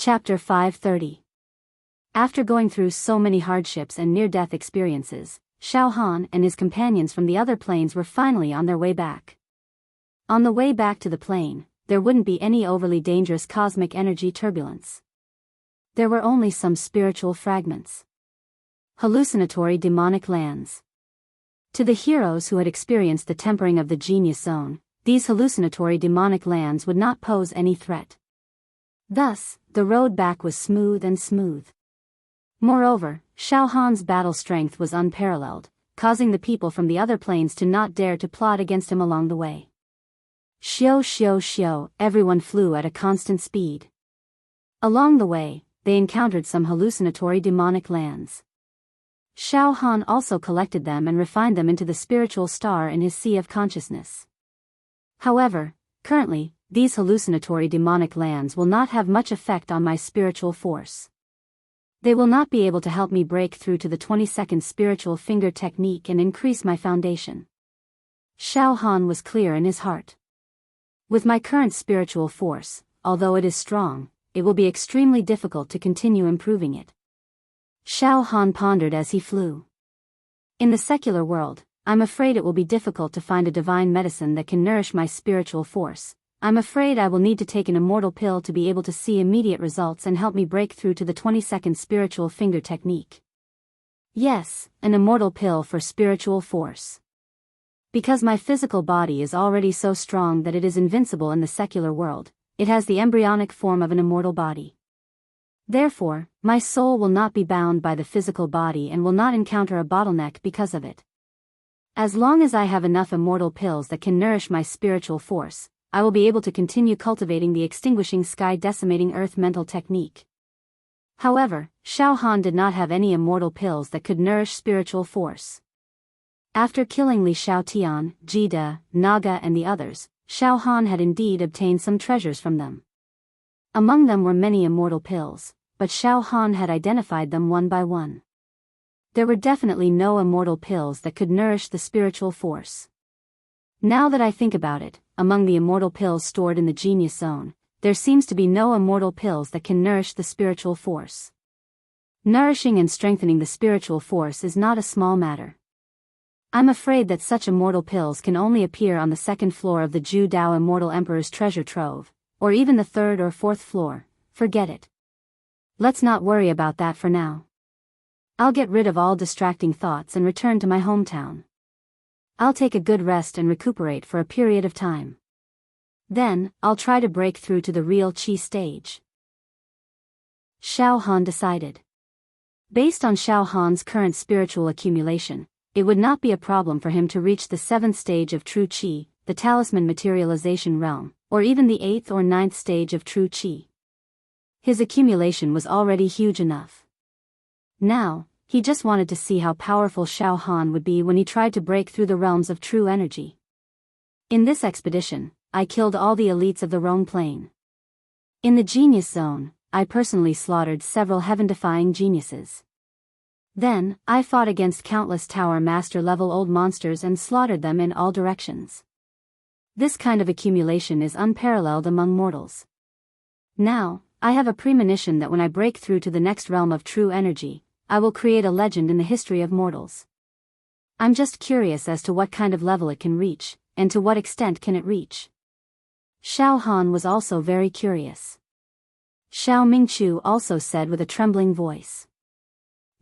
Chapter 530. After going through so many hardships and near-death experiences, Xiao Han and his companions from the other planes were finally on their way back. On the way back to the plane, there wouldn't be any overly dangerous cosmic energy turbulence. There were only some spiritual fragments. Hallucinatory demonic lands. To the heroes who had experienced the tempering of the genius zone, these hallucinatory demonic lands would not pose any threat. Thus, the road back was smooth and smooth. Moreover, Xiao Han's battle strength was unparalleled, causing the people from the other planes to not dare to plot against him along the way. Xiao xiao xiao, everyone flew at a constant speed. Along the way, they encountered some hallucinatory demonic lands. Xiao Han also collected them and refined them into the spiritual star in his sea of consciousness. However, currently, these hallucinatory demonic lands will not have much effect on my spiritual force. They will not be able to help me break through to the 22nd spiritual finger technique and increase my foundation. Xiao Han was clear in his heart. With my current spiritual force, although it is strong, it will be extremely difficult to continue improving it. Xiao Han pondered as he flew. In the secular world, I'm afraid it will be difficult to find a divine medicine that can nourish my spiritual force. I'm afraid I will need to take an immortal pill to be able to see immediate results and help me break through to the 22nd spiritual finger technique. Yes, an immortal pill for spiritual force. Because my physical body is already so strong that it is invincible in the secular world, it has the embryonic form of an immortal body. Therefore, my soul will not be bound by the physical body and will not encounter a bottleneck because of it. As long as I have enough immortal pills that can nourish my spiritual force, I will be able to continue cultivating the extinguishing sky decimating earth mental technique. However, Xiao Han did not have any immortal pills that could nourish spiritual force. After killing Li Xiaotian, Jida, Naga and the others, Xiao Han had indeed obtained some treasures from them. Among them were many immortal pills, but Xiao Han had identified them one by one. There were definitely no immortal pills that could nourish the spiritual force. Now that I think about it, among the immortal pills stored in the genius zone, there seems to be no immortal pills that can nourish the spiritual force. Nourishing and strengthening the spiritual force is not a small matter. I'm afraid that such immortal pills can only appear on the second floor of the Zhu Dao Immortal Emperor's treasure trove, or even the third or fourth floor. Forget it. Let's not worry about that for now. I'll get rid of all distracting thoughts and return to my hometown. I'll take a good rest and recuperate for a period of time. Then, I'll try to break through to the real Qi stage. Xiao Han decided. Based on Xiao Han's current spiritual accumulation, it would not be a problem for him to reach the 7th stage of true Qi, the talisman materialization realm, or even the 8th or 9th stage of true Qi. His accumulation was already huge enough. Now, he just wanted to see how powerful Xiao Han would be when he tried to break through the realms of true energy. In this expedition, I killed all the elites of the Rhone Plain. In the Genius Zone, I personally slaughtered several heaven-defying geniuses. Then, I fought against countless Tower Master-level old monsters and slaughtered them in all directions. This kind of accumulation is unparalleled among mortals. Now, I have a premonition that when I break through to the next realm of true energy, I will create a legend in the history of mortals. I'm just curious as to what kind of level it can reach, and to what extent can it reach. Xiao Han was also very curious. Xiao Mingchu also said with a trembling voice.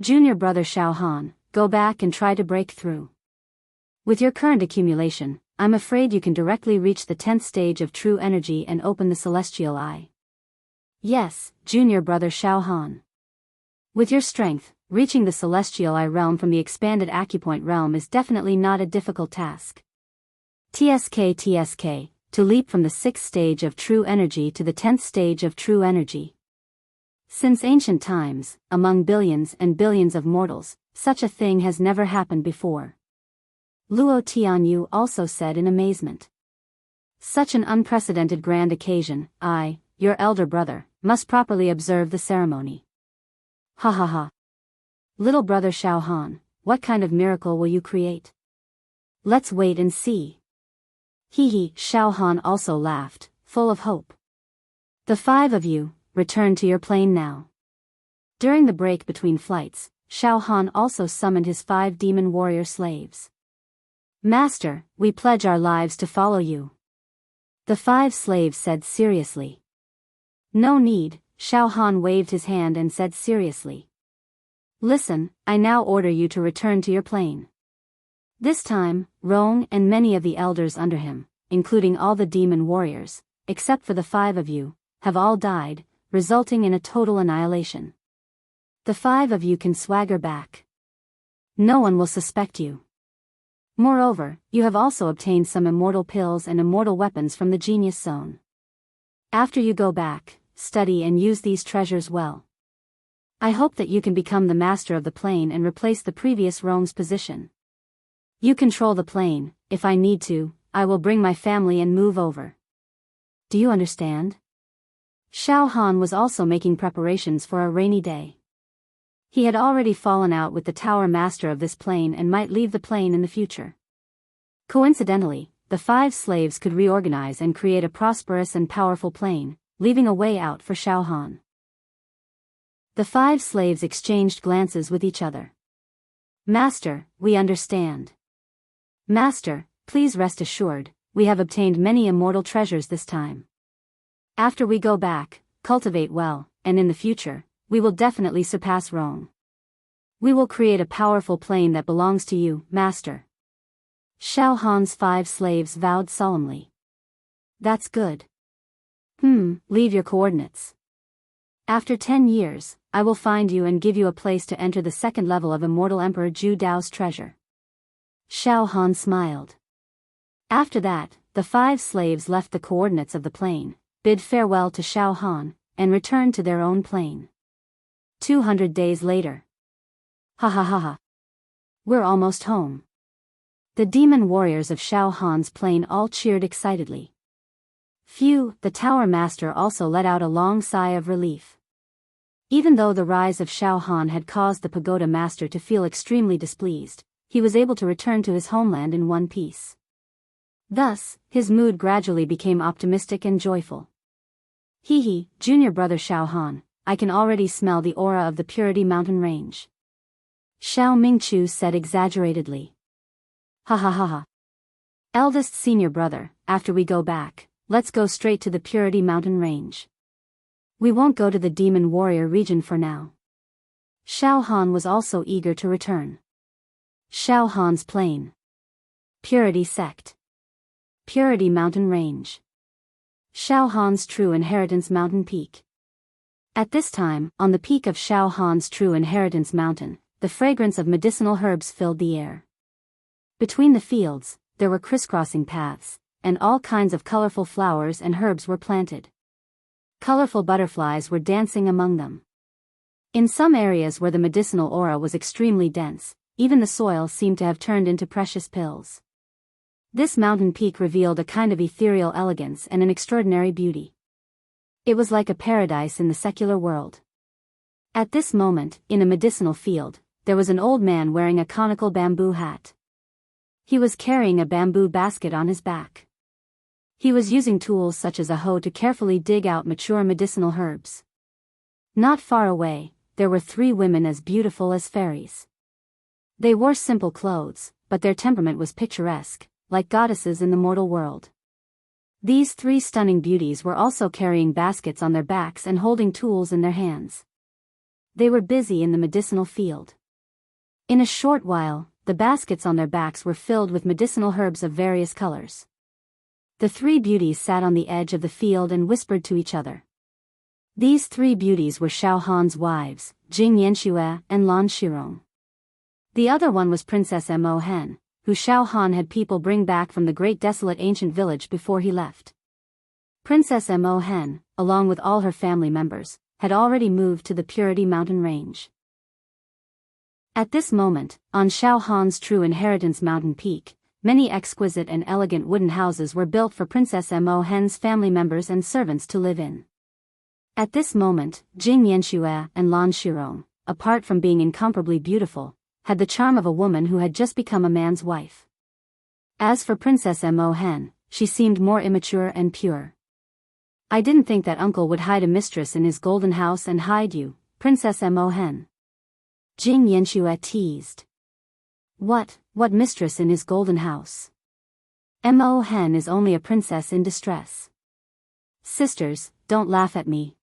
Junior brother Xiao Han, go back and try to break through. With your current accumulation, I'm afraid you can directly reach the 10th stage of true energy and open the celestial eye. Yes, junior brother Xiao Han. With your strength, reaching the celestial eye realm from the expanded acupoint realm is definitely not a difficult task. TSK, to leap from the 6th stage of true energy to the 10th stage of true energy. Since ancient times, among billions and billions of mortals, such a thing has never happened before. Luo Tianyu also said in amazement. Such an unprecedented grand occasion, I, your elder brother, must properly observe the ceremony. Ha ha ha. Little brother Xiao Han, what kind of miracle will you create? Let's wait and see. Hee hee, Xiao Han also laughed, full of hope. The 5 of you, return to your plane now. During the break between flights, Xiao Han also summoned his 5 demon warrior slaves. Master, we pledge our lives to follow you. The 5 slaves said seriously. No need, Xiao Han waved his hand and said seriously. Listen, I now order you to return to your plane. This time, Rong and many of the elders under him, including all the demon warriors, except for the 5 of you, have all died, resulting in a total annihilation. The 5 of you can swagger back. No one will suspect you. Moreover, you have also obtained some immortal pills and immortal weapons from the Genius Zone. After you go back, study and use these treasures well. I hope that you can become the master of the plane and replace the previous Rong's position. You control the plane. If I need to, I will bring my family and move over. Do you understand? Xiao Han was also making preparations for a rainy day. He had already fallen out with the tower master of this plane and might leave the plane in the future. Coincidentally, the 5 slaves could reorganize and create a prosperous and powerful plane, leaving a way out for Xiao Han. The 5 slaves exchanged glances with each other. Master, we understand. Master, please rest assured, we have obtained many immortal treasures this time. After we go back, cultivate well, and in the future, we will definitely surpass Rome. We will create a powerful plane that belongs to you, Master. Xiao Han's 5 slaves vowed solemnly. That's good. Leave your coordinates. After 10 years, I will find you and give you a place to enter the 2nd level of Immortal Emperor Zhu Dao's treasure. Xiao Han smiled. After that, the 5 slaves left the coordinates of the plane, bid farewell to Xiao Han, and returned to their own plane. 200 days later. Ha ha ha ha. We're almost home. The demon warriors of Xiao Han's plane all cheered excitedly. Phew, the tower master also let out a long sigh of relief. Even though the rise of Xiao Han had caused the pagoda master to feel extremely displeased, he was able to return to his homeland in one piece. Thus, his mood gradually became optimistic and joyful. Hee, junior brother Xiao Han, I can already smell the aura of the Purity Mountain Range. Xiao Mingchu said exaggeratedly. Ha ha ha ha. Eldest senior brother, after we go back, let's go straight to the Purity Mountain Range. We won't go to the Demon Warrior region for now. Xiao Han was also eager to return. Xiao Han's Plain. Purity Sect. Purity Mountain Range. Xiao Han's True Inheritance Mountain Peak. At this time, on the peak of Xiao Han's True Inheritance Mountain, the fragrance of medicinal herbs filled the air. Between the fields, there were crisscrossing paths, and all kinds of colorful flowers and herbs were planted. Colorful butterflies were dancing among them. In some areas where the medicinal aura was extremely dense, even the soil seemed to have turned into precious pills. This mountain peak revealed a kind of ethereal elegance and an extraordinary beauty. It was like a paradise in the secular world. At this moment, in a medicinal field, there was an old man wearing a conical bamboo hat. He was carrying a bamboo basket on his back. He was using tools such as a hoe to carefully dig out mature medicinal herbs. Not far away, there were 3 women as beautiful as fairies. They wore simple clothes, but their temperament was picturesque, like goddesses in the mortal world. These 3 stunning beauties were also carrying baskets on their backs and holding tools in their hands. They were busy in the medicinal field. In a short while, the baskets on their backs were filled with medicinal herbs of various colors. The 3 beauties sat on the edge of the field and whispered to each other. These 3 beauties were Xiao Han's wives, Jing Yanxue and Lan Shirong. The other one was Princess Mo Hen, who Xiao Han had people bring back from the great desolate ancient village before he left. Princess Mo Hen, along with all her family members, had already moved to the Purity Mountain Range. At this moment, on Xiao Han's True Inheritance Mountain Peak, many exquisite and elegant wooden houses were built for Princess Mo Hen's family members and servants to live in. At this moment, Jing Yanxue and Lan Shirong, apart from being incomparably beautiful, had the charm of a woman who had just become a man's wife. As for Princess Mo Hen, she seemed more immature and pure. I didn't think that uncle would hide a mistress in his golden house and hide you, Princess Mo Hen. Jing Yanxue teased. What mistress in his golden house? Mo Hen is only a princess in distress. Sisters, don't laugh at me.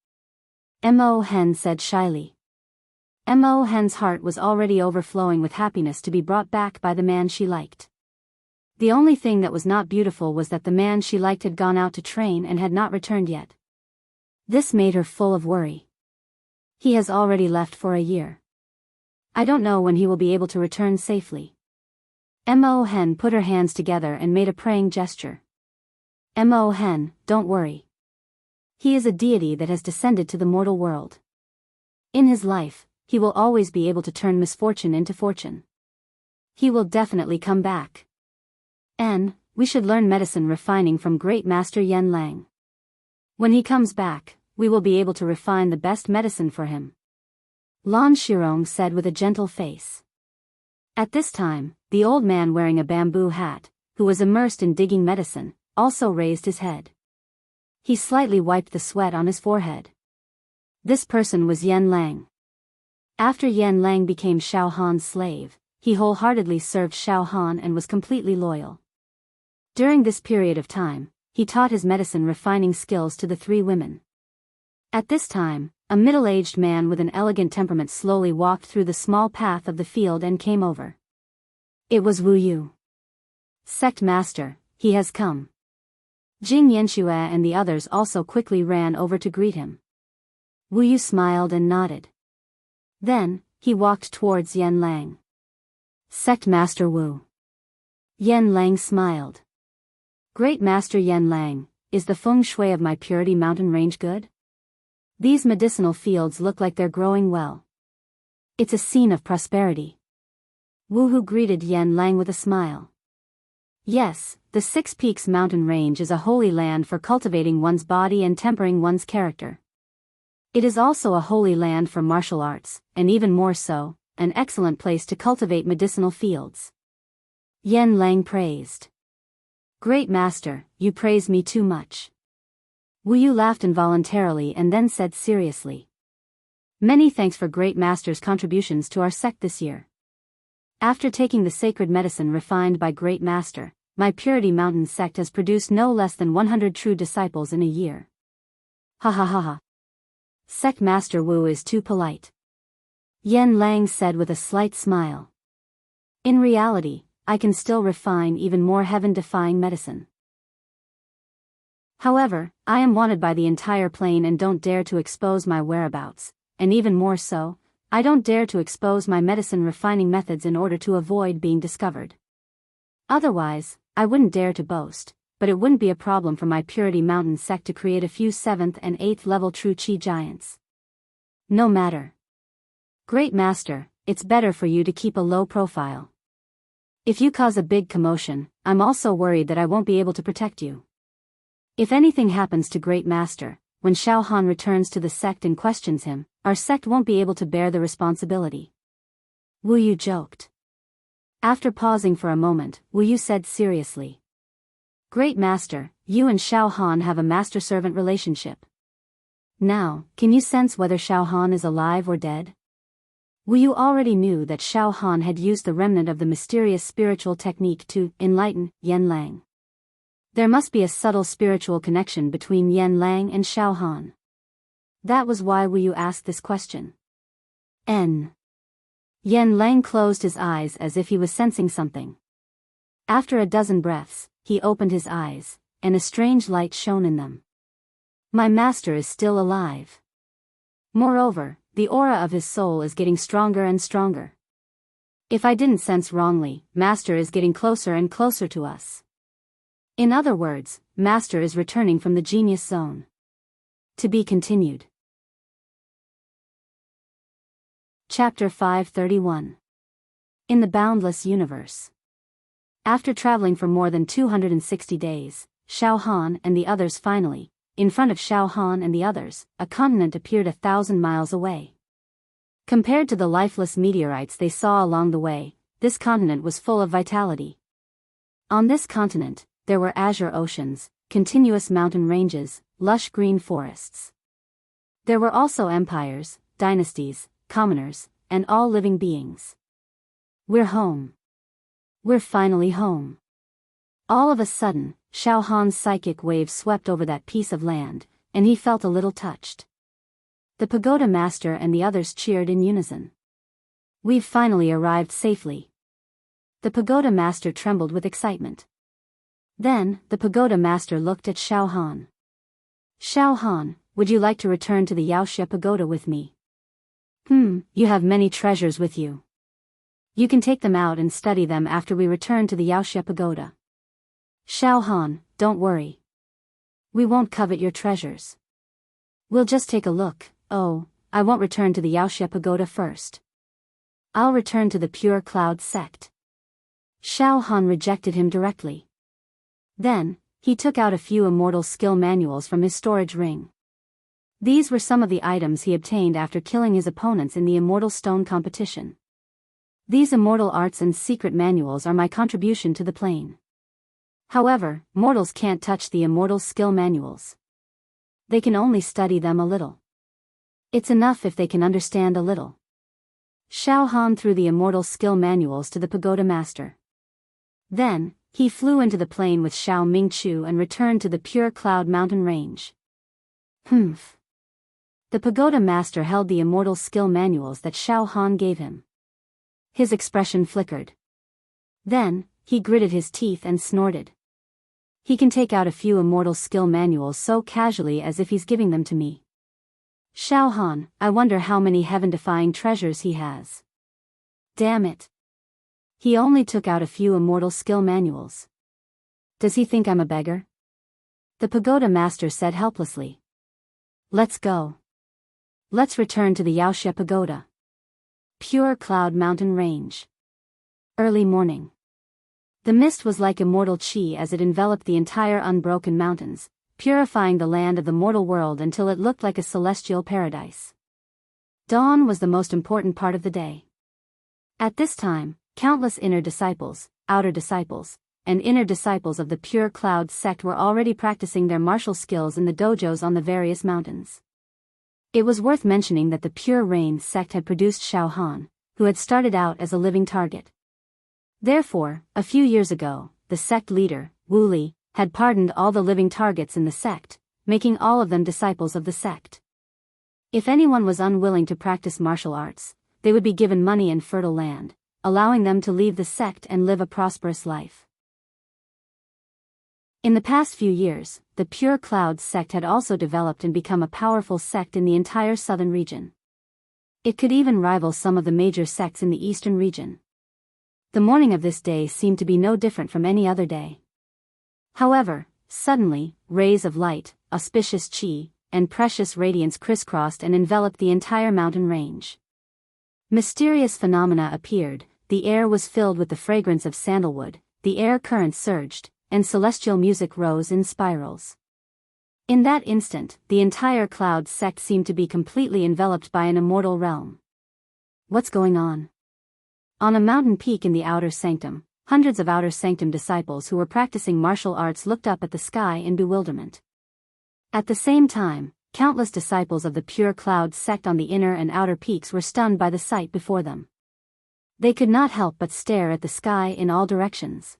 Mo Hen said shyly. Mo Hen's heart was already overflowing with happiness to be brought back by the man she liked. The only thing that was not beautiful was that the man she liked had gone out to train and had not returned yet. This made her full of worry. He has already left for a year. I don't know when he will be able to return safely. Mo Hen put her hands together and made a praying gesture. Mo Hen, don't worry. He is a deity that has descended to the mortal world. In his life, he will always be able to turn misfortune into fortune. He will definitely come back. We should learn medicine refining from Great Master Yen Lang. When he comes back, we will be able to refine the best medicine for him. Lan Shirong said with a gentle face. At this time, the old man wearing a bamboo hat, who was immersed in digging medicine, also raised his head. He slightly wiped the sweat on his forehead. This person was Yen Lang. After Yen Lang became Xiao Han's slave, he wholeheartedly served Xiao Han and was completely loyal. During this period of time, he taught his medicine refining skills to the three women. At this time, a middle-aged man with an elegant temperament slowly walked through the small path of the field and came over. It was Wu Yu. Sect Master, he has come. Jing Yanxue and the others also quickly ran over to greet him. Wu Yu smiled and nodded. Then, he walked towards Yen Lang. Sect Master Wu. Yen Lang smiled. Great Master Yen Lang, is the feng shui of my Purity Mountain range good? These medicinal fields look like they're growing well. It's a scene of prosperity. Wu Hu greeted Yen Lang with a smile. Yes, the Six Peaks mountain range is a holy land for cultivating one's body and tempering one's character. It is also a holy land for martial arts, and even more so, an excellent place to cultivate medicinal fields. Yen Lang praised. Great Master, you praise me too much. Wu Yu laughed involuntarily and then said seriously. Many thanks for Great Master's contributions to our sect this year. After taking the sacred medicine refined by Great Master, my Purity Mountain sect has produced no less than 100 true disciples in a year. Ha ha ha ha. Sect Master Wu is too polite. Yen Lang said with a slight smile. In reality, I can still refine even more heaven-defying medicine. However, I am wanted by the entire plane and don't dare to expose my whereabouts, and even more so, I don't dare to expose my medicine refining methods in order to avoid being discovered. Otherwise, I wouldn't dare to boast, but it wouldn't be a problem for my Purity Mountain sect to create a few 7th and 8th level true Qi giants. No matter. Great Master, it's better for you to keep a low profile. If you cause a big commotion, I'm also worried that I won't be able to protect you. If anything happens to Great Master, when Xiao Han returns to the sect and questions him, our sect won't be able to bear the responsibility. Wu Yu joked. After pausing for a moment, Wu Yu said seriously. Great Master, you and Xiao Han have a master-servant relationship. Now, can you sense whether Xiao Han is alive or dead? Wu Yu already knew that Xiao Han had used the remnant of the mysterious spiritual technique to enlighten Yen Lang. There must be a subtle spiritual connection between Yen Lang and Xiao Han. That was why Wu Yu asked this question. Yen Lang closed his eyes as if he was sensing something. After a dozen breaths, he opened his eyes, and a strange light shone in them. My master is still alive. Moreover, the aura of his soul is getting stronger and stronger. If I didn't sense wrongly, Master is getting closer and closer to us. In other words, Master is returning from the genius zone. To be continued. Chapter 531. In the Boundless Universe. After traveling for more than 260 days, Xiao Han and the others finally, in front of Xiao Han and the others, a continent appeared 1,000 miles away. Compared to the lifeless meteorites they saw along the way, this continent was full of vitality. On this continent, there were azure oceans, continuous mountain ranges, lush green forests. There were also empires, dynasties, commoners, and all living beings. We're home. We're finally home. All of a sudden, Xiao Han's psychic wave swept over that piece of land, and he felt a little touched. The pagoda master and the others cheered in unison. We've finally arrived safely. The pagoda master trembled with excitement. Then, the pagoda master looked at Xiao Han. Xiao Han, would you like to return to the Yaoxia pagoda with me? You have many treasures with you. You can take them out and study them after we return to the Yaoxia pagoda. Xiao Han, don't worry. We won't covet your treasures. We'll just take a look. Oh, I won't return to the Yaoxia pagoda first. I'll return to the Pure Cloud sect. Xiao Han rejected him directly. Then, he took out a few immortal skill manuals from his storage ring. These were some of the items he obtained after killing his opponents in the Immortal Stone competition. These immortal arts and secret manuals are my contribution to the plane. However, mortals can't touch the immortal skill manuals. They can only study them a little. It's enough if they can understand a little. Xiao Han threw the immortal skill manuals to the pagoda master. Then, he flew into the plane with Xiao Mingqiu and returned to the Pure Cloud mountain range. The pagoda master held the immortal skill manuals that Xiao Han gave him. His expression flickered. Then, he gritted his teeth and snorted. He can take out a few immortal skill manuals so casually as if he's giving them to me. Xiao Han, I wonder how many heaven-defying treasures he has. Damn it. He only took out a few immortal skill manuals. Does he think I'm a beggar? The pagoda master said helplessly. Let's go. Let's return to the Yaoxia pagoda. Pure Cloud mountain range. Early morning. The mist was like immortal chi as it enveloped the entire unbroken mountains, purifying the land of the mortal world until it looked like a celestial paradise. Dawn was the most important part of the day. At this time, countless inner disciples, outer disciples, and inner disciples of the Pure Cloud sect were already practicing their martial skills in the dojos on the various mountains. It was worth mentioning that the Pure Rain sect had produced Xiao Han, who had started out as a living target. Therefore, a few years ago, the sect leader, Wu Li, had pardoned all the living targets in the sect, making all of them disciples of the sect. If anyone was unwilling to practice martial arts, they would be given money and fertile land, allowing them to leave the sect and live a prosperous life. In the past few years, the Pure Cloud sect had also developed and become a powerful sect in the entire southern region. It could even rival some of the major sects in the eastern region. The morning of this day seemed to be no different from any other day. However, suddenly, rays of light, auspicious chi, and precious radiance crisscrossed and enveloped the entire mountain range. Mysterious phenomena appeared, the air was filled with the fragrance of sandalwood, the air currents surged, and celestial music rose in spirals. In that instant, the entire Cloud sect seemed to be completely enveloped by an immortal realm. What's going on? On a mountain peak in the outer sanctum, hundreds of outer sanctum disciples who were practicing martial arts looked up at the sky in bewilderment. At the same time, countless disciples of the Pure Cloud sect on the inner and outer peaks were stunned by the sight before them. They could not help but stare at the sky in all directions.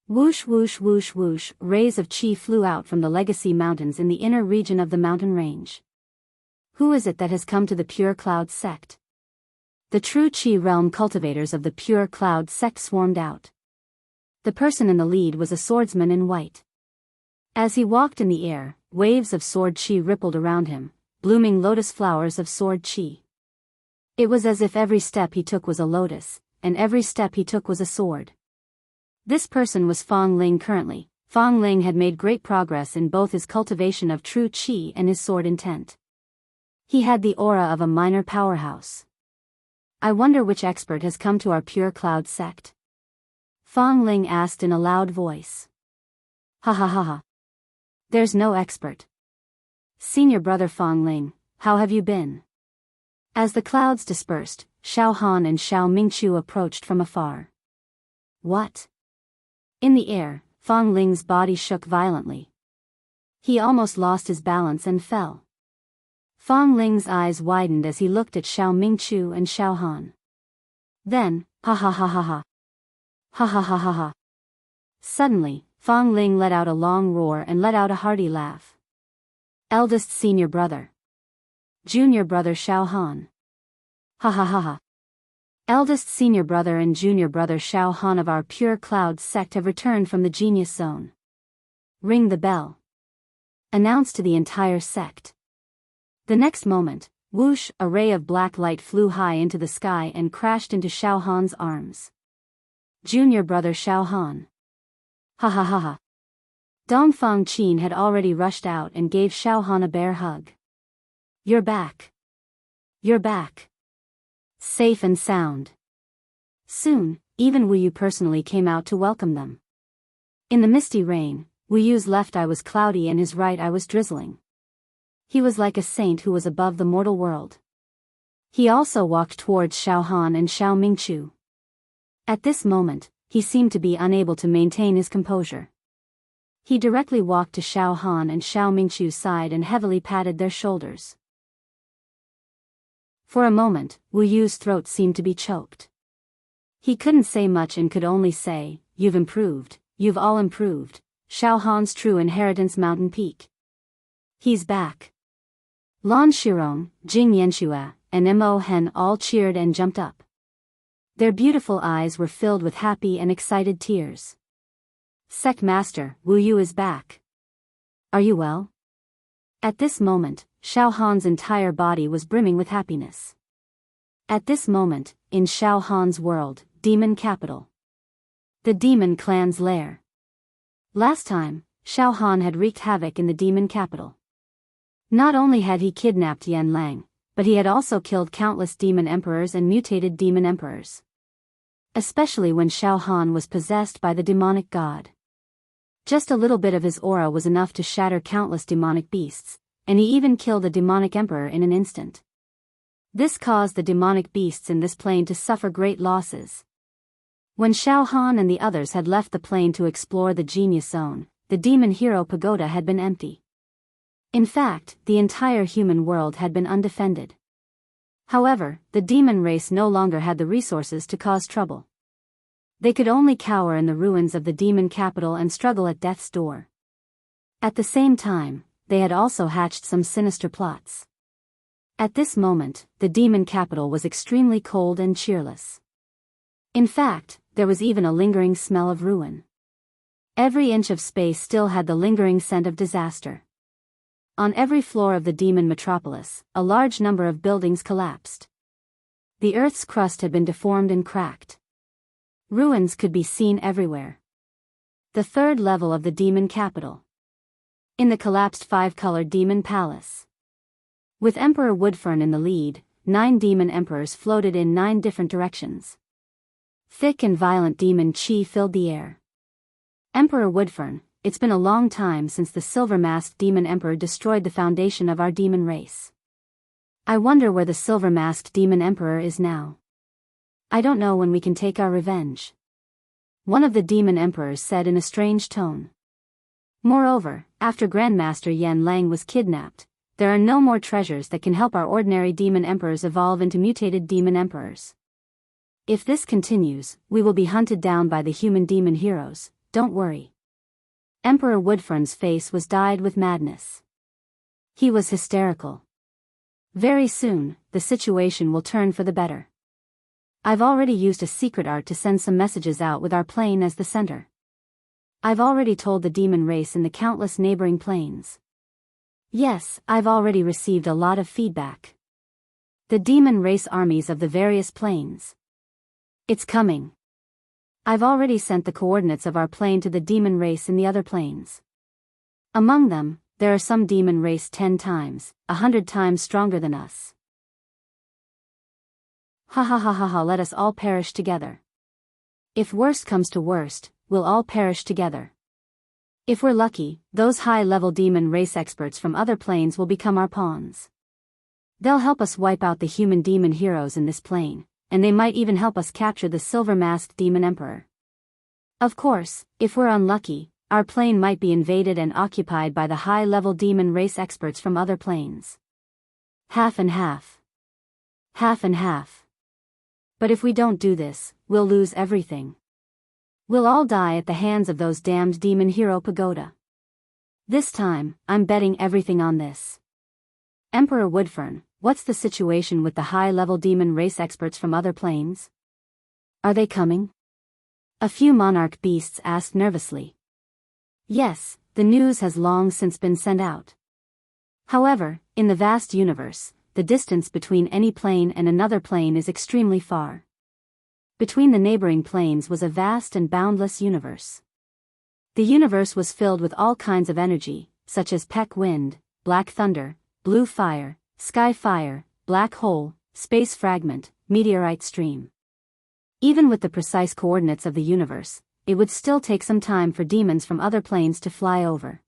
Whoosh whoosh whoosh whoosh, rays of chi flew out from the legacy mountains in the inner region of the mountain range. Who is it that has come to the Pure Cloud sect? The true chi realm cultivators of the Pure Cloud sect swarmed out. The person in the lead was a swordsman in white. As he walked in the air, waves of sword chi rippled around him, blooming lotus flowers of sword chi. It was as if every step he took was a lotus, and every step he took was a sword. This person was Fong Ling currently. Fong Ling had made great progress in both his cultivation of true chi and his sword intent. He had the aura of a minor powerhouse. I wonder which expert has come to our Pure Cloud sect? Fong Ling asked in a loud voice. Ha ha ha ha. There's no expert. Senior brother Fong Ling, how have you been? As the clouds dispersed, Xiao Han and Xiao Mingqiu approached from afar. What? In the air, Fong Ling's body shook violently. He almost lost his balance and fell. Fang Ling's eyes widened as he looked at Xiao Mingchu and Xiao Han. Then, ha ha ha ha ha. Ha ha ha ha ha. Suddenly, Fang Ling let out a long roar and let out a hearty laugh. Eldest senior brother. Junior brother Xiao Han. Ha ha ha ha. Eldest senior brother and junior brother Xiao Han of our Pure Cloud sect have returned from the Genius Zone. Ring the bell. Announced to the entire sect. The next moment, whoosh, a ray of black light flew high into the sky and crashed into Xiao Han's arms. Junior brother Xiao Han. Ha ha ha ha. Dongfang Qin had already rushed out and gave Xiao Han a bear hug. You're back. You're back. Safe and sound. Soon, even Wu Yu personally came out to welcome them. In the misty rain, Wu Yu's left eye was cloudy and his right eye was drizzling. He was like a saint who was above the mortal world. He also walked towards Xiao Han and Xiao Mingchu. At this moment, he seemed to be unable to maintain his composure. He directly walked to Xiao Han and Xiao Mingchu's side and heavily patted their shoulders. For a moment, Wu Yu's throat seemed to be choked. He couldn't say much and could only say, "You've improved, you've all improved, Xiao Han's true inheritance mountain peak. He's back." Lan Shirong, Jing Yanxue, and Mo Hen all cheered and jumped up. Their beautiful eyes were filled with happy and excited tears. Sect Master, Wu Yu is back. Are you well? At this moment, Xiao Han's entire body was brimming with happiness. At this moment, in Xiao Han's world, Demon Capital. The Demon Clan's lair. Last time, Xiao Han had wreaked havoc in the Demon Capital. Not only had he kidnapped Yan Lang, but he had also killed countless demon emperors and mutated demon emperors. Especially when Xiao Han was possessed by the demonic god. Just a little bit of his aura was enough to shatter countless demonic beasts, and he even killed a demonic emperor in an instant. This caused the demonic beasts in this plane to suffer great losses. When Xiao Han and the others had left the plane to explore the Genius Zone, the demon hero pagoda had been empty. In fact, the entire human world had been undefended. However, the demon race no longer had the resources to cause trouble. They could only cower in the ruins of the demon capital and struggle at death's door. At the same time, they had also hatched some sinister plots. At this moment, the demon capital was extremely cold and cheerless. In fact, there was even a lingering smell of ruin. Every inch of space still had the lingering scent of disaster. On every floor of the demon metropolis, a large number of buildings collapsed. The earth's crust had been deformed and cracked. Ruins could be seen everywhere. The third level of the demon capital. In the collapsed five-colored demon palace. With Emperor Woodfern in the lead, 9 demon emperors floated in 9 different directions. Thick and violent demon chi filled the air. Emperor Woodfern, it's been a long time since the silver-masked demon emperor destroyed the foundation of our demon race. I wonder where the silver-masked demon emperor is now. I don't know when we can take our revenge. One of the demon emperors said in a strange tone. Moreover, after Grandmaster Yan Lang was kidnapped, there are no more treasures that can help our ordinary demon emperors evolve into mutated demon emperors. If this continues, we will be hunted down by the human demon heroes, don't worry. Emperor Woodfern's face was dyed with madness. He was hysterical. Very soon, the situation will turn for the better. I've already used a secret art to send some messages out with our plane as the center. I've already told the demon race in the countless neighboring planes. Yes, I've already received a lot of feedback. The demon race armies of the various planes. It's coming. I've already sent the coordinates of our plane to the demon race in the other planes. Among them, there are some demon race 10 times, 100 times stronger than us. Ha ha ha ha ha, let us all perish together. If worst comes to worst, we'll all perish together. If we're lucky, those high-level demon race experts from other planes will become our pawns. They'll help us wipe out the human demon heroes in this plane, and they might even help us capture the silver-masked demon emperor. Of course, if we're unlucky, our plane might be invaded and occupied by the high-level demon race experts from other planes. Half and half. Half and half. But if we don't do this, we'll lose everything. We'll all die at the hands of those damned demon hero pagoda. This time, I'm betting everything on this. Emperor Woodfern, what's the situation with the high-level demon race experts from other planes? Are they coming? A few monarch beasts asked nervously. Yes, the news has long since been sent out. However, in the vast universe, the distance between any plane and another plane is extremely far. Between the neighboring planes was a vast and boundless universe. The universe was filled with all kinds of energy, such as peck wind, black thunder, blue fire, sky fire, black hole, space fragment, meteorite stream. Even with the precise coordinates of the universe, it would still take some time for demons from other planes to fly over.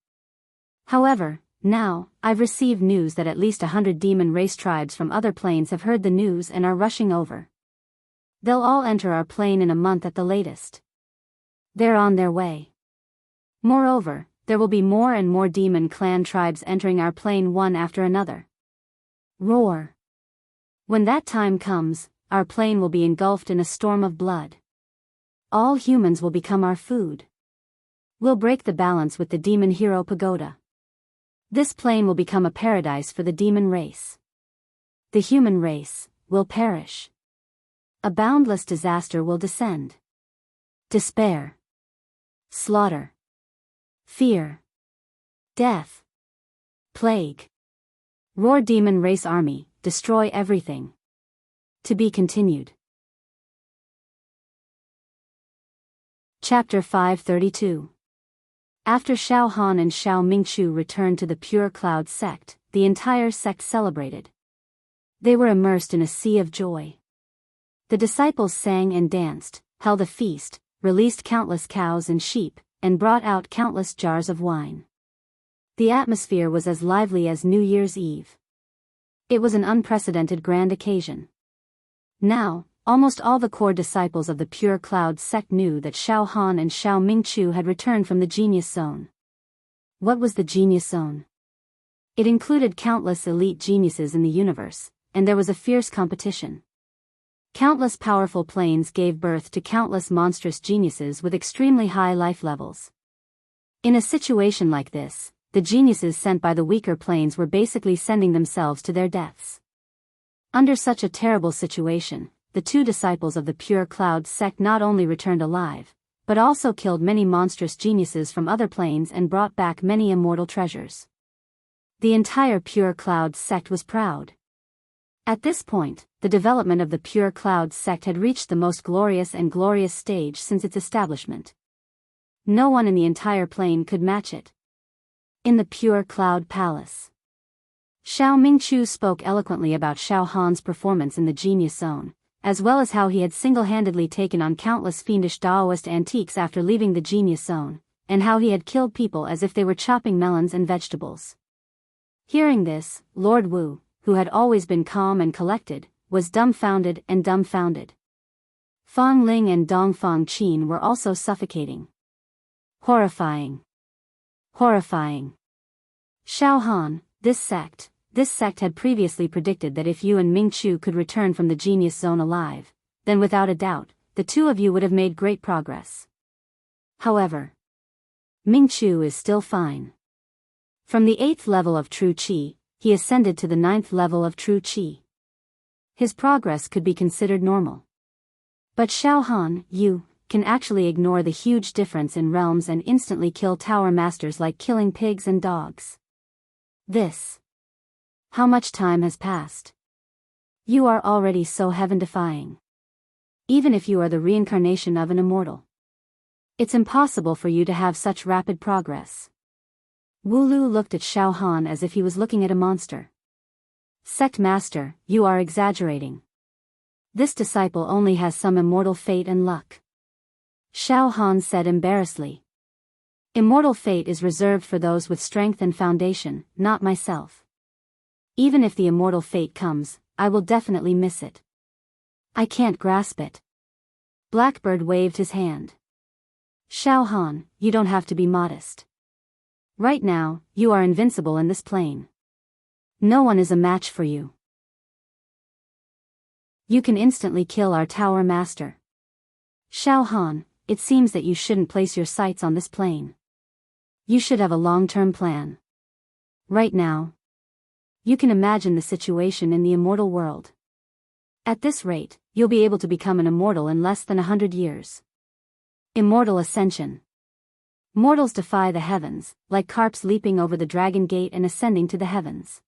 However, now, I've received news that at least 100 demon race tribes from other planes have heard the news and are rushing over. They'll all enter our plane in a month at the latest. They're on their way. Moreover, there will be more and more demon clan tribes entering our plane one after another. Roar. When that time comes, our plane will be engulfed in a storm of blood. All humans will become our food. We'll break the balance with the demon hero pagoda. This plane will become a paradise for the demon race. The human race will perish. A boundless disaster will descend. Despair. Slaughter. Fear. Death. Plague. Roar demon race army, destroy everything. To be continued. Chapter 532. After Xiao Han and Xiao Mingqiu returned to the Pure Cloud sect, the entire sect celebrated. They were immersed in a sea of joy. The disciples sang and danced, held a feast, released countless cows and sheep, and brought out countless jars of wine. The atmosphere was as lively as New Year's Eve. It was an unprecedented grand occasion. Now, almost all the core disciples of the Pure Cloud sect knew that Xiao Han and Xiao Mingqiu had returned from the Genius Zone. What was the Genius Zone? It included countless elite geniuses in the universe, and there was a fierce competition. Countless powerful planes gave birth to countless monstrous geniuses with extremely high life levels. In a situation like this, the geniuses sent by the weaker planes were basically sending themselves to their deaths. Under such a terrible situation, the two disciples of the Pure Cloud sect not only returned alive, but also killed many monstrous geniuses from other planes and brought back many immortal treasures. The entire Pure Cloud sect was proud. At this point, the development of the Pure Cloud sect had reached the most glorious stage since its establishment. No one in the entire plane could match it. In the Pure Cloud Palace, Xiao Mingqiu spoke eloquently about Xiao Han's performance in the Genius Zone, as well as how he had single-handedly taken on countless fiendish Daoist antiques after leaving the Genius Zone, and how he had killed people as if they were chopping melons and vegetables. Hearing this, Lord Wu, who had always been calm and collected, was dumbfounded. Fang Ling and Dongfang Qin were also suffocating. Horrifying. Horrifying. Xiao Han, this sect had previously predicted that if you and Mingqiu could return from the Genius Zone alive, then without a doubt, the two of you would have made great progress. However, Mingqiu is still fine. From the 8th level of True Qi, he ascended to the 9th level of True Qi. His progress could be considered normal. But Xiao Han, you can actually ignore the huge difference in realms and instantly kill tower masters like killing pigs and dogs. This. How much time has passed? You are already so heaven-defying. Even if you are the reincarnation of an immortal, it's impossible for you to have such rapid progress. Wu Lu looked at Xiao Han as if he was looking at a monster. Sect Master, you are exaggerating. This disciple only has some immortal fate and luck. Xiao Han said embarrassedly. Immortal fate is reserved for those with strength and foundation, not myself. Even if the immortal fate comes, I will definitely miss it. I can't grasp it. Blackbird waved his hand. Xiao Han, you don't have to be modest. Right now, you are invincible in this plane. No one is a match for you. You can instantly kill our tower master. Xiao Han, it seems that you shouldn't place your sights on this plane. You should have a long-term plan. Right now, you can imagine the situation in the immortal world. At this rate, you'll be able to become an immortal in less than 100 years. Immortal Ascension. Mortals defy the heavens, like carps leaping over the dragon gate and ascending to the heavens.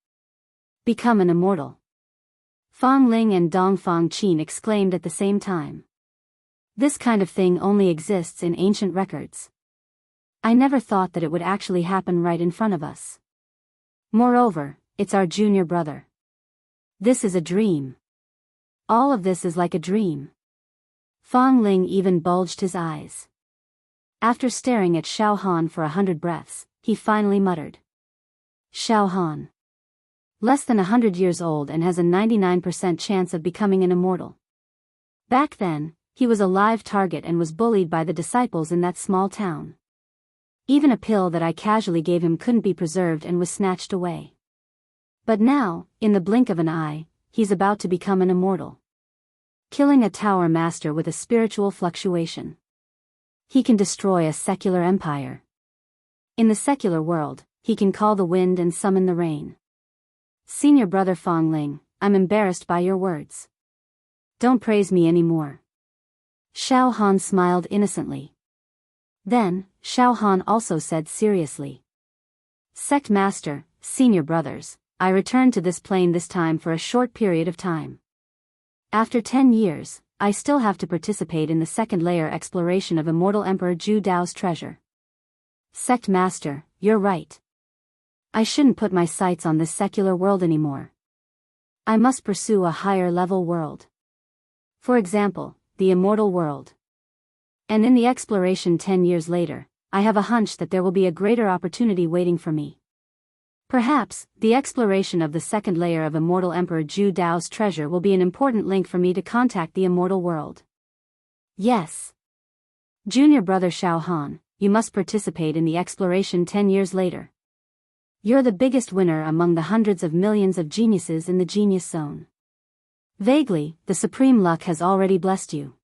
Become an immortal. Fang Ling and Dong Fang Qin exclaimed at the same time. This kind of thing only exists in ancient records. I never thought that it would actually happen right in front of us. Moreover, it's our junior brother. This is a dream. All of this is like a dream. Fang Ling even bulged his eyes. After staring at Xiao Han for 100 breaths, he finally muttered. Xiao Han. Less than 100 years old and has a 99% chance of becoming an immortal. Back then, he was a live target and was bullied by the disciples in that small town. Even a pill that I casually gave him couldn't be preserved and was snatched away. But now, in the blink of an eye, he's about to become an immortal. Killing a tower master with a spiritual fluctuation. He can destroy a secular empire. In the secular world, he can call the wind and summon the rain. Senior brother Fang Ling, I'm embarrassed by your words. Don't praise me anymore. Xiao Han smiled innocently. Then, Xiao Han also said seriously. Sect Master, Senior Brothers, I returned to this plane this time for a short period of time. After 10 years, I still have to participate in the second layer exploration of Immortal Emperor Zhu Dao's treasure. Sect Master, you're right. I shouldn't put my sights on this secular world anymore. I must pursue a higher level world. For example, the immortal world. And in the exploration 10 years later, I have a hunch that there will be a greater opportunity waiting for me. Perhaps, the exploration of the second layer of Immortal Emperor Zhu Dao's treasure will be an important link for me to contact the immortal world. Yes. Junior brother Xiao Han, you must participate in the exploration 10 years later. You're the biggest winner among the hundreds of millions of geniuses in the genius zone. Vaguely, the supreme luck has already blessed you.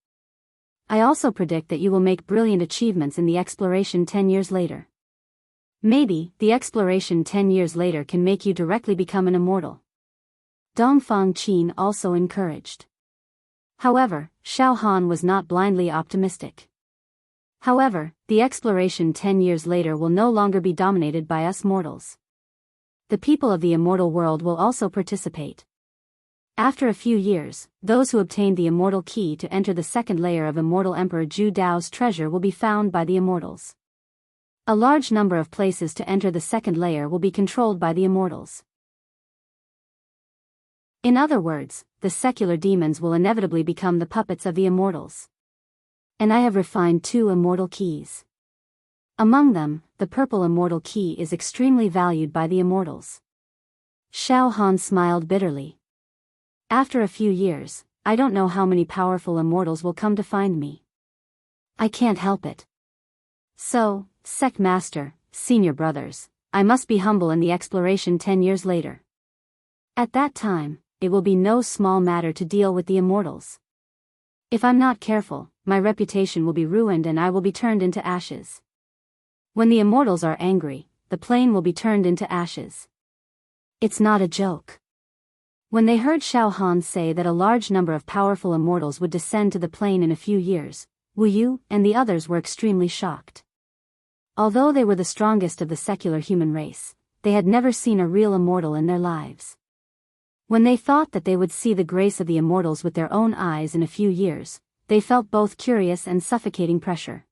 I also predict that you will make brilliant achievements in the exploration 10 years later. Maybe, the exploration 10 years later can make you directly become an immortal. Dong Fang Qin also encouraged. However, Xiao Han was not blindly optimistic. However, the exploration 10 years later will no longer be dominated by us mortals. The people of the immortal world will also participate. After a few years, those who obtained the immortal key to enter the second layer of Immortal Emperor Zhu Dao's treasure will be found by the immortals. A large number of places to enter the second layer will be controlled by the immortals. In other words, the secular demons will inevitably become the puppets of the immortals. And I have refined 2 immortal keys. Among them, the purple immortal key is extremely valued by the immortals. Xiao Han smiled bitterly. After a few years, I don't know how many powerful immortals will come to find me. I can't help it. So, Sect Master, Senior Brothers, I must be humble in the exploration 10 years later. At that time, it will be no small matter to deal with the immortals. If I'm not careful, my reputation will be ruined and I will be turned into ashes. When the immortals are angry, the plane will be turned into ashes. It's not a joke. When they heard Xiao Han say that a large number of powerful immortals would descend to the plane in a few years, Wu Yu and the others were extremely shocked. Although they were the strongest of the secular human race, they had never seen a real immortal in their lives. When they thought that they would see the grace of the immortals with their own eyes in a few years, they felt both curious and suffocating pressure.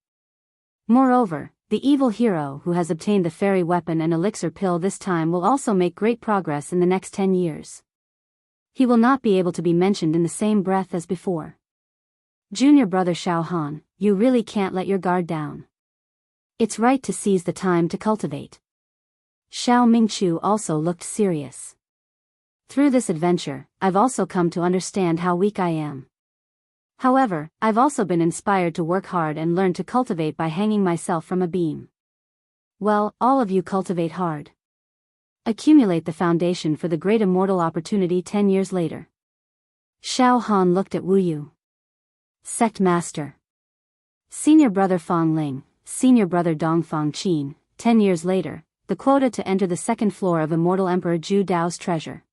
Moreover, the evil hero who has obtained the fairy weapon and elixir pill this time will also make great progress in the next 10 years. He will not be able to be mentioned in the same breath as before. Junior brother Xiao Han, you really can't let your guard down. It's right to seize the time to cultivate. Xiao Mingchu also looked serious. Through this adventure, I've also come to understand how weak I am. However, I've also been inspired to work hard and learn to cultivate by hanging myself from a beam. Well, all of you cultivate hard. Accumulate the foundation for the great immortal opportunity 10 years later. Xiao Han looked at Wu Yu. Sect Master. Senior Brother Fong Ling, Senior Brother Dongfang Qin, 10 years later, the quota to enter the second floor of Immortal Emperor Zhu Dao's treasure.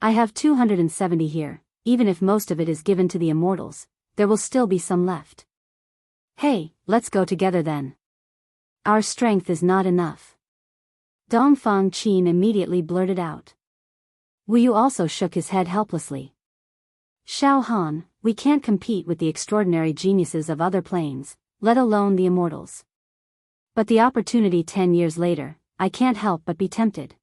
I have 270 here. Even if most of it is given to the immortals, there will still be some left. Hey, let's go together then. Our strength is not enough. Dongfang Qin immediately blurted out. Wu Yu also shook his head helplessly. Xiao Han, we can't compete with the extraordinary geniuses of other planes, let alone the immortals. But the opportunity 10 years later, I can't help but be tempted.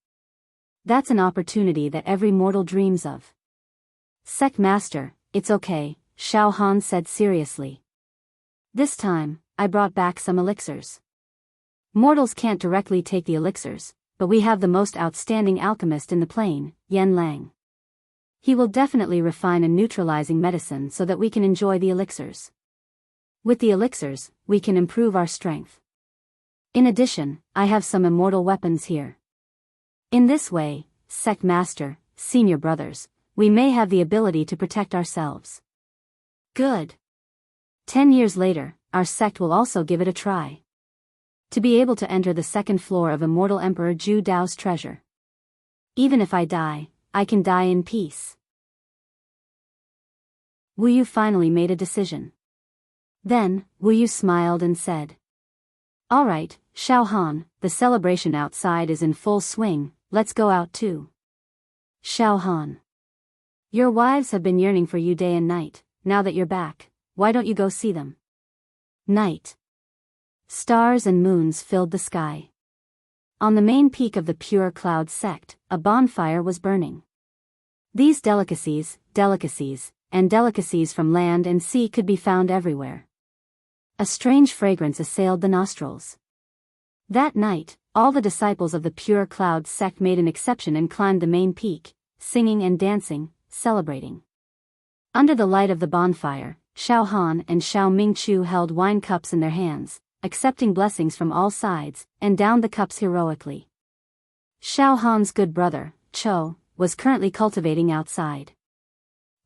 That's an opportunity that every mortal dreams of. Sect Master, it's okay, Xiao Han said seriously. This time, I brought back some elixirs. Mortals can't directly take the elixirs, but we have the most outstanding alchemist in the plane, Yan Lang. He will definitely refine a neutralizing medicine so that we can enjoy the elixirs. With the elixirs, we can improve our strength. In addition, I have some immortal weapons here. In this way, Sect Master, Senior Brothers, we may have the ability to protect ourselves. Good. 10 years later, our sect will also give it a try. To be able to enter the second floor of Immortal Emperor Zhu Dao's treasure. Even if I die, I can die in peace. Wu Yu finally made a decision. Then, Wu Yu smiled and said. All right, Xiao Han, the celebration outside is in full swing, let's go out too. Xiao Han. Your wives have been yearning for you day and night, now that you're back, why don't you go see them? Night. Stars and moons filled the sky. On the main peak of the Pure Cloud sect, a bonfire was burning. These delicacies, and delicacies from land and sea could be found everywhere. A strange fragrance assailed the nostrils. That night, all the disciples of the Pure Cloud sect made an exception and climbed the main peak, singing and dancing, celebrating. Under the light of the bonfire, Xiao Han and Xiao Mingchu held wine cups in their hands, accepting blessings from all sides, and downed the cups heroically. Xiao Han's good brother, Cho, was currently cultivating outside.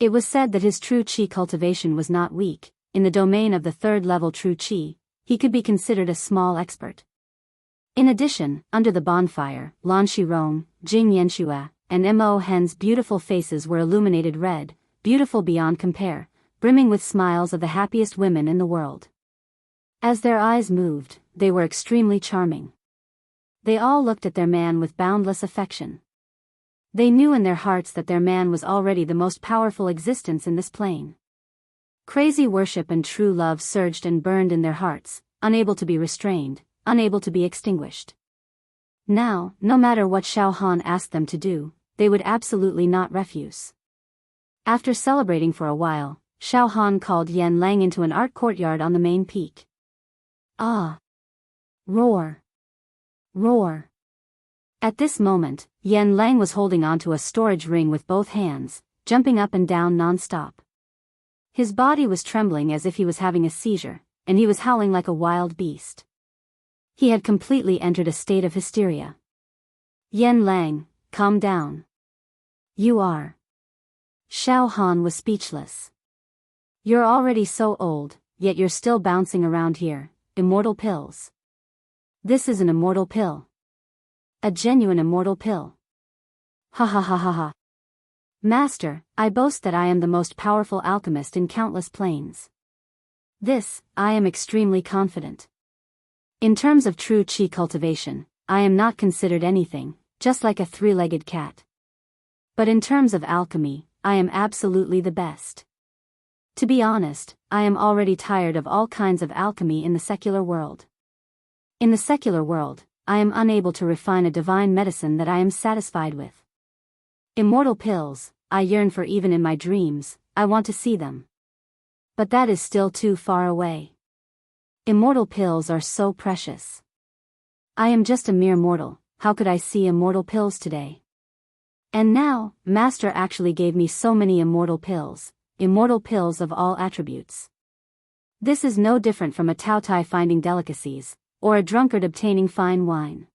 It was said that his true qi cultivation was not weak. In the domain of the third-level true qi, he could be considered a small expert. In addition, under the bonfire, Lan Shirong, Jing Yanxue, and Mo Hen's beautiful faces were illuminated red, beautiful beyond compare, brimming with smiles of the happiest women in the world. As their eyes moved, they were extremely charming. They all looked at their man with boundless affection. They knew in their hearts that their man was already the most powerful existence in this plane. Crazy worship and true love surged and burned in their hearts, unable to be restrained, unable to be extinguished. Now, no matter what Xiao Han asked them to do, they would absolutely not refuse. After celebrating for a while, Xiao Han called Yan Lang into an art courtyard on the main peak. Ah! Roar! Roar! At this moment, Yan Lang was holding onto a storage ring with both hands, jumping up and down non-stop. His body was trembling as if he was having a seizure, and he was howling like a wild beast. He had completely entered a state of hysteria. Yan Lang, calm down. You are. Xiao Han was speechless. You're already so old, yet you're still bouncing around here, immortal pills. This is an immortal pill. A genuine immortal pill. Ha ha ha ha ha. Master, I boast that I am the most powerful alchemist in countless planes. This, I am extremely confident. In terms of true qi cultivation, I am not considered anything, just like a three-legged cat. But in terms of alchemy, I am absolutely the best. To be honest, I am already tired of all kinds of alchemy in the secular world. In the secular world, I am unable to refine a divine medicine that I am satisfied with. Immortal pills, I yearn for even in my dreams, I want to see them. But that is still too far away. Immortal pills are so precious. I am just a mere mortal, how could I see immortal pills today? And now, Master actually gave me so many immortal pills, immortal pills of all attributes. This is no different from a Taotai finding delicacies, or a drunkard obtaining fine wine.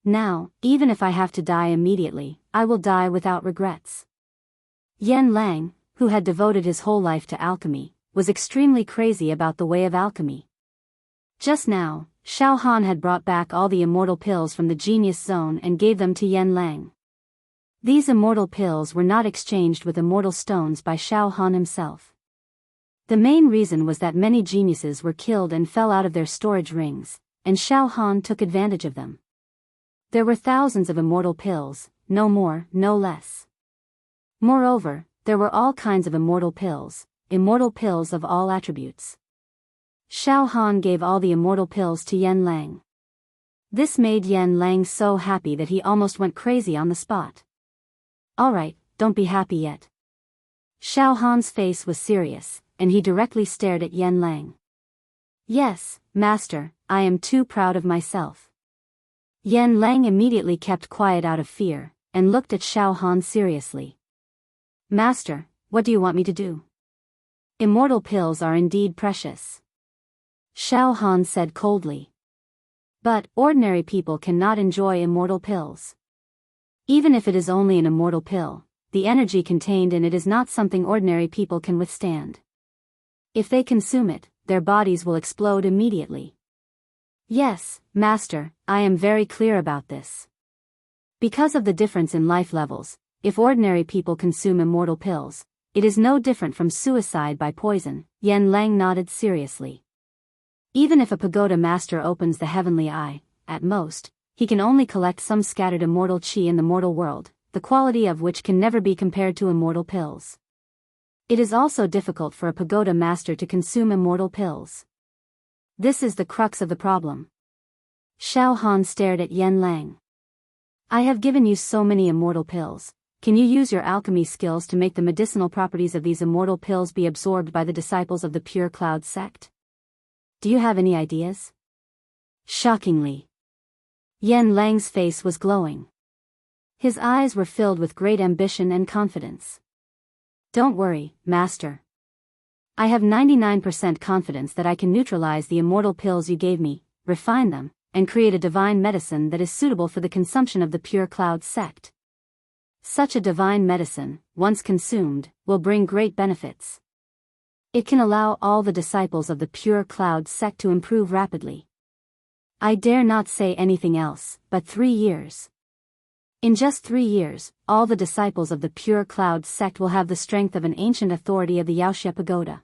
Now, even if I have to die immediately, I will die without regrets. Yen Lang, who had devoted his whole life to alchemy, was extremely crazy about the way of alchemy. Just now, Xiao Han had brought back all the immortal pills from the genius zone and gave them to Yen Lang. These immortal pills were not exchanged with immortal stones by Xiao Han himself. The main reason was that many geniuses were killed and fell out of their storage rings, and Xiao Han took advantage of them. There were thousands of immortal pills, no more, no less. Moreover, there were all kinds of immortal pills of all attributes. Xiao Han gave all the immortal pills to Yen Lang. This made Yen Lang so happy that he almost went crazy on the spot. Alright, don't be happy yet. Xiao Han's face was serious, and he directly stared at Yen Lang. Yes, master, I am too proud of myself. Yen Lang immediately kept quiet out of fear, and looked at Xiao Han seriously. Master, what do you want me to do? Immortal pills are indeed precious. Xiao Han said coldly. But, ordinary people cannot enjoy immortal pills. Even if it is only an immortal pill, the energy contained in it is not something ordinary people can withstand. If they consume it, their bodies will explode immediately. Yes, master, I am very clear about this. Because of the difference in life levels, if ordinary people consume immortal pills, it is no different from suicide by poison. Yen Lang nodded seriously. Even if a pagoda master opens the heavenly eye, at most, he can only collect some scattered immortal qi in the mortal world, the quality of which can never be compared to immortal pills. It is also difficult for a pagoda master to consume immortal pills. This is the crux of the problem. Xiao Han stared at Yen Lang. I have given you so many immortal pills. Can you use your alchemy skills to make the medicinal properties of these immortal pills be absorbed by the disciples of the Pure Cloud sect? Do you have any ideas? Shockingly, Yen Lang's face was glowing. His eyes were filled with great ambition and confidence. Don't worry, master. I have 99% confidence that I can neutralize the immortal pills you gave me, refine them, and create a divine medicine that is suitable for the consumption of the Pure Cloud sect. Such a divine medicine, once consumed, will bring great benefits. It can allow all the disciples of the Pure Cloud sect to improve rapidly. I dare not say anything else, but 3 years. In just 3 years, all the disciples of the Pure Cloud sect will have the strength of an ancient authority of the Yaoxia Pagoda.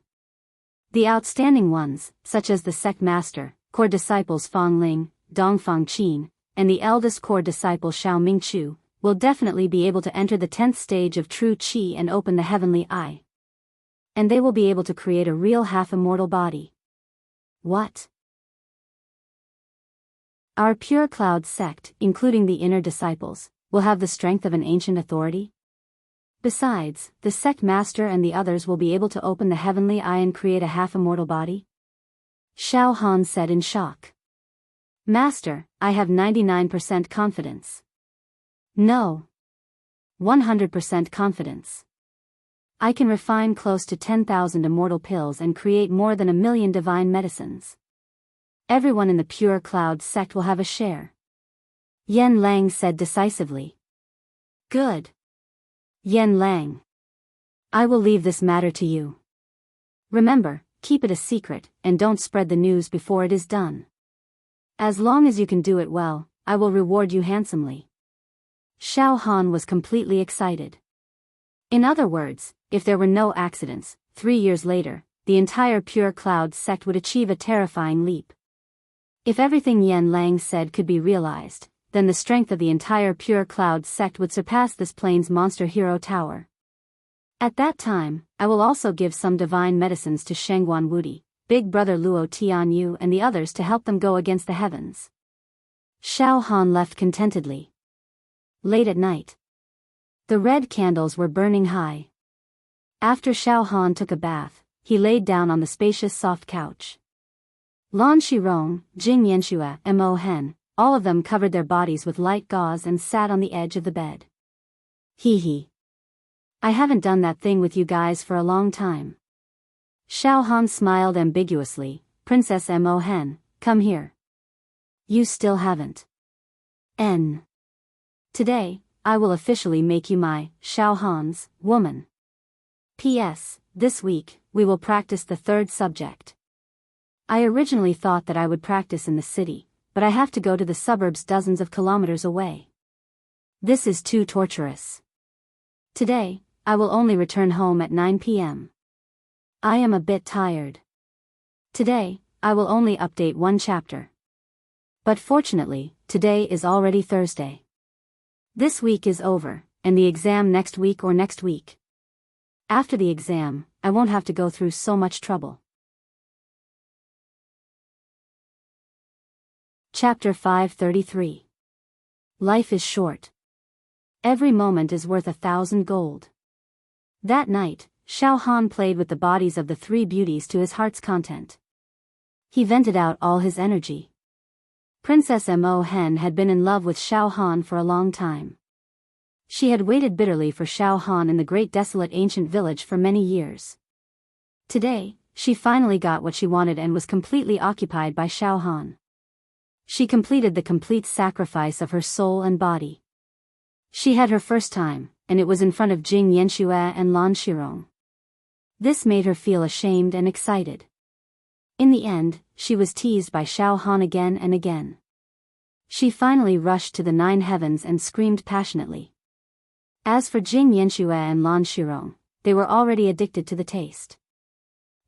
The outstanding ones, such as the sect master, core disciples Fang Ling, Dongfang Qin, and the eldest core disciple Xiao Mingchu, will definitely be able to enter the 10th stage of true qi and open the heavenly eye. And they will be able to create a real half-immortal body. What? Our Pure Cloud sect, including the inner disciples, will have the strength of an ancient authority? Besides, the sect master and the others will be able to open the heavenly eye and create a half-immortal body? Xiao Han said in shock. Master, I have 99% confidence. No. 100% confidence. I can refine close to 10,000 immortal pills and create more than 1,000,000 divine medicines. Everyone in the Pure Cloud sect will have a share. Yen Lang said decisively. Good. Yen Lang. I will leave this matter to you. Remember, keep it a secret, and don't spread the news before it is done. As long as you can do it well, I will reward you handsomely. Xiao Han was completely excited. In other words, if there were no accidents, 3 years later, the entire Pure Cloud sect would achieve a terrifying leap. If everything Yen Lang said could be realized, then the strength of the entire Pure Cloud sect would surpass this plane's monster hero tower. At that time, I will also give some divine medicines to Shengguan Wudi, Big Brother Luo Tianyu and the others to help them go against the heavens. Xiao Han left contentedly. Late at night, the red candles were burning high. After Xiao Han took a bath, he laid down on the spacious soft couch. Lan Shirong, Jing Yanshua, Mo Hen, all of them covered their bodies with light gauze and sat on the edge of the bed. Hee hee. I haven't done that thing with you guys for a long time. Xiao Han smiled ambiguously. Princess Mo Hen, come here. You still haven't. Today, I will officially make you my, Xiao Han's, woman. P.S. This week, we will practice the third subject. I originally thought that I would practice in the city, but I have to go to the suburbs dozens of kilometers away. This is too torturous. Today, I will only return home at 9 p.m. I am a bit tired. Today, I will only update one chapter. But fortunately, today is already Thursday. This week is over, and the exam next week or next week. After the exam, I won't have to go through so much trouble. Chapter 533. Life is short. Every moment is worth 1,000 gold. That night, Xiao Han played with the bodies of the three beauties to his heart's content. He vented out all his energy. Princess Mo Hen had been in love with Xiao Han for a long time. She had waited bitterly for Xiao Han in the great desolate ancient village for many years. Today, she finally got what she wanted and was completely occupied by Xiao Han. She completed the complete sacrifice of her soul and body. She had her first time, and it was in front of Jing Yanxue and Lan Shirong. This made her feel ashamed and excited. In the end, she was teased by Xiao Han again and again. She finally rushed to the 9 heavens and screamed passionately. As for Jing Yanxue and Lan Shirong, they were already addicted to the taste.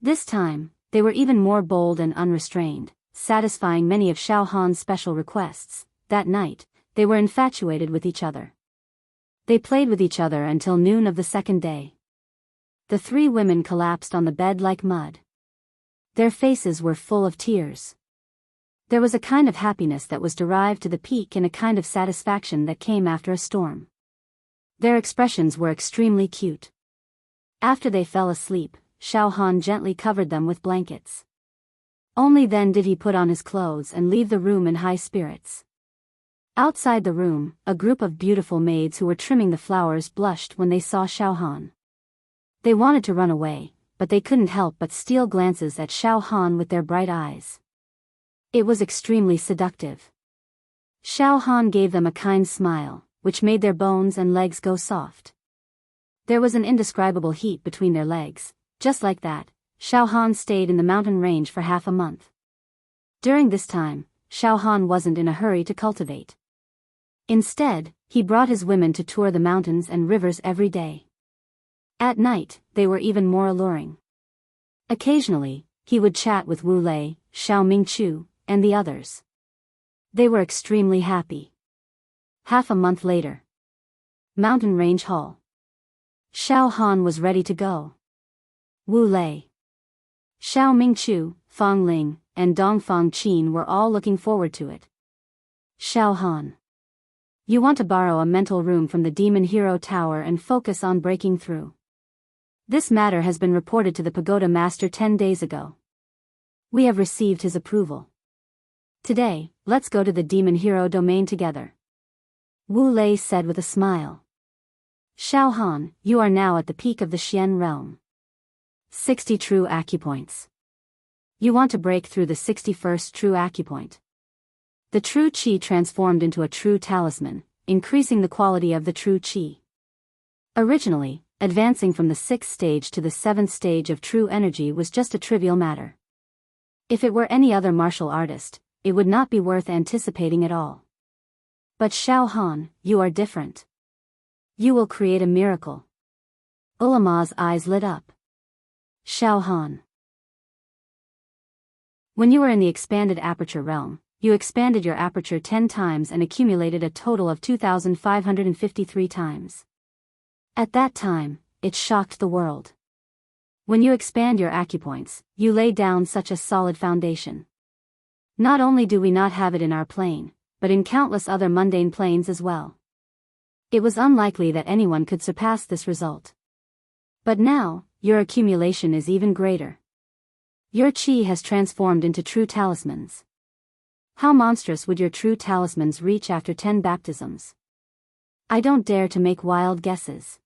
This time, they were even more bold and unrestrained, satisfying many of Xiao Han's special requests. That night, they were infatuated with each other. They played with each other until noon of the second day. The three women collapsed on the bed like mud. Their faces were full of tears. There was a kind of happiness that was derived to the peak and a kind of satisfaction that came after a storm. Their expressions were extremely cute. After they fell asleep, Xiao Han gently covered them with blankets. Only then did he put on his clothes and leave the room in high spirits. Outside the room, a group of beautiful maids who were trimming the flowers blushed when they saw Xiao Han. They wanted to run away, but they couldn't help but steal glances at Xiao Han with their bright eyes. It was extremely seductive. Xiao Han gave them a kind smile, which made their bones and legs go soft. There was an indescribable heat between their legs. Just like that, Xiao Han stayed in the mountain range for half a month. During this time, Xiao Han wasn't in a hurry to cultivate. Instead, he brought his women to tour the mountains and rivers every day. At night, they were even more alluring. Occasionally, he would chat with Wu Lei, Xiao Mingchu, and the others. They were extremely happy. Half a month later. Mountain Range Hall. Xiao Han was ready to go. Wu Lei, Xiao Mingchu, Fang Ling, and Dongfang Qin were all looking forward to it. Xiao Han. You want to borrow a mental room from the Demon Hero Tower and focus on breaking through. This matter has been reported to the Pagoda Master 10 days ago. We have received his approval. Today, let's go to the Demon Hero domain together. Wu Lei said with a smile. Xiao Han, you are now at the peak of the Xian realm. 60 true acupoints. You want to break through the 61st true acupoint. The true qi transformed into a true talisman, increasing the quality of the true qi. Originally, advancing from the 6th stage to the 7th stage of true energy was just a trivial matter. If it were any other martial artist, it would not be worth anticipating at all. But Xiao Han, you are different. You will create a miracle. Ulama's eyes lit up. Xiao Han. When you were in the expanded aperture realm, you expanded your aperture 10 times and accumulated a total of 2,553 times. At that time, it shocked the world. When you expand your acupoints, you lay down such a solid foundation. Not only do we not have it in our plane, but in countless other mundane planes as well. It was unlikely that anyone could surpass this result. But now, your accumulation is even greater. Your qi has transformed into true talismans. How monstrous would your true talismans reach after 10 baptisms? I don't dare to make wild guesses.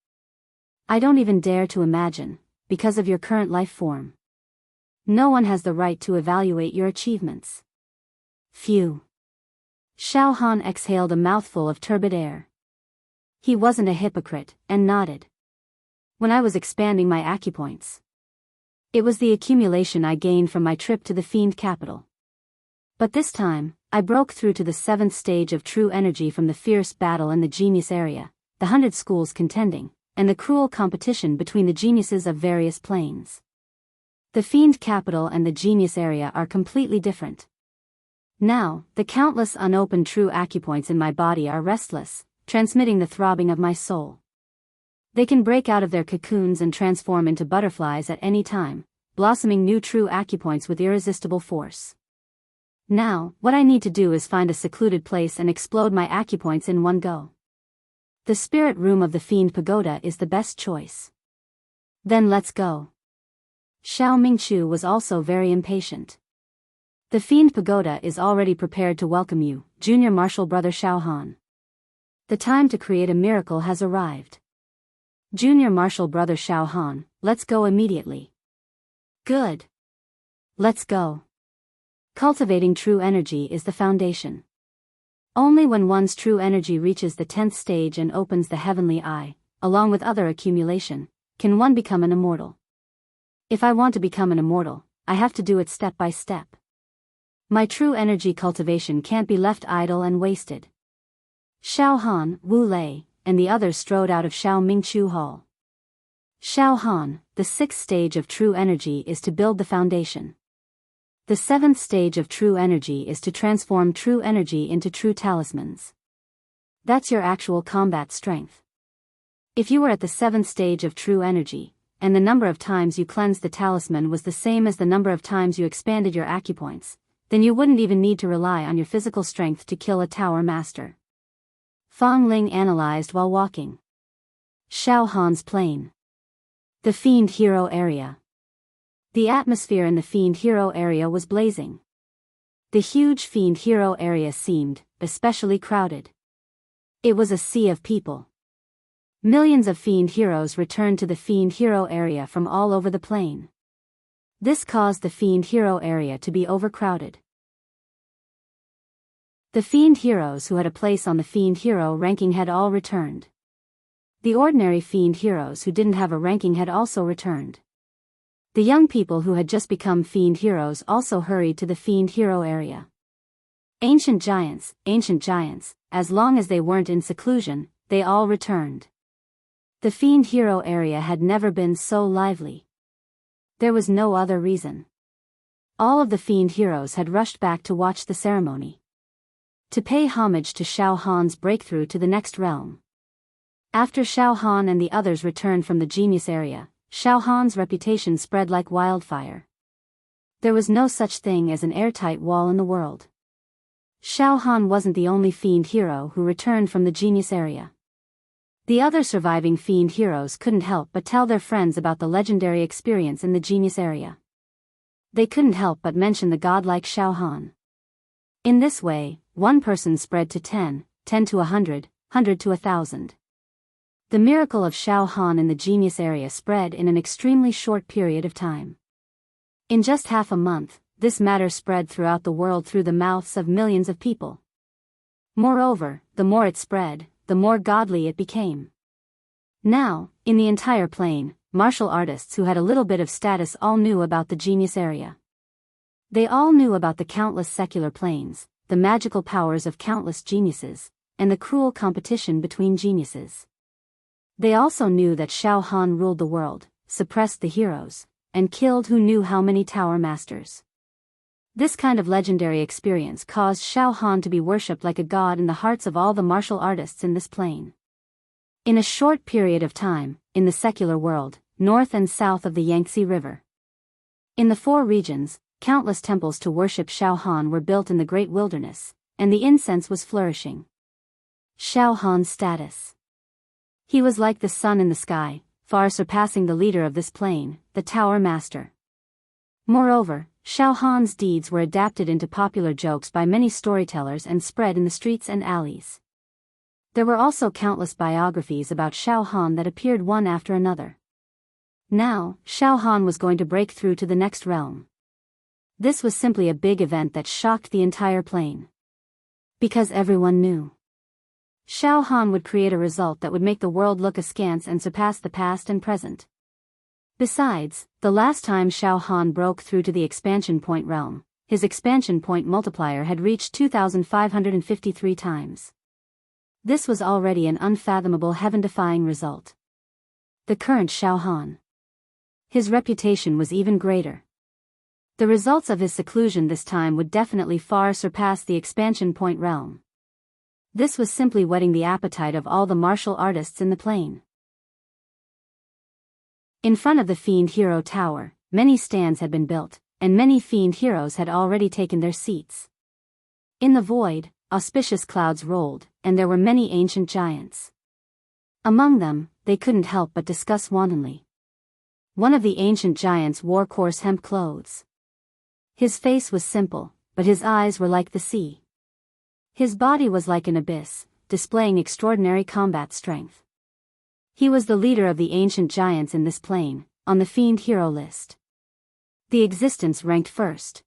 I don't even dare to imagine, because of your current life form. No one has the right to evaluate your achievements. Phew. Xiao Han exhaled a mouthful of turbid air. He wasn't a hypocrite, and nodded. When I was expanding my acupoints, it was the accumulation I gained from my trip to the fiend capital. But this time, I broke through to the 7th stage of true energy from the fierce battle in the genius area, the 100 schools contending, and the cruel competition between the geniuses of various planes. The fiend capital and the genius area are completely different. Now, the countless unopened true acupoints in my body are restless, transmitting the throbbing of my soul. They can break out of their cocoons and transform into butterflies at any time, blossoming new true acupoints with irresistible force. Now, what I need to do is find a secluded place and explode my acupoints in one go. The spirit room of the Fiend Pagoda is the best choice. Then let's go. Xiao Mingchu was also very impatient. The Fiend Pagoda is already prepared to welcome you, junior martial brother Xiao Han. The time to create a miracle has arrived. Junior martial brother Xiao Han, let's go immediately. Good. Let's go. Cultivating true energy is the foundation. Only when one's true energy reaches the 10th stage and opens the heavenly eye, along with other accumulation, can one become an immortal. If I want to become an immortal, I have to do it step by step. My true energy cultivation can't be left idle and wasted. Xiao Han, Wu Lei, and the others strode out of Xiao Mingchu Hall. Xiao Han, the 6th stage of true energy is to build the foundation. The 7th stage of true energy is to transform true energy into true talismans. That's your actual combat strength. If you were at the 7th stage of true energy, and the number of times you cleansed the talisman was the same as the number of times you expanded your acupoints, then you wouldn't even need to rely on your physical strength to kill a tower master. Fang Ling analyzed while walking. Xiao Han's plane. The Fiend Hero area. The atmosphere in the Fiend Hero area was blazing. The huge Fiend Hero area seemed especially crowded. It was a sea of people. Millions of Fiend Heroes returned to the Fiend Hero area from all over the plane. This caused the Fiend Hero area to be overcrowded. The Fiend Heroes who had a place on the Fiend Hero ranking had all returned. The ordinary Fiend Heroes who didn't have a ranking had also returned. The young people who had just become Fiend Heroes also hurried to the Fiend Hero area. Ancient giants, as long as they weren't in seclusion, they all returned. The Fiend Hero area had never been so lively. There was no other reason. All of the Fiend Heroes had rushed back to watch the ceremony. To pay homage to Xiao Han's breakthrough to the next realm. After Xiao Han and the others returned from the genius area, Xiao Han's reputation spread like wildfire. There was no such thing as an airtight wall in the world. Xiao Han wasn't the only Fiend Hero who returned from the genius area. The other surviving Fiend Heroes couldn't help but tell their friends about the legendary experience in the genius area. They couldn't help but mention the godlike Xiao Han. In this way, one person spread to 10 to 100 to 1,000. The miracle of Xiao Han in the genius area spread in an extremely short period of time. In just half a month, this matter spread throughout the world through the mouths of millions of people. Moreover, the more it spread, the more godly it became. Now, in the entire plane, martial artists who had a little bit of status all knew about the genius area. They all knew about the countless secular planes, the magical powers of countless geniuses, and the cruel competition between geniuses. They also knew that Xiao Han ruled the world, suppressed the heroes, and killed who knew how many tower masters. This kind of legendary experience caused Xiao Han to be worshipped like a god in the hearts of all the martial artists in this plane. In a short period of time, in the secular world, north and south of the Yangtze River. In the 4 regions, countless temples to worship Xiao Han were built in the great wilderness, and the incense was flourishing. Xiao Han's status. He was like the sun in the sky, far surpassing the leader of this plane, the Tower Master. Moreover, Xiao Han's deeds were adapted into popular jokes by many storytellers and spread in the streets and alleys. There were also countless biographies about Shao Han that appeared one after another. Now, Shao Han was going to break through to the next realm. This was simply a big event that shocked the entire plane. Because everyone knew Shao Han would create a result that would make the world look askance and surpass the past and present. Besides, the last time Shao Han broke through to the expansion point realm, his expansion point multiplier had reached 2,553 times. This was already an unfathomable heaven-defying result. The current Shao Han. His reputation was even greater. The results of his seclusion this time would definitely far surpass the expansion point realm. This was simply whetting the appetite of all the martial artists in the plane. In front of the Fiend Hero Tower, many stands had been built, and many Fiend Heroes had already taken their seats. In the void, auspicious clouds rolled, and there were many ancient giants. Among them, they couldn't help but discuss wantonly. One of the ancient giants wore coarse hemp clothes. His face was simple, but his eyes were like the sea. His body was like an abyss, displaying extraordinary combat strength. He was the leader of the ancient giants in this plane, on the Fiend Hero list. The existence ranked first.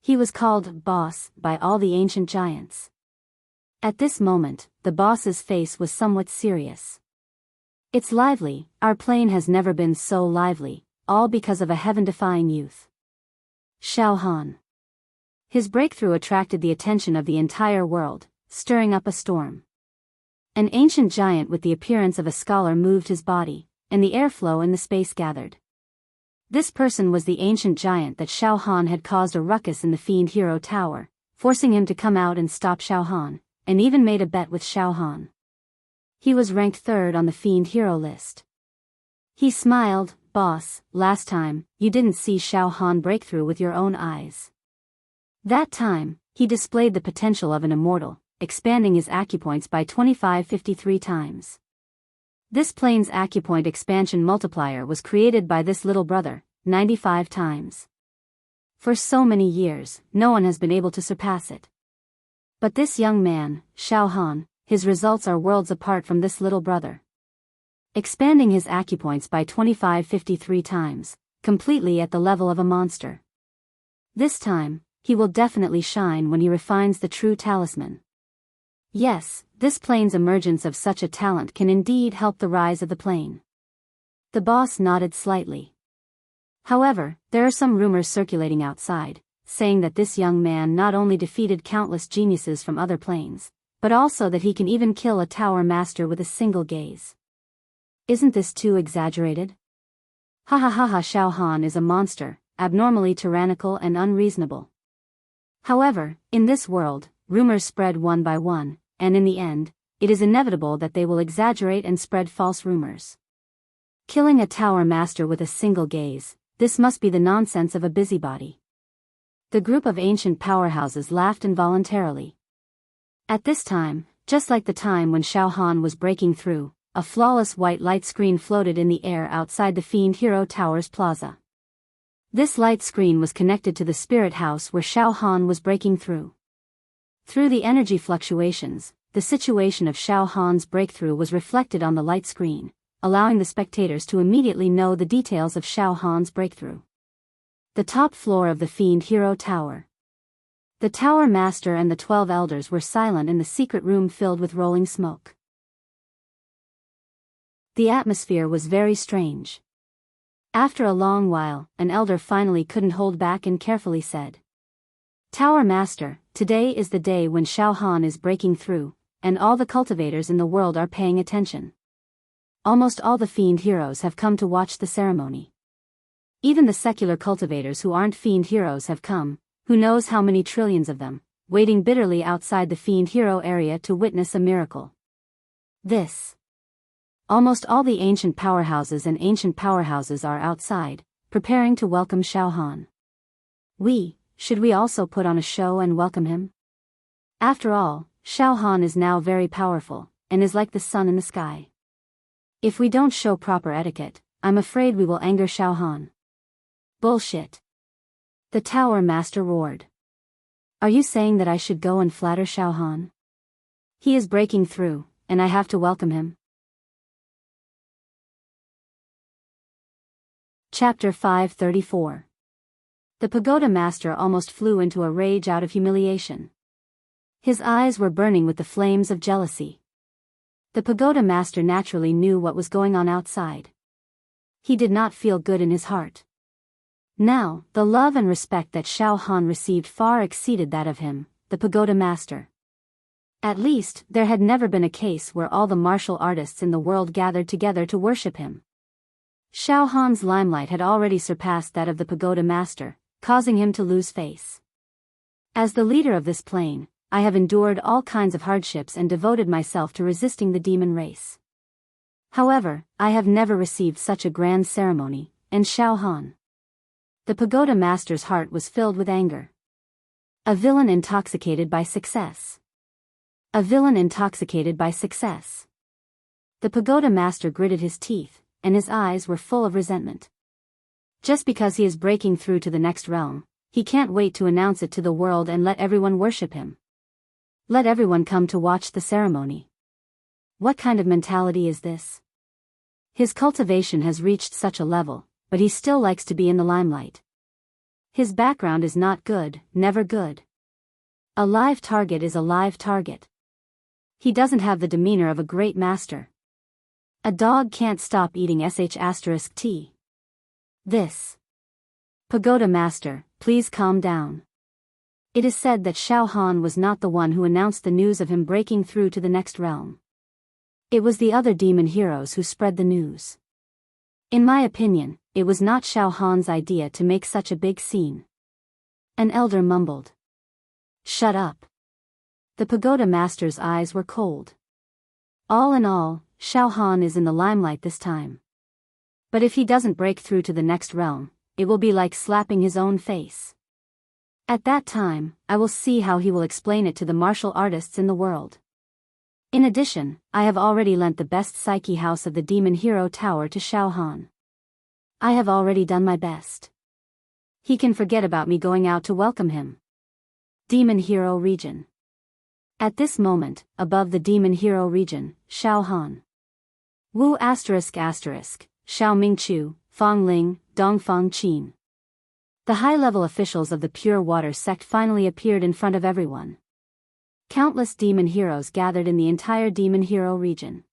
He was called Boss by all the ancient giants. At this moment, the boss's face was somewhat serious. It's lively, our plane has never been so lively, all because of a heaven-defying youth. Shao Han. His breakthrough attracted the attention of the entire world, stirring up a storm. An ancient giant with the appearance of a scholar moved his body, and the airflow in the space gathered. This person was the ancient giant that Shao Han had caused a ruckus in the Fiend Hero Tower, forcing him to come out and stop Shao Han, and even made a bet with Shao Han. He was ranked third on the Fiend Hero list. He smiled, "Boss, last time, you didn't see Shao Han break through with your own eyes. That time, he displayed the potential of an immortal, expanding his acupoints by 2553 times. This plane's acupoint expansion multiplier was created by this little brother, 95 times. For so many years, no one has been able to surpass it. But this young man, Shao Han, his results are worlds apart from this little brother. Expanding his acupoints by 2553 times, completely at the level of a monster. This time, he will definitely shine when he refines the true talisman. Yes, this plane's emergence of such a talent can indeed help the rise of the plane." The boss nodded slightly. However, there are some rumors circulating outside, saying that this young man not only defeated countless geniuses from other planes, but also that he can even kill a tower master with a single gaze. Isn't this too exaggerated? Ha ha ha ha! Shao Han is a monster, abnormally tyrannical and unreasonable. However, in this world, rumors spread one by one, and in the end, it is inevitable that they will exaggerate and spread false rumors. Killing a tower master with a single gaze, this must be the nonsense of a busybody. The group of ancient powerhouses laughed involuntarily. At this time, just like the time when Shao Han was breaking through, a flawless white light screen floated in the air outside the Fiend Hero Tower's plaza. This light screen was connected to the spirit house where Shao Han was breaking through. Through the energy fluctuations, the situation of Shao Han's breakthrough was reflected on the light screen, allowing the spectators to immediately know the details of Shao Han's breakthrough. The top floor of the Fiend Hero Tower. The Tower Master and the 12 elders were silent in the secret room filled with rolling smoke. The atmosphere was very strange. After a long while, an elder finally couldn't hold back and carefully said, "Tower Master, today is the day when Shao Han is breaking through, and all the cultivators in the world are paying attention. Almost all the Fiend Heroes have come to watch the ceremony. Even the secular cultivators who aren't Fiend Heroes have come, who knows how many trillions of them, waiting bitterly outside the Fiend Hero area to witness a miracle. Almost all the ancient powerhouses are outside, preparing to welcome Shao Han. Should we also put on a show and welcome him? After all, Shao Han is now very powerful, and is like the sun in the sky. If we don't show proper etiquette, I'm afraid we will anger Shao Han." "Bullshit!" the Tower Master roared. "Are you saying that I should go and flatter Shao Han? He is breaking through, and I have to welcome him. Chapter 534. The pagoda master almost flew into a rage out of humiliation. His eyes were burning with the flames of jealousy. The pagoda master naturally knew what was going on outside. He did not feel good in his heart. Now, the love and respect that Xiao Han received far exceeded that of him, the pagoda master. At least, there had never been a case where all the martial artists in the world gathered together to worship him. Xiao Han's limelight had already surpassed that of the pagoda master, causing him to lose face. As the leader of this plane, I have endured all kinds of hardships and devoted myself to resisting the demon race. However, I have never received such a grand ceremony, and Xiao Han. The pagoda master's heart was filled with anger. A villain intoxicated by success. A villain intoxicated by success. The pagoda master gritted his teeth, and his eyes were full of resentment. Just because he is breaking through to the next realm, he can't wait to announce it to the world and let everyone worship him. Let everyone come to watch the ceremony. What kind of mentality is this? His cultivation has reached such a level, but he still likes to be in the limelight. His background is not good, never good. A live target is a live target. He doesn't have the demeanor of a great master. A dog can't stop eating **T. This. Pagoda master, please calm down. It is said that Xiao Han was not the one who announced the news of him breaking through to the next realm. It was the other demon heroes who spread the news. In my opinion, it was not Xiao Han's idea to make such a big scene. An elder mumbled. Shut up. The pagoda master's eyes were cold. All in all, Xiao Han is in the limelight this time. But if he doesn't break through to the next realm, it will be like slapping his own face. At that time, I will see how he will explain it to the martial artists in the world. In addition, I have already lent the best psyche house of the Demon Hero Tower to Xiao Han. I have already done my best. He can forget about me going out to welcome him. Demon Hero Region. At this moment, above the Demon Hero Region, Xiao Han. Wu ***, Xiao Ming Chu, Fong Ling, Dongfang Qin. The high-level officials of the Pure Water sect finally appeared in front of everyone. Countless demon heroes gathered in the entire Demon Hero region.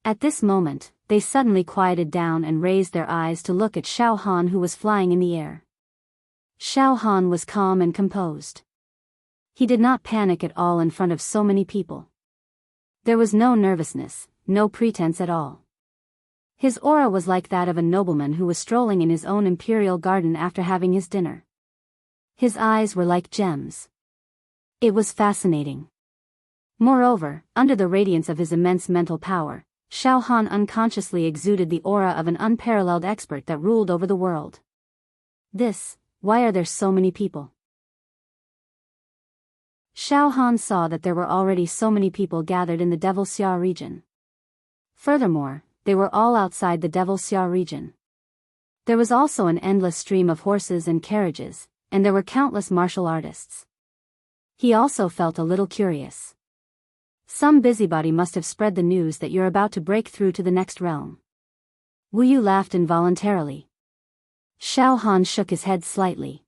At this moment, they suddenly quieted down and raised their eyes to look at Xiao Han, who was flying in the air. Xiao Han was calm and composed. He did not panic at all in front of so many people. There was no nervousness, no pretense at all. His aura was like that of a nobleman who was strolling in his own imperial garden after having his dinner. His eyes were like gems. It was fascinating. Moreover, under the radiance of his immense mental power, Xiao Han unconsciously exuded the aura of an unparalleled expert that ruled over the world. Why are there so many people? Xiao Han saw that there were already so many people gathered in the Devil Xia region. Furthermore, they were all outside the Devil Xia region. There was also an endless stream of horses and carriages, and there were countless martial artists. He also felt a little curious. Some busybody must have spread the news that you're about to break through to the next realm. Wu Yu laughed involuntarily. Xiao Han shook his head slightly.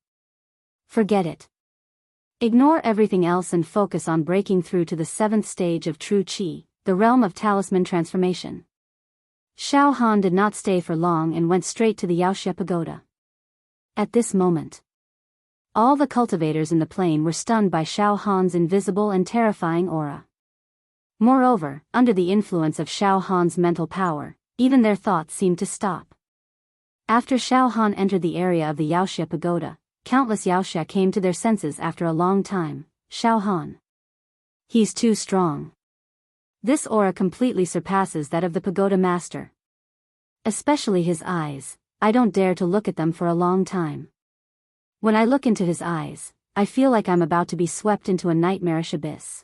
Forget it. Ignore everything else and focus on breaking through to the 7th stage of True Qi, the realm of talisman transformation. Xiao Han did not stay for long and went straight to the Yaoxia Pagoda. At this moment, all the cultivators in the plain were stunned by Xiao Han's invisible and terrifying aura. Moreover, under the influence of Xiao Han's mental power, even their thoughts seemed to stop. After Xiao Han entered the area of the Yaoxia Pagoda, countless Yaoxia came to their senses after a long time. Xiao Han. He's too strong. This aura completely surpasses that of the pagoda master. Especially his eyes, I don't dare to look at them for a long time. When I look into his eyes, I feel like I'm about to be swept into a nightmarish abyss.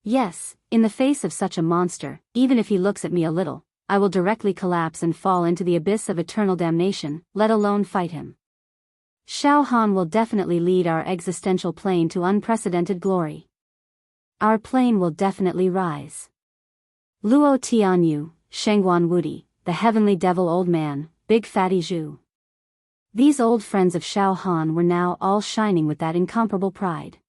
Yes, in the face of such a monster, even if he looks at me a little, I will directly collapse and fall into the abyss of eternal damnation, let alone fight him. Xiao Han will definitely lead our existential plane to unprecedented glory. Our plane will definitely rise. Luo Tianyu, Shengguan Wudi, the heavenly devil old man, big fatty Zhu. These old friends of Xiao Han were now all shining with that incomparable pride.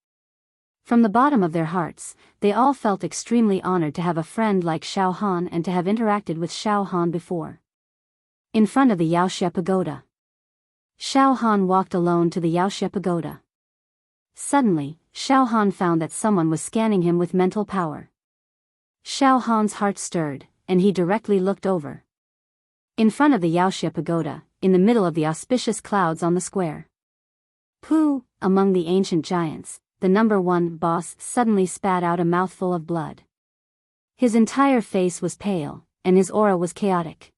From the bottom of their hearts, they all felt extremely honored to have a friend like Xiao Han and to have interacted with Xiao Han before. In front of the Yaoxie Pagoda. Xiao Han walked alone to the Yaoxie Pagoda. Suddenly, Xiao Han found that someone was scanning him with mental power. Xiao Han's heart stirred, and he directly looked over. In front of the Yaoxie Pagoda, in the middle of the auspicious clouds on the square. Pu, among the ancient giants, the number one boss suddenly spat out a mouthful of blood. His entire face was pale, and his aura was chaotic.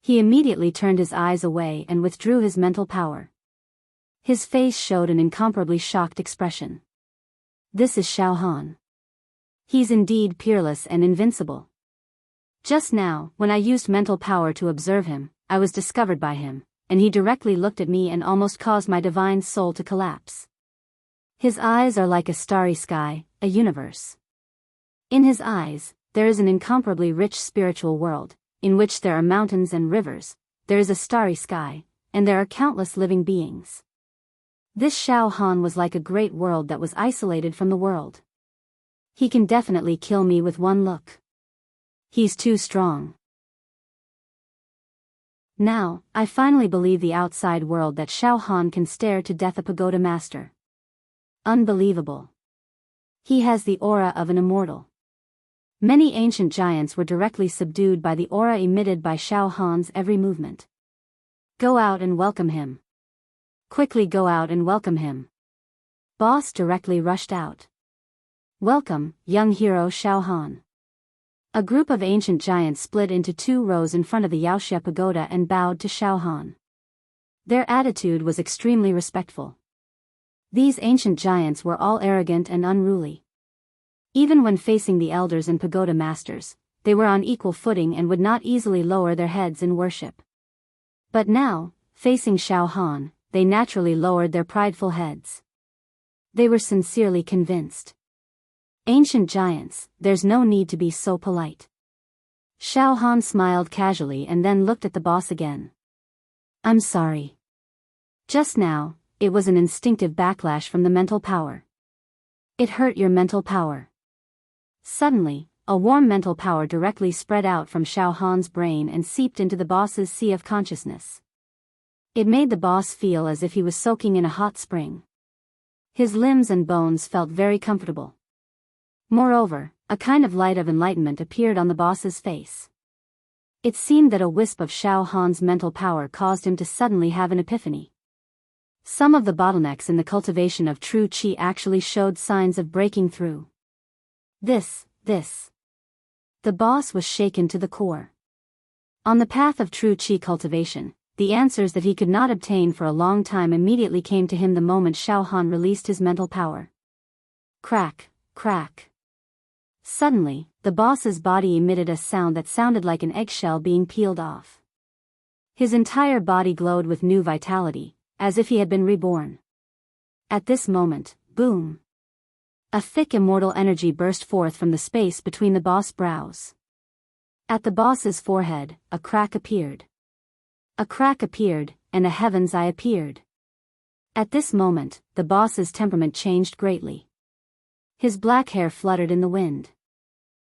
He immediately turned his eyes away and withdrew his mental power. His face showed an incomparably shocked expression. This is Xiao Han. He's indeed peerless and invincible. Just now, when I used mental power to observe him, I was discovered by him, and he directly looked at me and almost caused my divine soul to collapse. His eyes are like a starry sky, a universe. In his eyes, there is an incomparably rich spiritual world, in which there are mountains and rivers, there is a starry sky, and there are countless living beings. This Xiao Han was like a great world that was isolated from the world. He can definitely kill me with one look. He's too strong. Now, I finally believe the outside world that Xiao Han can stare to death a pagoda master. Unbelievable. He has the aura of an immortal. Many ancient giants were directly subdued by the aura emitted by Xiao Han's every movement. Go out and welcome him. Quickly go out and welcome him. Boss directly rushed out. Welcome, young hero Xiao Han. A group of ancient giants split into two rows in front of the Yaoxie Pagoda and bowed to Xiao Han. Their attitude was extremely respectful. These ancient giants were all arrogant and unruly. Even when facing the elders and pagoda masters, they were on equal footing and would not easily lower their heads in worship. But now, facing Xiao Han, they naturally lowered their prideful heads. They were sincerely convinced. Ancient giants, there's no need to be so polite. Xiao Han smiled casually and then looked at the boss again. I'm sorry. Just now, it was an instinctive backlash from the mental power. It hurt your mental power. Suddenly, a warm mental power directly spread out from Xiao Han's brain and seeped into the boss's sea of consciousness. It made the boss feel as if he was soaking in a hot spring. His limbs and bones felt very comfortable. Moreover, a kind of light of enlightenment appeared on the boss's face. It seemed that a wisp of Xiao Han's mental power caused him to suddenly have an epiphany. Some of the bottlenecks in the cultivation of true qi actually showed signs of breaking through. This. The boss was shaken to the core. On the path of true qi cultivation, the answers that he could not obtain for a long time immediately came to him the moment Xiao Han released his mental power. Crack, crack. Suddenly, the boss's body emitted a sound that sounded like an eggshell being peeled off. His entire body glowed with new vitality, as if he had been reborn. At this moment, boom! A thick immortal energy burst forth from the space between the boss' brows. At the boss's forehead, a crack appeared. A crack appeared, and a heaven's eye appeared. At this moment, the boss's temperament changed greatly. His black hair fluttered in the wind.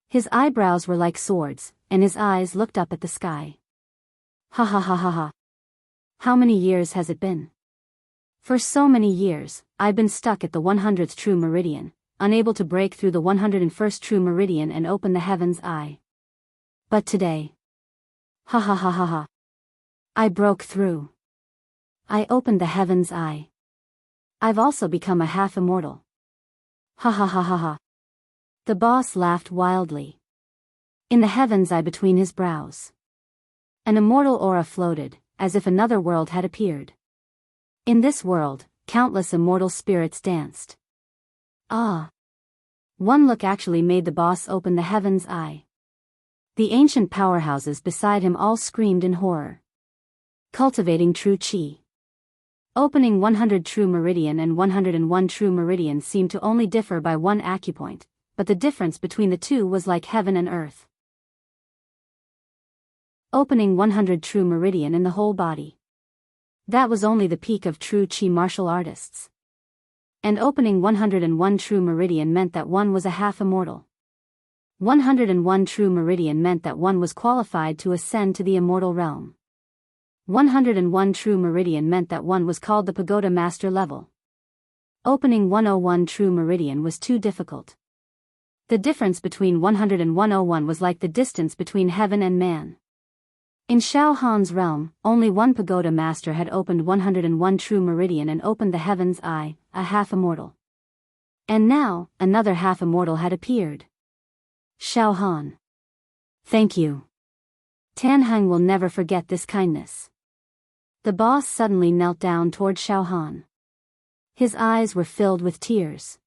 His eyebrows were like swords, and his eyes looked up at the sky. Ha ha ha ha ha. How many years has it been? For so many years, I've been stuck at the 100th true meridian, unable to break through the 101st true meridian and open the heaven's eye. But today, ha ha ha ha ha, I broke through. I opened the heaven's eye. I've also become a half immortal. Ha ha ha ha ha. The boss laughed wildly. In the heaven's eye between his brows, an immortal aura floated, as if another world had appeared. In this world, countless immortal spirits danced. Ah! One look actually made the boss open the heaven's eye. The ancient powerhouses beside him all screamed in horror. Cultivating true qi. Opening 100 true meridian and 101 true meridian seemed to only differ by one acupoint, but the difference between the two was like heaven and earth. Opening 100 true meridian in the whole body. That was only the peak of true chi martial artists. And opening 101 true meridian meant that one was a half immortal. 101 true meridian meant that one was qualified to ascend to the immortal realm. 101 true meridian meant that one was called the pagoda master level. Opening 101 true meridian was too difficult. The difference between 100 and 101 was like the distance between heaven and man. In Xiao Han's realm, only one pagoda master had opened 101 true meridian and opened the heaven's eye, a half immortal. And now, another half immortal had appeared. Xiao Han. Thank you. Tan Heng will never forget this kindness. The boss suddenly knelt down toward Xiao Han. His eyes were filled with tears.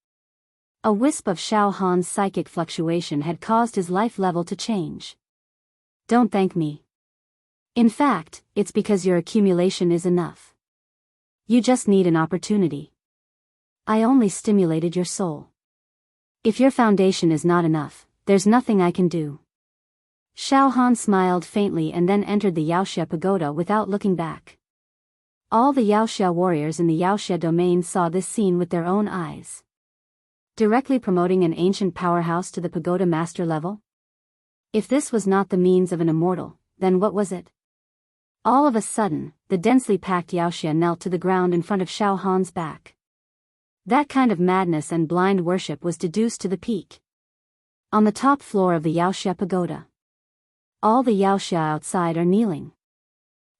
A wisp of Xiao Han's psychic fluctuation had caused his life level to change. Don't thank me. In fact, it's because your accumulation is enough. You just need an opportunity. I only stimulated your soul. If your foundation is not enough, there's nothing I can do. Xiao Han smiled faintly and then entered the Yaoxia pagoda without looking back. All the Yaoxia warriors in the Yaoxia domain saw this scene with their own eyes. Directly promoting an ancient powerhouse to the pagoda master level? If this was not the means of an immortal, then what was it? All of a sudden, the densely packed Yaoxia knelt to the ground in front of Xiao Han's back. That kind of madness and blind worship was deduced to the peak. On the top floor of the Yaoxia pagoda. All the Yaoxia outside are kneeling.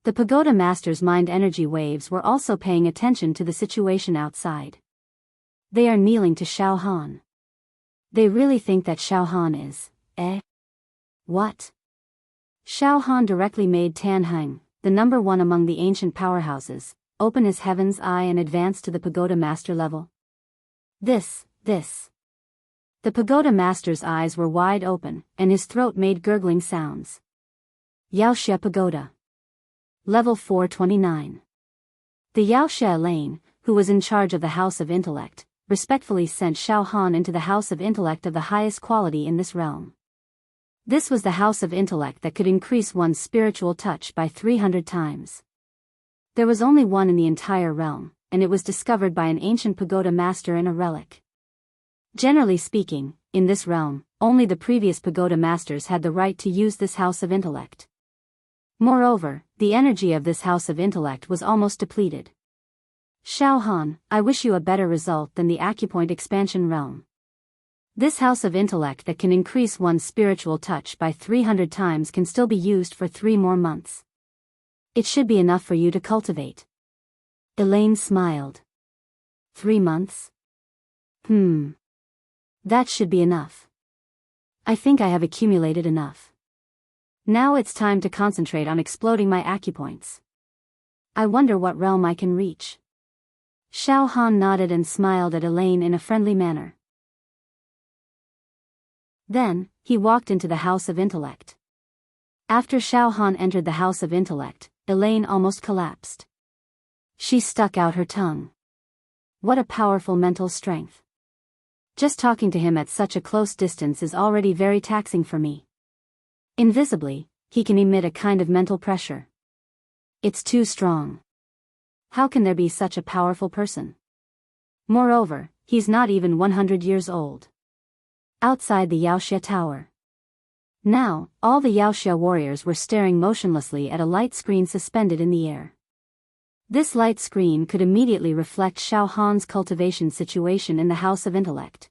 The pagoda master's mind energy waves were also paying attention to the situation outside. They are kneeling to Xiao Han. They really think that Xiao Han is, What? Xiao Han directly made Tan Heng, the number one among the ancient powerhouses, open his heaven's eye and advance to the pagoda master level. This. The pagoda master's eyes were wide open, and his throat made gurgling sounds. Yaoxia pagoda. Level 429. The Yaoxia Elaine, who was in charge of the House of Intellect, respectfully sent Xiao Han into the House of Intellect of the highest quality in this realm. This was the House of Intellect that could increase one's spiritual touch by 300 times. There was only one in the entire realm, and it was discovered by an ancient pagoda master in a relic. Generally speaking, in this realm, only the previous pagoda masters had the right to use this House of Intellect. Moreover, the energy of this House of Intellect was almost depleted. Xiao Han, I wish you a better result than the acupoint expansion realm. This House of Intellect that can increase one's spiritual touch by 300 times can still be used for 3 more months. It should be enough for you to cultivate. Elaine smiled. 3 months? That should be enough. I think I have accumulated enough. Now it's time to concentrate on exploding my acupoints. I wonder what realm I can reach. Xiao Han nodded and smiled at Elaine in a friendly manner. Then, he walked into the House of Intellect. After Xiao Han entered the House of Intellect, Elaine almost collapsed. She stuck out her tongue. What a powerful mental strength. Just talking to him at such a close distance is already very taxing for me. Invisibly, he can emit a kind of mental pressure. It's too strong. How can there be such a powerful person? Moreover, he's not even 100 years old. Outside the Yaoxia Tower. Now, all the Yaoxia warriors were staring motionlessly at a light screen suspended in the air. This light screen could immediately reflect Xiao Han's cultivation situation in the House of Intellect.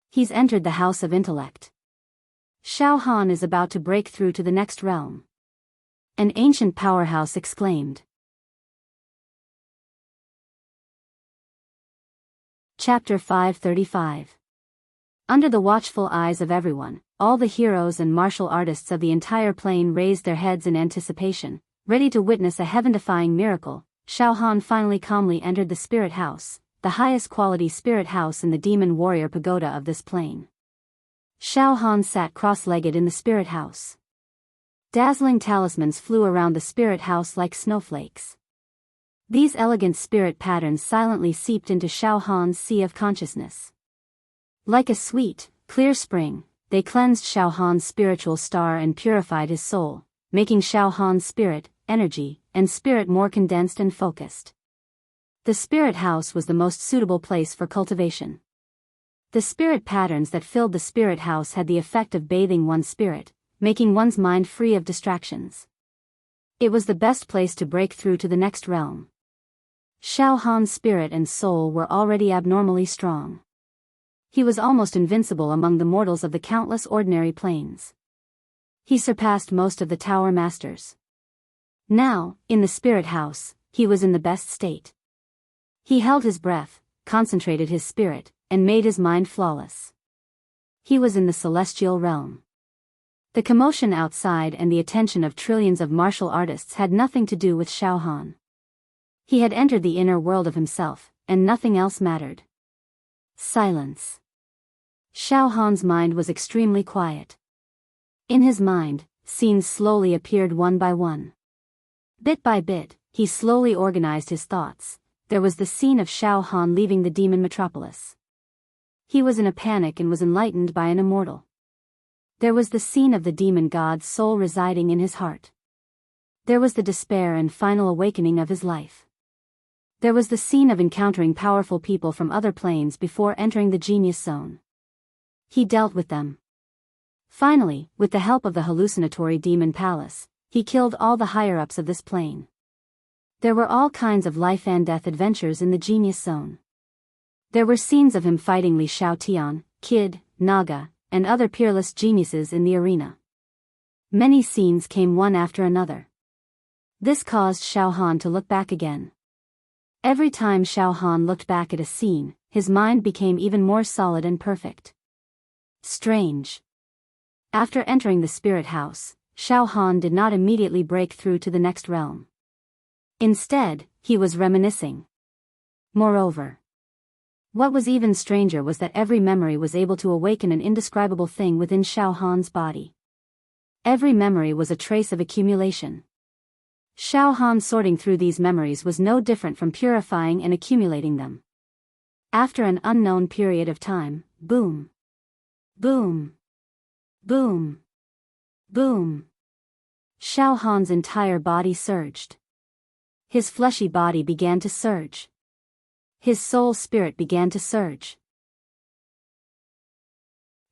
He's entered the House of Intellect. Xiao Han is about to break through to the next realm. An ancient powerhouse exclaimed. Chapter 535. Under the watchful eyes of everyone, all the heroes and martial artists of the entire plane raised their heads in anticipation, ready to witness a heaven-defying miracle. Xiao Han finally calmly entered the spirit house, the highest quality spirit house in the demon warrior pagoda of this plane. Xiao Han sat cross-legged in the spirit house. Dazzling talismans flew around the spirit house like snowflakes. These elegant spirit patterns silently seeped into Xiao Han's sea of consciousness. Like a sweet, Clear spring, they cleansed Xiao Han's spiritual star and purified his soul, making Xiao Han's spirit, energy, and spirit more condensed and focused. The spirit house was the most suitable place for cultivation. The spirit patterns that filled the spirit house had the effect of bathing one's spirit, making one's mind free of distractions. It was the best place to break through to the next realm. Xiao Han's spirit and soul were already abnormally strong. He was almost invincible among the mortals of the countless ordinary planes. He surpassed most of the tower masters. Now, in the spirit house, he was in the best state. He held his breath, concentrated his spirit, and made his mind flawless. He was in the celestial realm. The commotion outside and the attention of trillions of martial artists had nothing to do with Xiao Han. He had entered the inner world of himself, and nothing else mattered. Silence. Xiao Han's mind was extremely quiet. In his mind, scenes slowly appeared one by one. Bit by bit, he slowly organized his thoughts. There was the scene of Xiao Han leaving the demon metropolis. He was in a panic and was enlightened by an immortal. There was the scene of the demon god's soul residing in his heart. There was the despair and final awakening of his life. There was the scene of encountering powerful people from other planes before entering the genius zone. He dealt with them. Finally, with the help of the hallucinatory demon palace, he killed all the higher-ups of this plane. There were all kinds of life and death adventures in the genius zone. There were scenes of him fighting Li Xiaotian, Kid, Naga, and other peerless geniuses in the arena. Many scenes came one after another. This caused Xiao Han to look back again. Every time Xiao Han looked back at a scene, his mind became even more solid and perfect. Strange. After entering the spirit house, Xiao Han did not immediately break through to the next realm. Instead, he was reminiscing. Moreover, what was even stranger was that every memory was able to awaken an indescribable thing within Xiao Han's body. Every memory was a trace of accumulation. Xiao Han sorting through these memories was no different from purifying and accumulating them. After an unknown period of time, boom. Boom. Boom. Boom. Xiao Han's entire body surged. His fleshy body began to surge. His soul spirit began to surge.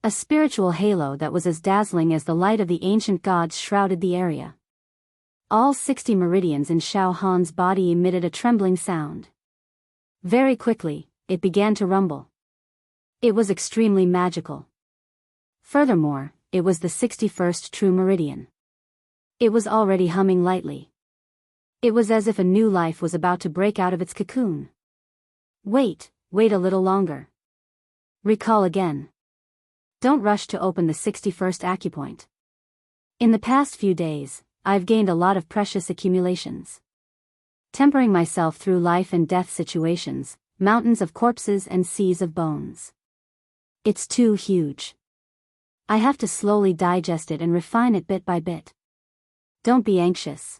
A spiritual halo that was as dazzling as the light of the ancient gods shrouded the area. All 60 meridians in Xiao Han's body emitted a trembling sound. Very quickly, it began to rumble. It was extremely magical. Furthermore, it was the 61st true meridian. It was already humming lightly. It was as if a new life was about to break out of its cocoon. Wait a little longer. Recall again. Don't rush to open the 61st acupoint. In the past few days, I've gained a lot of precious accumulations. Tempering myself through life and death situations, mountains of corpses and seas of bones. It's too huge. I have to slowly digest it and refine it bit by bit. Don't be anxious.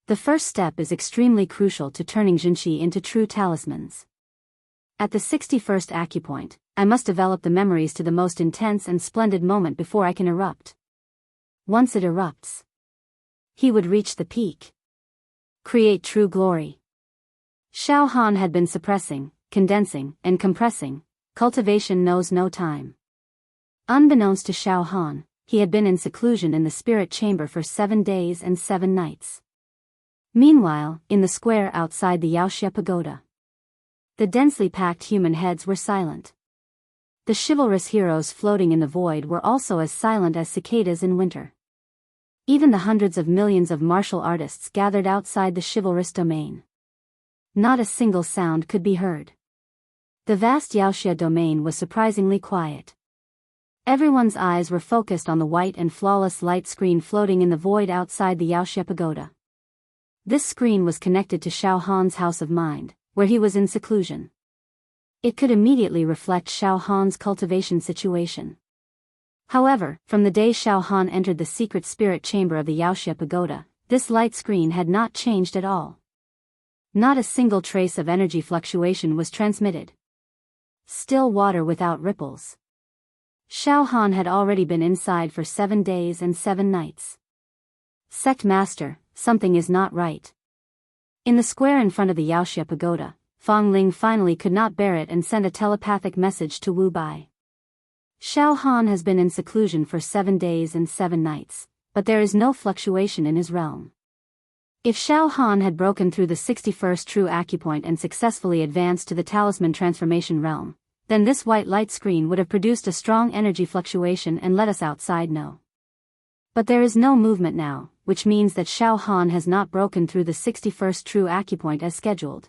The first step is extremely crucial to turning Jinqi into true talismans. At the 61st acupoint, I must develop the memories to the most intense and splendid moment before I can erupt. Once it erupts, he would reach the peak. Create true glory. Xiao Han had been suppressing, condensing, and compressing. Cultivation knows no time. Unbeknownst to Xiao Han, he had been in seclusion in the spirit chamber for 7 days and 7 nights. Meanwhile, in the square outside the Yaoxia pagoda, the densely packed human heads were silent. The chivalrous heroes floating in the void were also as silent as cicadas in winter. Even the hundreds of millions of martial artists gathered outside the chivalrous domain. Not a single sound could be heard. The vast Yaoxia domain was surprisingly quiet. Everyone's eyes were focused on the white and flawless light screen floating in the void outside the Yaoxia pagoda. This screen was connected to Xiao Han's house of mind, where he was in seclusion. It could immediately reflect Xiao Han's cultivation situation. However, from the day Xiao Han entered the secret spirit chamber of the Yaoxia pagoda, this light screen had not changed at all. Not a single trace of energy fluctuation was transmitted. Still water without ripples. Xiao Han had already been inside for 7 days and 7 nights. Sect Master, something is not right. In the square in front of the Yaoxia Pagoda, Fang Ling finally could not bear it and sent a telepathic message to Wu Bai. Xiao Han has been in seclusion for 7 days and 7 nights, but there is no fluctuation in his realm. If Xiao Han had broken through the 61st true acupoint and successfully advanced to the talisman transformation realm, then this white light screen would have produced a strong energy fluctuation and let us outside know. But there is no movement now, which means that Xiao Han has not broken through the 61st true acupoint as scheduled.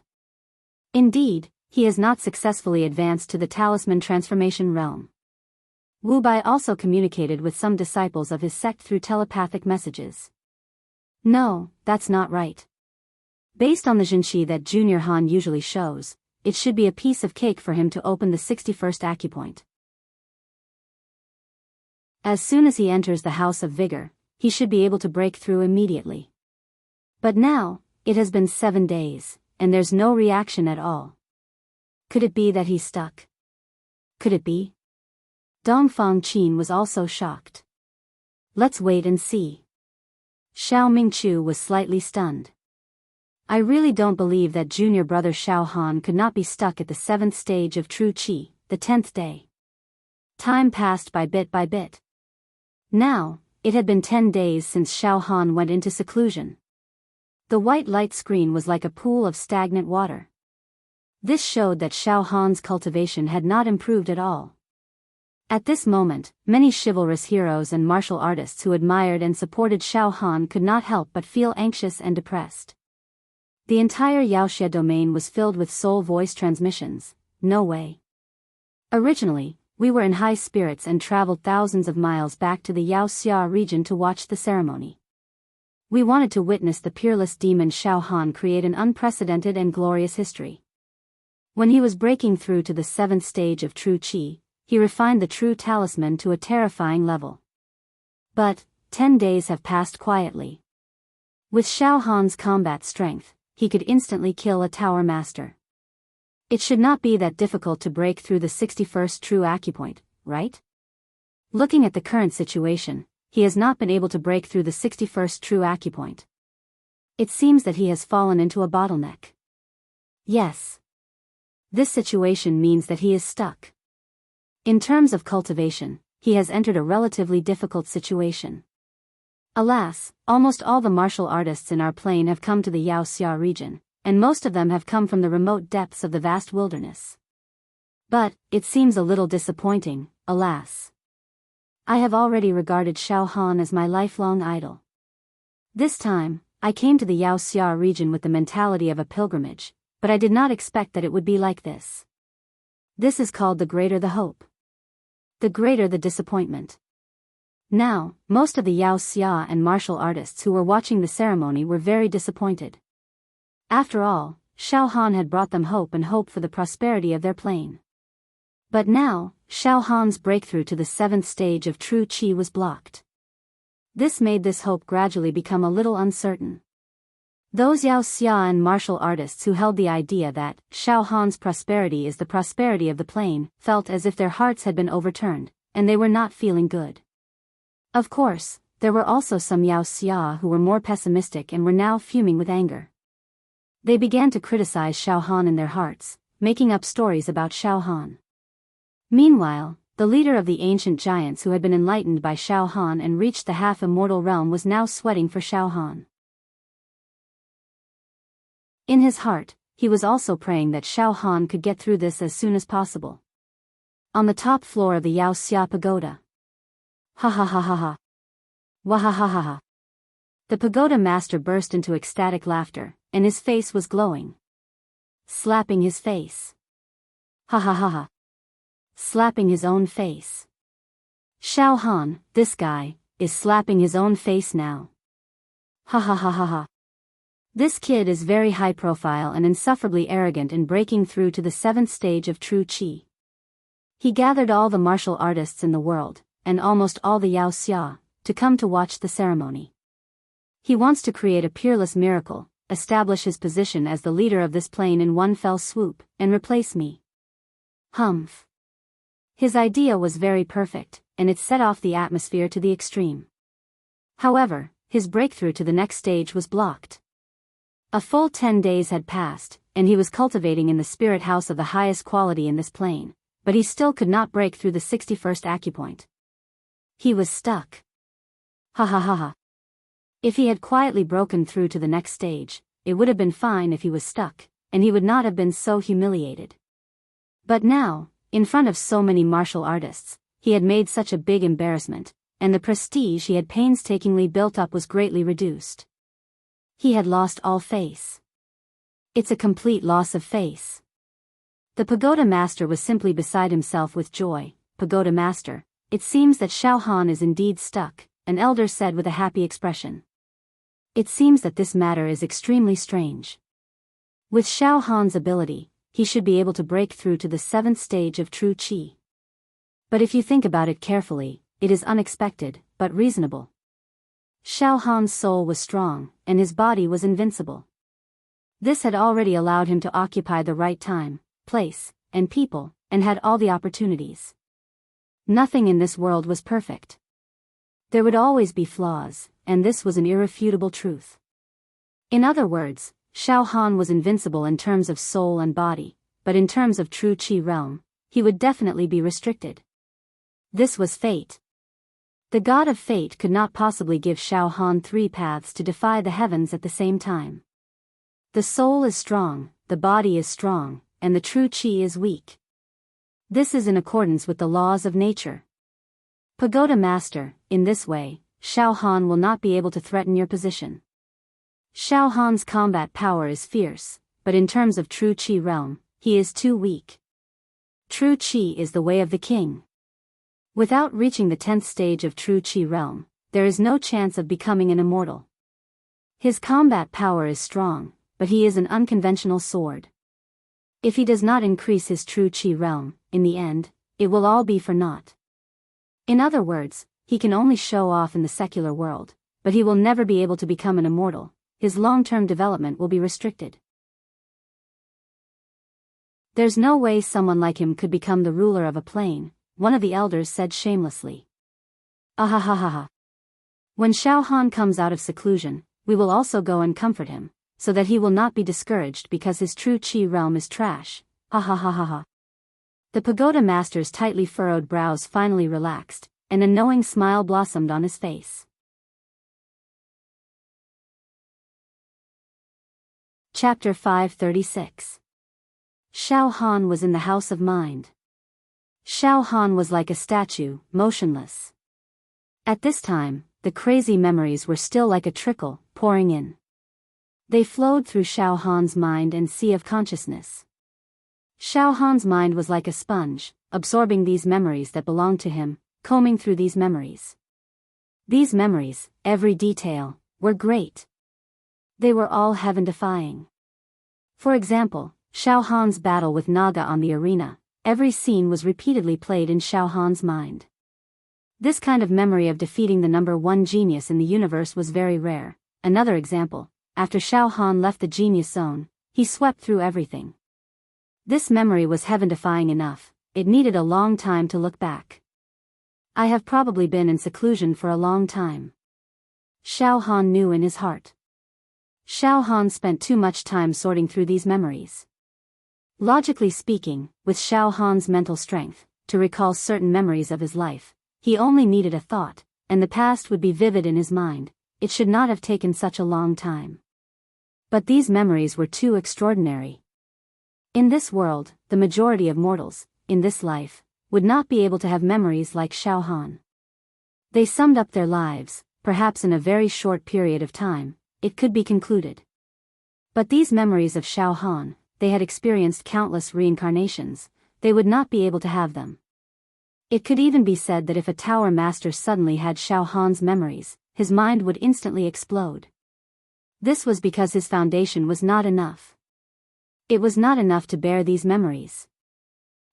Indeed, he has not successfully advanced to the talisman transformation realm. Wu Bai also communicated with some disciples of his sect through telepathic messages. No, that's not right. Based on the Jinshi that Junior Han usually shows, it should be a piece of cake for him to open the 61st acupoint. As soon as he enters the House of Vigor, he should be able to break through immediately. But now, it has been 7 days, and there's no reaction at all. Could it be that he's stuck? Could it be? Dongfang Qin was also shocked. Let's wait and see. Xiao Mingchu was slightly stunned. I really don't believe that junior brother Xiao Han could not be stuck at the 7th stage of True Qi, the 10th day. Time passed by bit. Now, it had been 10 days since Xiao Han went into seclusion. The white light screen was like a pool of stagnant water. This showed that Xiao Han's cultivation had not improved at all. At this moment, many chivalrous heroes and martial artists who admired and supported Xiao Han could not help but feel anxious and depressed. The entire Yaoxia domain was filled with soul voice transmissions. No way. Originally, we were in high spirits and traveled thousands of miles back to the Yaoxia region to watch the ceremony. We wanted to witness the peerless demon Xiao Han create an unprecedented and glorious history. When he was breaking through to the 7th stage of True Qi, he refined the true talisman to a terrifying level. But 10 days have passed quietly. With Xiao Han's combat strength, he could instantly kill a tower master. It should not be that difficult to break through the 61st true acupoint, right? Looking at the current situation, he has not been able to break through the 61st true acupoint. It seems that he has fallen into a bottleneck. Yes. This situation means that he is stuck. In terms of cultivation, he has entered a relatively difficult situation. Alas, almost all the martial artists in our plane have come to the Yaoxia region, and most of them have come from the remote depths of the vast wilderness. But, it seems a little disappointing, alas. I have already regarded Xiao Han as my lifelong idol. This time, I came to the Yaoxia region with the mentality of a pilgrimage, but I did not expect that it would be like this. This is called the greater the hope. The greater the disappointment. Now, most of the Yaoxia and martial artists who were watching the ceremony were very disappointed. After all, Xiao Han had brought them hope and hope for the prosperity of their plane. But now, Xiao Han's breakthrough to the 7th stage of True Qi was blocked. This made this hope gradually become a little uncertain. Those Yaoxia and martial artists who held the idea that Xiao Han's prosperity is the prosperity of the plane felt as if their hearts had been overturned, and they were not feeling good. Of course, there were also some Yaoxia who were more pessimistic and were now fuming with anger. They began to criticize Xiao Han in their hearts, making up stories about Xiao Han. Meanwhile, the leader of the ancient giants who had been enlightened by Xiao Han and reached the half-immortal realm was now sweating for Xiao Han. In his heart, he was also praying that Xiao Han could get through this as soon as possible. On the top floor of the Yaoxia Pagoda. Ha ha ha ha ha. Wahahaha. The pagoda master burst into ecstatic laughter, and his face was glowing. Slapping his face. Ha ha ha ha. Slapping his own face. Xiao Han, this guy, is slapping his own face now. Ha ha ha ha ha. This kid is very high profile and insufferably arrogant in breaking through to the 7th stage of True Qi. He gathered all the martial artists in the world, and almost all the Yaoxia, to come to watch the ceremony. He wants to create a peerless miracle, establish his position as the leader of this plane in one fell swoop, and replace me. Humph. His idea was very perfect, and it set off the atmosphere to the extreme. However, his breakthrough to the next stage was blocked. A full 10 days had passed, and he was cultivating in the spirit house of the highest quality in this plane, but he still could not break through the 61st acupoint. He was stuck. Ha ha ha ha. If he had quietly broken through to the next stage, it would have been fine if he was stuck, and he would not have been so humiliated. But now, in front of so many martial artists, he had made such a big embarrassment, and the prestige he had painstakingly built up was greatly reduced. He had lost all face. It's a complete loss of face. The pagoda master was simply beside himself with joy. Pagoda master, it seems that Xiao Han is indeed stuck, an elder said with a happy expression. It seems that this matter is extremely strange. With Xiao Han's ability, he should be able to break through to the 7th stage of true qi. But if you think about it carefully, it is unexpected, but reasonable. Xiao Han's soul was strong, and his body was invincible. This had already allowed him to occupy the right time, place, and people, and had all the opportunities. Nothing in this world was perfect. There would always be flaws, and this was an irrefutable truth. In other words, Xiao Han was invincible in terms of soul and body, but in terms of true qi realm, he would definitely be restricted. This was fate. The god of fate could not possibly give Xiao Han 3 paths to defy the heavens at the same time. The soul is strong, the body is strong, and the true qi is weak. This is in accordance with the laws of nature. Pagoda master, in this way, Xiao Han will not be able to threaten your position. Xiao Han's combat power is fierce, but in terms of true qi realm, he is too weak. True qi is the way of the king. Without reaching the 10th stage of true qi realm, there is no chance of becoming an immortal. His combat power is strong, but he is an unconventional sword. If he does not increase his true qi realm, in the end, it will all be for naught. In other words, he can only show off in the secular world, but he will never be able to become an immortal. His long-term development will be restricted. There's no way someone like him could become the ruler of a plane, one of the elders said shamelessly. Ahahaha. When Xiao Han comes out of seclusion, we will also go and comfort him, so that he will not be discouraged because his true qi realm is trash. Ha ha ha ha ha. The pagoda master's tightly furrowed brows finally relaxed, and a knowing smile blossomed on his face. Chapter 536. Xiao Han was in the house of mind. Xiao Han was like a statue, motionless. At this time, the crazy memories were still like a trickle, pouring in. They flowed through Xiao Han's mind and sea of consciousness. Xiao Han's mind was like a sponge, absorbing these memories that belonged to him, combing through these memories. These memories, every detail, were great. They were all heaven-defying. For example, Xiao Han's battle with Naga on the arena, every scene was repeatedly played in Xiao Han's mind. This kind of memory of defeating the number 1 genius in the universe was very rare. Another example, after Xiao Han left the genius zone, he swept through everything. This memory was heaven-defying enough, it needed a long time to look back. I have probably been in seclusion for a long time. Xiao Han knew in his heart. Xiao Han spent too much time sorting through these memories. Logically speaking, with Xiao Han's mental strength, to recall certain memories of his life, he only needed a thought, and the past would be vivid in his mind. It should not have taken such a long time. But these memories were too extraordinary. In this world, the majority of mortals, in this life, would not be able to have memories like Xiao Han. They summed up their lives, perhaps in a very short period of time, it could be concluded. But these memories of Xiao Han, they had experienced countless reincarnations, they would not be able to have them. It could even be said that if a tower master suddenly had Xiao Han's memories, his mind would instantly explode. This was because his foundation was not enough. It was not enough to bear these memories.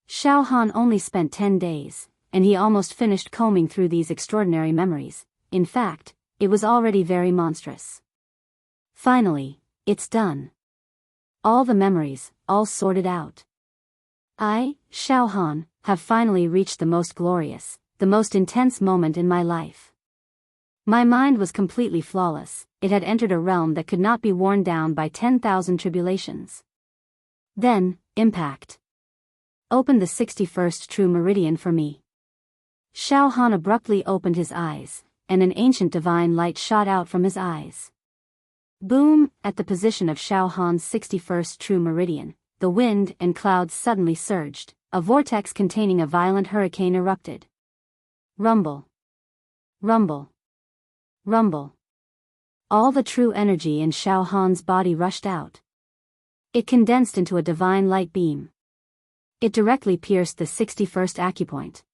Xiao Han only spent 10 days, and he almost finished combing through these extraordinary memories. In fact, it was already very monstrous. Finally, it's done. All the memories, all sorted out. I, Xiao Han, have finally reached the most glorious, the most intense moment in my life. My mind was completely flawless, it had entered a realm that could not be worn down by 10,000 tribulations. Then, impact opened the 61st true meridian for me. Xiao Han abruptly opened his eyes, and an ancient divine light shot out from his eyes. Boom! At the position of Xiao Han's 61st true meridian, the wind and clouds suddenly surged, a vortex containing a violent hurricane erupted. Rumble. Rumble. Rumble. All the true energy in Xiao Han's body rushed out. It condensed into a divine light beam. It directly pierced the 61st acupoint.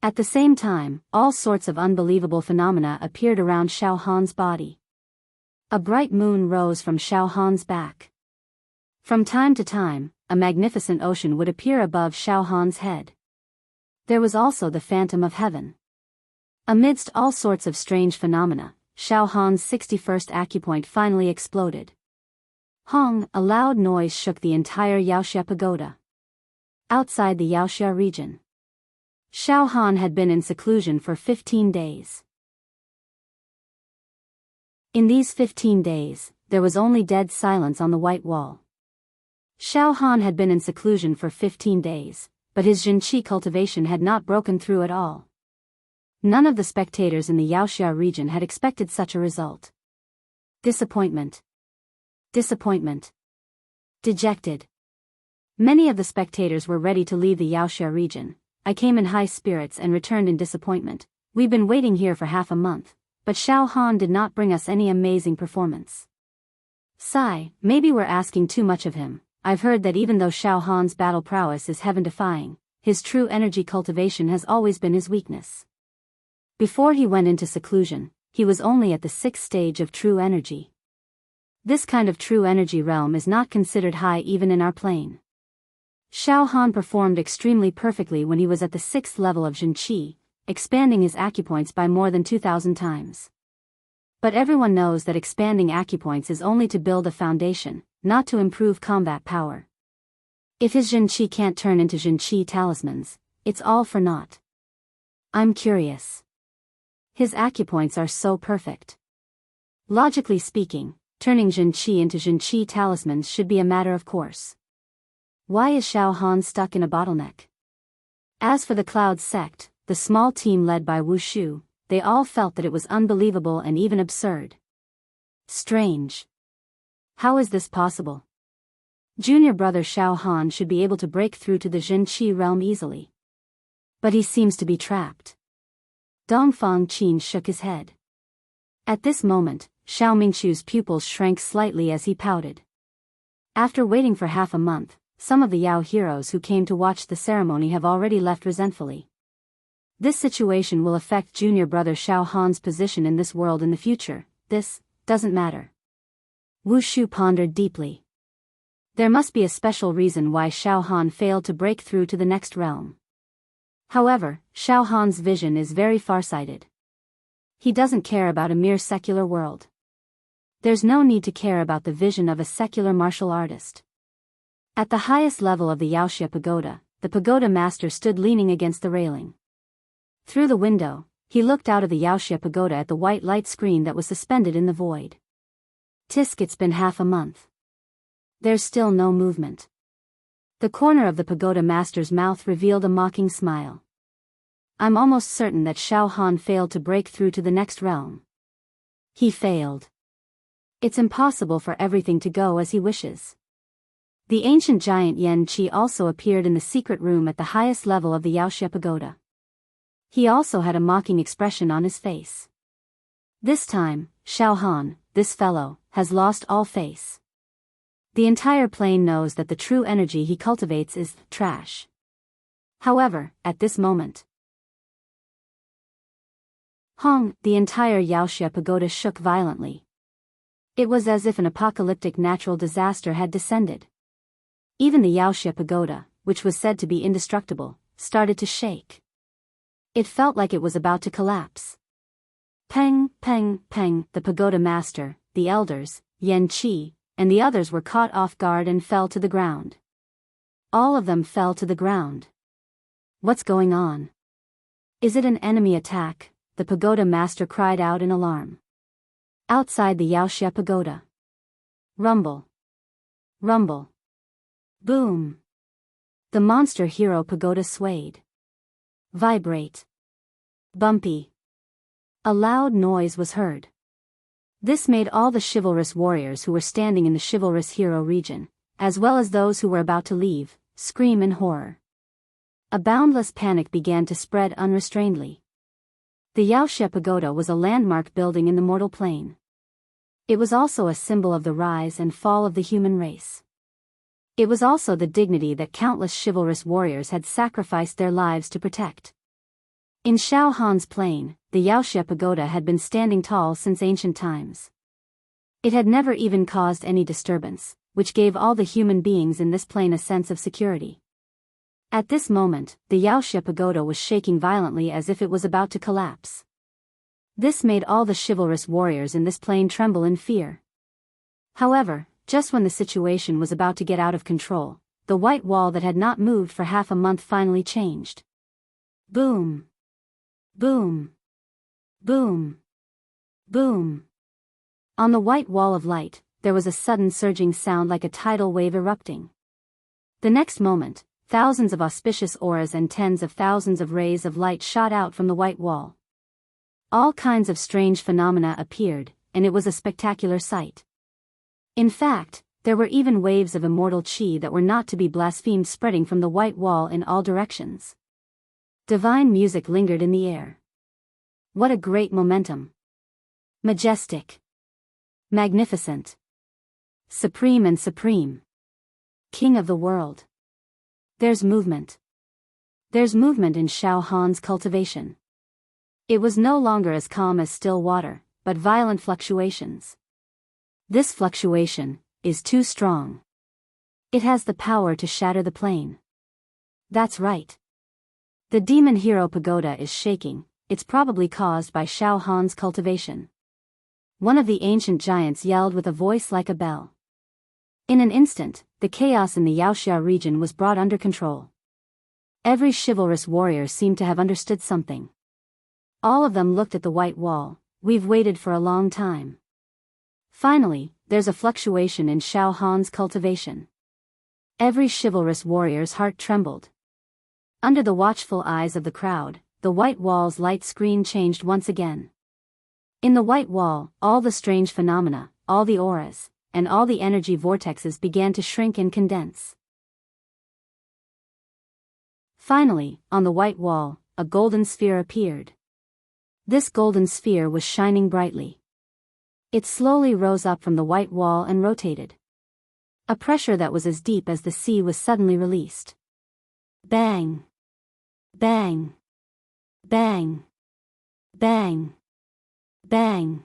At the same time, all sorts of unbelievable phenomena appeared around Xiao Han's body. A bright moon rose from Xiao Han's back. From time to time, a magnificent ocean would appear above Xiao Han's head. There was also the phantom of heaven. Amidst all sorts of strange phenomena, Xiao Han's 61st acupoint finally exploded. Hong! A loud noise shook the entire Yaoxia pagoda. Outside the Yaoxia region, Xiao Han had been in seclusion for 15 days. In these 15 days, there was only dead silence on the white wall. Xiao Han had been in seclusion for 15 days, but his Jinqi cultivation had not broken through at all. None of the spectators in the Yaoxia region had expected such a result. Disappointment. Disappointment. Dejected. Many of the spectators were ready to leave the Yaoxia region. I came in high spirits and returned in disappointment. We've been waiting here for half a month, but Xiao Han did not bring us any amazing performance. Sigh, maybe we're asking too much of him. I've heard that even though Xiao Han's battle prowess is heaven-defying, his true energy cultivation has always been his weakness. Before he went into seclusion, he was only at the 6th stage of true energy. This kind of true energy realm is not considered high even in our plane. Xiao Han performed extremely perfectly when he was at the 6th level of Jinqi, expanding his acupoints by more than 2,000 times. But everyone knows that expanding acupoints is only to build a foundation, not to improve combat power. If his Jinqi can't turn into Jinqi talismans, it's all for naught. I'm curious. His acupoints are so perfect. Logically speaking, turning Jinqi into Jinqi talismans should be a matter of course. Why is Xiao Han stuck in a bottleneck? As for the Cloud sect, the small team led by Wu Shu, they all felt that it was unbelievable and even absurd. Strange. How is this possible? Junior brother Xiao Han should be able to break through to the Jinqi realm easily. But he seems to be trapped. Dongfang Qin shook his head. At this moment, Xiao Mingchu's pupils shrank slightly as he pouted. After waiting for half a month, some of the Yao heroes who came to watch the ceremony have already left resentfully. This situation will affect junior brother Xiao Han's position in this world in the future. This doesn't matter. Wu Shu pondered deeply. There must be a special reason why Xiao Han failed to break through to the next realm. However, Xiao Han's vision is very farsighted. He doesn't care about a mere secular world. There's no need to care about the vision of a secular martial artist. At the highest level of the Yaoxia pagoda, the pagoda master stood leaning against the railing. Through the window, he looked out of the Yaoxia pagoda at the white light screen that was suspended in the void. Tisk, it's been half a month. There's still no movement. The corner of the pagoda master's mouth revealed a mocking smile. I'm almost certain that Xiao Han failed to break through to the next realm. He failed. It's impossible for everything to go as he wishes. The ancient giant Yan Qi also appeared in the secret room at the highest level of the Yaoxia pagoda. He also had a mocking expression on his face. This time, Xiao Han, this fellow, has lost all face. The entire plane knows that the true energy he cultivates is trash. However, at this moment, Hong, the entire Yaoxia pagoda shook violently. It was as if an apocalyptic natural disaster had descended. Even the Yaoxia pagoda, which was said to be indestructible, started to shake. It felt like it was about to collapse. Peng, peng, peng, the pagoda master, the elders, Yan Qi, and the others were caught off guard and fell to the ground. All of them fell to the ground. What's going on? Is it an enemy attack? The pagoda master cried out in alarm. Outside the Yaoxia pagoda. Rumble. Rumble. Boom. The monster hero pagoda swayed. Vibrate. Bumpy. A loud noise was heard. This made all the chivalrous warriors who were standing in the chivalrous hero region, as well as those who were about to leave, scream in horror. A boundless panic began to spread unrestrainedly. The Yaoxia Pagoda was a landmark building in the mortal plane. It was also a symbol of the rise and fall of the human race. It was also the dignity that countless chivalrous warriors had sacrificed their lives to protect. In Shao Han's plain, the Yaoxia Pagoda had been standing tall since ancient times. It had never even caused any disturbance, which gave all the human beings in this plane a sense of security. At this moment, the Yaoxia Pagoda was shaking violently as if it was about to collapse. This made all the chivalrous warriors in this plane tremble in fear. However, just when the situation was about to get out of control, the white wall that had not moved for half a month finally changed. Boom. Boom. Boom. Boom. On the white wall of light, there was a sudden surging sound like a tidal wave erupting. The next moment, thousands of auspicious auras and tens of thousands of rays of light shot out from the white wall. All kinds of strange phenomena appeared, and it was a spectacular sight. In fact, there were even waves of immortal chi that were not to be blasphemed spreading from the white wall in all directions. Divine music lingered in the air. What a great momentum! Majestic. Magnificent. Supreme and supreme. King of the world. There's movement. There's movement in Shao Han's cultivation. It was no longer as calm as still water, but violent fluctuations. This fluctuation is too strong. It has the power to shatter the plane. That's right. The demon hero pagoda is shaking. It's probably caused by Shao Han's cultivation. One of the ancient giants yelled with a voice like a bell. In an instant, the chaos in the Yaoxia region was brought under control. Every chivalrous warrior seemed to have understood something. All of them looked at the white wall. We've waited for a long time. Finally, there's a fluctuation in Shao Han's cultivation. Every chivalrous warrior's heart trembled. Under the watchful eyes of the crowd, the white wall's light screen changed once again. In the white wall, all the strange phenomena, all the auras, and all the energy vortexes began to shrink and condense. Finally, on the white wall, a golden sphere appeared. This golden sphere was shining brightly. It slowly rose up from the white wall and rotated. A pressure that was as deep as the sea was suddenly released. Bang! Bang! Bang! Bang! Bang!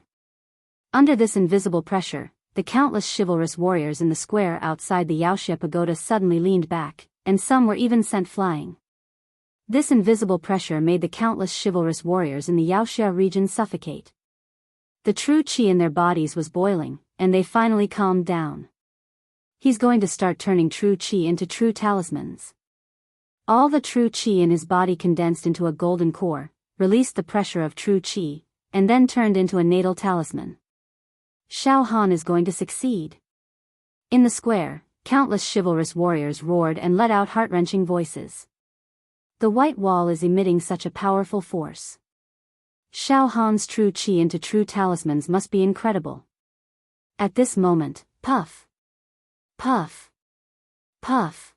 Under this invisible pressure, the countless chivalrous warriors in the square outside the Yaoxia Pagoda suddenly leaned back, and some were even sent flying. This invisible pressure made the countless chivalrous warriors in the Yaoxia region suffocate. The true chi in their bodies was boiling, and they finally calmed down. He's going to start turning true chi into true talismans. All the true chi in his body condensed into a golden core, released the pressure of true chi, and then turned into a natal talisman. Shao Han is going to succeed. In the square, countless chivalrous warriors roared and let out heart-wrenching voices. The white wall is emitting such a powerful force. Shao Han's true chi into true talismans must be incredible. At this moment, puff! Puff! Puff!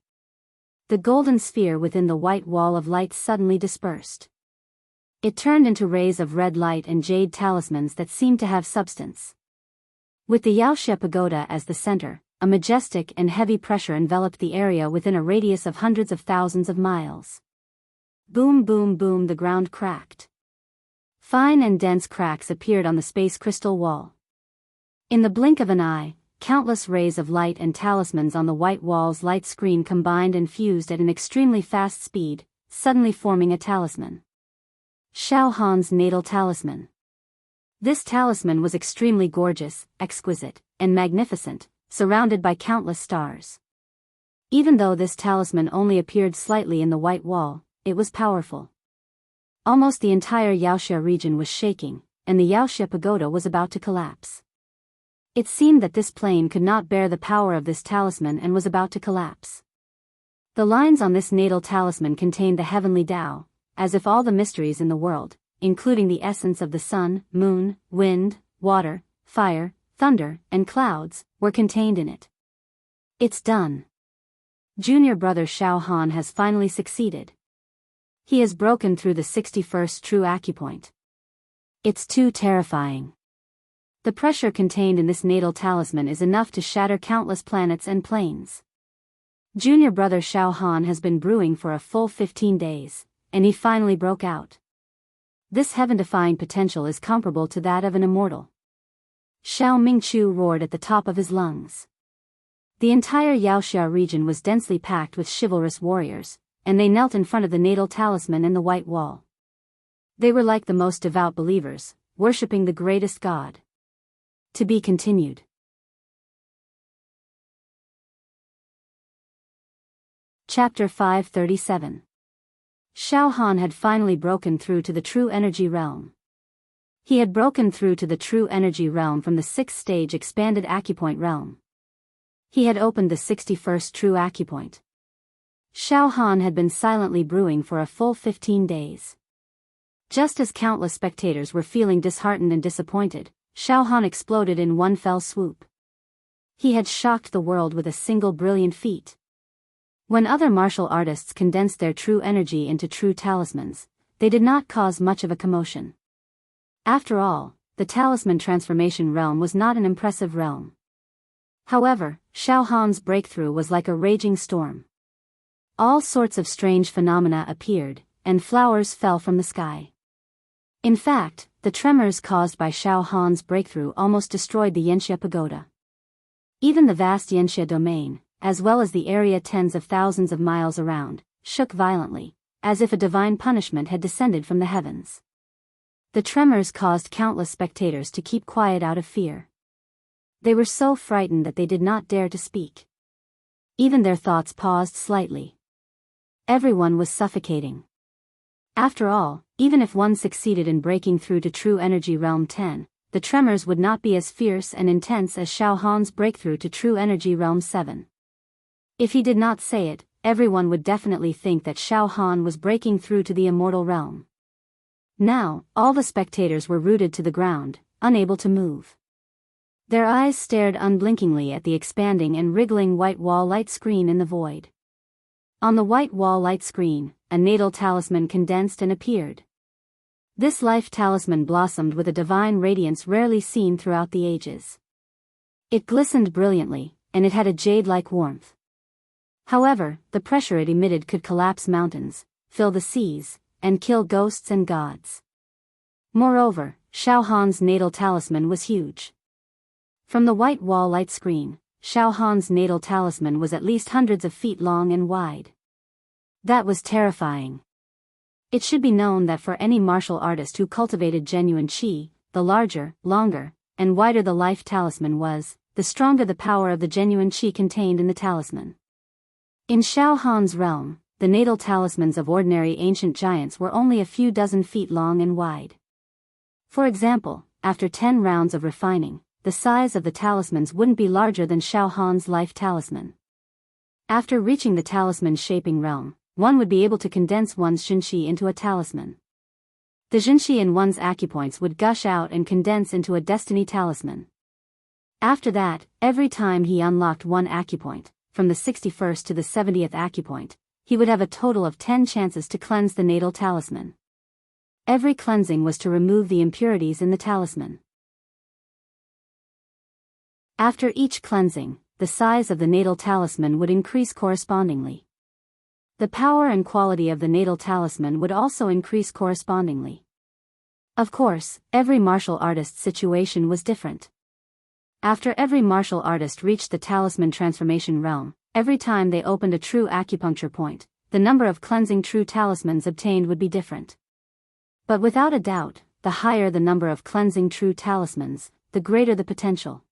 The golden sphere within the white wall of light suddenly dispersed. It turned into rays of red light and jade talismans that seemed to have substance. With the Yaoxia Pagoda as the center, a majestic and heavy pressure enveloped the area within a radius of hundreds of thousands of miles. Boom boom boom, the ground cracked. Fine and dense cracks appeared on the space crystal wall. In the blink of an eye, countless rays of light and talismans on the white wall's light screen combined and fused at an extremely fast speed, suddenly forming a talisman. Shao Han's natal talisman. This talisman was extremely gorgeous, exquisite, and magnificent, surrounded by countless stars. Even though this talisman only appeared slightly in the white wall, it was powerful. Almost the entire Yaoxia region was shaking, and the Yaoxia pagoda was about to collapse. It seemed that this plane could not bear the power of this talisman and was about to collapse. The lines on this natal talisman contained the heavenly Tao, as if all the mysteries in the world, including the essence of the sun, moon, wind, water, fire, thunder, and clouds, were contained in it. It's done. Junior brother Xiao Han has finally succeeded. He has broken through the 61st true acupoint. It's too terrifying. The pressure contained in this natal talisman is enough to shatter countless planets and planes. Junior brother Xiao Han has been brewing for a full 15 days, and he finally broke out. This heaven-defying potential is comparable to that of an immortal. Xiao Mingqiu roared at the top of his lungs. The entire Yaoxia region was densely packed with chivalrous warriors, and they knelt in front of the natal talisman and the white wall. They were like the most devout believers, worshipping the greatest god. To be continued. Chapter 537. Xiao Han had finally broken through to the true energy realm. He had broken through to the true energy realm from the 6th stage expanded acupoint realm. He had opened the 61st true acupoint. Xiao Han had been silently brewing for a full 15 days. Just as countless spectators were feeling disheartened and disappointed, Xiao Han exploded in one fell swoop. He had shocked the world with a single brilliant feat. When other martial artists condensed their true energy into true talismans, they did not cause much of a commotion. After all, the talisman transformation realm was not an impressive realm. However, Xiao Han's breakthrough was like a raging storm. All sorts of strange phenomena appeared, and flowers fell from the sky. In fact, the tremors caused by Xiao Han's breakthrough almost destroyed the Yanxia pagoda. Even the vast Yanxia domain, as well as the area tens of thousands of miles around, shook violently, as if a divine punishment had descended from the heavens. The tremors caused countless spectators to keep quiet out of fear. They were so frightened that they did not dare to speak. Even their thoughts paused slightly. Everyone was suffocating. After all, even if one succeeded in breaking through to True Energy Realm 10, the tremors would not be as fierce and intense as Xiao Han's breakthrough to True Energy Realm 7. If he did not say it, everyone would definitely think that Xiao Han was breaking through to the immortal realm. Now, all the spectators were rooted to the ground, unable to move. Their eyes stared unblinkingly at the expanding and wriggling white wall light screen in the void. On the white wall light screen, a natal talisman condensed and appeared. This life talisman blossomed with a divine radiance rarely seen throughout the ages. It glistened brilliantly, and it had a jade-like warmth. However, the pressure it emitted could collapse mountains, fill the seas, and kill ghosts and gods. Moreover, Xiao Han's natal talisman was huge. From the white wall light screen, Xiao Han's natal talisman was at least hundreds of feet long and wide. That was terrifying. It should be known that for any martial artist who cultivated genuine qi, the larger, longer, and wider the life talisman was, the stronger the power of the genuine qi contained in the talisman. In Xiao Han's realm, the natal talismans of ordinary ancient giants were only a few dozen feet long and wide. For example, after 10 rounds of refining, the size of the talismans wouldn't be larger than Xiao Han's life talisman. After reaching the talisman shaping realm, one would be able to condense one's Xinqi into a talisman. The Xinqi in one's acupoints would gush out and condense into a destiny talisman. After that, every time he unlocked one acupoint, from the 61st to the 70th acupoint, he would have a total of 10 chances to cleanse the natal talisman. Every cleansing was to remove the impurities in the talisman. After each cleansing, the size of the natal talisman would increase correspondingly. The power and quality of the natal talisman would also increase correspondingly. Of course, every martial artist's situation was different. After every martial artist reached the talisman transformation realm, every time they opened a true acupuncture point, the number of cleansing true talismans obtained would be different. But without a doubt, the higher the number of cleansing true talismans, the greater the potential.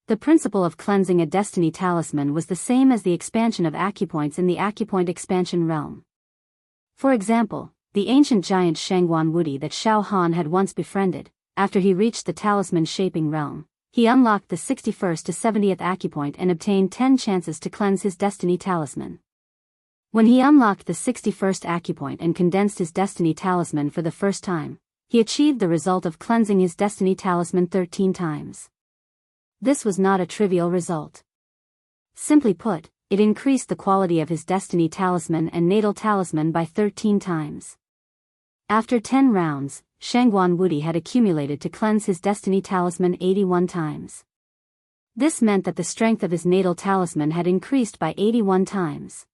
The principle of cleansing a destiny talisman was the same as the expansion of acupoints in the acupoint expansion realm. For example, the ancient giant Shangguan Wudi that Xiao Han had once befriended, after he reached the talisman-shaping realm, he unlocked the 61st to 70th acupoint and obtained 10 chances to cleanse his destiny talisman. When he unlocked the 61st acupoint and condensed his destiny talisman for the first time, he achieved the result of cleansing his destiny talisman 13 times. This was not a trivial result. Simply put, it increased the quality of his destiny talisman and natal talisman by 13 times. After 10 rounds, Shangguan Wudi had accumulated to cleanse his destiny talisman 81 times. This meant that the strength of his natal talisman had increased by 81 times.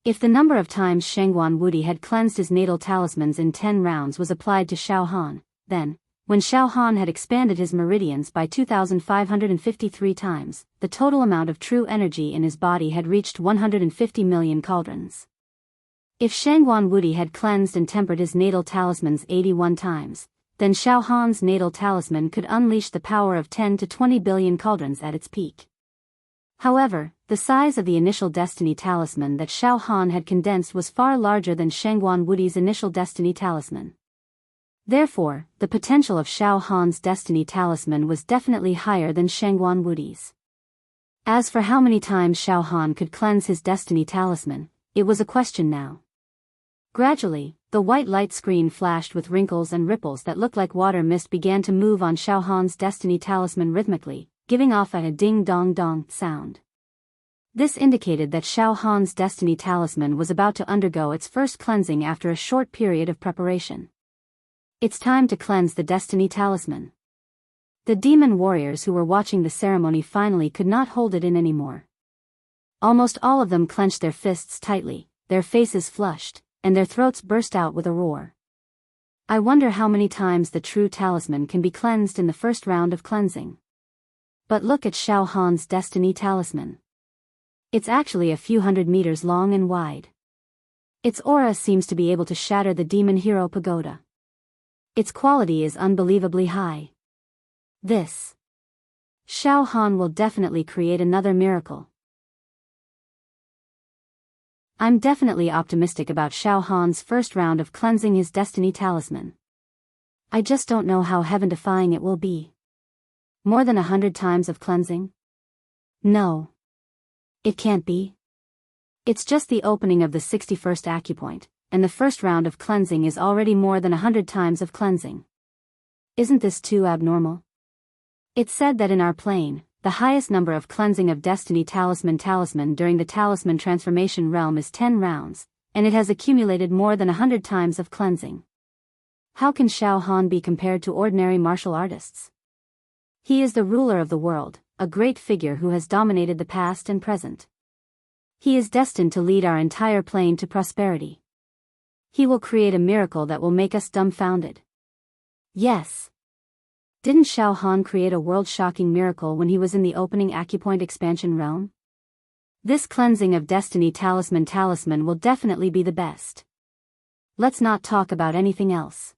If the number of times Shangguan Wudi had cleansed his natal talismans in 10 rounds was applied to Xiao Han, then, when Xiao Han had expanded his meridians by 2,553 times, the total amount of true energy in his body had reached 150 million cauldrons. If Shangguan Wudi had cleansed and tempered his natal talismans 81 times, then Xiao Han's natal talisman could unleash the power of 10 to 20 billion cauldrons at its peak. However, the size of the initial destiny talisman that Xiao Han had condensed was far larger than Shangguan Wudi's initial destiny talisman. Therefore, the potential of Xiao Han's destiny talisman was definitely higher than Shangguan Wudi's. As for how many times Xiao Han could cleanse his destiny talisman, it was a question now. Gradually, the white light screen flashed with wrinkles and ripples that looked like water mist began to move on Xiao Han's destiny talisman rhythmically, giving off a ding-dong-dong sound. This indicated that Xiao Han's destiny talisman was about to undergo its first cleansing after a short period of preparation. It's time to cleanse the destiny talisman. The demon warriors who were watching the ceremony finally could not hold it in anymore. Almost all of them clenched their fists tightly, their faces flushed, and their throats burst out with a roar. I wonder how many times the true talisman can be cleansed in the first round of cleansing. But look at Xiao Han's destiny talisman. It's actually a few hundred meters long and wide. Its aura seems to be able to shatter the demon hero pagoda. Its quality is unbelievably high. This Xiao Han will definitely create another miracle. I'm definitely optimistic about Xiao Han's first round of cleansing his destiny talisman. I just don't know how heaven-defying it will be. More than 100 times of cleansing? No. It can't be. It's just the opening of the 61st acupoint, and the first round of cleansing is already more than 100 times of cleansing. Isn't this too abnormal? It's said that in our plane, the highest number of cleansing of destiny talisman during the talisman transformation realm is 10 rounds, and it has accumulated more than 100 times of cleansing. How can Xiao Han be compared to ordinary martial artists? He is the ruler of the world, a great figure who has dominated the past and present. He is destined to lead our entire plane to prosperity. He will create a miracle that will make us dumbfounded. Yes. Didn't Xiao Han create a world-shocking miracle when he was in the opening acupoint expansion realm? This cleansing of destiny talisman will definitely be the best. Let's not talk about anything else.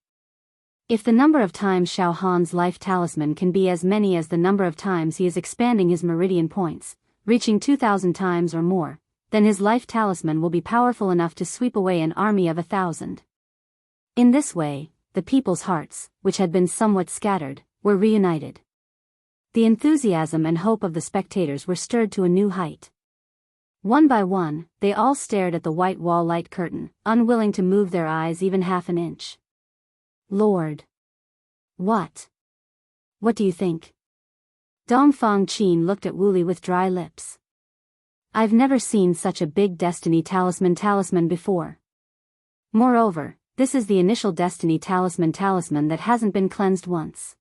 If the number of times Xiao Han's life talisman can be as many as the number of times he is expanding his meridian points, reaching 2,000 times or more, then his life talisman will be powerful enough to sweep away an army of 1,000. In this way, the people's hearts, which had been somewhat scattered, were reunited. The enthusiasm and hope of the spectators were stirred to a new height. One by one, they all stared at the white wall light curtain, unwilling to move their eyes even half an inch. Lord! What do you think? Dongfang Qin looked at Wu Li with dry lips. I've never seen such a big destiny talisman before. Moreover, this is the initial destiny talisman that hasn't been cleansed once.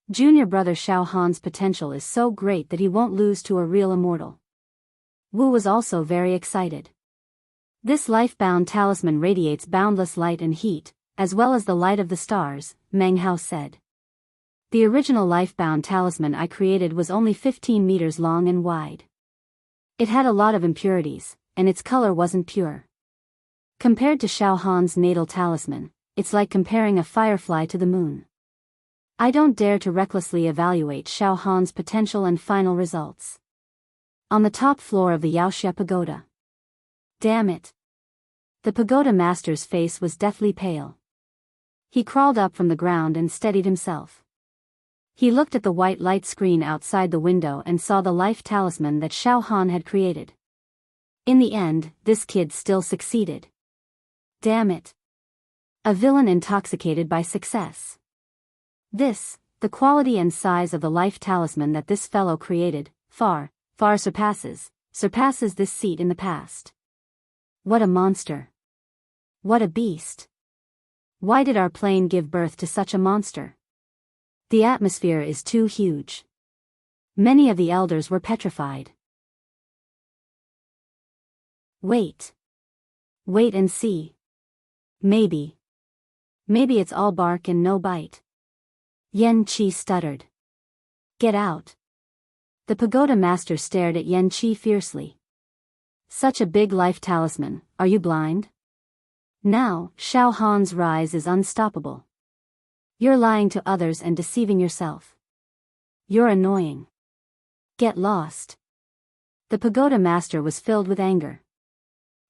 Junior brother Xiao Han's potential is so great that he won't lose to a real immortal. Wu was also very excited. This life-bound talisman radiates boundless light and heat, as well as the light of the stars, Meng Hao said. The original life-bound talisman I created was only 15 meters long and wide. It had a lot of impurities, and its color wasn't pure. Compared to Xiao Han's natal talisman, it's like comparing a firefly to the moon. I don't dare to recklessly evaluate Xiao Han's potential and final results. On the top floor of the Yaoxia Pagoda. Damn it. The pagoda master's face was deathly pale. He crawled up from the ground and steadied himself. He looked at the white light screen outside the window and saw the life talisman that Xiao Han had created. In the end, this kid still succeeded. Damn it. A villain intoxicated by success. The quality and size of the life talisman that this fellow created, far surpasses this seat in the past. What a monster. What a beast. Why did our plane give birth to such a monster? The atmosphere is too huge. Many of the elders were petrified. Wait and see. Maybe it's all bark and no bite. Yan Qi stuttered. Get out. The pagoda master stared at Yan Qi fiercely. Such a big life talisman, are you blind? Now, Xiao Han's rise is unstoppable. You're lying to others and deceiving yourself. You're annoying. Get lost. The pagoda master was filled with anger.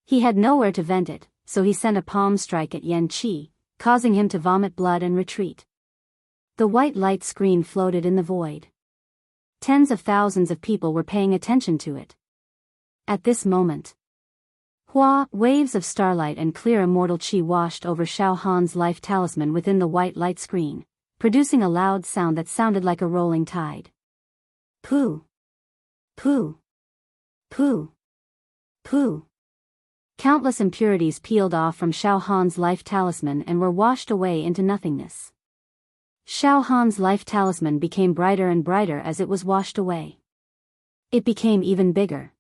He had nowhere to vent it, so he sent a palm strike at Yan Qi, causing him to vomit blood and retreat. The white light screen floated in the void. Tens of thousands of people were paying attention to it. At this moment, waves of starlight and clear immortal qi washed over Xiao Han's life talisman within the white light screen, producing a loud sound that sounded like a rolling tide. Pooh! Pooh! Pooh! Pooh! Countless impurities peeled off from Xiao Han's life talisman and were washed away into nothingness. Xiao Han's life talisman became brighter and brighter as it was washed away. It became even bigger.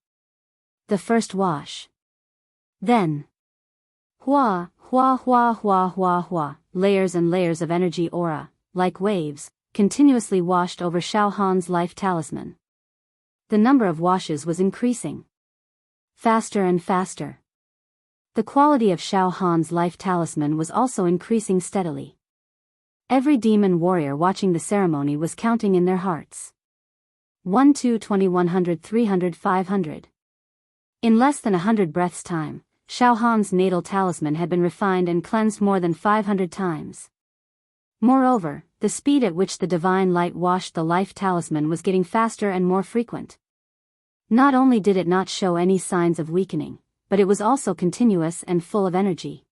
The first wash. Then. Hua, layers and layers of energy aura, like waves, continuously washed over Xiao Han's life talisman. The number of washes was increasing. Faster and faster. The quality of Xiao Han's life talisman was also increasing steadily. Every demon warrior watching the ceremony was counting in their hearts. 1, 2, 20, 100, 300, 500. In less than 100 breaths' time, Xiao Han's natal talisman had been refined and cleansed more than 500 times. Moreover, the speed at which the divine light washed the life talisman was getting faster and more frequent. Not only did it not show any signs of weakening, but it was also continuous and full of energy.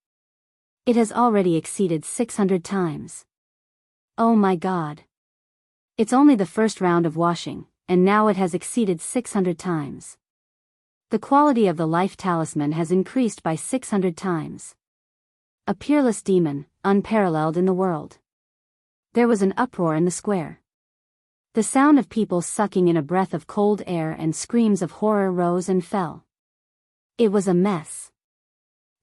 It has already exceeded 600 times. Oh my God. It's only the first round of washing, and now it has exceeded 600 times. The quality of the life talisman has increased by 600 times. A peerless demon, unparalleled in the world. There was an uproar in the square. The sound of people sucking in a breath of cold air and screams of horror rose and fell. It was a mess.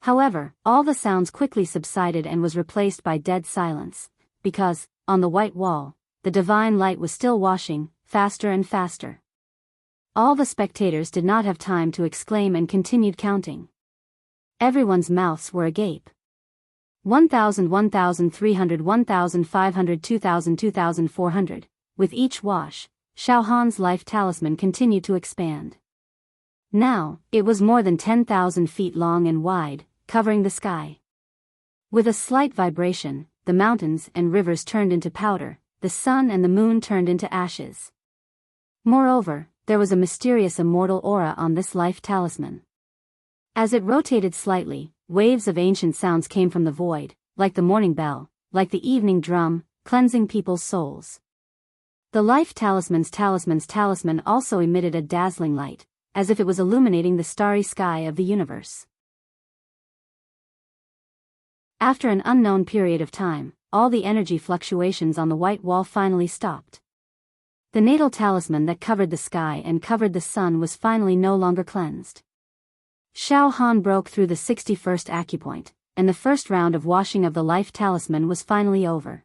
However, all the sounds quickly subsided and was replaced by dead silence, because, on the white wall, the divine light was still washing, faster and faster. All the spectators did not have time to exclaim and continued counting. Everyone's mouths were agape. 1,000, 1,300, 1,500, 2,000, 2,400. With each wash, Xiao Han's life talisman continued to expand. Now, it was more than 10,000 feet long and wide, covering the sky. With a slight vibration, the mountains and rivers turned into powder, the sun and the moon turned into ashes. Moreover, there was a mysterious immortal aura on this life talisman. As it rotated slightly, waves of ancient sounds came from the void, like the morning bell, like the evening drum, cleansing people's souls. The life talisman's talisman also emitted a dazzling light, as if it was illuminating the starry sky of the universe. After an unknown period of time, all the energy fluctuations on the white wall finally stopped. The natal talisman that covered the sky and covered the sun was finally no longer cleansed. Xiao Han broke through the 61st acupoint, and the first round of washing of the life talisman was finally over.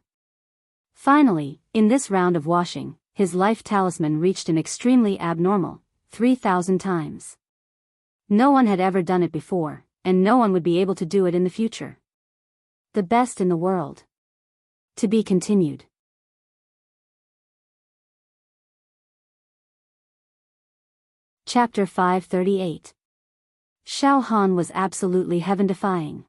Finally, in this round of washing, his life talisman reached an extremely abnormal 3,000 times. No one had ever done it before, and no one would be able to do it in the future. The best in the world. To be continued. Chapter 538. Xiao Han was absolutely heaven-defying.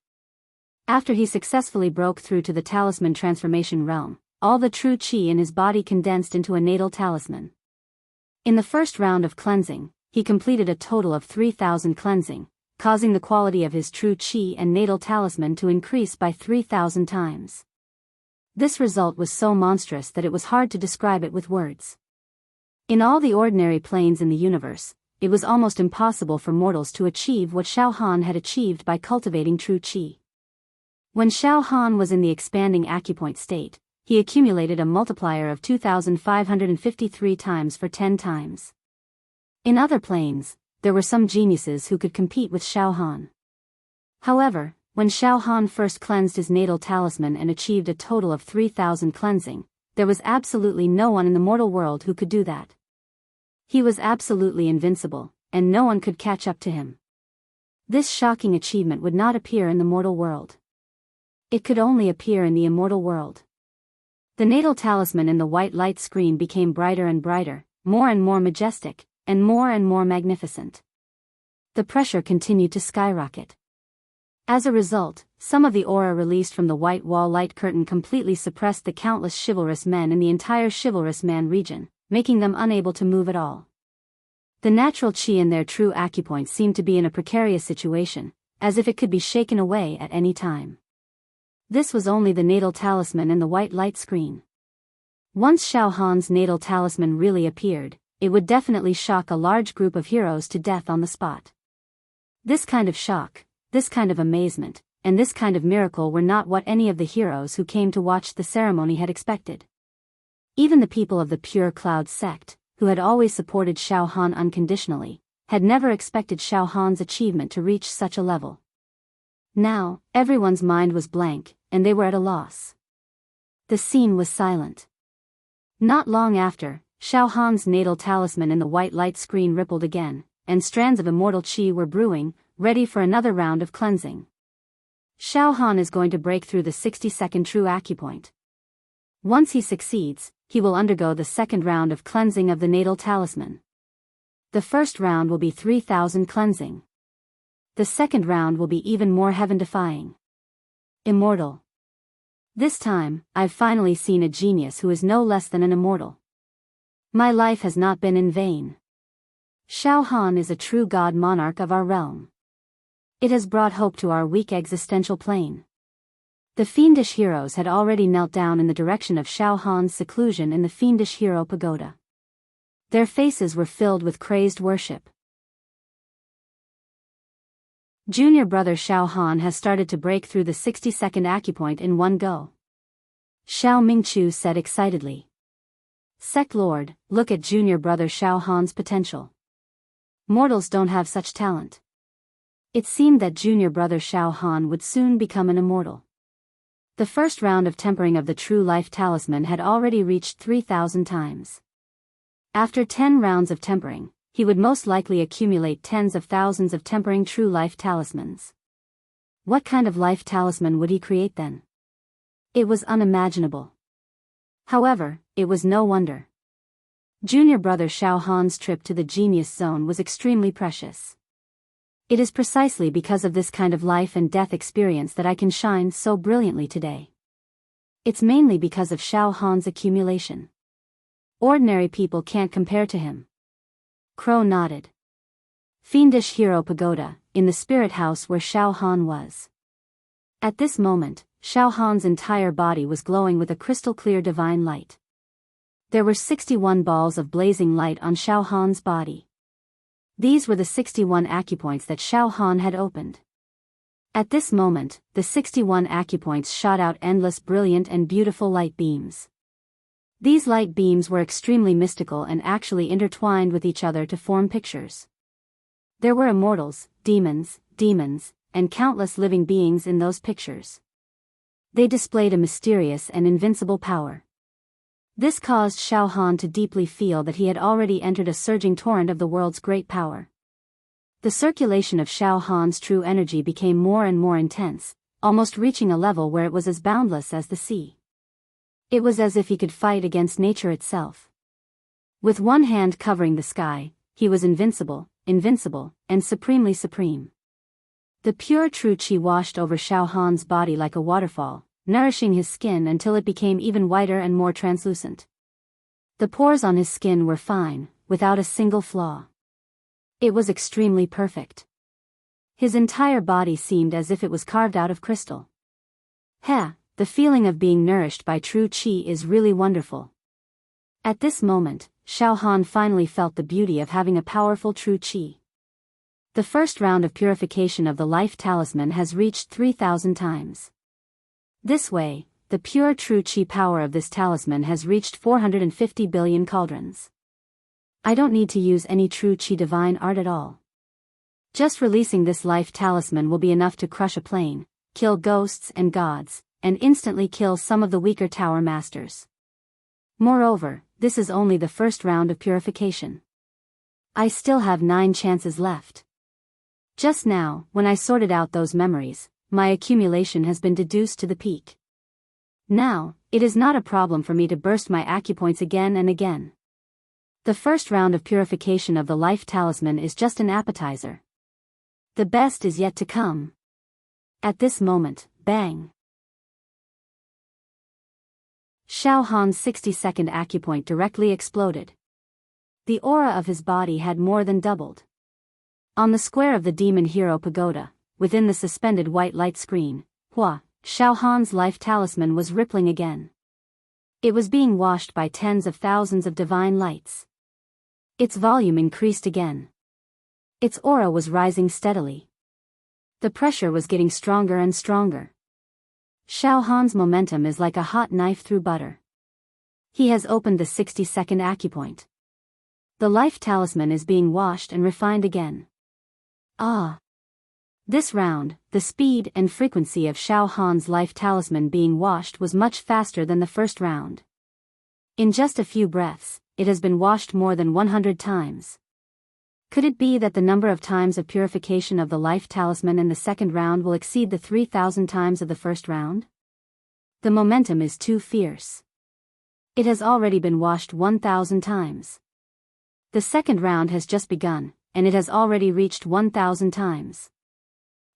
After he successfully broke through to the talisman transformation realm, all the true qi in his body condensed into a natal talisman. In the first round of cleansing, he completed a total of 3,000 cleansing, causing the quality of his true qi and natal talisman to increase by 3,000 times. This result was so monstrous that it was hard to describe it with words. In all the ordinary planes in the universe, it was almost impossible for mortals to achieve what Xiao Han had achieved by cultivating true qi. When Xiao Han was in the expanding acupoint state, he accumulated a multiplier of 2,553 times for 10 times. In other planes, there were some geniuses who could compete with Xiao Han. However, when Xiao Han first cleansed his natal talisman and achieved a total of 3,000 cleansing, there was absolutely no one in the mortal world who could do that. He was absolutely invincible, and no one could catch up to him. This shocking achievement would not appear in the mortal world. It could only appear in the immortal world. The natal talisman in the white light screen became brighter and brighter, more and more majestic, and more magnificent. The pressure continued to skyrocket. As a result, some of the aura released from the white wall light curtain completely suppressed the countless chivalrous men in the entire chivalrous man region, making them unable to move at all. The natural qi in their true acupoint seemed to be in a precarious situation, as if it could be shaken away at any time. This was only the natal talisman in the white light screen. Once Xiao Han's natal talisman really appeared, it would definitely shock a large group of heroes to death on the spot. This kind of shock, this kind of amazement, and this kind of miracle were not what any of the heroes who came to watch the ceremony had expected. Even the people of the Pure Cloud sect, who had always supported Xiao Han unconditionally, had never expected Xiao Han's achievement to reach such a level. Now, everyone's mind was blank, and they were at a loss. The scene was silent. Not long after, Xiao Han's natal talisman in the white light screen rippled again, and strands of immortal qi were brewing, ready for another round of cleansing. Xiao Han is going to break through the 60-second true acupoint. Once he succeeds, he will undergo the second round of cleansing of the natal talisman. The first round will be 3,000 cleansing. The second round will be even more heaven-defying. Immortal. This time, I've finally seen a genius who is no less than an immortal. My life has not been in vain. Xiao Han is a true god monarch of our realm. It has brought hope to our weak existential plane. The fiendish heroes had already knelt down in the direction of Xiao Han's seclusion in the fiendish hero pagoda. Their faces were filled with crazed worship. Junior brother Xiao Han has started to break through the 60-second acupoint in one go. Xiao Mingchu said excitedly. Sect Lord, look at junior brother Xiao Han's potential. Mortals don't have such talent. It seemed that junior brother Xiao Han would soon become an immortal. The first round of tempering of the true life talisman had already reached 3,000 times. After 10 rounds of tempering, he would most likely accumulate tens of thousands of tempering true life talismans. What kind of life talisman would he create then? It was unimaginable. However, it was no wonder. Junior brother Xiao Han's trip to the genius zone was extremely precious. It is precisely because of this kind of life and death experience that I can shine so brilliantly today. It's mainly because of Xiao Han's accumulation. Ordinary people can't compare to him. Crow nodded. Fiendish Hero Pagoda, in the spirit house where Xiao Han was. At this moment, Xiao Han's entire body was glowing with a crystal-clear divine light. There were 61 balls of blazing light on Xiao Han's body. These were the 61 acupoints that Xiao Han had opened. At this moment, the 61 acupoints shot out endless brilliant and beautiful light beams. These light beams were extremely mystical and actually intertwined with each other to form pictures. There were immortals, demons, and countless living beings in those pictures. They displayed a mysterious and invincible power. This caused Xiao Han to deeply feel that he had already entered a surging torrent of the world's great power. The circulation of Xiao Han's true energy became more and more intense, almost reaching a level where it was as boundless as the sea. It was as if he could fight against nature itself. With one hand covering the sky, he was invincible, and supremely supreme. The pure true qi washed over Xiao Han's body like a waterfall, nourishing his skin until it became even whiter and more translucent. The pores on his skin were fine, without a single flaw. It was extremely perfect. His entire body seemed as if it was carved out of crystal. The feeling of being nourished by true qi is really wonderful. At this moment, Xiao Han finally felt the beauty of having a powerful true qi. The first round of purification of the life talisman has reached 3,000 times. This way, the pure true qi power of this talisman has reached 450 billion cauldrons. I don't need to use any true qi divine art at all. Just releasing this life talisman will be enough to crush a plane, kill ghosts and gods, and instantly kill some of the weaker tower masters. Moreover, this is only the first round of purification. I still have 9 chances left. Just now, when I sorted out those memories, my accumulation has been deduced to the peak. Now, it is not a problem for me to burst my acupoints again and again. The first round of purification of the life talisman is just an appetizer. The best is yet to come. At this moment, bang! Xiao Han's 60-second acupoint directly exploded. The aura of his body had more than doubled. On the square of the Demon Hero Pagoda, within the suspended white light screen, Xiao Han's life talisman was rippling again. It was being washed by tens of thousands of divine lights. Its volume increased again. Its aura was rising steadily. The pressure was getting stronger and stronger. Xiao Han's momentum is like a hot knife through butter. He has opened the 60-second acupoint. The life talisman is being washed and refined again. This round, the speed and frequency of Xiao Han's life talisman being washed was much faster than the first round. In just a few breaths, it has been washed more than 100 times. Could it be that the number of times of purification of the life talisman in the second round will exceed the 3,000 times of the first round? The momentum is too fierce. It has already been washed 1,000 times. The second round has just begun, and it has already reached 1,000 times.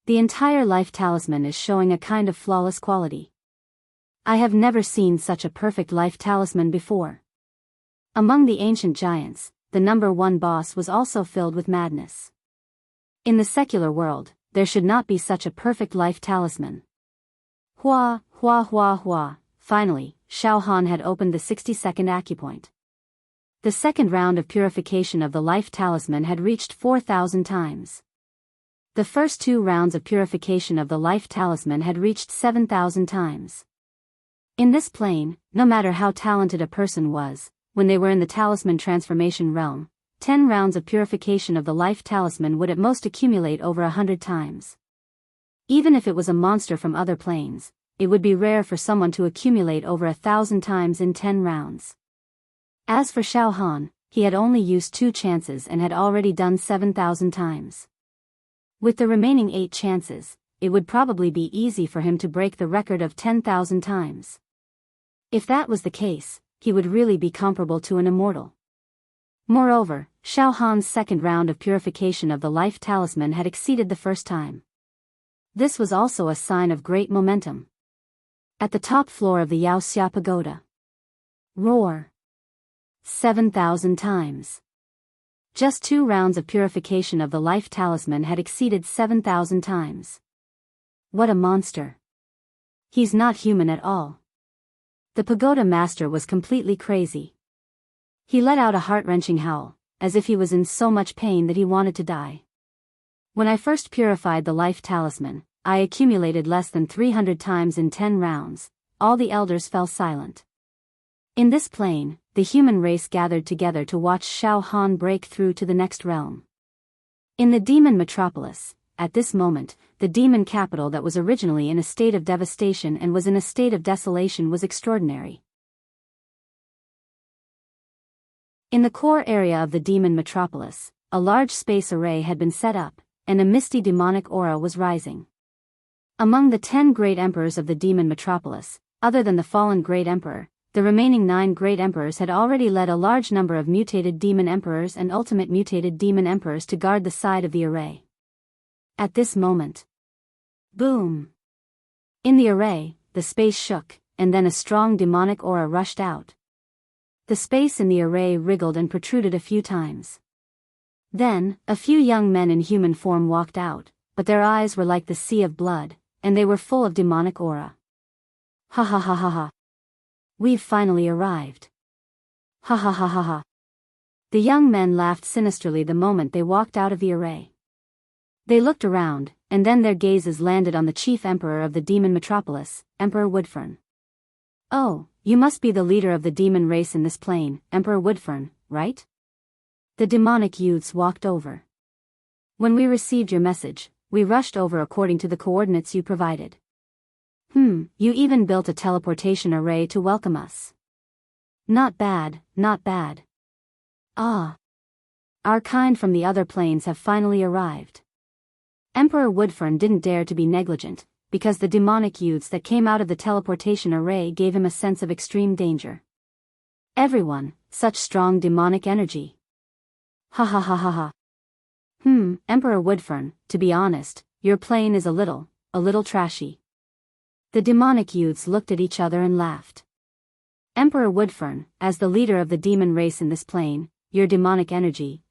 The entire life talisman is showing a kind of flawless quality. I have never seen such a perfect life talisman before. Among the ancient giants, the number 1 boss was also filled with madness. In the secular world, there should not be such a perfect life talisman. Finally, Xiao Han had opened the 60-second acupoint. The second round of purification of the life talisman had reached 4,000 times. The first 2 rounds of purification of the life talisman had reached 7,000 times. In this plane, no matter how talented a person was, when they were in the talisman transformation realm, 10 rounds of purification of the life talisman would at most accumulate over 100 times. Even if it was a monster from other planes, it would be rare for someone to accumulate over 1,000 times in 10 rounds. As for Xiao Han, he had only used 2 chances and had already done 7,000 times. With the remaining 8 chances, it would probably be easy for him to break the record of 10,000 times. If that was the case, he would really be comparable to an immortal. Moreover, Xiao Han's second round of purification of the life talisman had exceeded the first time. This was also a sign of great momentum. At the top floor of the Yaoxia Pagoda. Roar! 7,000 times. Just 2 rounds of purification of the life talisman had exceeded 7,000 times. What a monster! He's not human at all. The pagoda master was completely crazy. He let out a heart-wrenching howl, as if he was in so much pain that he wanted to die. When I first purified the life talisman, I accumulated less than 300 times in 10 rounds. All the elders fell silent. In this plane, the human race gathered together to watch Xiao Han break through to the next realm. In the demon metropolis, at this moment, the demon capital that was originally in a state of devastation and was in a state of desolation was extraordinary. In the core area of the demon metropolis, a large space array had been set up, and a misty demonic aura was rising. Among the 10 great emperors of the demon metropolis, other than the fallen great emperor, the remaining 9 great emperors had already led a large number of mutated demon emperors and ultimate mutated demon emperors to guard the side of the array. At this moment, Boom! In the array, the space shook, and then a strong demonic aura rushed out. The space in the array wriggled and protruded a few times. Then, a few young men in human form walked out, but their eyes were like the sea of blood, and they were full of demonic aura. Ha ha ha ha ha. We've finally arrived. Ha ha ha ha ha. The young men laughed sinisterly the moment they walked out of the array. They looked around, and then their gazes landed on the chief emperor of the demon metropolis, Emperor Woodfern. Oh, you must be the leader of the demon race in this plane, Emperor Woodfern, right? The demonic youths walked over. When we received your message, we rushed over according to the coordinates you provided. You even built a teleportation array to welcome us. Not bad, not bad. Ah. Our kind from the other planes have finally arrived. Emperor Woodfern didn't dare to be negligent, because the demonic youths that came out of the teleportation array gave him a sense of extreme danger. Everyone, such strong demonic energy. Ha ha ha ha ha. Emperor Woodfern, to be honest, your plane is a little trashy. The demonic youths looked at each other and laughed. Emperor Woodfern, as the leader of the demon race in this plane, your demonic energy,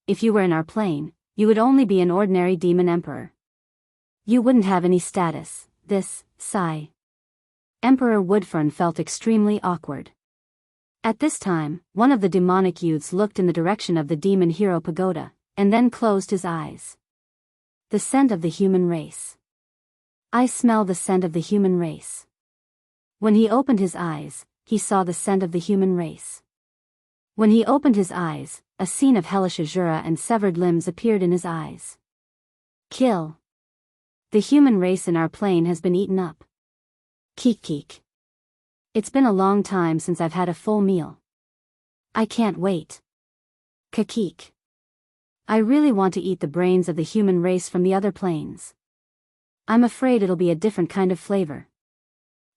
if you were in our plane, you would only be an ordinary demon emperor. You wouldn't have any status, sigh. Emperor Woodfern felt extremely awkward. At this time, one of the demonic youths looked in the direction of the demon hero pagoda, and then closed his eyes. The scent of the human race. I smell the scent of the human race. When he opened his eyes, he saw the scent of the human race. When he opened his eyes, a scene of hellish azura and severed limbs appeared in his eyes. Kill. The human race in our plane has been eaten up. Keek keek. It's been a long time since I've had a full meal. I can't wait. Kakeek. I really want to eat the brains of the human race from the other planes. I'm afraid it'll be a different kind of flavor.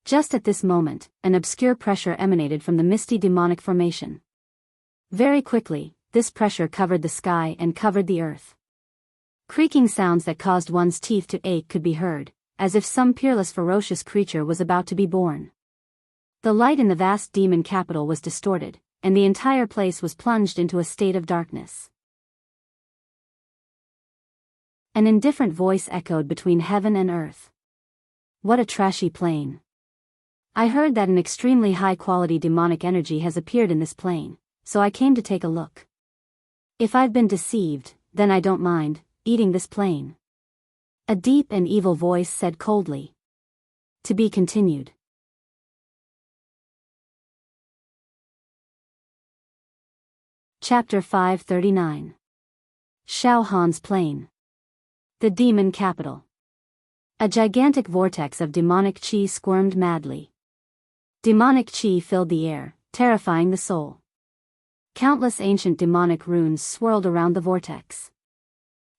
Just at this moment, an obscure pressure emanated from the misty demonic formation. Very quickly, this pressure covered the sky and covered the earth. Creaking sounds that caused one's teeth to ache could be heard, as if some peerless ferocious creature was about to be born. The light in the vast demon capital was distorted, and the entire place was plunged into a state of darkness. An indifferent voice echoed between heaven and earth. What a trashy plane. I heard that an extremely high-quality demonic energy has appeared in this plane, so I came to take a look. If I've been deceived, then I don't mind eating this plane. A deep and evil voice said coldly. To be continued. Chapter 539. Shao Han's Plane. The Demon Capital. A gigantic vortex of demonic chi squirmed madly. Demonic chi filled the air, terrifying the soul. Countless ancient demonic runes swirled around the vortex.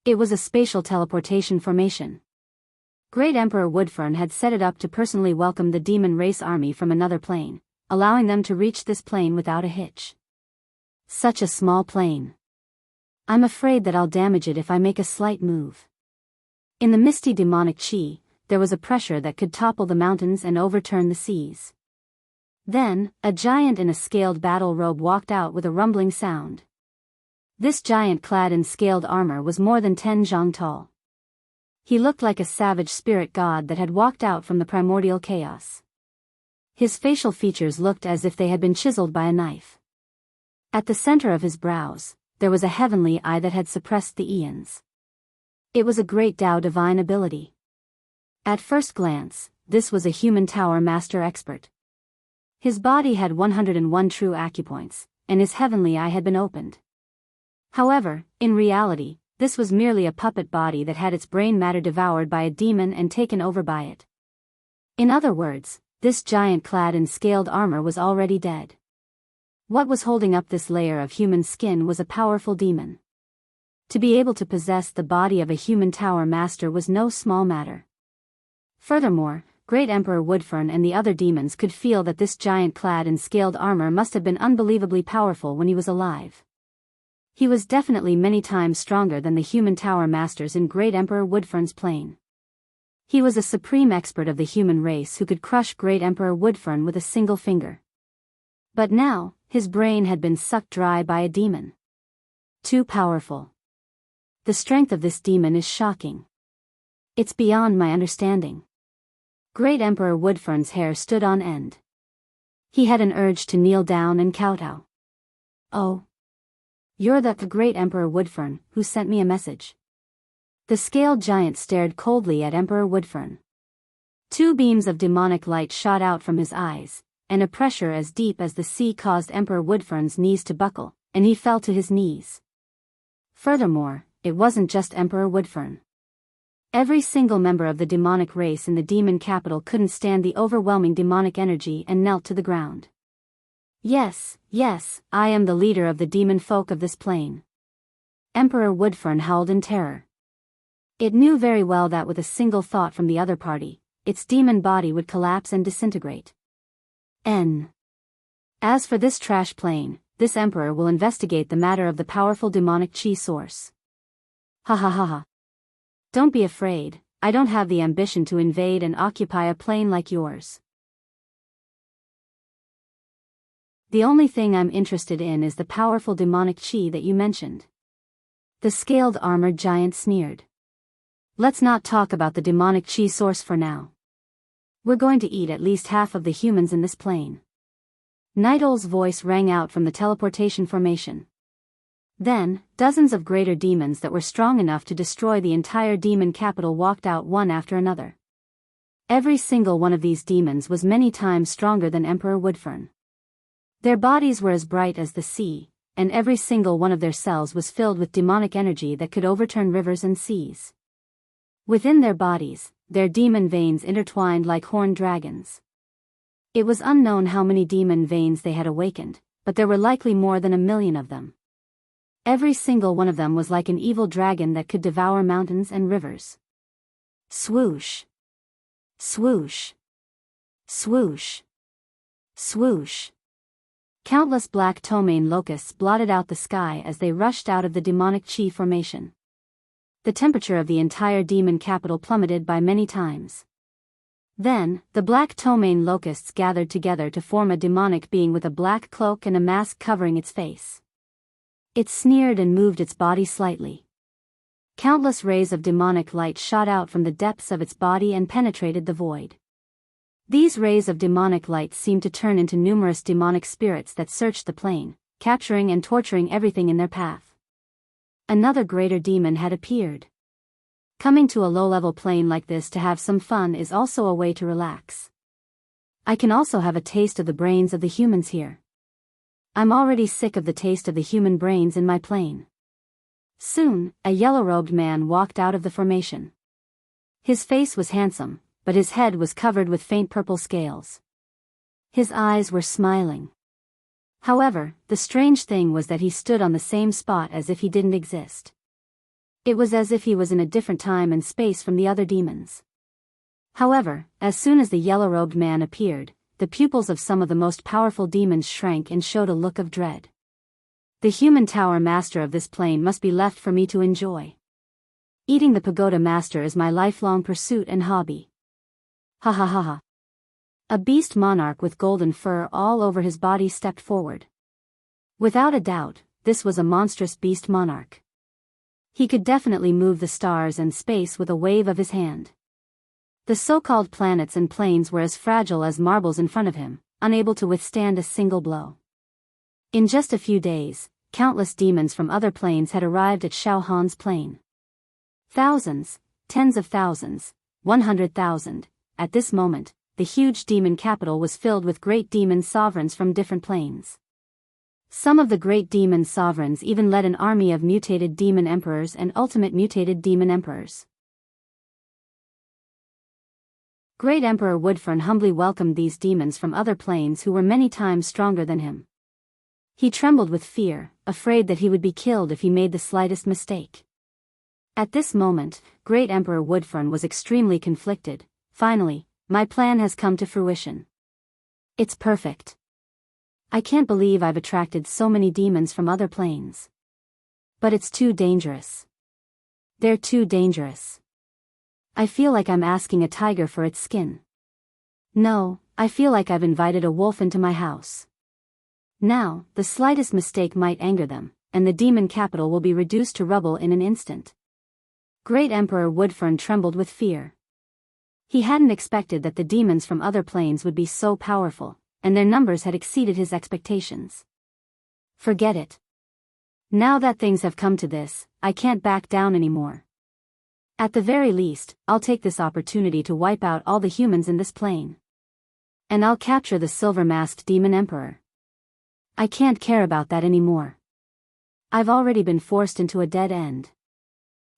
It was a spatial teleportation formation. Great Emperor Woodfern had set it up to personally welcome the demon race army from another plane, allowing them to reach this plane without a hitch. Such a small plane. I'm afraid that I'll damage it if I make a slight move. In the misty demonic chi, there was a pressure that could topple the mountains and overturn the seas. Then, a giant in a scaled battle robe walked out with a rumbling sound. This giant clad in scaled armor was more than 10 zhang tall. He looked like a savage spirit god that had walked out from the primordial chaos. His facial features looked as if they had been chiseled by a knife. At the center of his brows, there was a heavenly eye that had suppressed the eons. It was a great Tao divine ability. At first glance, this was a human tower master expert. His body had 101 true acupoints, and his heavenly eye had been opened. However, in reality, this was merely a puppet body that had its brain matter devoured by a demon and taken over by it. In other words, this giant clad in scaled armor was already dead. What was holding up this layer of human skin was a powerful demon. To be able to possess the body of a human tower master was no small matter. Furthermore, Great Emperor Woodfern and the other demons could feel that this giant clad in scaled armor must have been unbelievably powerful when he was alive. He was definitely many times stronger than the human tower masters in Great Emperor Woodfern's plane. He was a supreme expert of the human race who could crush Great Emperor Woodfern with a single finger. But now, his brain had been sucked dry by a demon. Too powerful. The strength of this demon is shocking. It's beyond my understanding. Great Emperor Woodfern's hair stood on end. He had an urge to kneel down and kowtow. Oh. You're the Great Emperor Woodfern who sent me a message. The scaled giant stared coldly at Emperor Woodfern. Two beams of demonic light shot out from his eyes, and a pressure as deep as the sea caused Emperor Woodfern's knees to buckle, and he fell to his knees. Furthermore, it wasn't just Emperor Woodfern. Every single member of the demonic race in the demon capital couldn't stand the overwhelming demonic energy and knelt to the ground. Yes, I am the leader of the demon folk of this plane. Emperor Woodfern howled in terror. It knew very well that with a single thought from the other party, its demon body would collapse and disintegrate. As for this trash plane, this emperor will investigate the matter of the powerful demonic chi source. Ha ha ha ha. Don't be afraid, I don't have the ambition to invade and occupy a plane like yours. The only thing I'm interested in is the powerful demonic chi that you mentioned. The scaled armored giant sneered. Let's not talk about the demonic chi source for now. We're going to eat at least half of the humans in this plane. Night Owl's voice rang out from the teleportation formation. Then, dozens of greater demons that were strong enough to destroy the entire demon capital walked out one after another. Every single one of these demons was many times stronger than Emperor Woodfern. Their bodies were as bright as the sea, and every single one of their cells was filled with demonic energy that could overturn rivers and seas. Within their bodies, their demon veins intertwined like horned dragons. It was unknown how many demon veins they had awakened, but there were likely more than 1 million of them. Every single one of them was like an evil dragon that could devour mountains and rivers. Swoosh. Swoosh. Swoosh. Swoosh. Countless black ptomaine locusts blotted out the sky as they rushed out of the demonic chi formation. The temperature of the entire demon capital plummeted by many times. Then, the black ptomaine locusts gathered together to form a demonic being with a black cloak and a mask covering its face. It sneered and moved its body slightly. Countless rays of demonic light shot out from the depths of its body and penetrated the void. These rays of demonic light seemed to turn into numerous demonic spirits that searched the plane, capturing and torturing everything in their path. Another greater demon had appeared. Coming to a low-level plane like this to have some fun is also a way to relax. I can also have a taste of the brains of the humans here. I'm already sick of the taste of the human brains in my plane. Soon, a yellow-robed man walked out of the formation. His face was handsome, but his head was covered with faint purple scales. His eyes were smiling. However, the strange thing was that he stood on the same spot as if he didn't exist. It was as if he was in a different time and space from the other demons. However, as soon as the yellow-robed man appeared, the pupils of some of the most powerful demons shrank and showed a look of dread. The human tower master of this plane must be left for me to enjoy. Eating the pagoda master is my lifelong pursuit and hobby. Ha ha ha ha. A beast monarch with golden fur all over his body stepped forward. Without a doubt, this was a monstrous beast monarch. He could definitely move the stars and space with a wave of his hand. The so-called planets and planes were as fragile as marbles in front of him, unable to withstand a single blow. In just a few days, countless demons from other planes had arrived at Xiao Han's plane. Thousands, tens of thousands, 100,000. At this moment, the huge demon capital was filled with great demon sovereigns from different planes. Some of the great demon sovereigns even led an army of mutated demon emperors and ultimate mutated demon emperors. Great Emperor Woodfern humbly welcomed these demons from other planes who were many times stronger than him. He trembled with fear, afraid that he would be killed if he made the slightest mistake. At this moment, Great Emperor Woodfern was extremely conflicted. Finally, my plan has come to fruition. It's perfect. I can't believe I've attracted so many demons from other planes. But it's too dangerous. They're too dangerous. I feel like I'm asking a tiger for its skin. No, I feel like I've invited a wolf into my house. Now, the slightest mistake might anger them, and the demon capital will be reduced to rubble in an instant. Great Emperor Woodfern trembled with fear. He hadn't expected that the demons from other planes would be so powerful, and their numbers had exceeded his expectations. Forget it. Now that things have come to this, I can't back down anymore. At the very least, I'll take this opportunity to wipe out all the humans in this plane. And I'll capture the silver-masked demon emperor. I can't care about that anymore. I've already been forced into a dead end.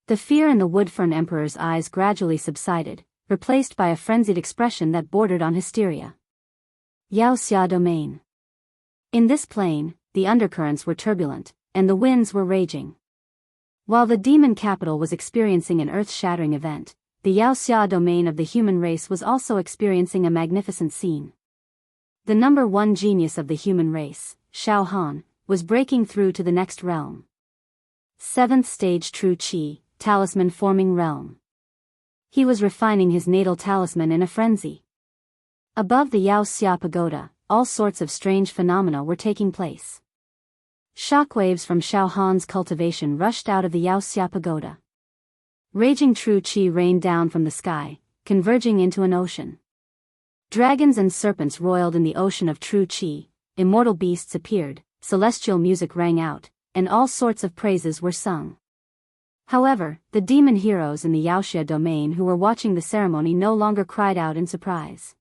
The fear in the Woodfern Emperor's eyes gradually subsided, replaced by a frenzied expression that bordered on hysteria. Yaoxia Domain. In this plane, the undercurrents were turbulent, and the winds were raging. While the demon capital was experiencing an earth-shattering event, the Yaoxia domain of the human race was also experiencing a magnificent scene. The number one genius of the human race, Xiao Han, was breaking through to the next realm. 7th stage True Qi, talisman-forming realm. He was refining his natal talisman in a frenzy. Above the Yaoxia pagoda, all sorts of strange phenomena were taking place. Shockwaves from Xiao Han's cultivation rushed out of the Yaoxia pagoda. Raging true qi rained down from the sky, converging into an ocean. Dragons and serpents roiled in the ocean of true qi, immortal beasts appeared, celestial music rang out, and all sorts of praises were sung. However, the demon heroes in the Yaoxia domain who were watching the ceremony no longer cried out in surprise.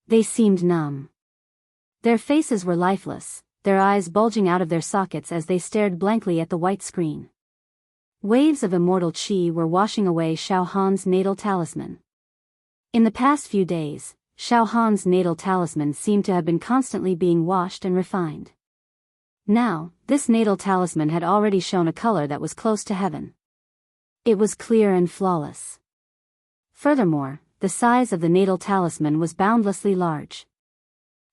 They seemed numb. Their faces were lifeless, their eyes bulging out of their sockets as they stared blankly at the white screen. Waves of immortal qi were washing away Xiao Han's natal talisman. In the past few days, Xiao Han's natal talisman seemed to have been constantly being washed and refined. Now, this natal talisman had already shown a color that was close to heaven. It was clear and flawless. Furthermore, the size of the natal talisman was boundlessly large.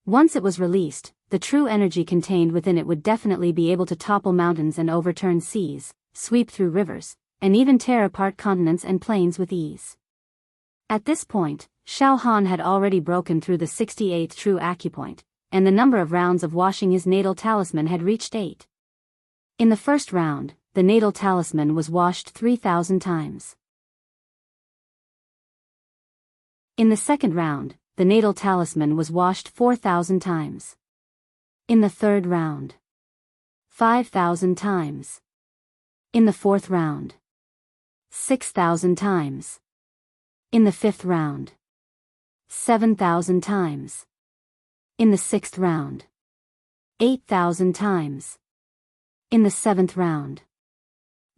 Once it was released, the true energy contained within it would definitely be able to topple mountains and overturn seas, sweep through rivers, and even tear apart continents and plains with ease. At this point, Xiao Han had already broken through the 68th true acupoint, and the number of rounds of washing his natal talisman had reached 8. In the first round, the natal talisman was washed 3,000 times. In the second round, the natal talisman was washed 4,000 times. In the third round, 5,000 times. In the fourth round, 6,000 times. In the fifth round, 7,000 times. In the sixth round, 8,000 times. In the seventh round,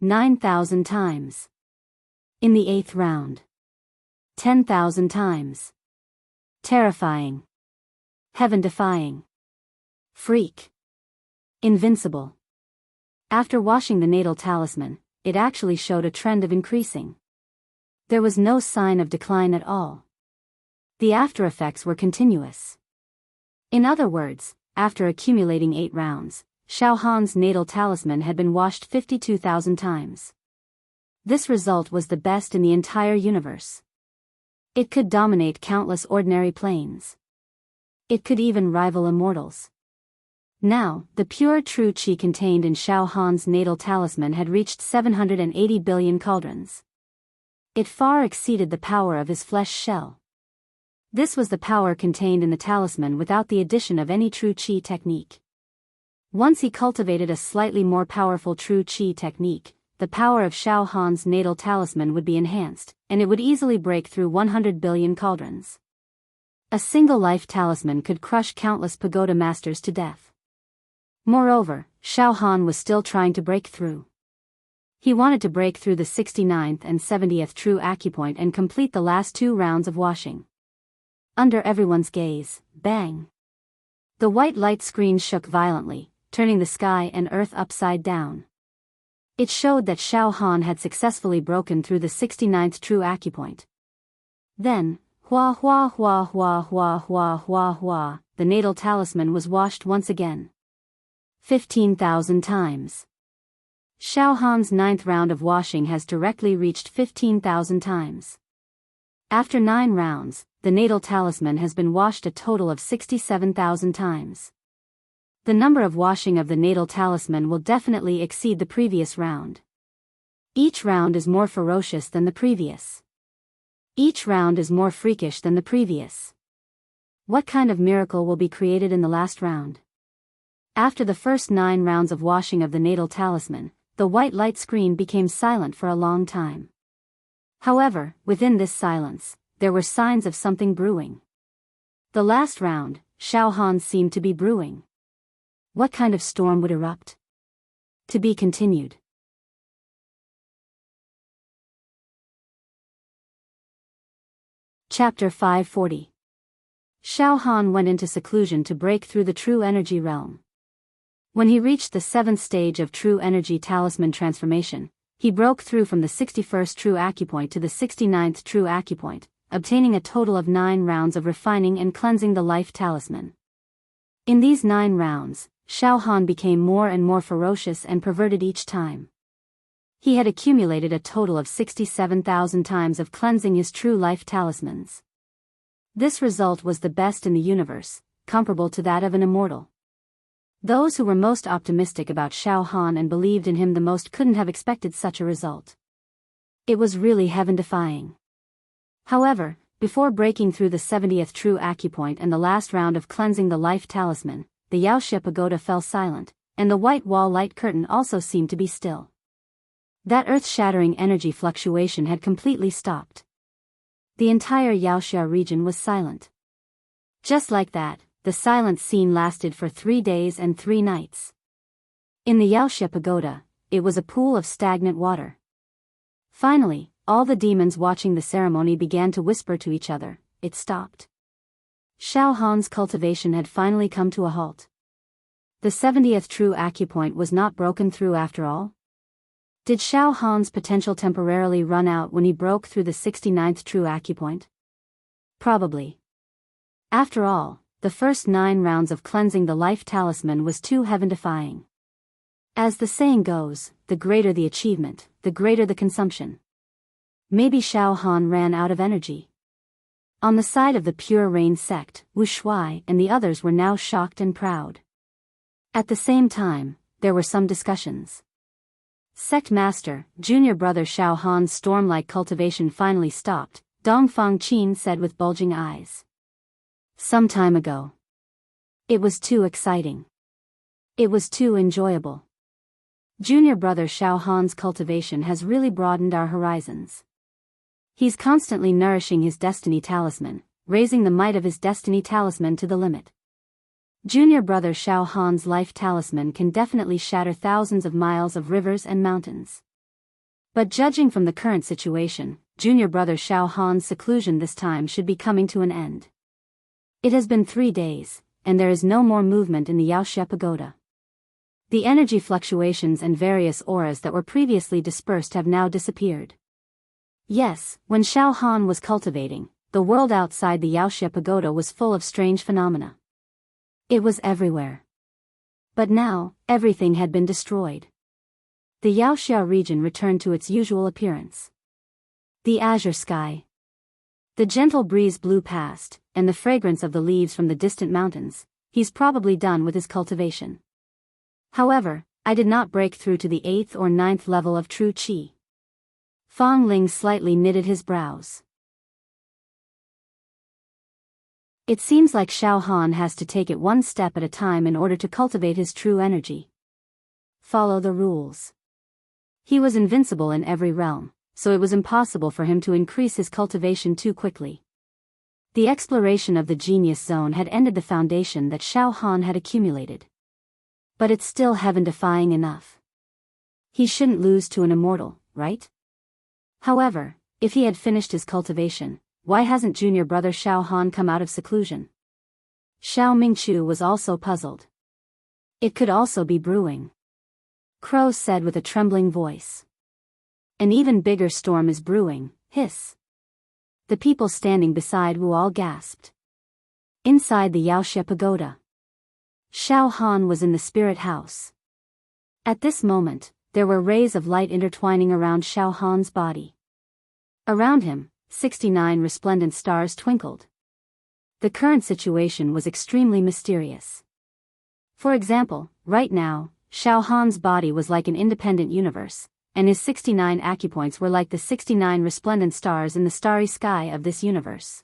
9,000 times. In the eighth round, 10,000 times. Terrifying. Heaven-defying. Freak. Invincible. After washing the natal talisman, it actually showed a trend of increasing. There was no sign of decline at all. The after-effects were continuous. In other words, after accumulating 8 rounds, Xiao Han's natal talisman had been washed 52,000 times. This result was the best in the entire universe. It could dominate countless ordinary planes. It could even rival immortals. Now, the pure true qi contained in Xiao Han's natal talisman had reached 780 billion cauldrons. It far exceeded the power of his flesh shell. This was the power contained in the talisman without the addition of any true qi technique. Once he cultivated a slightly more powerful true qi technique, the power of Xiao Han's natal talisman would be enhanced, and it would easily break through 100 billion cauldrons. A single life talisman could crush countless pagoda masters to death. Moreover, Xiao Han was still trying to break through. He wanted to break through the 69th and 70th true acupoint and complete the last 2 rounds of washing. Under everyone's gaze, bang! The white light screen shook violently, turning the sky and earth upside down. It showed that Xiao Han had successfully broken through the 69th true acupoint. Then, hua hua hua hua hua hua hua hua, the natal talisman was washed once again. 15,000 times. Xiao Han's 9th round of washing has directly reached 15,000 times. After 9 rounds, the natal talisman has been washed a total of 67,000 times. The number of washing of the natal talisman will definitely exceed the previous round. Each round is more ferocious than the previous. Each round is more freakish than the previous. What kind of miracle will be created in the last round? After the first 9 rounds of washing of the natal talisman, the white light screen became silent for a long time. However, within this silence, there were signs of something brewing. The last round, Xiao Han seemed to be brewing. What kind of storm would erupt? To be continued. Chapter 540. Xiao Han went into seclusion to break through the true energy realm. When he reached the 7th stage of true energy talisman transformation, he broke through from the 61st true acupoint to the 69th true acupoint, obtaining a total of 9 rounds of refining and cleansing the life talisman. In these 9 rounds, Xiao Han became more and more ferocious and perverted each time. He had accumulated a total of 67,000 times of cleansing his true life talismans. This result was the best in the universe, comparable to that of an immortal. Those who were most optimistic about Xiao Han and believed in him the most couldn't have expected such a result. It was really heaven-defying. However, before breaking through the 70th true acupoint and the last round of cleansing the life talisman, the Yaoxia pagoda fell silent, and the white wall light curtain also seemed to be still. That earth-shattering energy fluctuation had completely stopped. The entire Yaoxia region was silent. Just like that, the silent scene lasted for 3 days and 3 nights. In the Yaoxia pagoda, it was a pool of stagnant water. Finally, all the demons watching the ceremony began to whisper to each other. It stopped. Xiao Han's cultivation had finally come to a halt. The 70th true acupoint was not broken through after all. Did Xiao Han's potential temporarily run out when he broke through the 69th true acupoint? Probably. After all, the first 9 rounds of cleansing the life talisman was too heaven-defying. As the saying goes, the greater the achievement, the greater the consumption. Maybe Xiao Han ran out of energy. On the side of the Pure Rain sect, Wu Shuai and the others were now shocked and proud. At the same time, there were some discussions. Sect Master, Junior Brother Xiao Han's storm-like cultivation finally stopped, Dongfang Qin said with bulging eyes. Some time ago. It was too exciting. It was too enjoyable. Junior Brother Xiao Han's cultivation has really broadened our horizons. He's constantly nourishing his destiny talisman, raising the might of his destiny talisman to the limit. Junior Brother Xiao Han's life talisman can definitely shatter thousands of miles of rivers and mountains. But judging from the current situation, Junior Brother Xiao Han's seclusion this time should be coming to an end. It has been 3 days, and there is no more movement in the Yaoxia pagoda. The energy fluctuations and various auras that were previously dispersed have now disappeared. Yes, when Xiao Han was cultivating, the world outside the Yaoxia pagoda was full of strange phenomena. It was everywhere. But now, everything had been destroyed. The Yaoxia region returned to its usual appearance. The azure sky. The gentle breeze blew past, and the fragrance of the leaves from the distant mountains. He's probably done with his cultivation. However, I did not break through to the 8th or 9th level of true qi. Fang Ling slightly knitted his brows. It seems like Xiao Han has to take it one step at a time in order to cultivate his true energy. Follow the rules. He was invincible in every realm, so it was impossible for him to increase his cultivation too quickly. The exploration of the genius zone had ended the foundation that Xiao Han had accumulated. But it's still heaven-defying enough. He shouldn't lose to an immortal, right? However, if he had finished his cultivation, why hasn't Junior Brother Xiao Han come out of seclusion? Xiao Mingchu was also puzzled. It could also be brewing. Crow said with a trembling voice. An even bigger storm is brewing, hiss. The people standing beside Wu all gasped. Inside the Yaoxia pagoda, Xiao Han was in the spirit house. At this moment, there were rays of light intertwining around Xiao Han's body. Around him, 69 resplendent stars twinkled. The current situation was extremely mysterious. For example, right now, Xiao Han's body was like an independent universe, and his 69 acupoints were like the 69 resplendent stars in the starry sky of this universe.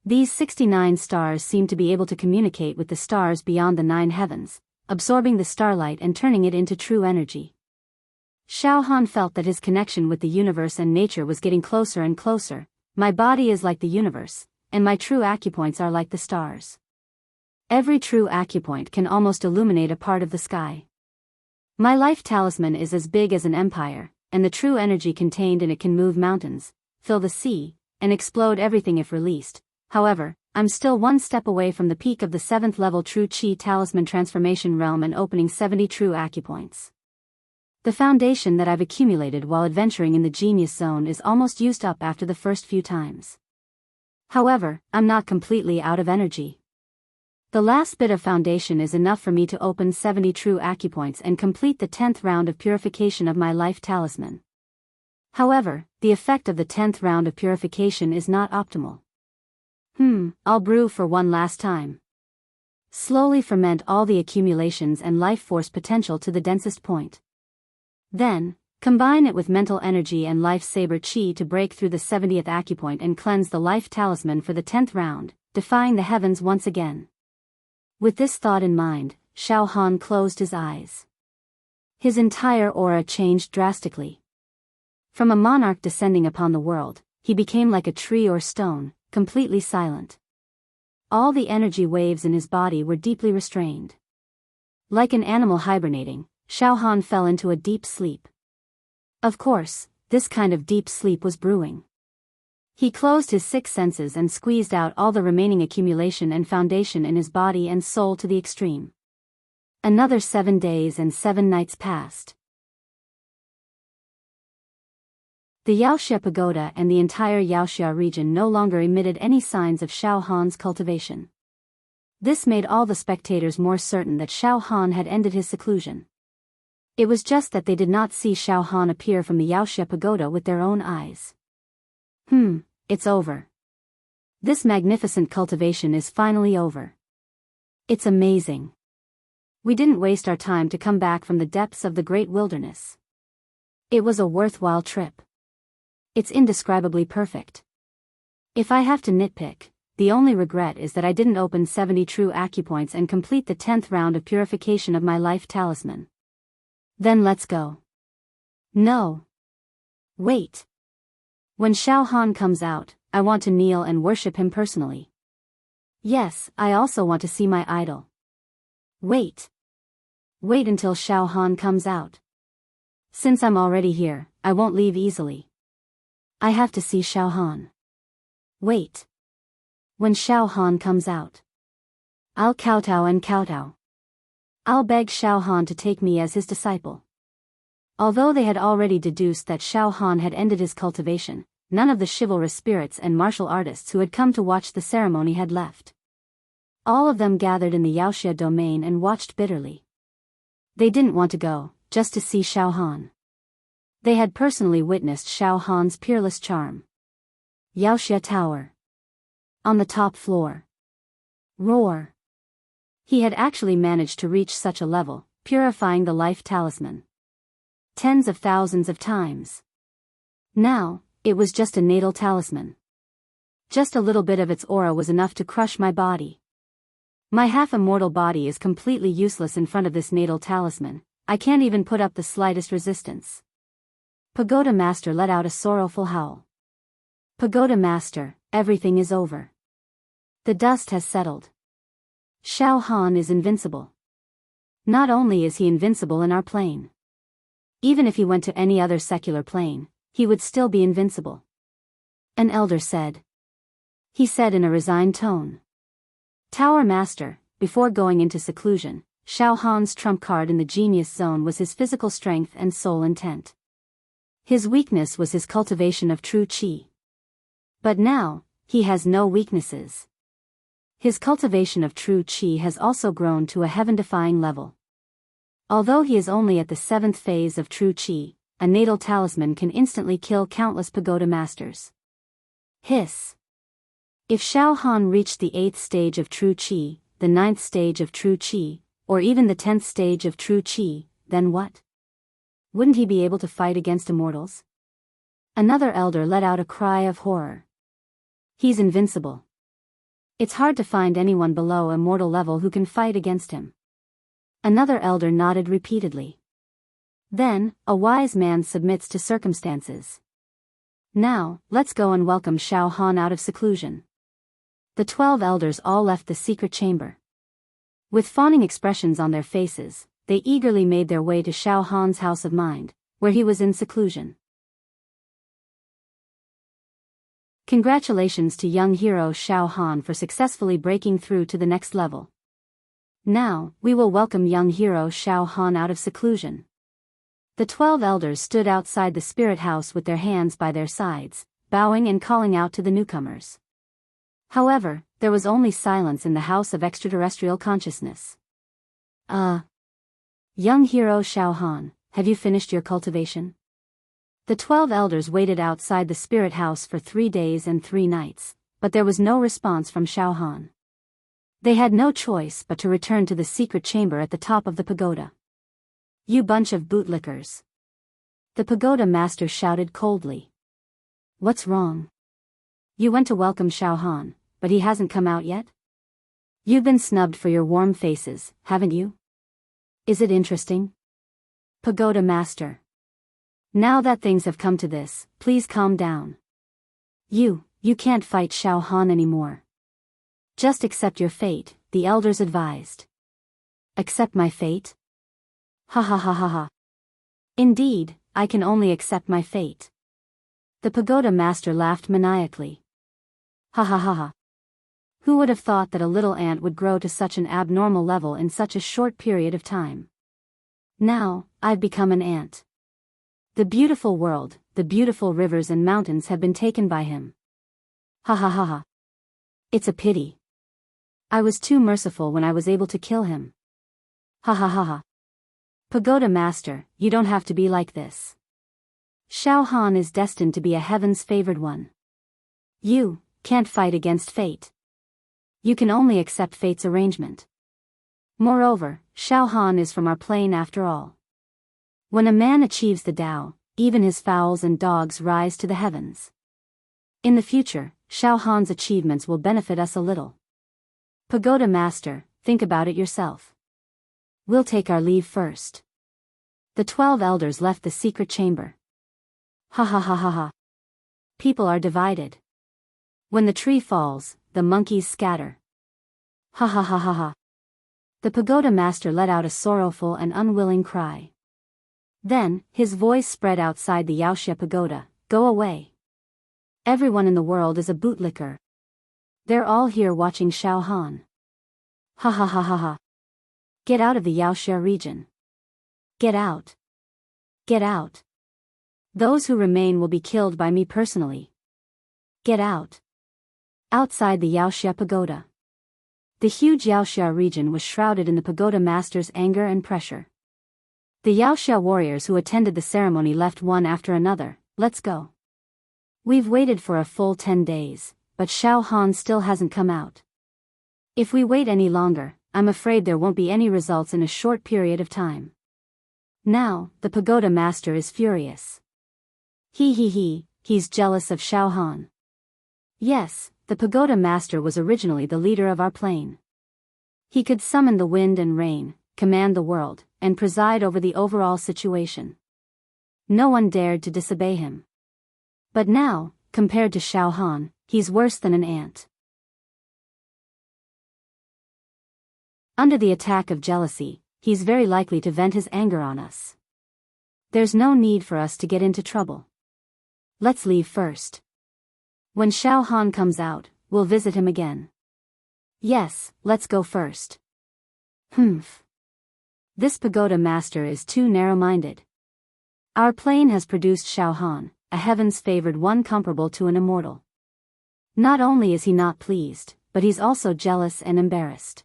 These 69 stars seemed to be able to communicate with the stars beyond the 9 heavens, absorbing the starlight and turning it into true energy. Xiao Han felt that his connection with the universe and nature was getting closer and closer. My body is like the universe, and my true acupoints are like the stars. Every true acupoint can almost illuminate a part of the sky. My life talisman is as big as an empire, and the true energy contained in it can move mountains, fill the sea, and explode everything if released. However, I'm still one step away from the peak of the 7th level True Qi Talisman Transformation Realm and opening 70 true acupoints. The foundation that I've accumulated while adventuring in the Genius Zone is almost used up after the first few times. However, I'm not completely out of energy. The last bit of foundation is enough for me to open 70 true acupoints and complete the 10th round of purification of my life talisman. However, the effect of the 10th round of purification is not optimal. I'll brew for one last time. Slowly ferment all the accumulations and life force potential to the densest point. Then, combine it with mental energy and life saber chi to break through the 70th acupoint and cleanse the life talisman for the 10th round, defying the heavens once again. With this thought in mind, Xiao Han closed his eyes. His entire aura changed drastically. From a monarch descending upon the world, he became like a tree or stone, completely silent. All the energy waves in his body were deeply restrained. Like an animal hibernating, Xiao Han fell into a deep sleep. Of course, this kind of deep sleep was brewing. He closed his 6 senses and squeezed out all the remaining accumulation and foundation in his body and soul to the extreme. Another 7 days and 7 nights passed. The Yaoxia Pagoda and the entire Yaoxia region no longer emitted any signs of Xiao Han's cultivation. This made all the spectators more certain that Xiao Han had ended his seclusion. It was just that they did not see Xiao Han appear from the Yaoxia Pagoda with their own eyes. It's over. This magnificent cultivation is finally over. It's amazing. We didn't waste our time to come back from the depths of the great wilderness. It was a worthwhile trip. It's indescribably perfect. If I have to nitpick, the only regret is that I didn't open 70 true acupoints and complete the 10th round of purification of my life talisman. Then let's go. No. Wait. When Xiao Han comes out, I want to kneel and worship him personally. Yes, I also want to see my idol. Wait. Wait until Xiao Han comes out. Since I'm already here, I won't leave easily. I have to see Xiao Han. Wait. When Xiao Han comes out, I'll kowtow and kowtow. I'll beg Xiao Han to take me as his disciple. Although they had already deduced that Xiao Han had ended his cultivation, none of the chivalrous spirits and martial artists who had come to watch the ceremony had left. All of them gathered in the Yaoxia domain and watched bitterly. They didn't want to go, just to see Xiao Han. They had personally witnessed Xiao Han's peerless charm. Yaoxia Tower. On the top floor. Roar. He had actually managed to reach such a level, purifying the life talisman. Tens of thousands of times. Now, it was just a natal talisman. Just a little bit of its aura was enough to crush my body. My half-immortal body is completely useless in front of this natal talisman. I can't even put up the slightest resistance. Pagoda Master let out a sorrowful howl. Pagoda Master, everything is over. The dust has settled. Xiao Han is invincible. Not only is he invincible in our plane. Even if he went to any other secular plane, he would still be invincible. An elder said. He said in a resigned tone. Tower Master, before going into seclusion, Xiao Han's trump card in the Genius Zone was his physical strength and soul intent. His weakness was his cultivation of true qi. But now, he has no weaknesses. His cultivation of true qi has also grown to a heaven-defying level. Although he is only at the 7th phase of true qi, a natal talisman can instantly kill countless pagoda masters. Hiss. If Xiao Han reached the 8th stage of true Qi, the 9th stage of true Qi, or even the 10th stage of true Qi, then what? Wouldn't he be able to fight against immortals? Another elder let out a cry of horror. He's invincible. It's hard to find anyone below immortal level who can fight against him. Another elder nodded repeatedly. Then, a wise man submits to circumstances. Now, let's go and welcome Xiao Han out of seclusion. The 12 elders all left the secret chamber. With fawning expressions on their faces, they eagerly made their way to Xiao Han's house of mind, where he was in seclusion. Congratulations to young hero Xiao Han for successfully breaking through to the next level. Now, we will welcome young hero Xiao Han out of seclusion. The 12 elders stood outside the spirit house with their hands by their sides, bowing and calling out to the newcomers. However, there was only silence in the house of extraterrestrial consciousness. Young hero Xiao Han, have you finished your cultivation? The 12 elders waited outside the spirit house for 3 days and 3 nights, but there was no response from Xiao Han. They had no choice but to return to the secret chamber at the top of the pagoda. You bunch of bootlickers. The pagoda master shouted coldly. What's wrong? You went to welcome Xiao Han, but he hasn't come out yet? You've been snubbed for your warm faces, haven't you? Is it interesting? Pagoda master. Now that things have come to this, please calm down. You can't fight Xiao Han anymore. Just accept your fate, the elders advised. Accept my fate? Ha ha ha ha ha. Indeed, I can only accept my fate. The pagoda master laughed maniacally. Ha ha ha ha. Who would have thought that a little ant would grow to such an abnormal level in such a short period of time? Now, I've become an ant. The beautiful world, the beautiful rivers and mountains have been taken by him. Ha ha ha ha. It's a pity. I was too merciful when I was able to kill him. Ha ha ha ha. Pagoda master, you don't have to be like this. Xiao Han is destined to be a heaven's favored one. You can't fight against fate. You can only accept fate's arrangement. Moreover, Xiao Han is from our plane after all. When a man achieves the Tao, even his fowls and dogs rise to the heavens. In the future, Xiao Han's achievements will benefit us a little. Pagoda master, think about it yourself. We'll take our leave first. The 12 elders left the secret chamber. Ha ha ha ha ha. People are divided. When the tree falls, the monkeys scatter. Ha ha ha ha ha. The pagoda master let out a sorrowful and unwilling cry. Then, his voice spread outside the Yaoxia pagoda, go away. Everyone in the world is a bootlicker. They're all here watching Xiao Han. Ha ha ha ha ha. Get out of the Yaoxia region. Get out. Get out. Those who remain will be killed by me personally. Get out. Outside the Yaoxia pagoda. The huge Yaoxia region was shrouded in the pagoda master's anger and pressure. The Yaoxia warriors who attended the ceremony left one after another. Let's go. We've waited for a full 10 days, but Xiao Han still hasn't come out. If we wait any longer, I'm afraid there won't be any results in a short period of time. Now, the pagoda master is furious. He's jealous of Xiao Han. Yes, the pagoda master was originally the leader of our plane. He could summon the wind and rain, command the world, and preside over the overall situation. No one dared to disobey him. But now, compared to Xiao Han, he's worse than an ant. Under the attack of jealousy, he's very likely to vent his anger on us. There's no need for us to get into trouble. Let's leave first. When Xiao Han comes out, we'll visit him again. Yes, let's go first. This pagoda master is too narrow-minded. Our plane has produced Xiao Han, a heaven's favored one comparable to an immortal. Not only is he not pleased, but he's also jealous and embarrassed.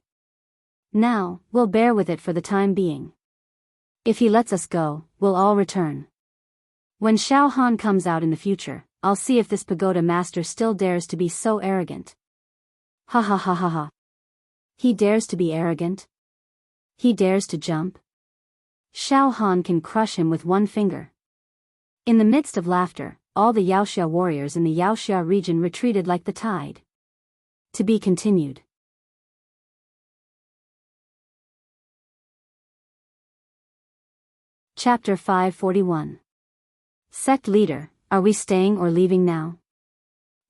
Now, we'll bear with it for the time being. If he lets us go, we'll all return. When Xiao Han comes out in the future, I'll see if this pagoda master still dares to be so arrogant. Ha ha ha ha ha. He dares to be arrogant? He dares to jump? Xiao Han can crush him with one finger. In the midst of laughter, all the Yaoxia warriors in the Yaoxia region retreated like the tide. To be continued. Chapter 541. Sect Leader, are we staying or leaving now?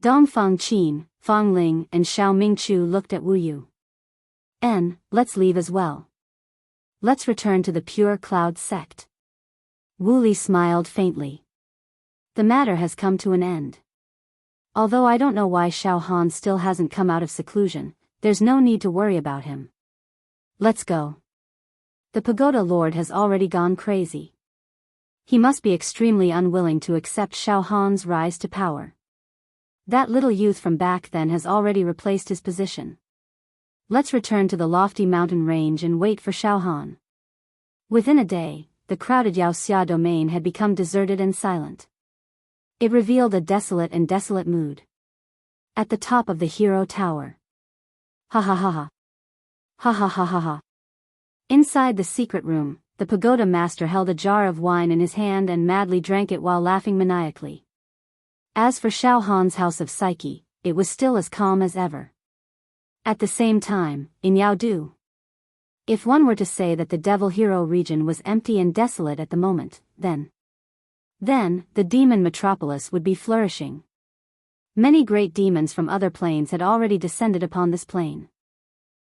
Dong Fang Qin, Fang Ling and Xiao Mingchu looked at Wu Yu. Let's leave as well. Let's return to the Pure Cloud sect. Wu Li smiled faintly. The matter has come to an end. Although I don't know why Xiao Han still hasn't come out of seclusion, there's no need to worry about him. Let's go. The pagoda lord has already gone crazy. He must be extremely unwilling to accept Xiao Han's rise to power. That little youth from back then has already replaced his position. Let's return to the lofty mountain range and wait for Xiao Han. Within a day, the crowded Yaoxia domain had become deserted and silent. It revealed a desolate mood. At the top of the hero tower. Ha ha ha ha. Ha ha ha ha ha. Inside the secret room, the pagoda master held a jar of wine in his hand and madly drank it while laughing maniacally. As for Xiao Han's house of Psyche, it was still as calm as ever. At the same time, in Yaodu, if one were to say that the Devil Hero region was empty and desolate at the moment, then the demon metropolis would be flourishing. Many great demons from other planes had already descended upon this plane.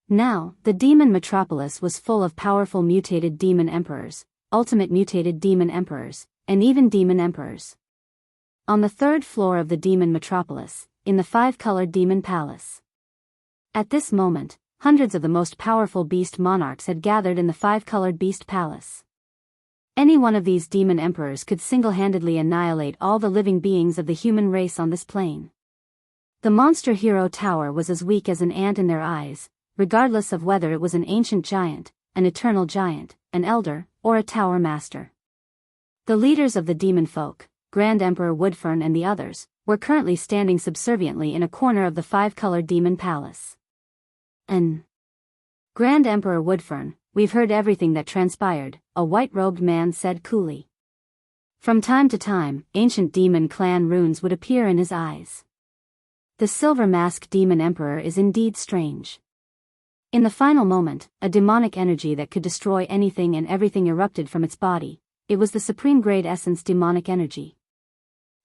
Now, the demon metropolis was full of powerful mutated demon emperors, ultimate mutated demon emperors, and even demon emperors. On the third floor of the demon metropolis, in the five-colored demon palace. At this moment, hundreds of the most powerful beast monarchs had gathered in the five-colored beast palace. Any one of these demon emperors could single-handedly annihilate all the living beings of the human race on this plane. The monster hero tower was as weak as an ant in their eyes, regardless of whether it was an ancient giant, an eternal giant, an elder, or a tower master. The leaders of the demon folk, Grand Emperor Woodfern and the others, were currently standing subserviently in a corner of the five-colored demon palace. Grand Emperor Woodfern, we've heard everything that transpired, a white-robed man said coolly. From time to time, ancient demon clan runes would appear in his eyes. The silver-masked demon emperor is indeed strange. In the final moment, a demonic energy that could destroy anything and everything erupted from its body. It was the supreme-grade essence demonic energy.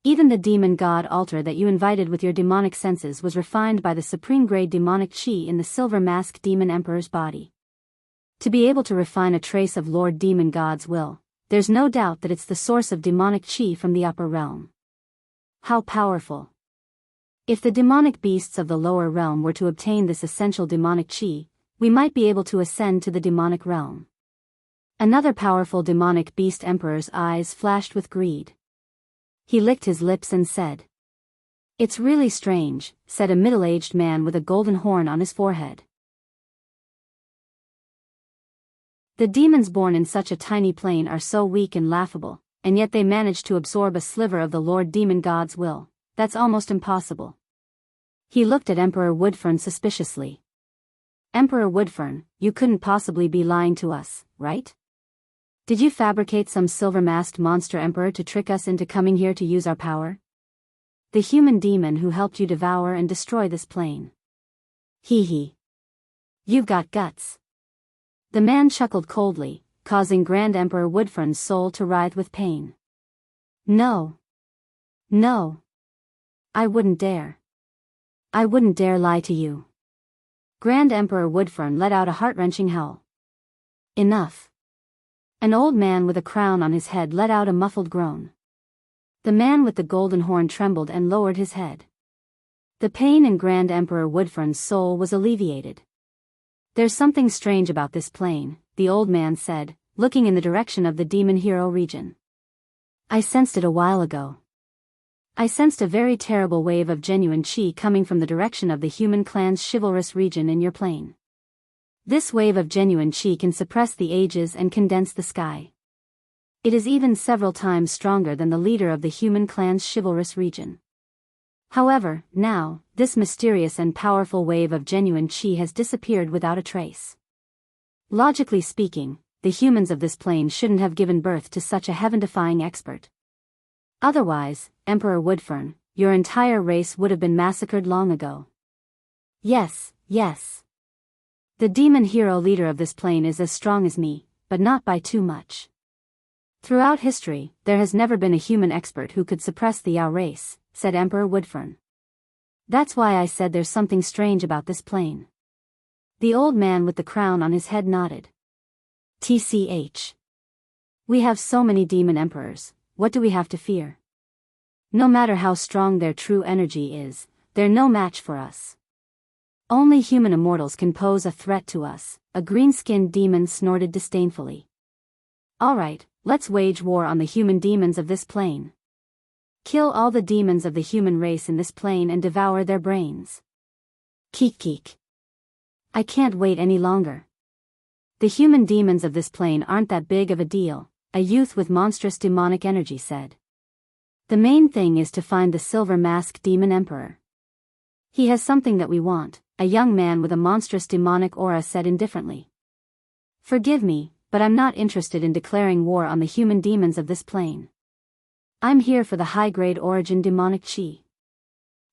Even the demon god altar that you invited with your demonic senses was refined by the supreme-grade demonic chi in the silver-masked demon emperor's body. To be able to refine a trace of Lord Demon God's will, there's no doubt that it's the source of demonic chi from the upper realm. How powerful! If the demonic beasts of the lower realm were to obtain this essential demonic chi, we might be able to ascend to the demonic realm. Another powerful demonic beast emperor's eyes flashed with greed. He licked his lips and said, "It's really strange," said a middle-aged man with a golden horn on his forehead. The demons born in such a tiny plane are so weak and laughable, and yet they manage to absorb a sliver of the Lord Demon God's will. That's almost impossible. He looked at Emperor Woodfern suspiciously. Emperor Woodfern, you couldn't possibly be lying to us, right? Did you fabricate some silver-masked monster emperor to trick us into coming here to use our power? The human demon who helped you devour and destroy this plane. Hee hee. You've got guts. The man chuckled coldly, causing Grand Emperor Woodfern's soul to writhe with pain. No. No. I wouldn't dare. I wouldn't dare lie to you. Grand Emperor Woodfern let out a heart-wrenching howl. Enough. An old man with a crown on his head let out a muffled groan. The man with the golden horn trembled and lowered his head. The pain in Grand Emperor Woodfern's soul was alleviated. There's something strange about this plane, the old man said, looking in the direction of the Demon Hero region. I sensed it a while ago. I sensed a very terrible wave of genuine chi coming from the direction of the human clan's chivalrous region in your plane. This wave of genuine chi can suppress the ages and condense the sky. It is even several times stronger than the leader of the human clan's chivalrous region. However, now, this mysterious and powerful wave of genuine chi has disappeared without a trace. Logically speaking, the humans of this plane shouldn't have given birth to such a heaven-defying expert. Otherwise, Emperor Woodfern, your entire race would have been massacred long ago. Yes, yes. The demon hero leader of this plane is as strong as me, but not by too much. Throughout history, there has never been a human expert who could suppress the Yao race, said Emperor Woodfern. That's why I said there's something strange about this plane. The old man with the crown on his head nodded. TCH. We have so many demon emperors, what do we have to fear? No matter how strong their true energy is, they're no match for us. Only human immortals can pose a threat to us, a green-skinned demon snorted disdainfully. Alright, let's wage war on the human demons of this plane. Kill all the demons of the human race in this plane and devour their brains. Keek keek. I can't wait any longer. The human demons of this plane aren't that big of a deal, a youth with monstrous demonic energy said. The main thing is to find the silver mask demon emperor. He has something that we want, a young man with a monstrous demonic aura said indifferently. Forgive me, but I'm not interested in declaring war on the human demons of this plane. I'm here for the high-grade origin demonic chi.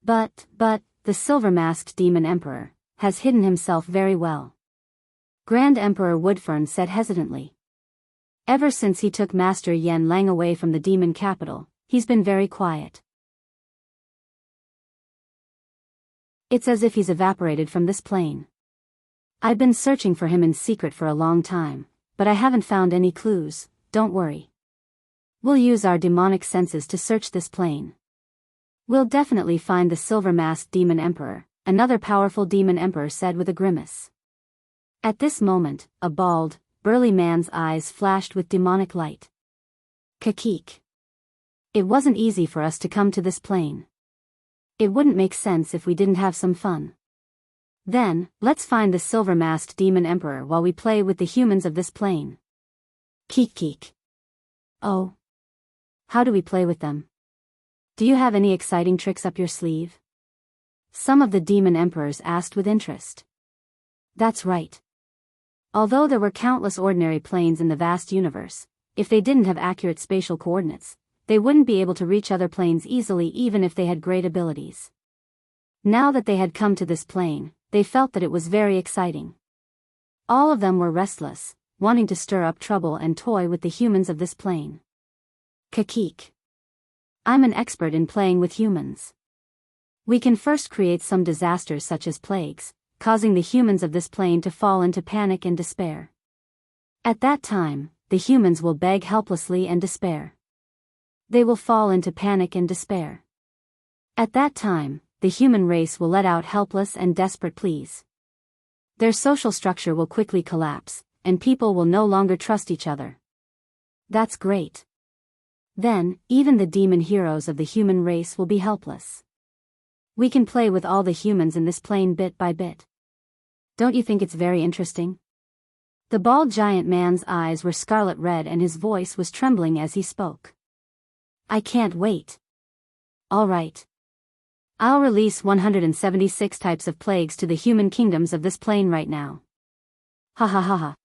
But, the silver-masked demon emperor has hidden himself very well. Grand Emperor Woodfern said hesitantly. Ever since he took Master Yen Lang away from the demon capital, he's been very quiet. It's as if he's evaporated from this plane. I've been searching for him in secret for a long time, but I haven't found any clues, don't worry. We'll use our demonic senses to search this plane. We'll definitely find the silver-masked demon emperor, another powerful demon emperor said with a grimace. At this moment, a bald, burly man's eyes flashed with demonic light. Kakeek. It wasn't easy for us to come to this plane. It wouldn't make sense if we didn't have some fun. Then, let's find the silver-masked demon emperor while we play with the humans of this plane. Keek keek. Oh. How do we play with them? Do you have any exciting tricks up your sleeve? Some of the demon emperors asked with interest. That's right. Although there were countless ordinary planes in the vast universe, if they didn't have accurate spatial coordinates, they wouldn't be able to reach other planes easily even if they had great abilities. Now that they had come to this plane, they felt that it was very exciting. All of them were restless, wanting to stir up trouble and toy with the humans of this plane. Kakeek. I'm an expert in playing with humans. We can first create some disasters such as plagues, causing the humans of this plane to fall into panic and despair. At that time, the humans will beg helplessly and despair. They will fall into panic and despair. At that time, the human race will let out helpless and desperate pleas. Their social structure will quickly collapse, and people will no longer trust each other. That's great. Then, even the demon heroes of the human race will be helpless. We can play with all the humans in this plane bit by bit. Don't you think it's very interesting? The bald giant man's eyes were scarlet red and his voice was trembling as he spoke. I can't wait. All right. I'll release 176 types of plagues to the human kingdoms of this plane right now. Ha ha ha ha.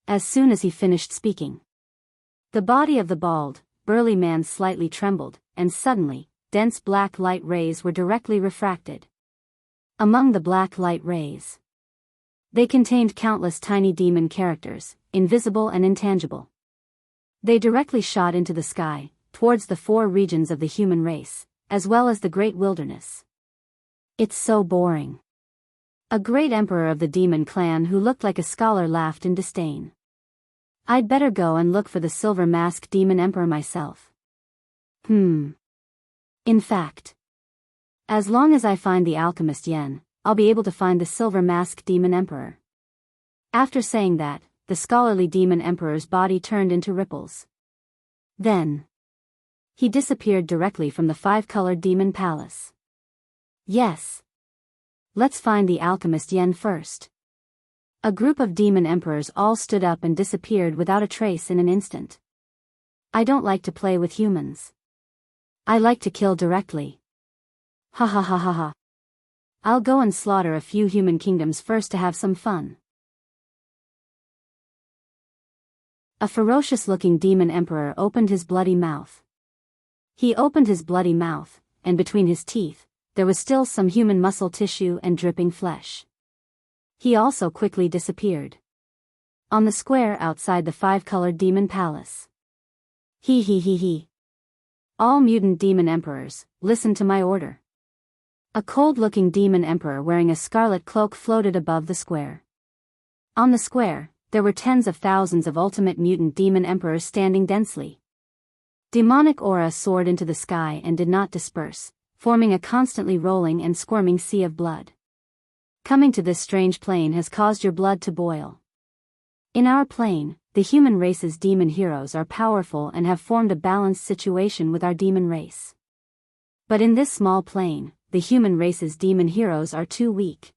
As soon as he finished speaking, the body of the bald, burly man slightly trembled, and suddenly, dense black light rays were directly refracted. Among the black light rays, they contained countless tiny demon characters, invisible and intangible. They directly shot into the sky, towards the 4 regions of the human race, as well as the great wilderness. It's so boring. A great emperor of the demon clan who looked like a scholar laughed in disdain. I'd better go and look for the silver mask demon emperor myself. In fact, as long as I find the alchemist Yen, I'll be able to find the silver mask demon emperor. After saying that, the scholarly demon emperor's body turned into ripples. Then, he disappeared directly from the 5-colored demon palace. Yes. Let's find the alchemist Yen first. A group of demon emperors all stood up and disappeared without a trace in an instant. I don't like to play with humans. I like to kill directly. Ha ha ha ha ha. I'll go and slaughter a few human kingdoms first to have some fun. A ferocious-looking demon emperor opened his bloody mouth. He opened his bloody mouth, and between his teeth, there was still some human muscle tissue and dripping flesh. He also quickly disappeared. On the square outside the five-colored demon palace. He he he he. All mutant demon emperors, listen to my order. A cold-looking demon emperor wearing a scarlet cloak floated above the square. On the square, there were tens of thousands of ultimate mutant demon emperors standing densely. Demonic aura soared into the sky and did not disperse, forming a constantly rolling and squirming sea of blood. Coming to this strange plane has caused your blood to boil. In our plane, the human race's demon heroes are powerful and have formed a balanced situation with our demon race. But in this small plane, the human race's demon heroes are too weak.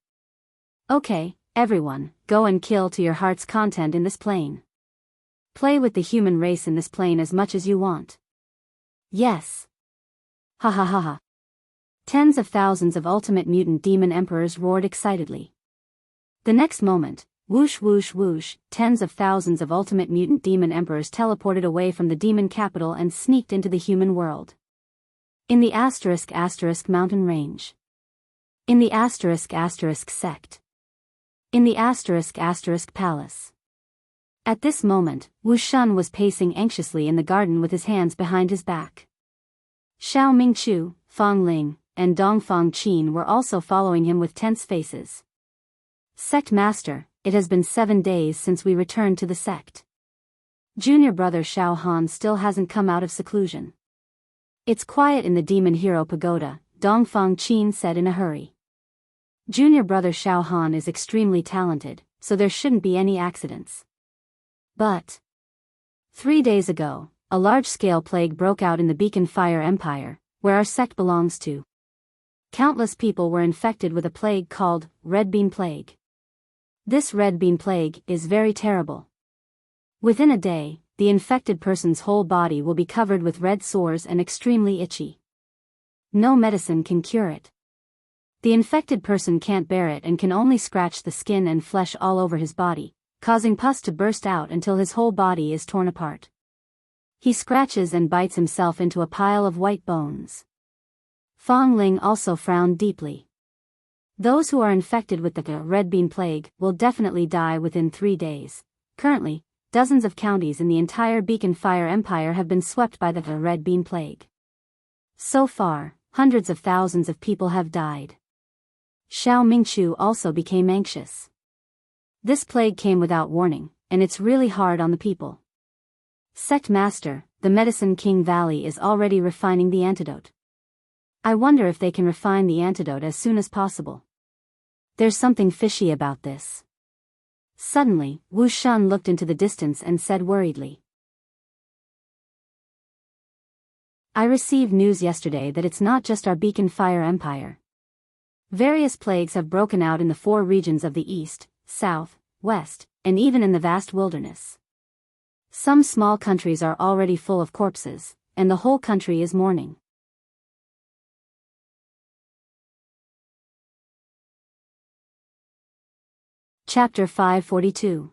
Okay, everyone, go and kill to your heart's content in this plane. Play with the human race in this plane as much as you want. Yes. Ha ha ha ha. Tens of thousands of ultimate mutant demon emperors roared excitedly. The next moment, whoosh whoosh whoosh, tens of thousands of ultimate mutant demon emperors teleported away from the demon capital and sneaked into the human world. In the *** mountain range. In the *** sect. In the *** palace. At this moment, Wu Shun was pacing anxiously in the garden with his hands behind his back. Xiao Mingqiu, Fang Ling, and Dongfang Qin were also following him with tense faces. Sect Master, it has been 7 days since we returned to the sect. Junior brother Xiao Han still hasn't come out of seclusion. It's quiet in the Demon Hero Pagoda, Dongfang Qin said in a hurry. Junior brother Xiao Han is extremely talented, so there shouldn't be any accidents. But 3 days ago, a large-scale plague broke out in the Beacon Fire Empire, where our sect belongs to. Countless people were infected with a plague called Red Bean Plague. This Red Bean Plague is very terrible. Within a day, the infected person's whole body will be covered with red sores and extremely itchy. No medicine can cure it. The infected person can't bear it and can only scratch the skin and flesh all over his body, causing pus to burst out until his whole body is torn apart. He scratches and bites himself into a pile of white bones. Fang Ling also frowned deeply. Those who are infected with the Red Bean Plague will definitely die within 3 days. Currently, dozens of counties in the entire Beacon Fire Empire have been swept by the Red Bean Plague. So far, hundreds of thousands of people have died. Xiao Mingqiu also became anxious. This plague came without warning, and it's really hard on the people. Sect Master, the Medicine King Valley is already refining the antidote. I wonder if they can refine the antidote as soon as possible. There's something fishy about this. Suddenly, Wu Shun looked into the distance and said worriedly. I received news yesterday that it's not just our Beacon Fire Empire. Various plagues have broken out in the 4 regions of the east, south, west, and even in the vast wilderness. Some small countries are already full of corpses, and the whole country is mourning. Chapter 542.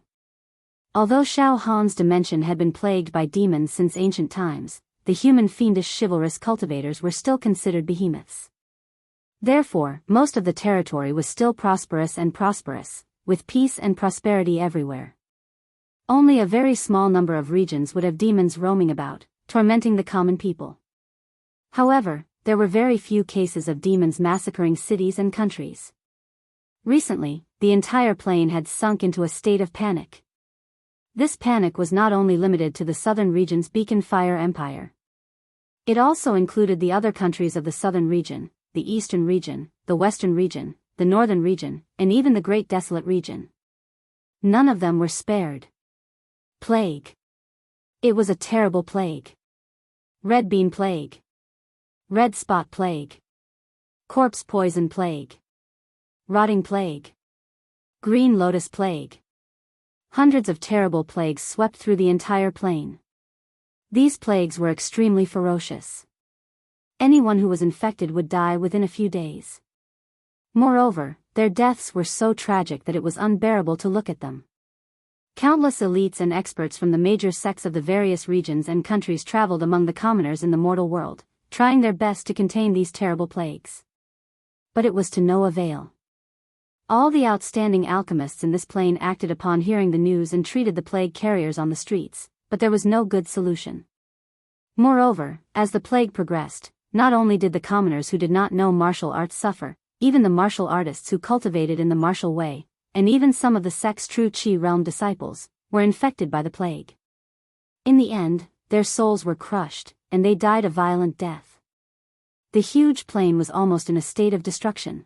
Although Xiao Han's dimension had been plagued by demons since ancient times, the human fiendish chivalrous cultivators were still considered behemoths. Therefore, most of the territory was still prosperous, with peace and prosperity everywhere. Only a very small number of regions would have demons roaming about, tormenting the common people. However, there were very few cases of demons massacring cities and countries. Recently, the entire plain had sunk into a state of panic. This panic was not only limited to the southern region's Beacon Fire Empire. It also included the other countries of the southern region, the eastern region, the western region, the northern region, and even the Great Desolate region. None of them were spared. Plague. It was a terrible plague. Red Bean Plague. Red Spot Plague. Corpse Poison Plague. Rotting Plague. Green Lotus Plague. Hundreds of terrible plagues swept through the entire plain. These plagues were extremely ferocious. Anyone who was infected would die within a few days. Moreover, their deaths were so tragic that it was unbearable to look at them. Countless elites and experts from the major sects of the various regions and countries traveled among the commoners in the mortal world, trying their best to contain these terrible plagues. But it was to no avail. All the outstanding alchemists in this plane acted upon hearing the news and treated the plague carriers on the streets, but there was no good solution. Moreover, as the plague progressed, not only did the commoners who did not know martial arts suffer, even the martial artists who cultivated in the martial way, and even some of the sect's true Qi realm disciples, were infected by the plague. In the end, their souls were crushed, and they died a violent death. The huge plane was almost in a state of destruction.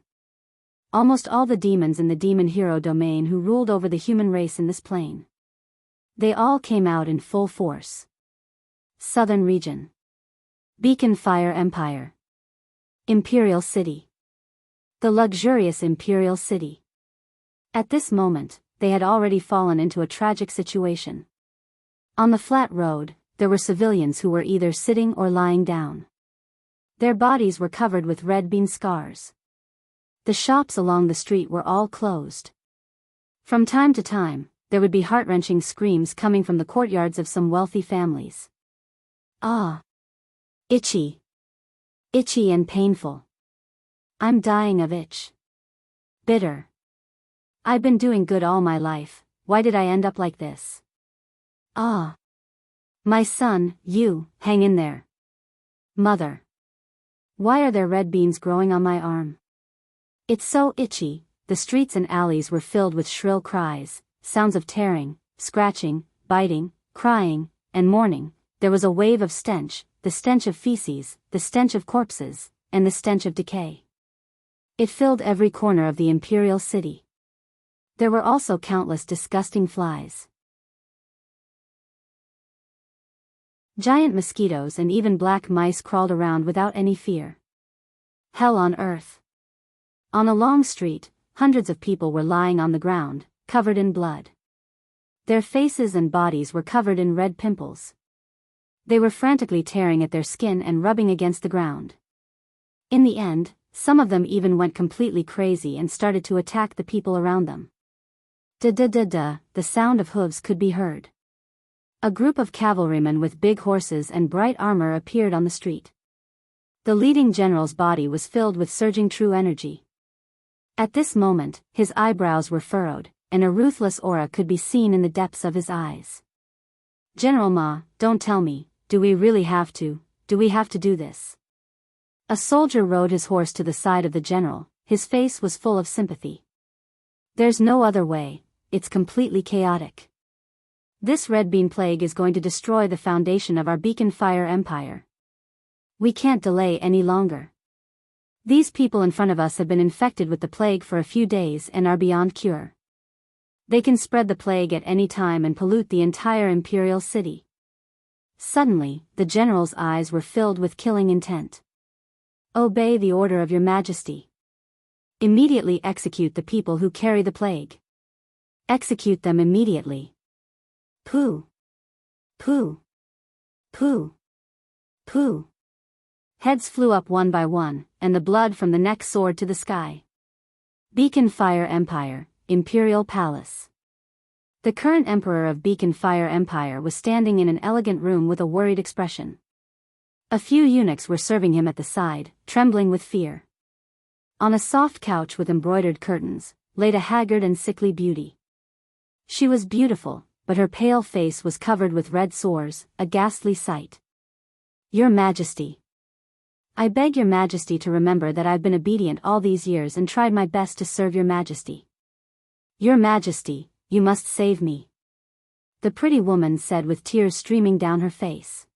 Almost all the demons in the demon hero domain who ruled over the human race in this plane. They all came out in full force. Southern Region. Beacon Fire Empire. Imperial City. The luxurious Imperial City. At this moment, they had already fallen into a tragic situation. On the flat road, there were civilians who were either sitting or lying down. Their bodies were covered with red bean scars. The shops along the street were all closed. From time to time, there would be heart-wrenching screams coming from the courtyards of some wealthy families. Ah! Itchy. Itchy and painful. I'm dying of itch. Bitter. I've been doing good all my life, why did I end up like this? Ah! My son, you, hang in there. Mother. Why are there red beans growing on my arm? It's so itchy. The streets and alleys were filled with shrill cries, sounds of tearing, scratching, biting, crying, and mourning. There was a wave of stench, the stench of feces, the stench of corpses, and the stench of decay. It filled every corner of the Imperial City. There were also countless disgusting flies. Giant mosquitoes and even black mice crawled around without any fear. Hell on earth. On a long street, hundreds of people were lying on the ground, covered in blood. Their faces and bodies were covered in red pimples. They were frantically tearing at their skin and rubbing against the ground. In the end, some of them even went completely crazy and started to attack the people around them. Da-da-da-da, the sound of hooves could be heard. A group of cavalrymen with big horses and bright armor appeared on the street. The leading general's body was filled with surging true energy. At this moment, his eyebrows were furrowed, and a ruthless aura could be seen in the depths of his eyes. General Ma, don't tell me, do we really have to do this? A soldier rode his horse to the side of the general, his face was full of sympathy. There's no other way, it's completely chaotic. This red bean plague is going to destroy the foundation of our Beacon Fire Empire. We can't delay any longer. These people in front of us have been infected with the plague for a few days and are beyond cure. They can spread the plague at any time and pollute the entire Imperial City. Suddenly, the general's eyes were filled with killing intent. Obey the order of your majesty. Immediately execute the people who carry the plague. Execute them immediately. Pooh. Pooh. Pooh. Pooh. Heads flew up one by one, and the blood from the neck soared to the sky. Beacon Fire Empire, Imperial Palace. The current emperor of Beacon Fire Empire was standing in an elegant room with a worried expression. A few eunuchs were serving him at the side, trembling with fear. On a soft couch with embroidered curtains, laid a haggard and sickly beauty. She was beautiful, but her pale face was covered with red sores, a ghastly sight. Your Majesty. I beg your Majesty to remember that I've been obedient all these years and tried my best to serve your Majesty. Your Majesty, you must save me. The pretty woman said with tears streaming down her face.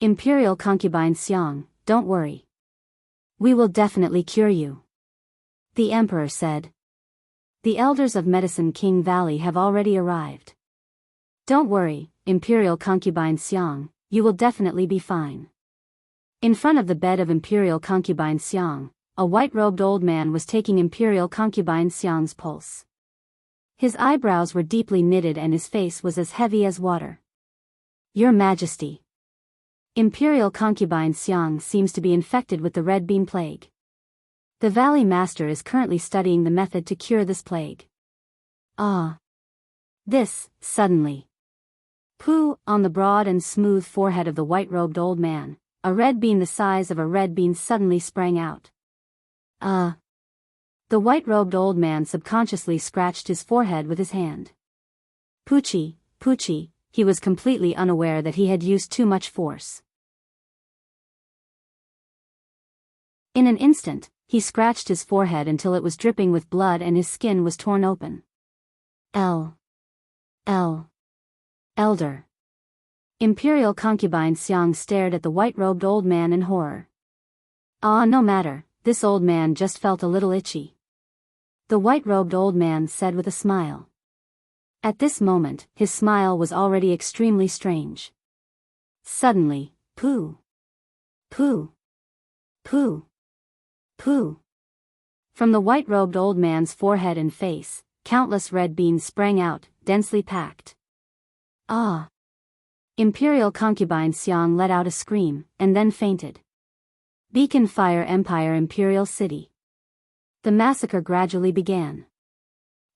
Imperial concubine Xiang, don't worry. We will definitely cure you. The Emperor said. The elders of Medicine King Valley have already arrived. Don't worry, Imperial concubine Xiang, you will definitely be fine. In front of the bed of Imperial concubine Xiang, a white-robed old man was taking Imperial concubine Xiang's pulse. His eyebrows were deeply knitted and his face was as heavy as water. Your Majesty. Imperial concubine Xiang seems to be infected with the red bean plague. The Valley Master is currently studying the method to cure this plague. Suddenly. Pooh, on the broad and smooth forehead of the white-robed old man, a red bean the size of a red bean suddenly sprang out. The white-robed old man subconsciously scratched his forehead with his hand. Poochie, he was completely unaware that he had used too much force. In an instant, he scratched his forehead until it was dripping with blood and his skin was torn open. Elder. Imperial concubine Xiang stared at the white-robed old man in horror. No matter, this old man just felt a little itchy. The white-robed old man said with a smile. At this moment, his smile was already extremely strange. Suddenly, Pooh. From the white-robed old man's forehead and face, countless red beans sprang out, densely packed. Imperial concubine Xiang let out a scream, and then fainted. Beacon Fire Empire Imperial City. The massacre gradually began.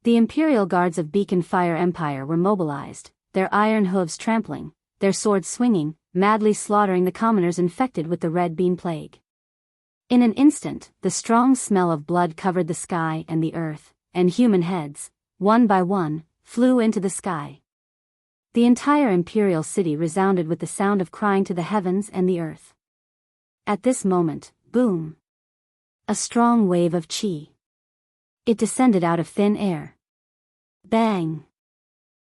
The Imperial Guards of Beacon Fire Empire were mobilized, their iron hooves trampling, their swords swinging, madly slaughtering the commoners infected with the red bean plague. In an instant, the strong smell of blood covered the sky and the earth, and human heads, one by one, flew into the sky. The entire imperial city resounded with the sound of crying to the heavens and the earth. At this moment, boom! A strong wave of chi. It descended out of thin air. Bang!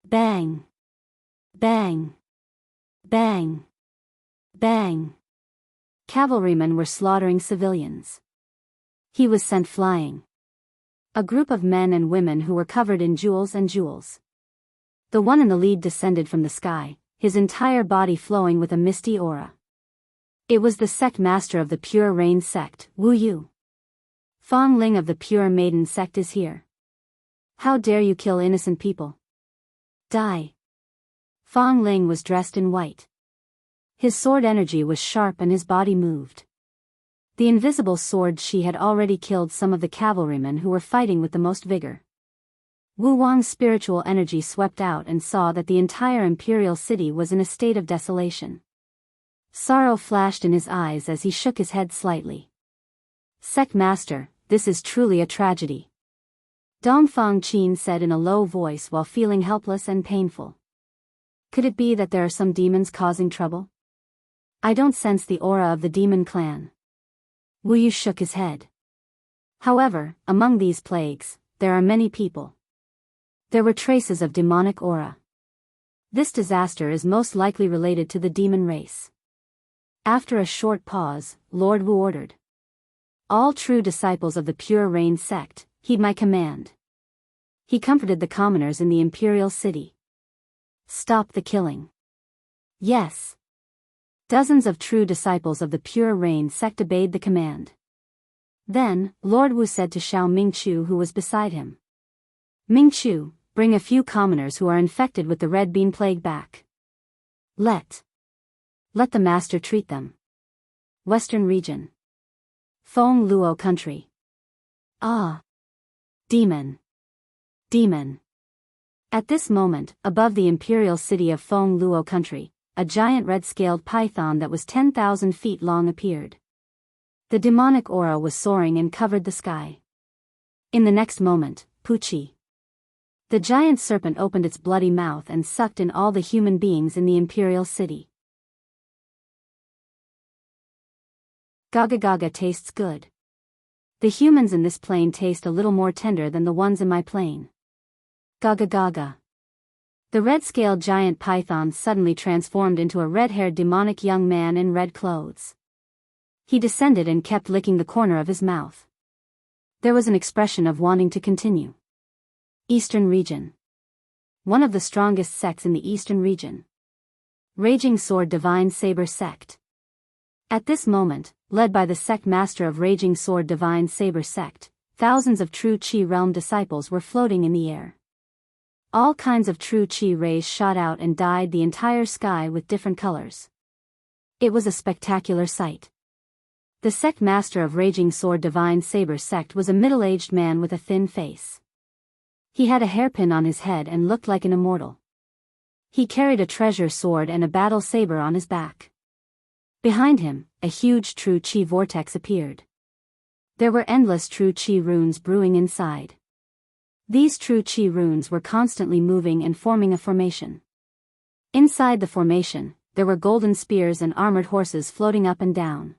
Bang! Bang! Bang! Bang! Cavalrymen were slaughtering civilians. He was sent flying. A group of men and women who were covered in jewels and jewels. The one in the lead descended from the sky, his entire body flowing with a misty aura. It was the sect master of the Pure Rain sect, Wu Yu. Fong Ling of the Pure Maiden sect is here. How dare you kill innocent people? Die. Fong Ling was dressed in white. His sword energy was sharp and his body moved. The invisible sword she had already killed some of the cavalrymen who were fighting with the most vigor. Wu Wang's spiritual energy swept out and saw that the entire imperial city was in a state of desolation. Sorrow flashed in his eyes as he shook his head slightly. Sect Master, this is truly a tragedy. Dongfang Qin said in a low voice while feeling helpless and painful. Could it be that there are some demons causing trouble? I don't sense the aura of the demon clan. Wu Yu shook his head. However, among these plagues, there are many people. There were traces of demonic aura. This disaster is most likely related to the demon race. After a short pause, Lord Wu ordered. All true disciples of the Pure Rain sect, heed my command. He comforted the commoners in the imperial city. Stop the killing. Yes. Dozens of true disciples of the Pure Rain sect obeyed the command. Then, Lord Wu said to Xiao Mingchu who was beside him. Mingchu, bring a few commoners who are infected with the red bean plague back. Let the master treat them. Western region. Feng Luo country. Demon. At this moment, above the imperial city of Feng Luo country, a giant red-scaled python that was 10,000 feet long appeared. The demonic aura was soaring and covered the sky. In the next moment, Puchi. The giant serpent opened its bloody mouth and sucked in all the human beings in the imperial city. Gaga Gaga tastes good. The humans in this plane taste a little more tender than the ones in my plane. Gaga Gaga. The red-scaled giant python suddenly transformed into a red-haired demonic young man in red clothes. He descended and kept licking the corner of his mouth. There was an expression of wanting to continue. Eastern region. One of the strongest sects in the Eastern region. Raging Sword Divine Saber sect. At this moment, led by the sect master of Raging Sword Divine Saber sect, thousands of true Qi realm disciples were floating in the air. All kinds of true Qi rays shot out and dyed the entire sky with different colors. It was a spectacular sight. The sect master of Raging Sword Divine Saber sect was a middle-aged man with a thin face. He had a hairpin on his head and looked like an immortal. He carried a treasure sword and a battle saber on his back. Behind him, a huge true chi vortex appeared. There were endless true chi runes brewing inside. These true chi runes were constantly moving and forming a formation. Inside the formation, there were golden spears and armored horses floating up and down.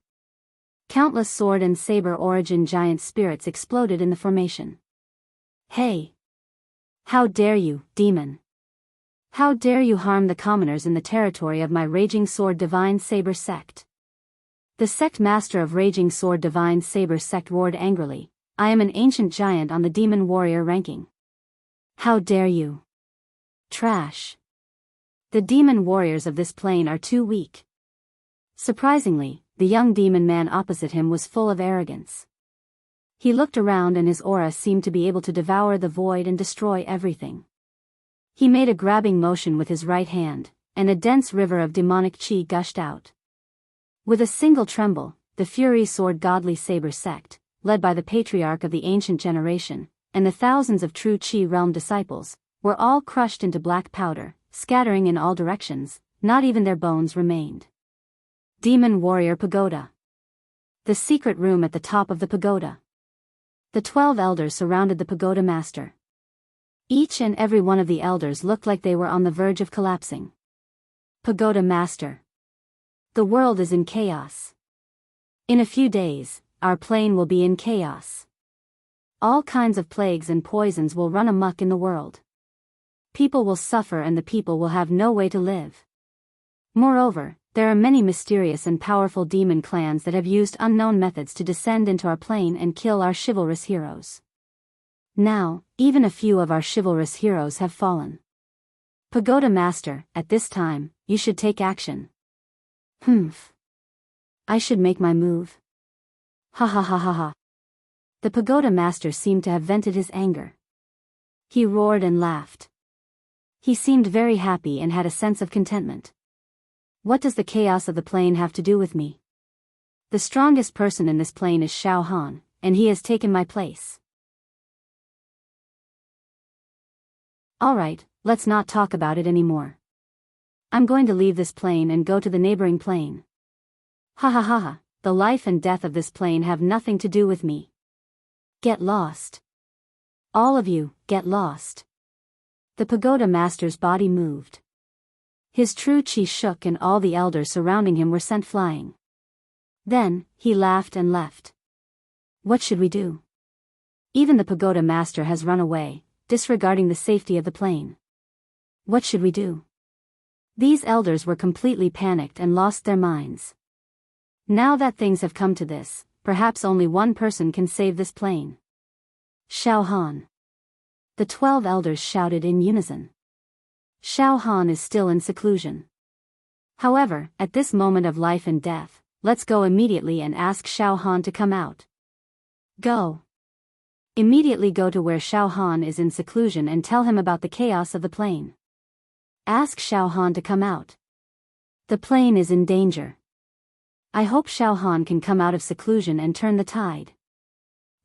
Countless sword and saber origin giant spirits exploded in the formation. Hey! How dare you, demon! How dare you harm the commoners in the territory of my Raging Sword Divine Saber sect? The sect master of Raging Sword Divine Saber sect roared angrily, I am an ancient giant on the demon warrior ranking. How dare you! Trash! The demon warriors of this plane are too weak. Surprisingly, the young demon man opposite him was full of arrogance. He looked around and his aura seemed to be able to devour the void and destroy everything. He made a grabbing motion with his right hand, and a dense river of demonic chi gushed out. With a single tremble, the Fury Sword Godly Saber sect, led by the patriarch of the ancient generation, and the thousands of true chi realm disciples, were all crushed into black powder, scattering in all directions, not even their bones remained. Demon Warrior Pagoda. The secret room at the top of the pagoda. The 12 elders surrounded the pagoda master. Each and every one of the elders looked like they were on the verge of collapsing. Pagoda master. The world is in chaos. In a few days, our plane will be in chaos. All kinds of plagues and poisons will run amok in the world. People will suffer and the people will have no way to live. Moreover, there are many mysterious and powerful demon clans that have used unknown methods to descend into our plane and kill our chivalrous heroes. Now, even a few of our chivalrous heroes have fallen. Pagoda Master, at this time, you should take action. I should make my move. Ha ha ha ha ha. The Pagoda Master seemed to have vented his anger. He roared and laughed. He seemed very happy and had a sense of contentment. What does the chaos of the plane have to do with me? The strongest person in this plane is Xiao Han, and he has taken my place. Alright, let's not talk about it anymore. I'm going to leave this plane and go to the neighboring plane. Ha ha ha ha, the life and death of this plane have nothing to do with me. Get lost. All of you, get lost. The Pagoda Master's body moved. His true chi shook and all the elders surrounding him were sent flying. Then, he laughed and left. What should we do? Even the Pagoda Master has run away, disregarding the safety of the plane. What should we do? These elders were completely panicked and lost their minds. Now that things have come to this, perhaps only one person can save this plane. Xiao Han. The 12 elders shouted in unison. Xiao Han is still in seclusion. However, at this moment of life and death, let's go immediately and ask Xiao Han to come out. Go. Immediately go to where Xiao Han is in seclusion and tell him about the chaos of the plane. Ask Xiao Han to come out. The plane is in danger. I hope Xiao Han can come out of seclusion and turn the tide.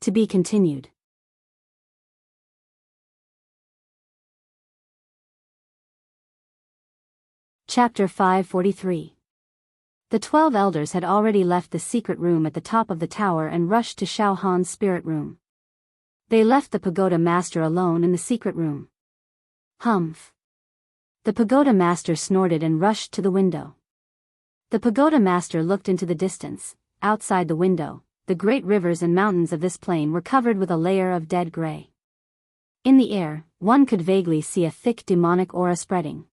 To be continued. Chapter 543. The 12 elders had already left the secret room at the top of the tower and rushed to Xiao Han's spirit room. They left the Pagoda Master alone in the secret room. Humph. The Pagoda Master snorted and rushed to the window. The Pagoda Master looked into the distance. Outside the window, the great rivers and mountains of this plain were covered with a layer of dead gray. In the air, one could vaguely see a thick demonic aura spreading.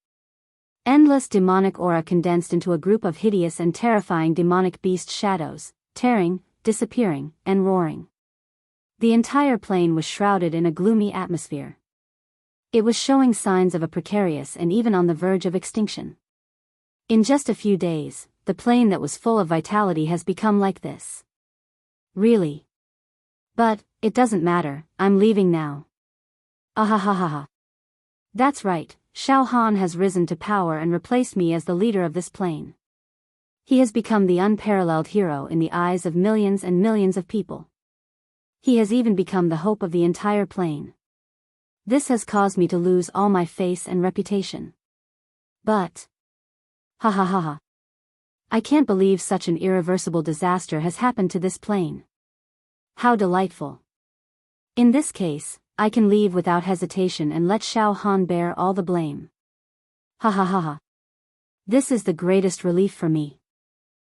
Endless demonic aura condensed into a group of hideous and terrifying demonic beast shadows, tearing, disappearing, and roaring. The entire plain was shrouded in a gloomy atmosphere. It was showing signs of a precarious and even on the verge of extinction. In just a few days, the plain that was full of vitality has become like this. Really? But, it doesn't matter, I'm leaving now. Ahahaha. That's right, Xiao Han has risen to power and replaced me as the leader of this plain. He has become the unparalleled hero in the eyes of millions and millions of people. He has even become the hope of the entire plane. This has caused me to lose all my face and reputation. But... ha ha ha ha. I can't believe such an irreversible disaster has happened to this plane. How delightful. In this case, I can leave without hesitation and let Xiao Han bear all the blame. Ha ha ha ha. This is the greatest relief for me.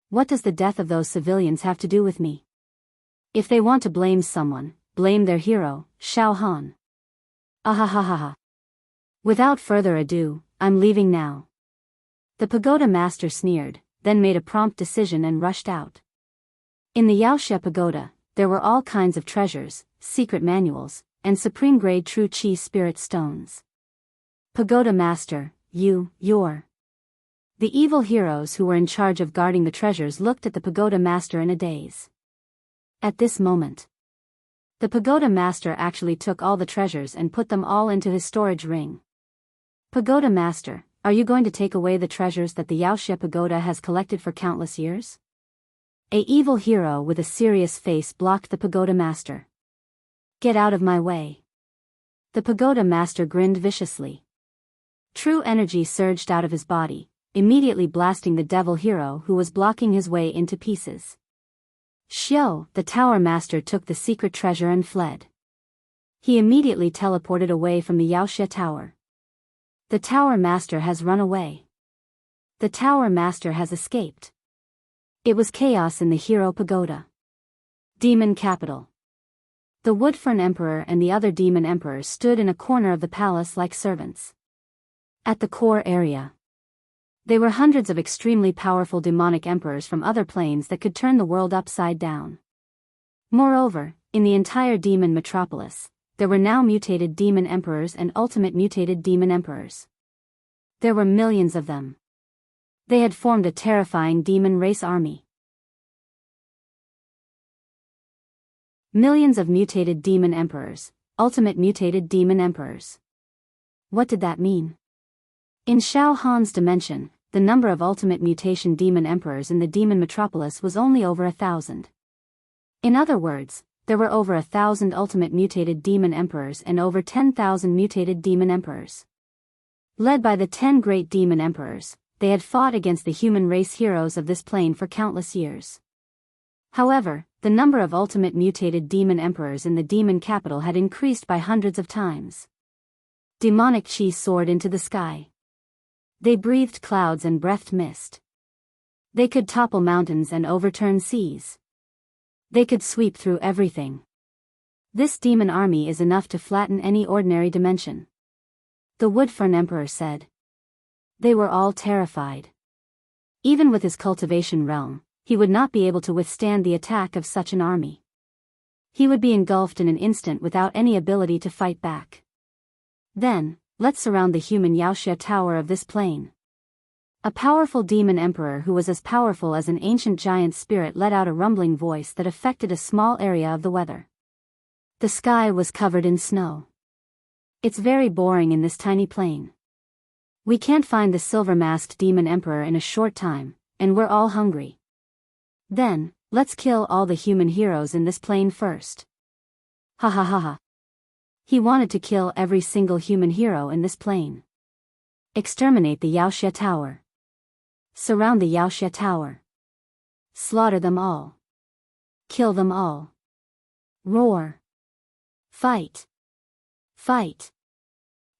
What does the death of those civilians have to do with me? If they want to blame someone, blame their hero, Xiao Han. Ah ha ha ha ha. Without further ado, I'm leaving now. The pagoda master sneered, then made a prompt decision and rushed out. In the Yaoxia pagoda, there were all kinds of treasures, secret manuals, and supreme-grade true qi spirit stones. Pagoda master, you're... The evil heroes who were in charge of guarding the treasures looked at the pagoda master in a daze. At this moment, the pagoda master actually took all the treasures and put them all into his storage ring. Pagoda master, are you going to take away the treasures that the Yaoxia pagoda has collected for countless years? A evil hero with a serious face blocked the pagoda master. Get out of my way. The pagoda master grinned viciously. True energy surged out of his body, immediately blasting the devil hero who was blocking his way into pieces. Xiao, the tower master, took the secret treasure and fled. He immediately teleported away from the Yaoxia tower. The tower master has run away. The tower master has escaped. It was chaos in the hero pagoda. Demon capital. The Woodfern Emperor and the other demon emperors stood in a corner of the palace like servants. At the core area, they were hundreds of extremely powerful demonic emperors from other planes that could turn the world upside down. Moreover, in the entire demon metropolis, there were now mutated demon emperors and ultimate mutated demon emperors. There were millions of them. They had formed a terrifying demon race army. Millions of mutated demon emperors, ultimate mutated demon emperors. What did that mean? In Xiao Han's dimension, the number of ultimate mutation demon emperors in the demon metropolis was only over 1,000. In other words, there were over 1,000 ultimate mutated demon emperors and over 10,000 mutated demon emperors. Led by the 10 great demon emperors, they had fought against the human race heroes of this plane for countless years. However, the number of ultimate mutated demon emperors in the demon capital had increased by hundreds of times. Demonic qi soared into the sky. They breathed clouds and breathed mist. They could topple mountains and overturn seas. They could sweep through everything. This demon army is enough to flatten any ordinary dimension. The Woodfern Emperor said. They were all terrified. Even with his cultivation realm, he would not be able to withstand the attack of such an army. He would be engulfed in an instant without any ability to fight back. Then, let's surround the human Yaoxia tower of this plane. A powerful demon emperor who was as powerful as an ancient giant spirit let out a rumbling voice that affected a small area of the weather. The sky was covered in snow. It's very boring in this tiny plane. We can't find the silver-masked demon emperor in a short time, and we're all hungry. Then, let's kill all the human heroes in this plane first. Ha ha ha ha. He wanted to kill every single human hero in this plane. Exterminate the Yaoxia tower. Surround the Yaoxia tower. Slaughter them all. Kill them all. Roar. Fight. Fight.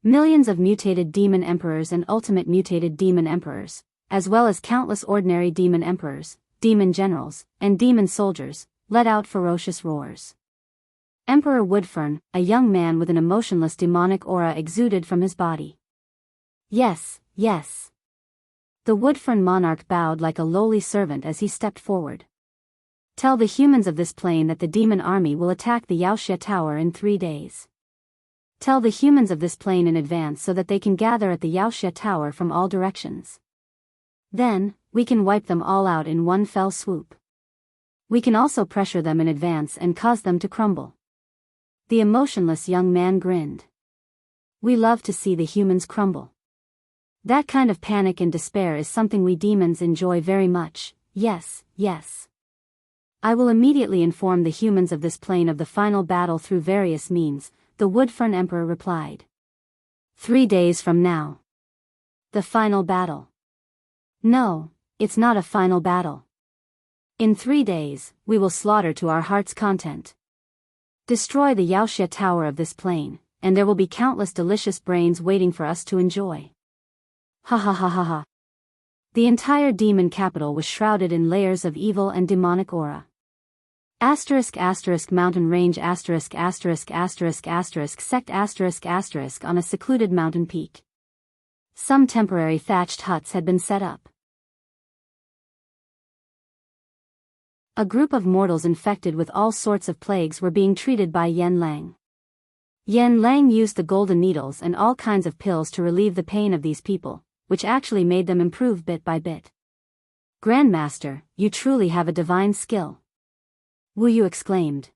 Millions of mutated demon emperors and ultimate mutated demon emperors, as well as countless ordinary demon emperors, demon generals, and demon soldiers, let out ferocious roars. Emperor Woodfern, a young man with an emotionless demonic aura, exuded from his body. Yes, yes. The Woodfern monarch bowed like a lowly servant as he stepped forward. Tell the humans of this plane that the demon army will attack the Yaoxia tower in 3 days. Tell the humans of this plane in advance so that they can gather at the Yaoxia tower from all directions. Then, we can wipe them all out in one fell swoop. We can also pressure them in advance and cause them to crumble. The emotionless young man grinned. We love to see the humans crumble. That kind of panic and despair is something we demons enjoy very much. Yes, yes. I will immediately inform the humans of this plane of the final battle through various means, the Woodfern Emperor replied. 3 days from now. The final battle. No, it's not a final battle. In 3 days, we will slaughter to our heart's content. Destroy the Yaoxia Tower of this plane, and there will be countless delicious brains waiting for us to enjoy. Ha ha ha ha ha. The entire demon capital was shrouded in layers of evil and demonic aura. Mountain range sect on a secluded mountain peak. Some temporary thatched huts had been set up. A group of mortals infected with all sorts of plagues were being treated by Yen Lang. Yen Lang used the golden needles and all kinds of pills to relieve the pain of these people, which actually made them improve bit by bit. Grandmaster, you truly have a divine skill. Wu Yu exclaimed.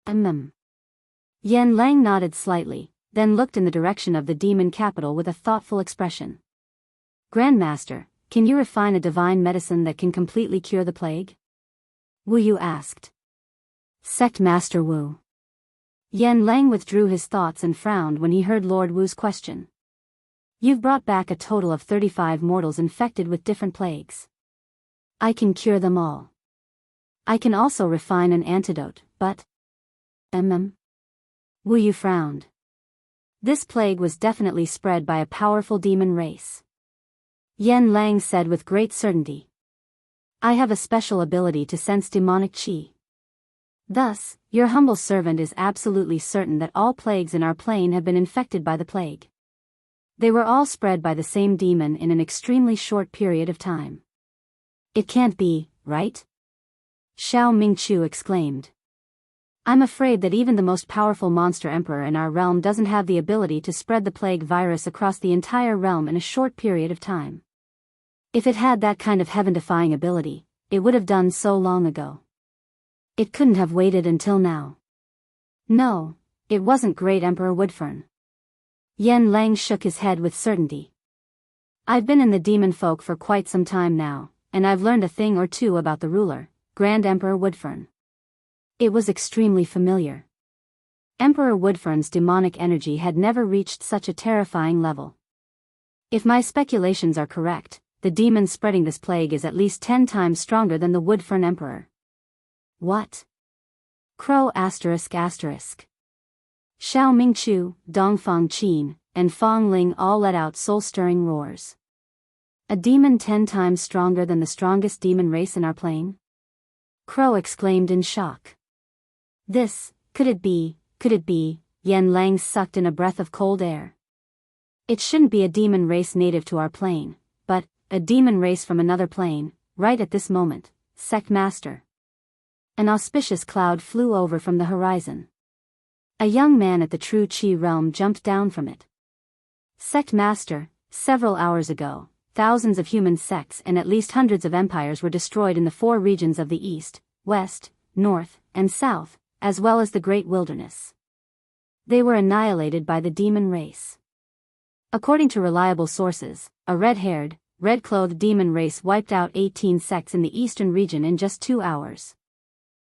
Yen Lang nodded slightly, then looked in the direction of the demon capital with a thoughtful expression. Grandmaster, can you refine a divine medicine that can completely cure the plague? Wu Yu asked. Sect Master Wu. Yen Lang withdrew his thoughts and frowned when he heard Lord Wu's question. You've brought back a total of 35 mortals infected with different plagues. I can cure them all. I can also refine an antidote, but... Wu Yu frowned. This plague was definitely spread by a powerful demon race. Yen Lang said with great certainty. I have a special ability to sense demonic qi. Thus, your humble servant is absolutely certain that all plagues in our plane have been infected by the plague. They were all spread by the same demon in an extremely short period of time. It can't be, right? Xiao Mingqiu exclaimed. I'm afraid that even the most powerful monster emperor in our realm doesn't have the ability to spread the plague virus across the entire realm in a short period of time. If it had that kind of heaven-defying ability, it would have done so long ago. It couldn't have waited until now. No, it wasn't Great Emperor Woodfern. Yen Lang shook his head with certainty. I've been in the demon folk for quite some time now, and I've learned a thing or two about the ruler, Grand Emperor Woodfern. It was extremely familiar. Emperor Woodfern's demonic energy had never reached such a terrifying level. If my speculations are correct, the demon spreading this plague is at least 10 times stronger than the Woodfern Emperor. What? Crow ***. Xiao Mingqiu, Dongfang Qin, and Fong Ling all let out soul-stirring roars. A demon 10 times stronger than the strongest demon race in our plane? Crow exclaimed in shock. Could it be, Yen Lang sucked in a breath of cold air. It shouldn't be a demon race native to our plane, but, a demon race from another plane, right at this moment, Sect Master. An auspicious cloud flew over from the horizon. A young man at the true Qi realm jumped down from it. Sect Master, several hours ago, thousands of human sects and at least hundreds of empires were destroyed in the 4 regions of the East, West, North, and South, as well as the Great Wilderness. They were annihilated by the demon race. According to reliable sources, a red-haired, red-clothed demon race wiped out 18 sects in the eastern region in just 2 hours.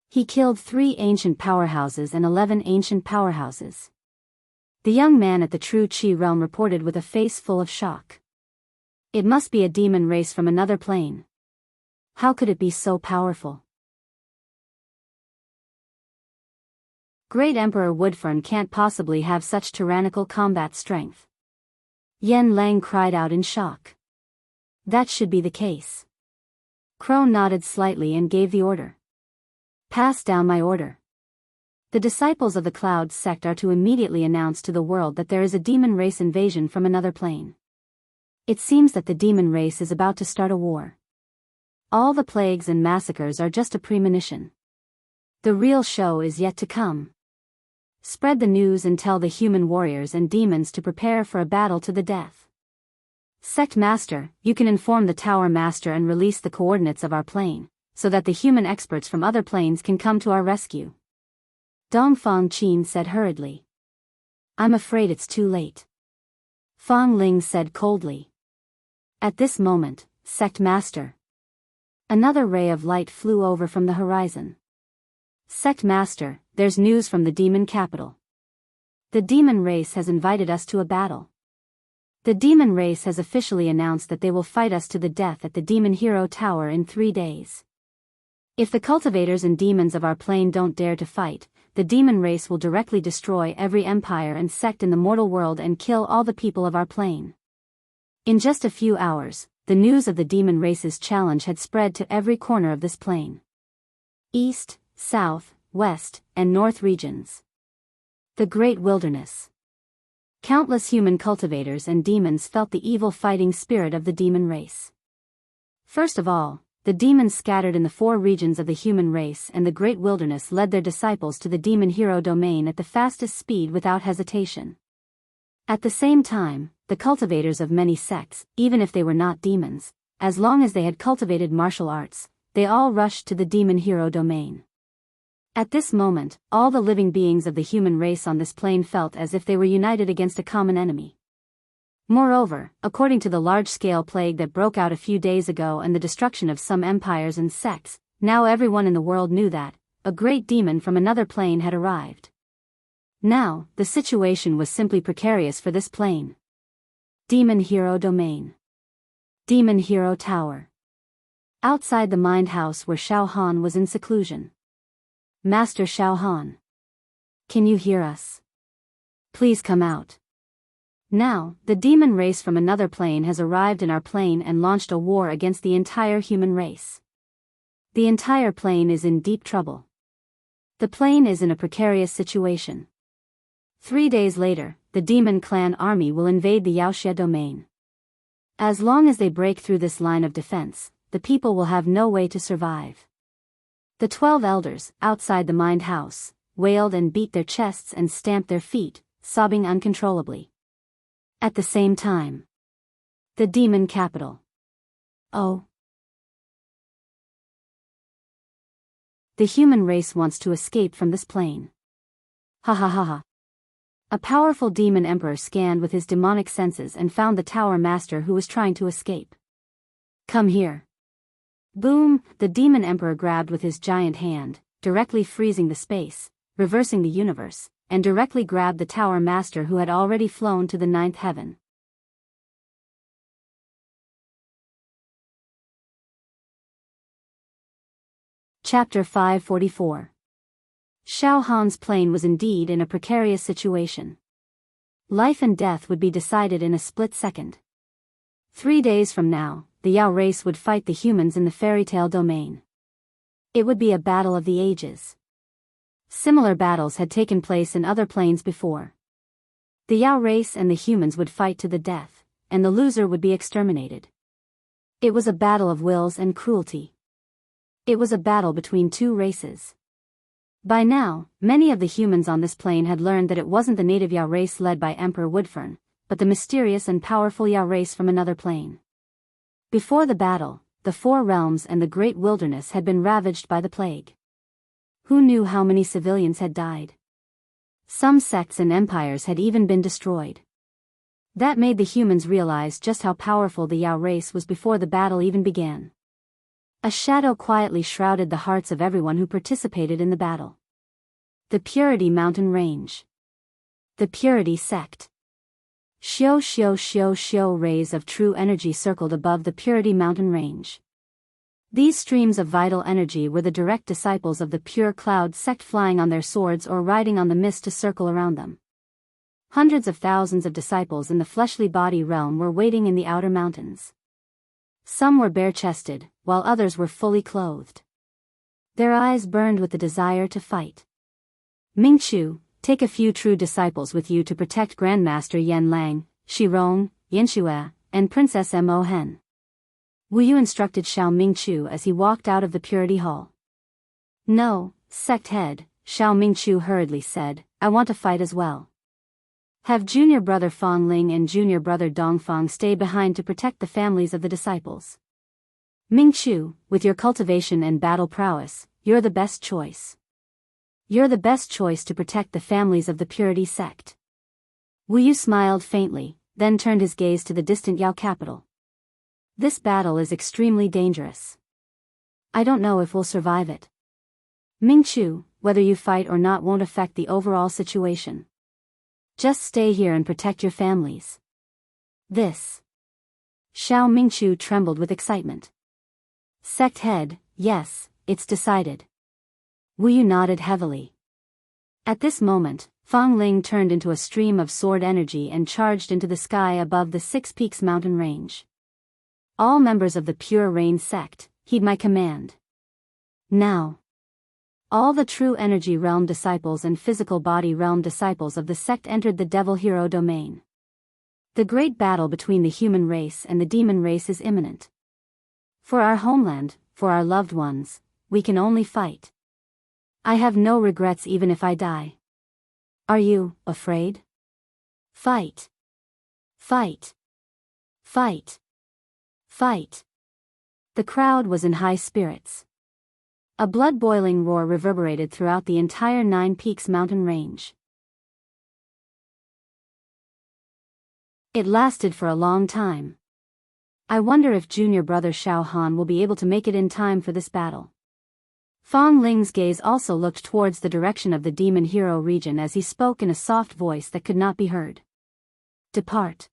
He killed 3 ancient powerhouses and 11 ancient powerhouses. The young man at the true Qi realm reported with a face full of shock. It must be a demon race from another plane. How could it be so powerful? Great Emperor Woodfern can't possibly have such tyrannical combat strength. Yen Lang cried out in shock. That should be the case. Crow nodded slightly and gave the order. Pass down my order. The disciples of the Cloud sect are to immediately announce to the world that there is a demon race invasion from another plane. It seems that the demon race is about to start a war. All the plagues and massacres are just a premonition. The real show is yet to come. Spread the news and tell the human warriors and demons to prepare for a battle to the death. Sect Master, you can inform the Tower Master and release the coordinates of our plane, so that the human experts from other planes can come to our rescue. Dongfang Qin said hurriedly. I'm afraid it's too late. Fong Ling said coldly. At this moment, Sect Master. Another ray of light flew over from the horizon. Sect Master, there's news from the demon capital. The demon race has invited us to a battle. The demon race has officially announced that they will fight us to the death at the Demon Hero Tower in 3 days. If the cultivators and demons of our plane don't dare to fight, the demon race will directly destroy every empire and sect in the mortal world and kill all the people of our plane. In just a few hours, the news of the demon race's challenge had spread to every corner of this plane. East, South, West, and North regions. The Great Wilderness. Countless human cultivators and demons felt the evil fighting spirit of the demon race. First of all, the demons scattered in the 4 regions of the human race and the Great Wilderness led their disciples to the demon hero domain at the fastest speed without hesitation. At the same time, the cultivators of many sects, even if they were not demons, as long as they had cultivated martial arts, they all rushed to the demon hero domain. At this moment, all the living beings of the human race on this plane felt as if they were united against a common enemy. Moreover, according to the large-scale plague that broke out a few days ago and the destruction of some empires and sects, now everyone in the world knew that a great demon from another plane had arrived. Now, the situation was simply precarious for this plane. Demon Hero Domain. Demon Hero Tower. Outside the Mind House where Xiao Han was in seclusion. Master Xiao Han. Can you hear us? Please come out. Now, the demon race from another plane has arrived in our plane and launched a war against the entire human race. The entire plane is in deep trouble. The plane is in a precarious situation. 3 days later, the demon clan army will invade the Yaoxia domain. As long as they break through this line of defense, the people will have no way to survive. The 12 elders, outside the Mind House, wailed and beat their chests and stamped their feet, sobbing uncontrollably. At the same time, the demon capital. Oh. The human race wants to escape from this plane. Ha ha ha ha. A powerful demon emperor scanned with his demonic senses and found the tower master who was trying to escape. Come here. Boom, the demon emperor grabbed with his giant hand, directly freezing the space, reversing the universe, and directly grabbed the tower master who had already flown to the 9th heaven. Chapter 544. Xiao Han's plane was indeed in a precarious situation. Life and death would be decided in a split second. 3 days from now, the Yao race would fight the humans in the fairy tale domain. It would be a battle of the ages. Similar battles had taken place in other planes before. The Yao race and the humans would fight to the death, and the loser would be exterminated. It was a battle of wills and cruelty. It was a battle between 2 races. By now, many of the humans on this plane had learned that it wasn't the native Yao race led by Emperor Woodfern, but the mysterious and powerful Yao race from another plane. Before the battle, the 4 realms and the Great Wilderness had been ravaged by the plague. Who knew how many civilians had died? Some sects and empires had even been destroyed. That made the humans realize just how powerful the Yao race was before the battle even began. A shadow quietly shrouded the hearts of everyone who participated in the battle. The Purity Mountain Range. The Purity Sect. Xiao rays of true energy circled above the Purity Mountain Range. These streams of vital energy were the direct disciples of the Pure Cloud sect, flying on their swords or riding on the mist to circle around them. Hundreds of thousands of disciples in the fleshly body realm were waiting in the outer mountains. Some were bare-chested, while others were fully clothed. Their eyes burned with the desire to fight. Mingchu, take a few true disciples with you to protect Grandmaster Yan Lang, Shirong, Yanxue, and Princess Mo Hen. Wu Yu instructed Xiao Mingchu as he walked out of the Purity Hall. No, sect head, Xiao Mingchu hurriedly said, I want to fight as well. Have junior brother Fong Ling and junior brother Dongfang stay behind to protect the families of the disciples. Mingchu, with your cultivation and battle prowess, you're the best choice. You're the best choice to protect the families of the Purity sect. Wu Yu smiled faintly, then turned his gaze to the distant Yao capital. This battle is extremely dangerous. I don't know if we'll survive it. Mingchu, whether you fight or not won't affect the overall situation. Just stay here and protect your families. This. Xiao Mingchu trembled with excitement. Sect head, yes, it's decided. Wu Yu nodded heavily. At this moment, Fang Ling turned into a stream of sword energy and charged into the sky above the Six Peaks mountain range. All members of the Pure Rain sect, heed my command. Now. All the true energy realm disciples and physical body realm disciples of the sect entered the Devil Hero domain. The great battle between the human race and the demon race is imminent. For our homeland, for our loved ones, we can only fight. I have no regrets even if I die. Are you afraid? Fight. Fight. Fight. Fight. The crowd was in high spirits. A blood-boiling roar reverberated throughout the entire Nine Peaks mountain range. It lasted for a long time. I wonder if junior brother Xiao Han will be able to make it in time for this battle. Fang Ling's gaze also looked towards the direction of the Demon Hero region as he spoke in a soft voice that could not be heard. Depart.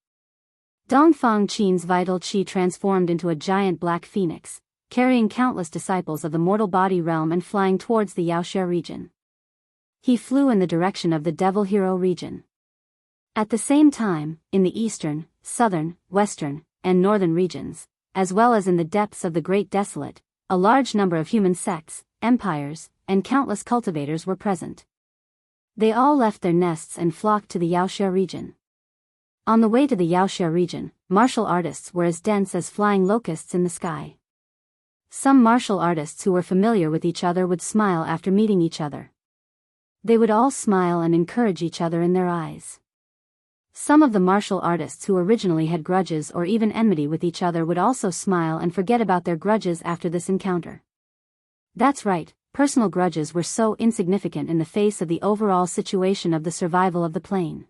Dongfang Qin's vital qi transformed into a giant black phoenix, carrying countless disciples of the mortal body realm and flying towards the Yaoxia region. He flew in the direction of the Devil Hero region. At the same time, in the eastern, southern, western, and northern regions, as well as in the depths of the Great Desolate, a large number of human sects, empires, and countless cultivators were present. They all left their nests and flocked to the Yaoxia region. On the way to the Yaoxia region, martial artists were as dense as flying locusts in the sky. Some martial artists who were familiar with each other would smile after meeting each other. They would all smile and encourage each other in their eyes. Some of the martial artists who originally had grudges or even enmity with each other would also smile and forget about their grudges after this encounter. That's right, personal grudges were so insignificant in the face of the overall situation of the survival of the plane.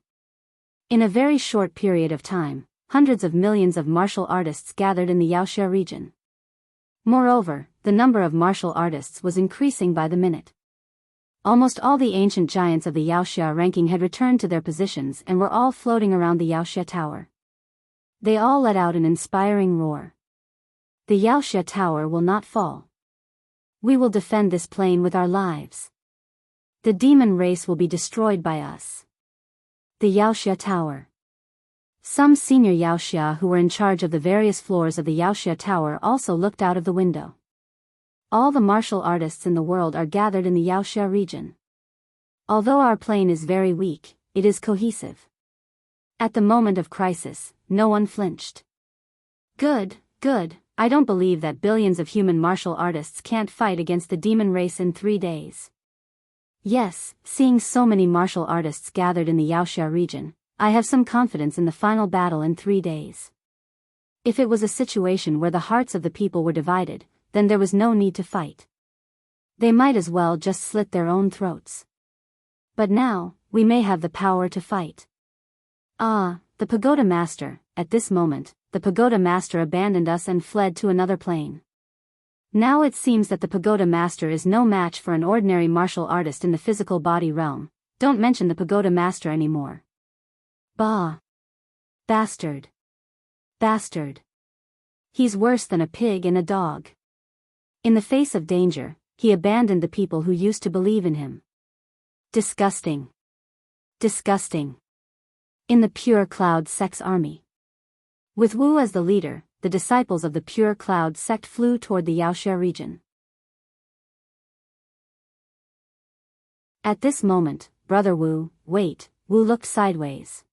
In a very short period of time, hundreds of millions of martial artists gathered in the Yaoxia region. Moreover, the number of martial artists was increasing by the minute. Almost all the ancient giants of the Yaoxia ranking had returned to their positions and were all floating around the Yaoxia tower. They all let out an inspiring roar. The Yaoxia tower will not fall. We will defend this plane with our lives. The demon race will be destroyed by us. The Yaoxia tower. Some senior Yaoxia who were in charge of the various floors of the Yaoxia tower also looked out of the window. All the martial artists in the world are gathered in the Yaoxia region. Although our plane is very weak, it is cohesive. At the moment of crisis, no one flinched. Good, good, I don't believe that billions of human martial artists can't fight against the demon race in 3 days. Yes, seeing so many martial artists gathered in the Yaoxia region, I have some confidence in the final battle in 3 days. If it was a situation where the hearts of the people were divided, then there was no need to fight. They might as well just slit their own throats. But now, we may have the power to fight. Ah, the pagoda master, at this moment, the pagoda master abandoned us and fled to another plane. Now it seems that the pagoda master is no match for an ordinary martial artist in the physical body realm. Don't mention the pagoda master anymore. Bah! Bastard! Bastard! He's worse than a pig and a dog. In the face of danger, he abandoned the people who used to believe in him. Disgusting. Disgusting. In the Pure Cloud Sect's army. With Wu as the leader, the disciples of the Pure Cloud Sect flew toward the Yaoxia region. At this moment, Brother Wu, wait, Wu looked sideways.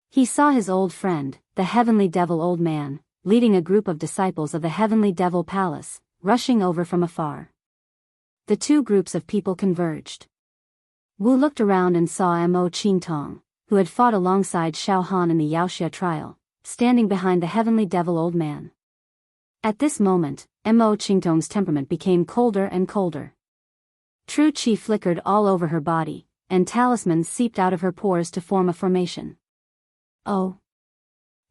He saw his old friend, the Heavenly Devil Old Man, leading a group of disciples of the Heavenly Devil Palace, rushing over from afar. The two groups of people converged. Wu looked around and saw Mo Qingtong, who had fought alongside Xiao Han in the Yaoxia trial, standing behind the Heavenly Devil Old Man. At this moment, Mo Qingtong's temperament became colder and colder. True qi flickered all over her body, and talismans seeped out of her pores to form a formation. Oh!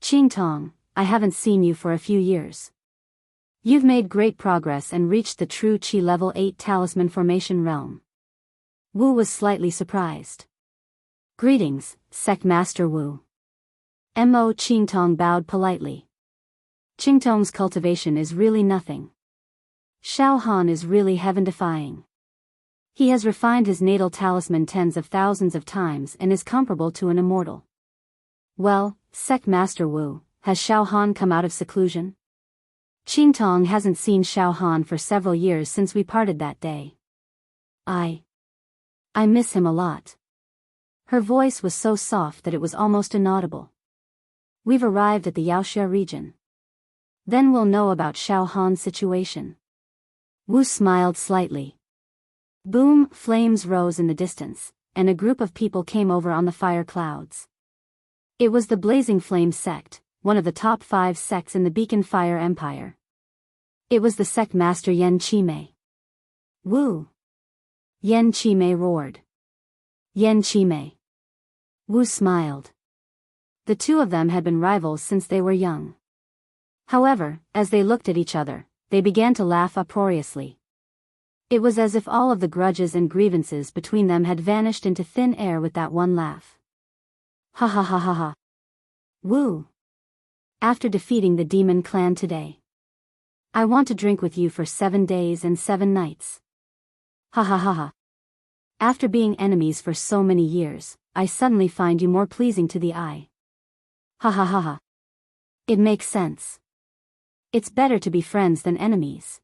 Qingtong, I haven't seen you for a few years. You've made great progress and reached the true Qi level 8 talisman formation realm. Wu was slightly surprised. Greetings, Sect Master Wu. Mo Qingtong bowed politely. Qingtong's cultivation is really nothing. Xiao Han is really heaven-defying. He has refined his natal talisman tens of thousands of times and is comparable to an immortal. Well, Sect Master Wu, has Xiao Han come out of seclusion? Qingtong hasn't seen Xiao Han for several years since we parted that day. I miss him a lot. Her voice was so soft that it was almost inaudible. We've arrived at the Yaoxia region. Then we'll know about Xiao Han's situation. Wu smiled slightly. Boom, flames rose in the distance, and a group of people came over on the fire clouds. It was the Blazing Flame sect, one of the top 5 sects in the Beacon Fire Empire. It was the sect master Yan Qimei. Wu! Yan Qimei roared. Yan Qimei. Wu smiled. The two of them had been rivals since they were young. However, as they looked at each other, they began to laugh uproariously. It was as if all of the grudges and grievances between them had vanished into thin air with that one laugh. Ha ha ha ha ha. Wu! After defeating the demon clan today, I want to drink with you for 7 days and 7 nights. Ha ha ha ha. After being enemies for so many years, I suddenly find you more pleasing to the eye. Ha ha ha ha. It makes sense. It's better to be friends than enemies.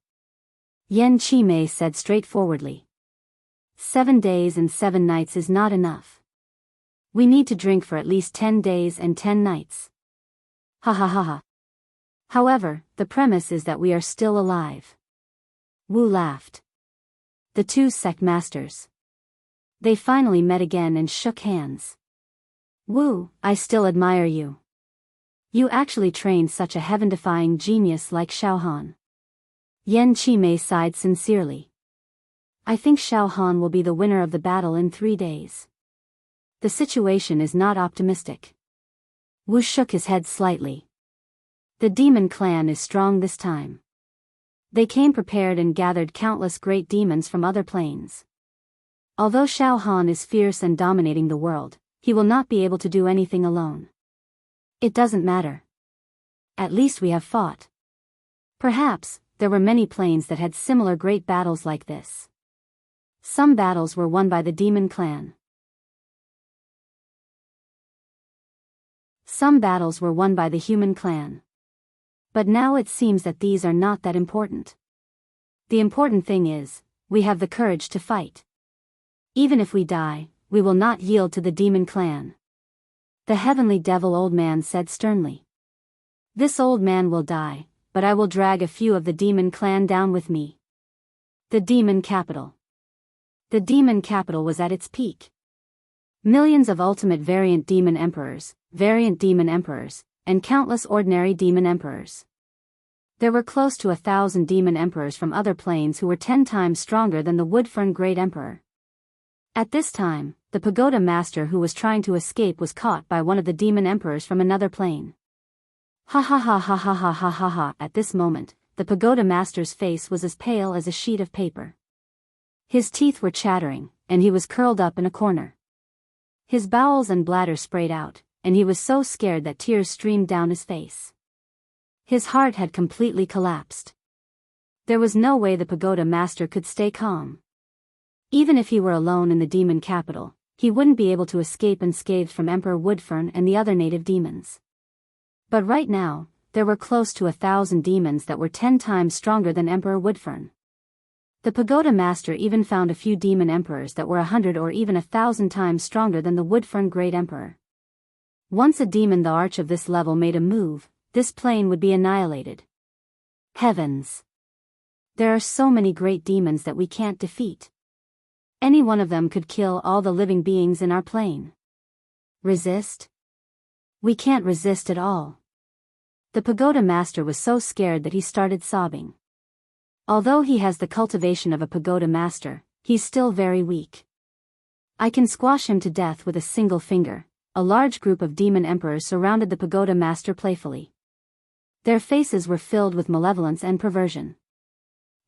Yan Qimei said straightforwardly. 7 days and 7 nights is not enough. We need to drink for at least 10 days and 10 nights. Ha ha ha ha. However, the premise is that we are still alive. Wu laughed. The two sect masters. They finally met again and shook hands. Wu, I still admire you. You actually trained such a heaven-defying genius like Xiao Han. Yan Qimei sighed sincerely. I think Xiao Han will be the winner of the battle in 3 days. The situation is not optimistic. Wu shook his head slightly. The demon clan is strong this time. They came prepared and gathered countless great demons from other planes. Although Xiao Han is fierce and dominating the world, he will not be able to do anything alone. It doesn't matter. At least we have fought. Perhaps, there were many planes that had similar great battles like this. Some battles were won by the demon clan. Some battles were won by the human clan. But now it seems that these are not that important. The important thing is, we have the courage to fight. Even if we die, we will not yield to the demon clan. The heavenly devil old man said sternly. This old man will die, but I will drag a few of the demon clan down with me. The demon capital. The demon capital was at its peak. Millions of ultimate variant demon emperors, and countless ordinary demon emperors. There were close to 1,000 demon emperors from other planes who were 10 times stronger than the Woodfern Great Emperor. At this time, the pagoda master who was trying to escape was caught by one of the demon emperors from another plane. Ha ha ha ha ha ha ha ha ha. At this moment, the pagoda master's face was as pale as a sheet of paper. His teeth were chattering, and he was curled up in a corner. His bowels and bladder sprayed out, and he was so scared that tears streamed down his face. His heart had completely collapsed. There was no way the pagoda master could stay calm. Even if he were alone in the demon capital, he wouldn't be able to escape unscathed from Emperor Woodfern and the other native demons. But right now, there were close to 1,000 demons that were 10 times stronger than Emperor Woodfern. The pagoda master even found a few demon emperors that were 100 or even 1,000 times stronger than the Woodfern Great Emperor. Once a demon the arch of this level made a move, this plane would be annihilated. Heavens! There are so many great demons that we can't defeat. Any one of them could kill all the living beings in our plane. Resist? We can't resist at all. The pagoda master was so scared that he started sobbing. Although he has the cultivation of a pagoda master, he's still very weak. I can squash him to death with a single finger. A large group of demon emperors surrounded the pagoda master playfully. Their faces were filled with malevolence and perversion.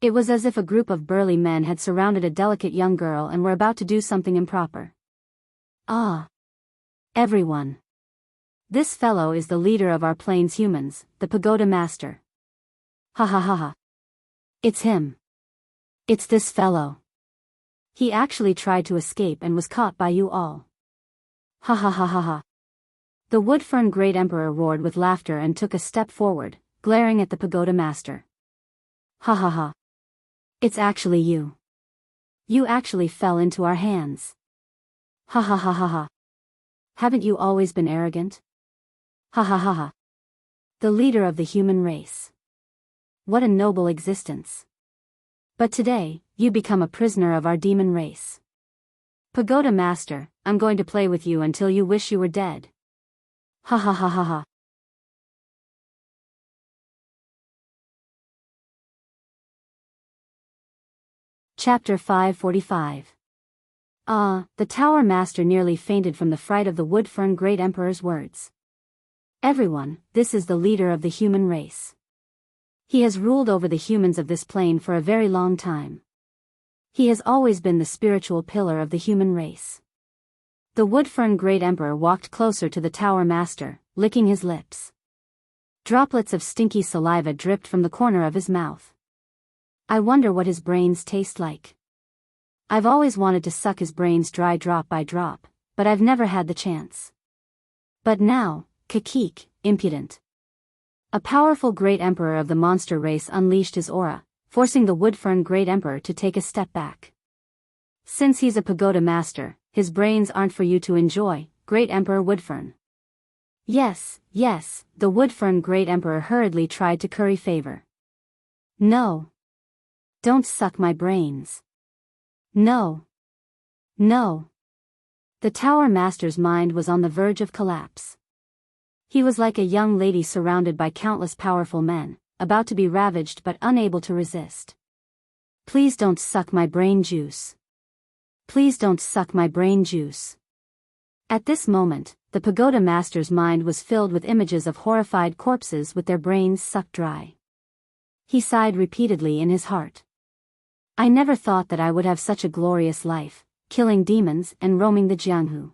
It was as if a group of burly men had surrounded a delicate young girl and were about to do something improper. Ah! Everyone! This fellow is the leader of our plains humans, the pagoda master. Ha ha ha ha. It's him. It's this fellow. He actually tried to escape and was caught by you all. Ha ha ha ha ha. The Woodfern Great Emperor roared with laughter and took a step forward, glaring at the pagoda master. Ha ha ha. It's actually you. You actually fell into our hands. Ha ha ha ha ha. Haven't you always been arrogant? Ha ha ha ha. The leader of the human race. What a noble existence. But today, you become a prisoner of our demon race. Pagoda Master, I'm going to play with you until you wish you were dead. Ha ha ha ha ha. Chapter 545. The Tower Master nearly fainted from the fright of the Woodfern Great Emperor's words. Everyone, this is the leader of the human race. He has ruled over the humans of this plane for a very long time. He has always been the spiritual pillar of the human race. The Woodfern Great Emperor walked closer to the Tower Master, licking his lips. Droplets of stinky saliva dripped from the corner of his mouth. I wonder what his brains taste like. I've always wanted to suck his brains dry drop by drop, but I've never had the chance. But now, Kakik, impudent. A powerful great emperor of the monster race unleashed his aura, forcing the Woodfern Great Emperor to take a step back. Since he's a pagoda master, his brains aren't for you to enjoy, Great Emperor Woodfern. Yes, yes, the Woodfern Great Emperor hurriedly tried to curry favor. No. Don't suck my brains. No. No. The Tower Master's mind was on the verge of collapse. He was like a young lady surrounded by countless powerful men, about to be ravaged but unable to resist. Please don't suck my brain juice. Please don't suck my brain juice. At this moment, the Pagoda Master's mind was filled with images of horrified corpses with their brains sucked dry. He sighed repeatedly in his heart. I never thought that I would have such a glorious life, killing demons and roaming the Jianghu.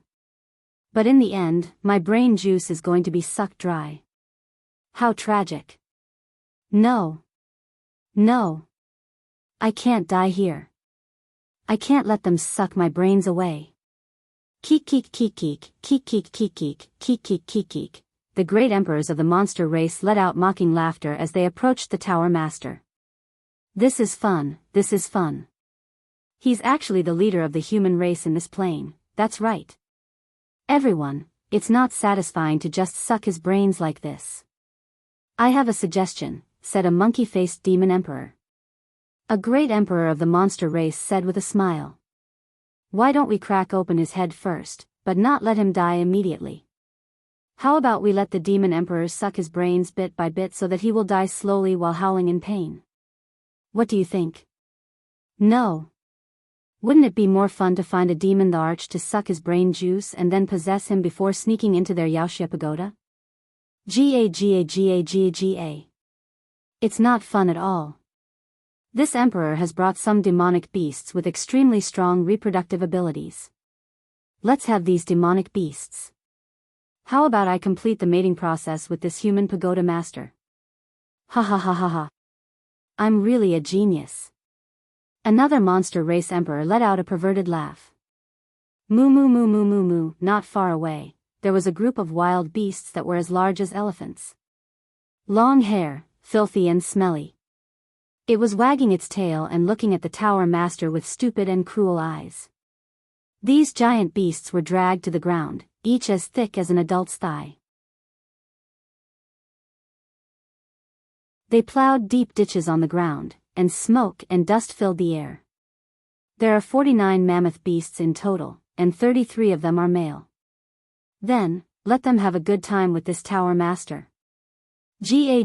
But in the end, my brain juice is going to be sucked dry. How tragic. No. No. I can't die here. I can't let them suck my brains away. Keek keek keek keek, keek keek keek keek, keek keek keek keek. The great emperors of the monster race let out mocking laughter as they approached the Tower Master. This is fun, this is fun. He's actually the leader of the human race in this plane, that's right. Everyone, it's not satisfying to just suck his brains like this. I have a suggestion, said a monkey-faced demon emperor. A great emperor of the monster race said with a smile. Why don't we crack open his head first, but not let him die immediately? How about we let the demon emperor suck his brains bit by bit so that he will die slowly while howling in pain? What do you think? No. Wouldn't it be more fun to find a demon the arch to suck his brain juice and then possess him before sneaking into their Yaoxia pagoda? Ga. It's not fun at all. This emperor has brought some demonic beasts with extremely strong reproductive abilities. Let's have these demonic beasts. How about I complete the mating process with this human pagoda master? Ha ha ha ha ha. I'm really a genius. Another monster race emperor let out a perverted laugh. Moo moo moo moo moo moo. Not far away, there was a group of wild beasts that were as large as elephants. Long hair, filthy and smelly. It was wagging its tail and looking at the Tower Master with stupid and cruel eyes. These giant beasts were dragged to the ground, each as thick as an adult's thigh. They plowed deep ditches on the ground, and smoke and dust filled the air. There are 49 mammoth beasts in total, and 33 of them are male. Then, let them have a good time with this Tower Master. Ga,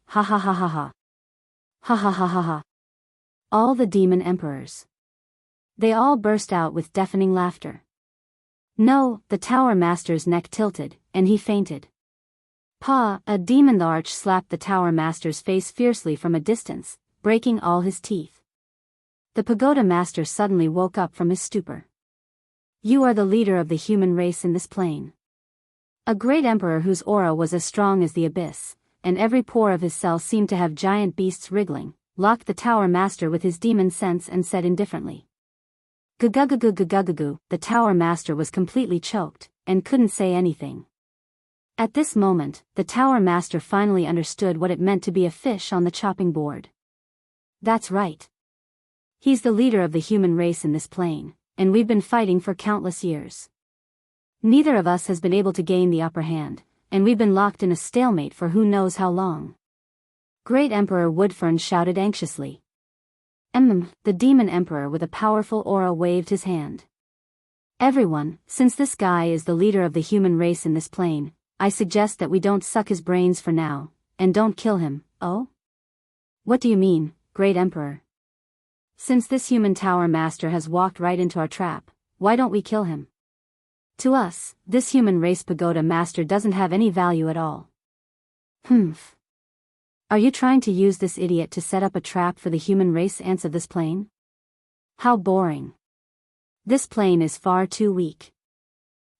ha ha ha ha ha. Ha ha ha ha ha. All the demon emperors. They all burst out with deafening laughter. No, the Tower Master's neck tilted, and he fainted. Pa, a demon! The arch slapped the tower master's face fiercely from a distance, breaking all his teeth. The pagoda master suddenly woke up from his stupor. You are the leader of the human race in this plane. A great emperor whose aura was as strong as the abyss, and every pore of his cell seemed to have giant beasts wriggling, locked the tower master with his demon sense and said indifferently. Gugugugugugugugu. The tower master was completely choked, and couldn't say anything. At this moment, the tower master finally understood what it meant to be a fish on the chopping board. That's right. He's the leader of the human race in this plane, and we've been fighting for countless years. Neither of us has been able to gain the upper hand, and we've been locked in a stalemate for who knows how long. Great Emperor Woodfern shouted anxiously. The demon emperor with a powerful aura waved his hand. Everyone, since this guy is the leader of the human race in this plane, I suggest that we don't suck his brains for now, and don't kill him. Oh? What do you mean, Great Emperor? Since this human tower master has walked right into our trap, why don't we kill him? To us, this human race pagoda master doesn't have any value at all. Are you trying to use this idiot to set up a trap for the human race ants of this plane? How boring. This plane is far too weak.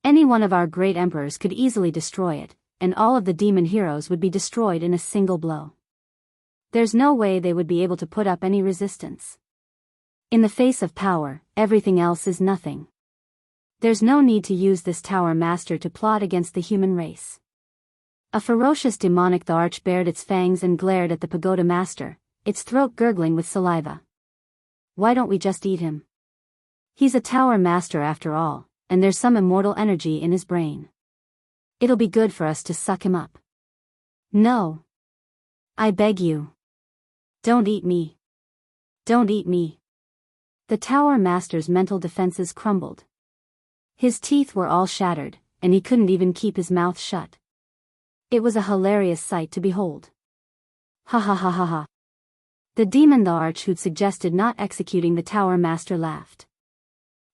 Any one of our great emperors could easily destroy it, and all of the demon heroes would be destroyed in a single blow. There's no way they would be able to put up any resistance. In the face of power, everything else is nothing. There's no need to use this tower master to plot against the human race. A ferocious demonic the arch bared its fangs and glared at the pagoda master, its throat gurgling with saliva. Why don't we just eat him? He's a tower master after all, and there's some immortal energy in his brain. It'll be good for us to suck him up. No. I beg you. Don't eat me. Don't eat me. The tower master's mental defenses crumbled. His teeth were all shattered, and he couldn't even keep his mouth shut. It was a hilarious sight to behold. Ha ha ha ha ha. The demon the arch who'd suggested not executing the tower master laughed.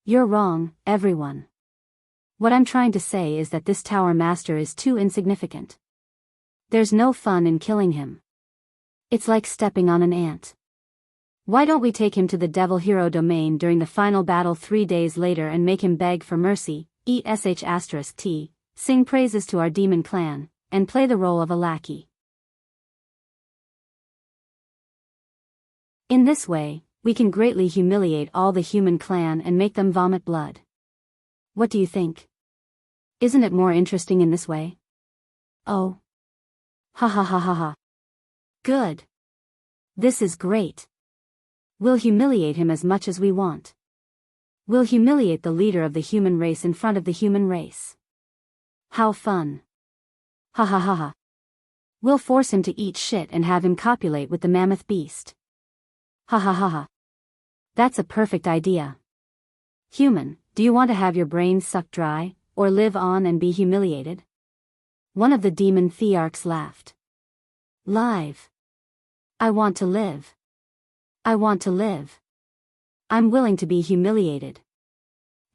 You're wrong, everyone. What I'm trying to say is that this tower master is too insignificant. There's no fun in killing him. It's like stepping on an ant. Why don't we take him to the devil hero domain during the final battle 3 days later and make him beg for mercy, eat sh*t, sing praises to our demon clan, and play the role of a lackey. In this way, we can greatly humiliate all the human clan and make them vomit blood. What do you think? Isn't it more interesting in this way? Oh. Ha ha ha ha ha. Good. This is great. We'll humiliate him as much as we want. We'll humiliate the leader of the human race in front of the human race. How fun. Ha ha ha ha. We'll force him to eat shit and have him copulate with the mammoth beast. Ha ha ha ha. That's a perfect idea. Human, do you want to have your brains sucked dry, or live on and be humiliated? One of the demon thearchs laughed. Live. I want to live. I want to live. I'm willing to be humiliated.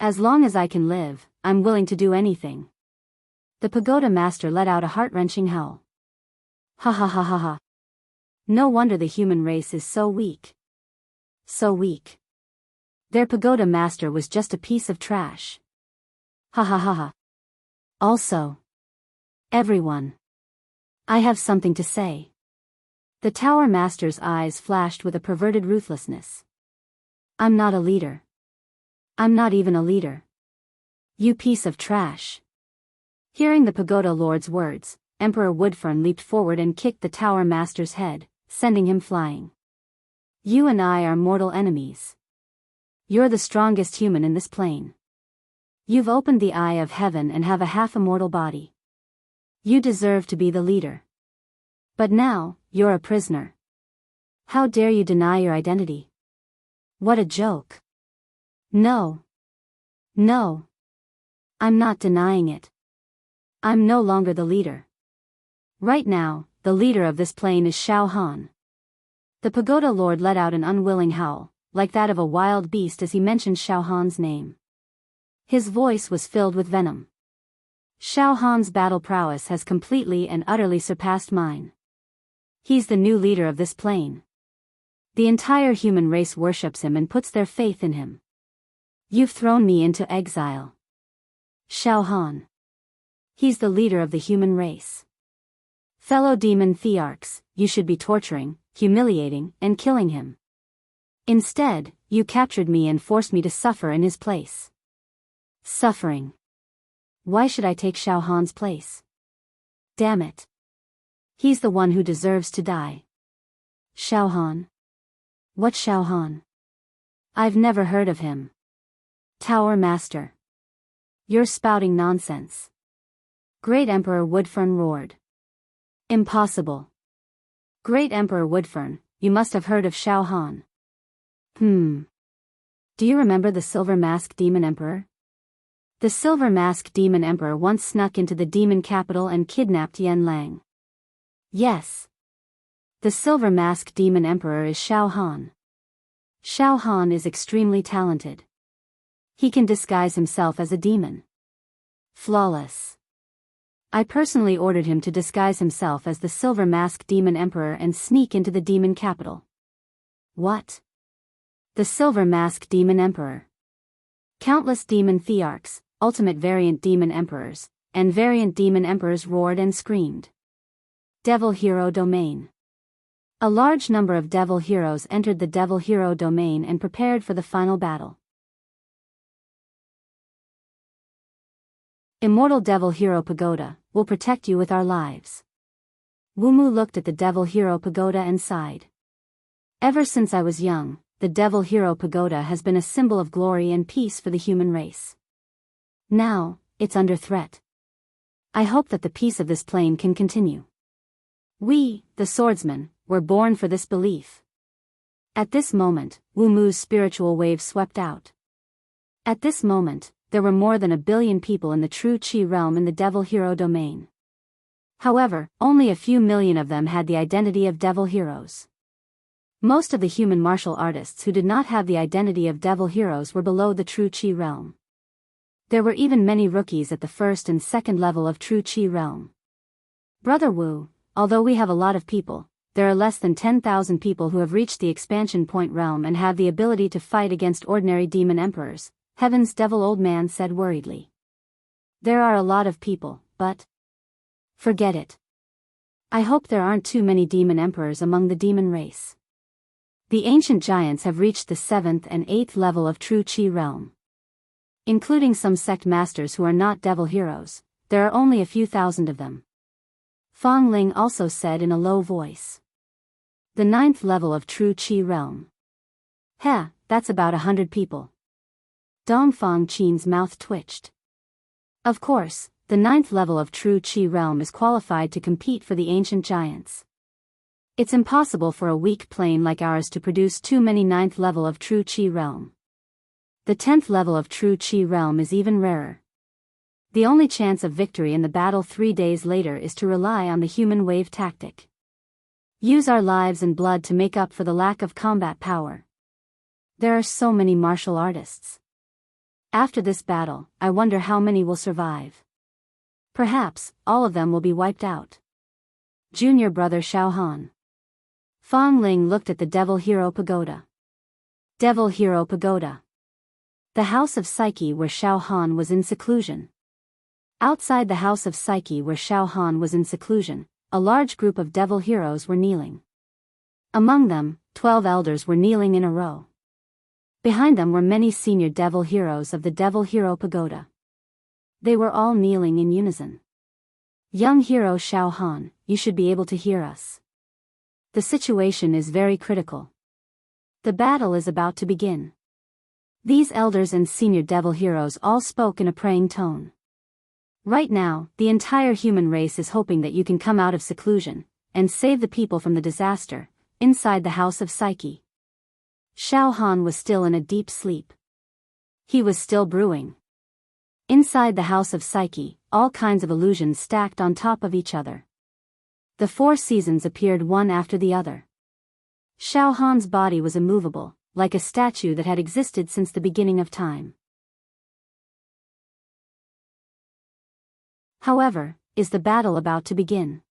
As long as I can live, I'm willing to do anything. The pagoda master let out a heart-wrenching howl. Ha ha ha ha ha. No wonder the human race is so weak. So weak. Their pagoda master was just a piece of trash. Ha ha ha ha. Also. Everyone. I have something to say. The tower master's eyes flashed with a perverted ruthlessness. I'm not a leader. I'm not even a leader. You piece of trash. Hearing the pagoda lord's words, Emperor Woodfern leaped forward and kicked the tower master's head, sending him flying. You and I are mortal enemies. You're the strongest human in this plane. You've opened the eye of heaven and have a half-immortal body. You deserve to be the leader. But now, you're a prisoner. How dare you deny your identity? What a joke. No. No. I'm not denying it. I'm no longer the leader. Right now, the leader of this plane is Xiao Han. The pagoda lord let out an unwilling howl, like that of a wild beast as he mentioned Xiao Han's name. His voice was filled with venom. Shao Han's battle prowess has completely and utterly surpassed mine. He's the new leader of this plane. The entire human race worships him and puts their faith in him. You've thrown me into exile. Shao Han. He's the leader of the human race. Fellow demon thearchs, you should be torturing, humiliating, and killing him. Instead, you captured me and forced me to suffer in his place. Suffering. Why should I take Shao Han's place? Damn it. He's the one who deserves to die. Shao Han? What Shao Han? I've never heard of him. Tower Master. You're spouting nonsense. Great Emperor Woodfern roared. Impossible. Great Emperor Woodfern, you must have heard of Shao Han. Do you remember the Silver Mask Demon Emperor? The Silver Mask Demon Emperor once snuck into the demon capital and kidnapped Yen Lang. Yes. The Silver Mask Demon Emperor is Shao Han. Shao Han is extremely talented. He can disguise himself as a demon. Flawless. I personally ordered him to disguise himself as the Silver Mask Demon Emperor and sneak into the demon capital. What? The Silver Mask Demon Emperor. Countless demon thearchs, ultimate variant demon emperors, and variant demon emperors roared and screamed. Devil Hero Domain. A large number of devil heroes entered the Devil Hero Domain and prepared for the final battle. Immortal Devil Hero Pagoda, we'll protect you with our lives. Wumu looked at the Devil Hero Pagoda and sighed. Ever since I was young, the Devil Hero Pagoda has been a symbol of glory and peace for the human race. Now, it's under threat. I hope that the peace of this plane can continue. We, the swordsmen, were born for this belief. At this moment, Wumu's spiritual wave swept out. At this moment, there were more than 1 billion people in the true Chi realm in the Devil Hero Domain. However, only a few million of them had the identity of Devil Heroes. Most of the human martial artists who did not have the identity of Devil Heroes were below the true Chi realm. There were even many rookies at the first and second level of true Chi realm. Brother Wu, although we have a lot of people, there are less than 10,000 people who have reached the expansion point realm and have the ability to fight against ordinary demon emperors, Heaven's Devil Old Man said worriedly. There are a lot of people, but forget it. I hope there aren't too many demon emperors among the demon race. The ancient giants have reached the 7th and 8th level of true Chi realm. Including some sect masters who are not devil heroes, there are only a few thousand of them. Fong Ling also said in a low voice. The 9th level of true Chi realm. Heh, that's about 100 people. Dong Fong Qin's mouth twitched. Of course, the 9th level of true Chi realm is qualified to compete for the ancient giants. It's impossible for a weak plane like ours to produce too many 9th level of true Chi realm. The 10th level of true Chi realm is even rarer. The only chance of victory in the battle 3 days later is to rely on the human wave tactic. Use our lives and blood to make up for the lack of combat power. There are so many martial artists. After this battle, I wonder how many will survive. Perhaps, all of them will be wiped out. Junior brother Shao Han. Fong Ling looked at the Devil Hero Pagoda. Devil Hero Pagoda. The House of Psyche where Shao Han was in seclusion. Outside the House of Psyche where Shao Han was in seclusion, a large group of devil heroes were kneeling. Among them, 12 elders were kneeling in a row. Behind them were many senior devil heroes of the Devil Hero Pagoda. They were all kneeling in unison. Young hero Shao Han, you should be able to hear us. The situation is very critical. The battle is about to begin. These elders and senior devil heroes all spoke in a praying tone. Right now, the entire human race is hoping that you can come out of seclusion and save the people from the disaster inside the House of Psyche. Shao Han was still in a deep sleep. He was still brewing. Inside the House of Psyche, all kinds of illusions stacked on top of each other. The 4 seasons appeared one after the other. Shao Han's body was immovable, like a statue that had existed since the beginning of time. However, is the battle about to begin?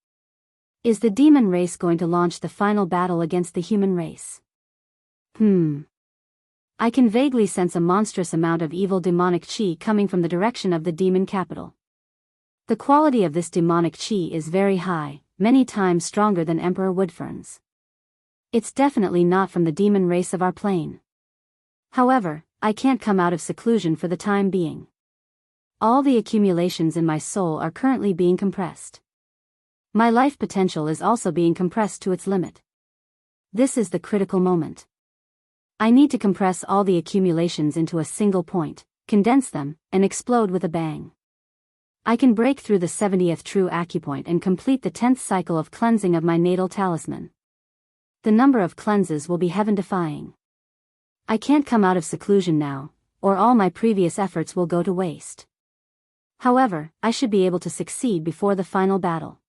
Is the demon race going to launch the final battle against the human race? I can vaguely sense a monstrous amount of evil demonic chi coming from the direction of the demon capital. The quality of this demonic chi is very high, many times stronger than Emperor Woodfern's. It's definitely not from the demon race of our plane. However, I can't come out of seclusion for the time being. All the accumulations in my soul are currently being compressed. My life potential is also being compressed to its limit. This is the critical moment. I need to compress all the accumulations into a single point, condense them, and explode with a bang. I can break through the 70th true acupoint and complete the 10th cycle of cleansing of my natal talisman. The number of cleanses will be heaven-defying. I can't come out of seclusion now, or all my previous efforts will go to waste. However, I should be able to succeed before the final battle.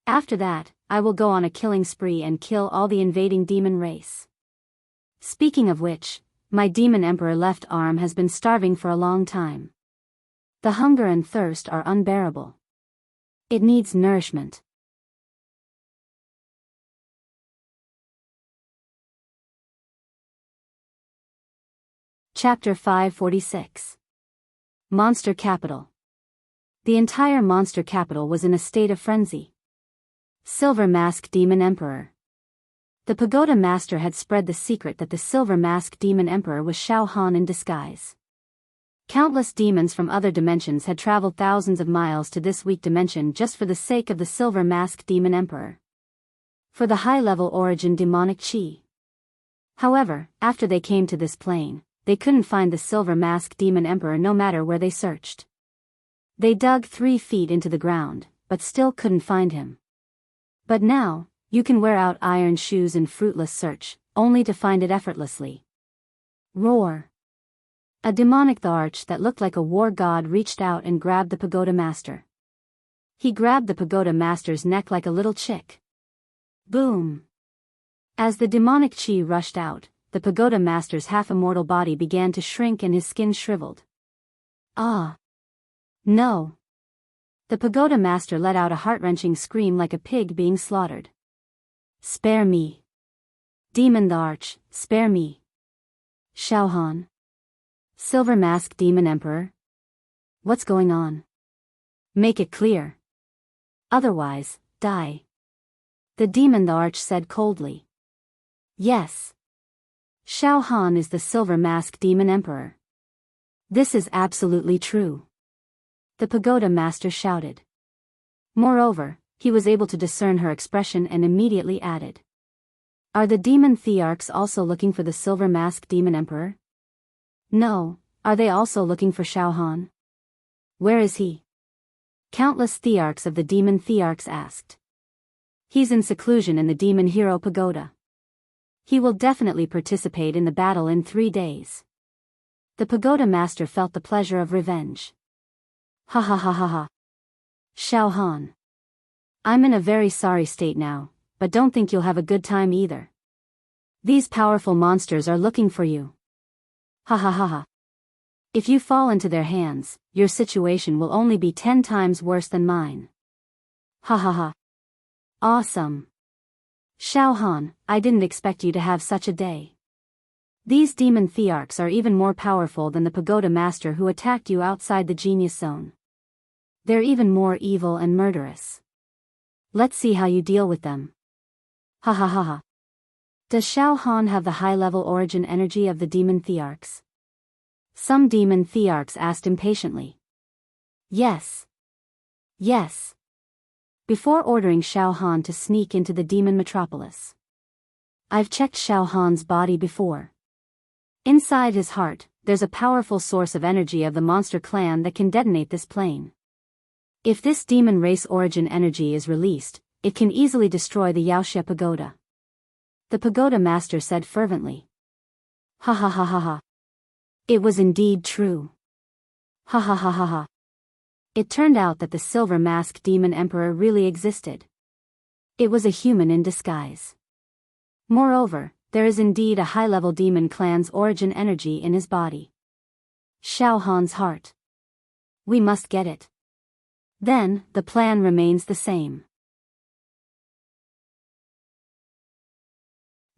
After that, I will go on a killing spree and kill all the invading demon race. Speaking of which, my demon emperor left arm has been starving for a long time. The hunger and thirst are unbearable. It needs nourishment. Chapter 546. Monster Capital. The entire monster capital was in a state of frenzy. Silver Mask Demon Emperor. The Pagoda Master had spread the secret that the Silver Mask Demon Emperor was Xiao Han in disguise. Countless demons from other dimensions had traveled thousands of miles to this weak dimension just for the sake of the Silver Mask Demon Emperor. For the high-level origin demonic chi. However, after they came to this plane, they couldn't find the Silver Mask Demon Emperor no matter where they searched. They dug 3 feet into the ground, but still couldn't find him. But now, you can wear out iron shoes in fruitless search, only to find it effortlessly. Roar! A demonic arch that looked like a war god reached out and grabbed the Pagoda Master. He grabbed the Pagoda Master's neck like a little chick. Boom! As the demonic chi rushed out, the Pagoda Master's half-immortal body began to shrink and his skin shriveled. Ah! No! The Pagoda Master let out a heart-wrenching scream like a pig being slaughtered. Spare me! Demon the Arch, spare me! Xiao Han! Silver Mask Demon Emperor? What's going on? Make it clear. Otherwise, die. The Demon the Arch said coldly. Yes. Xiao Han is the Silver Mask Demon Emperor. This is absolutely true. The Pagoda Master shouted. Moreover, he was able to discern her expression and immediately added. Are the demon thearchs also looking for the Silver Mask Demon Emperor? No, are they also looking for Xiao Han? Where is he? Countless thearchs of the demon thearchs asked. He's in seclusion in the demon hero pagoda. He will definitely participate in the battle in 3 days. The Pagoda Master felt the pleasure of revenge. Ha ha ha ha ha. Xiao Han. I'm in a very sorry state now, but don't think you'll have a good time either. These powerful monsters are looking for you. Ha ha ha ha. If you fall into their hands, your situation will only be 10 times worse than mine. Ha ha ha. Awesome. Xiao Han, I didn't expect you to have such a day. These demon thearchs are even more powerful than the Pagoda Master who attacked you outside the Genius Zone. They're even more evil and murderous. Let's see how you deal with them. Ha ha ha ha. Does Xiao Han have the high-level origin energy of the demon thearchs? Some demon thearchs asked impatiently. Yes. Yes. Before ordering Xiao Han to sneak into the demon metropolis. I've checked Xiao Han's body before. Inside his heart, there's a powerful source of energy of the monster clan that can detonate this plane. If this demon race origin energy is released, it can easily destroy the Yaoxia Pagoda. The Pagoda Master said fervently. Ha ha ha ha ha. It was indeed true. Ha ha ha ha ha. It turned out that the Silver Mask Demon Emperor really existed. It was a human in disguise. Moreover, there is indeed a high-level demon clan's origin energy in his body. Xiao Han's heart. We must get it. Then, the plan remains the same.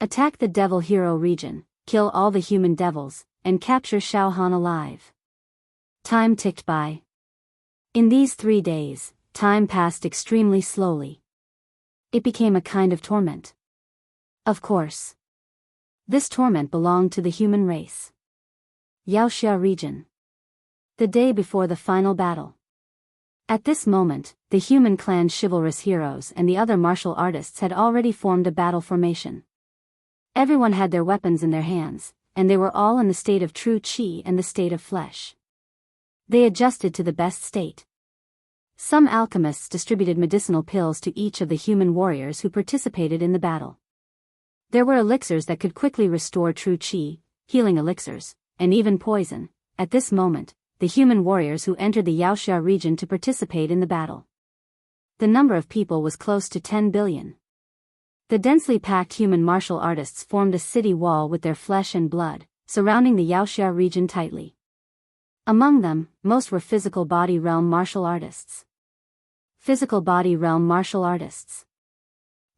Attack the Devil Hero region, kill all the human devils, and capture Xiao Han alive. Time ticked by. In these 3 days, time passed extremely slowly. It became a kind of torment. Of course. This torment belonged to the human race. Yaoxia region. The day before the final battle. At this moment, the human clan's chivalrous heroes and the other martial artists had already formed a battle formation. Everyone had their weapons in their hands, and they were all in the state of true qi and the state of flesh. They adjusted to the best state. Some alchemists distributed medicinal pills to each of the human warriors who participated in the battle. There were elixirs that could quickly restore true qi, healing elixirs, and even poison. At this moment, the human warriors who entered the Yaoxia region to participate in the battle. The number of people was close to 10 billion. The densely packed human martial artists formed a city wall with their flesh and blood, surrounding the Yaoxia region tightly. Among them, most were physical body realm martial artists. Physical body realm martial artists.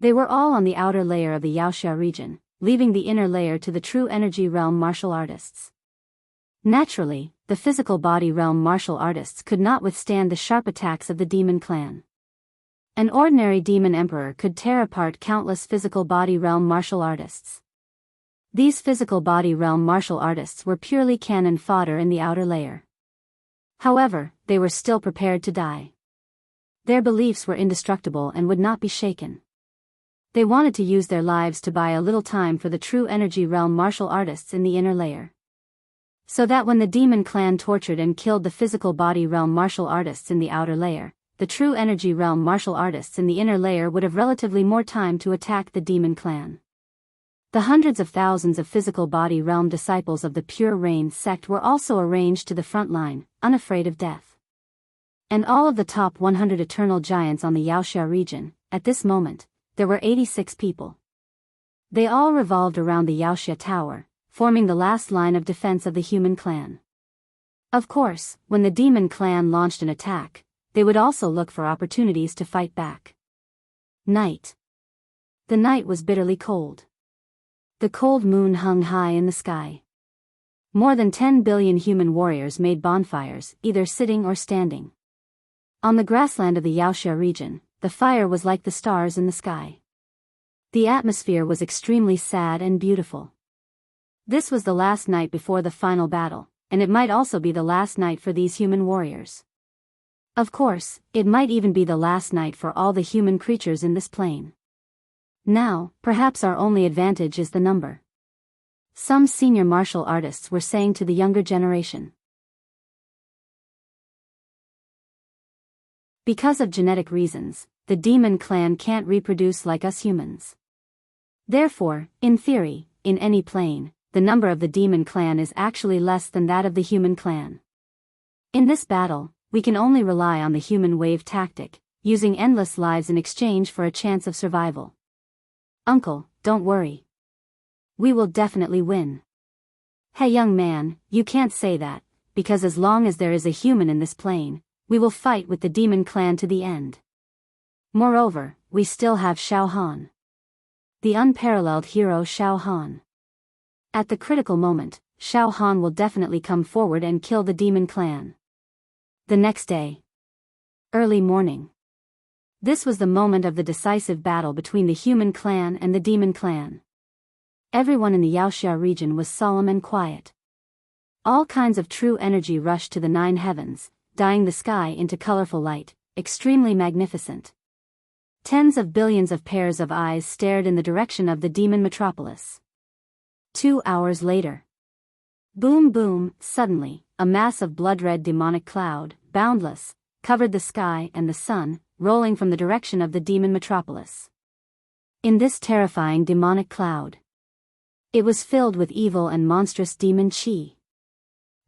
They were all on the outer layer of the Yaoxia region, leaving the inner layer to the true energy realm martial artists. Naturally, the physical body realm martial artists could not withstand the sharp attacks of the demon clan. An ordinary demon emperor could tear apart countless physical body realm martial artists. These physical body realm martial artists were purely cannon fodder in the outer layer. However, they were still prepared to die. Their beliefs were indestructible and would not be shaken. They wanted to use their lives to buy a little time for the true energy realm martial artists in the inner layer. So that when the demon clan tortured and killed the physical body realm martial artists in the outer layer, the true energy realm martial artists in the inner layer would have relatively more time to attack the demon clan. The hundreds of thousands of physical body realm disciples of the Pure Rain sect were also arranged to the front line, unafraid of death. And all of the top 100 eternal giants on the Yaoxia region, at this moment, there were 86 people. They all revolved around the Yaoxia Tower, forming the last line of defense of the human clan. Of course, when the demon clan launched an attack, they would also look for opportunities to fight back. Night. The night was bitterly cold. The cold moon hung high in the sky. More than 10 billion human warriors made bonfires, either sitting or standing. On the grassland of the Yaoxia region, the fire was like the stars in the sky. The atmosphere was extremely sad and beautiful. This was the last night before the final battle, and it might also be the last night for these human warriors. Of course, it might even be the last night for all the human creatures in this plane. Now, perhaps our only advantage is the number. Some senior martial artists were saying to the younger generation. Because of genetic reasons, the demon clan can't reproduce like us humans. Therefore, in theory, in any plane, the number of the demon clan is actually less than that of the human clan. In this battle, we can only rely on the human wave tactic, using endless lives in exchange for a chance of survival. Uncle, don't worry. We will definitely win. Hey young man, you can't say that, because as long as there is a human in this plane, we will fight with the demon clan to the end. Moreover, we still have Xiao Han. The unparalleled hero Xiao Han. At the critical moment, Xiao Han will definitely come forward and kill the demon clan. The next day. Early morning. This was the moment of the decisive battle between the human clan and the demon clan. Everyone in the Yaoxia region was solemn and quiet. All kinds of true energy rushed to the 9 heavens, dyeing the sky into colorful light, extremely magnificent. Tens of billions of pairs of eyes stared in the direction of the demon metropolis. 2 hours later. Boom boom, suddenly, a mass of blood-red demonic cloud, boundless, covered the sky and the sun, rolling from the direction of the demon metropolis. In this terrifying demonic cloud, it was filled with evil and monstrous demon qi.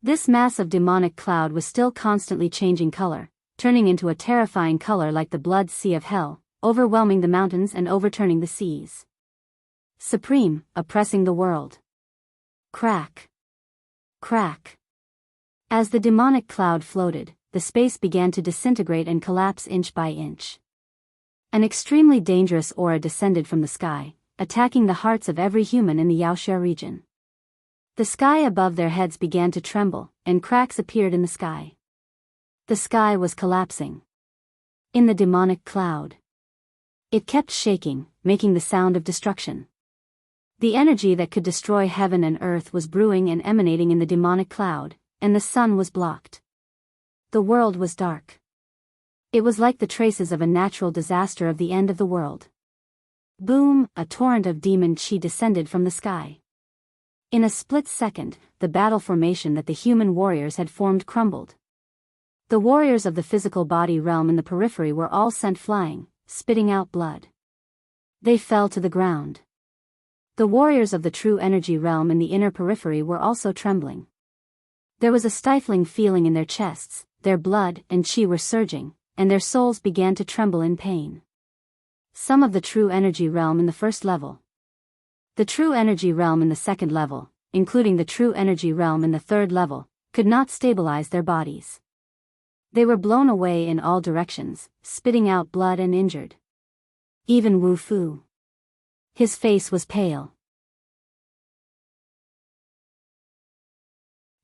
This mass of demonic cloud was still constantly changing color, turning into a terrifying color like the blood sea of hell, overwhelming the mountains and overturning the seas. Supreme, oppressing the world. Crack. Crack. As the demonic cloud floated, the space began to disintegrate and collapse inch by inch. An extremely dangerous aura descended from the sky, attacking the hearts of every human in the Yaoxia region. The sky above their heads began to tremble, and cracks appeared in the sky. The sky was collapsing. In the demonic cloud. It kept shaking, making the sound of destruction. The energy that could destroy heaven and earth was brewing and emanating in the demonic cloud, and the sun was blocked. The world was dark. It was like the traces of a natural disaster of the end of the world. Boom, a torrent of demon chi descended from the sky. In a split second, the battle formation that the human warriors had formed crumbled. The warriors of the physical body realm in the periphery were all sent flying, spitting out blood. They fell to the ground. The warriors of the true energy realm in the inner periphery were also trembling. There was a stifling feeling in their chests, their blood and chi were surging, and their souls began to tremble in pain. Some of the true energy realm in the first level. The true energy realm in the second level, including the true energy realm in the third level, could not stabilize their bodies. They were blown away in all directions, spitting out blood and injured. Even Wu Fu. His face was pale.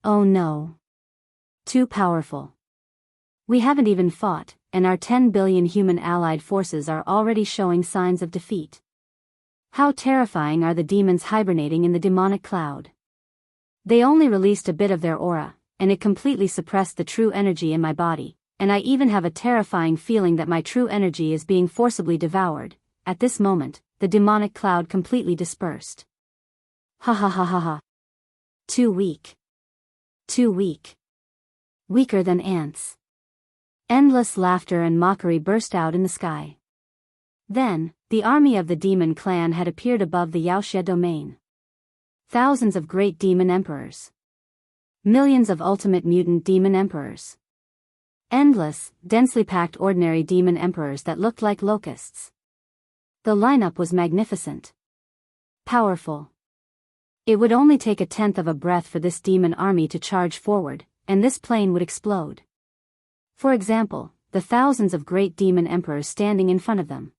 Oh no. Too powerful. We haven't even fought, and our 10 billion human allied forces are already showing signs of defeat. How terrifying are the demons hibernating in the demonic cloud. They only released a bit of their aura, and it completely suppressed the true energy in my body, and I even have a terrifying feeling that my true energy is being forcibly devoured. At this moment, the demonic cloud completely dispersed. Ha ha ha ha ha. Too weak. Too weak. Weaker than ants. Endless laughter and mockery burst out in the sky. Then, the army of the demon clan had appeared above the Yaoxia domain. Thousands of great demon emperors. Millions of ultimate mutant demon emperors. Endless, densely packed ordinary demon emperors that looked like locusts. The lineup was magnificent. Powerful. It would only take a tenth of a breath for this demon army to charge forward, and this plane would explode. For example, the thousands of great demon emperors standing in front of them.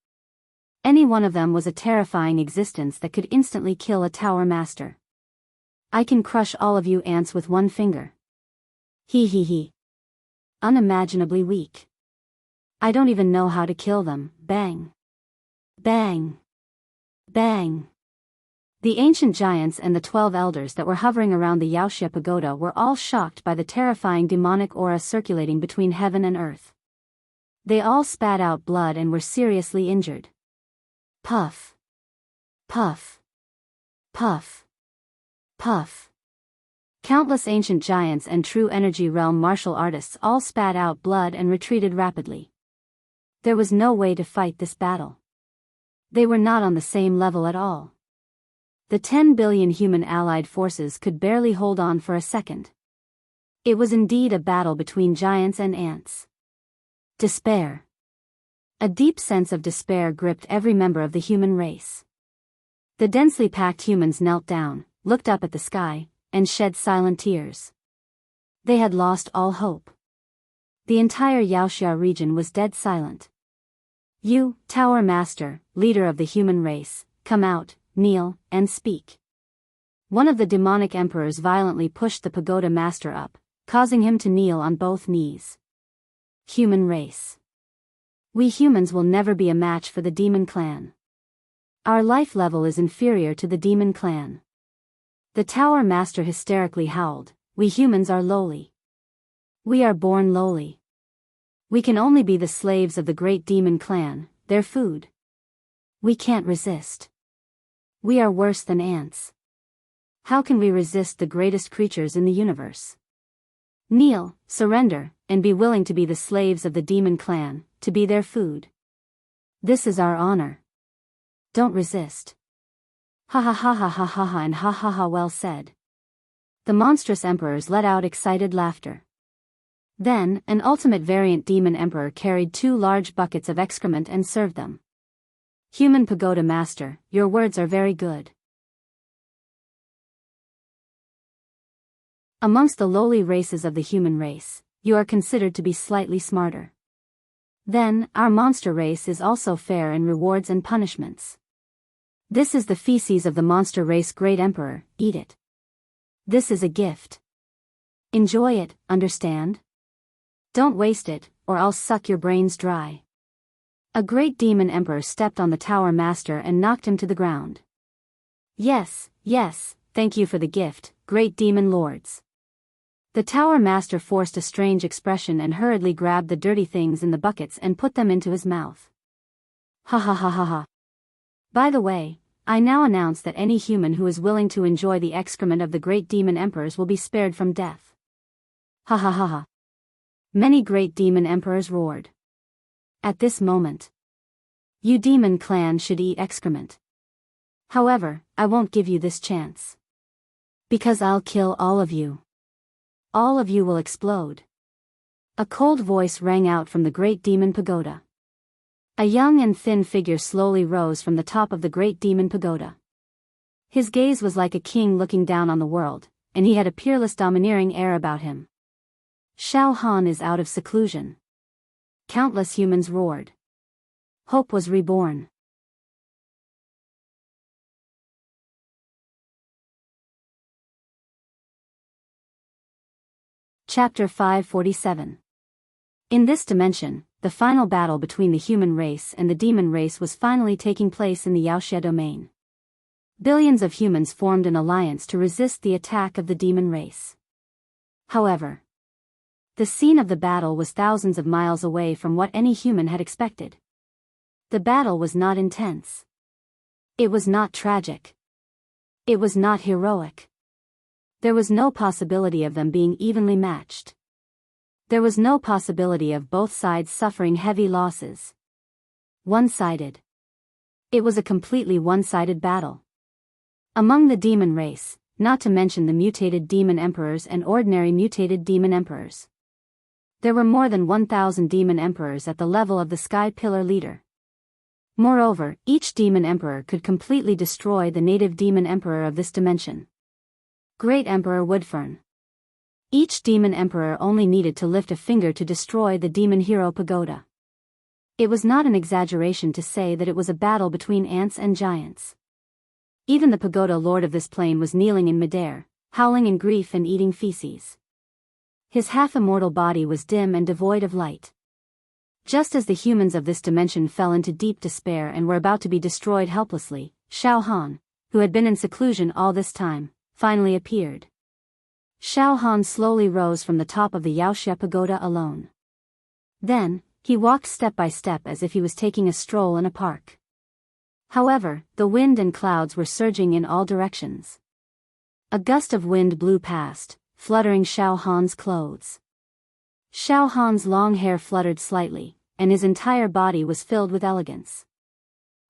Any one of them was a terrifying existence that could instantly kill a tower master. I can crush all of you ants with one finger. He he he. Unimaginably weak. I don't even know how to kill them. Bang. Bang. Bang. The ancient giants and the 12 elders that were hovering around the Yaoxia pagoda were all shocked by the terrifying demonic aura circulating between heaven and earth. They all spat out blood and were seriously injured. Puff. Puff. Puff. Puff. Countless ancient giants and true energy realm martial artists all spat out blood and retreated rapidly. There was no way to fight this battle. They were not on the same level at all. The 10 billion human allied forces could barely hold on for a second. It was indeed a battle between giants and ants. Despair. A deep sense of despair gripped every member of the human race. The densely packed humans knelt down, looked up at the sky, and shed silent tears. They had lost all hope. The entire Yaoxia region was dead silent. You, Tower Master, leader of the human race, come out, kneel, and speak. One of the demonic emperors violently pushed the pagoda master up, causing him to kneel on both knees. Human race. We humans will never be a match for the demon clan. Our life level is inferior to the demon clan. The Tower Master hysterically howled, we humans are lowly. We are born lowly. We can only be the slaves of the great demon clan, their food. We can't resist. We are worse than ants. How can we resist the greatest creatures in the universe? Kneel, surrender, and be willing to be the slaves of the demon clan, to be their food. This is our honor. Don't resist. Ha ha ha ha ha ha ha and ha ha ha, well said. The monstrous emperors let out excited laughter. Then, an ultimate variant demon emperor carried 2 large buckets of excrement and served them. Human pagoda master, your words are very good. Amongst the lowly races of the human race, you are considered to be slightly smarter. Then, our monster race is also fair in rewards and punishments. This is the feces of the monster race Great Emperor, eat it. This is a gift. Enjoy it, understand? Don't waste it, or I'll suck your brains dry. A great demon emperor stepped on the tower master and knocked him to the ground. Yes, yes, thank you for the gift, great demon lords. The tower master forced a strange expression and hurriedly grabbed the dirty things in the buckets and put them into his mouth. Ha ha ha ha ha. By the way, I now announce that any human who is willing to enjoy the excrement of the great demon emperors will be spared from death. Ha ha ha ha. Many great demon emperors roared. At this moment, you demon clan should eat excrement. However, I won't give you this chance. Because I'll kill all of you. All of you will explode. A cold voice rang out from the great demon pagoda. A young and thin figure slowly rose from the top of the great demon pagoda. His gaze was like a king looking down on the world, and he had a peerless domineering air about him. Shao Han is out of seclusion. Countless humans roared. Hope was reborn. Chapter 547. In this dimension, the final battle between the human race and the demon race was finally taking place in the Yaoxia domain. Billions of humans formed an alliance to resist the attack of the demon race. However, the scene of the battle was thousands of miles away from what any human had expected. The battle was not intense. It was not tragic. It was not heroic. There was no possibility of them being evenly matched. There was no possibility of both sides suffering heavy losses. One-sided. It was a completely one-sided battle. Among the demon race, not to mention the mutated demon emperors and ordinary mutated demon emperors, there were more than 1,000 demon emperors at the level of the Sky Pillar leader. Moreover, each demon emperor could completely destroy the native demon emperor of this dimension. Great Emperor Woodfern. Each demon emperor only needed to lift a finger to destroy the demon hero pagoda. It was not an exaggeration to say that it was a battle between ants and giants. Even the pagoda lord of this plane was kneeling in midair, howling in grief and eating feces. His half-immortal body was dim and devoid of light. Just as the humans of this dimension fell into deep despair and were about to be destroyed helplessly, Shao Han, who had been in seclusion all this time, finally appeared. Shao Han slowly rose from the top of the Yaoxia pagoda alone. Then, he walked step by step as if he was taking a stroll in a park. However, the wind and clouds were surging in all directions. A gust of wind blew past, fluttering Shao Han's clothes. Shao Han's long hair fluttered slightly, and his entire body was filled with elegance.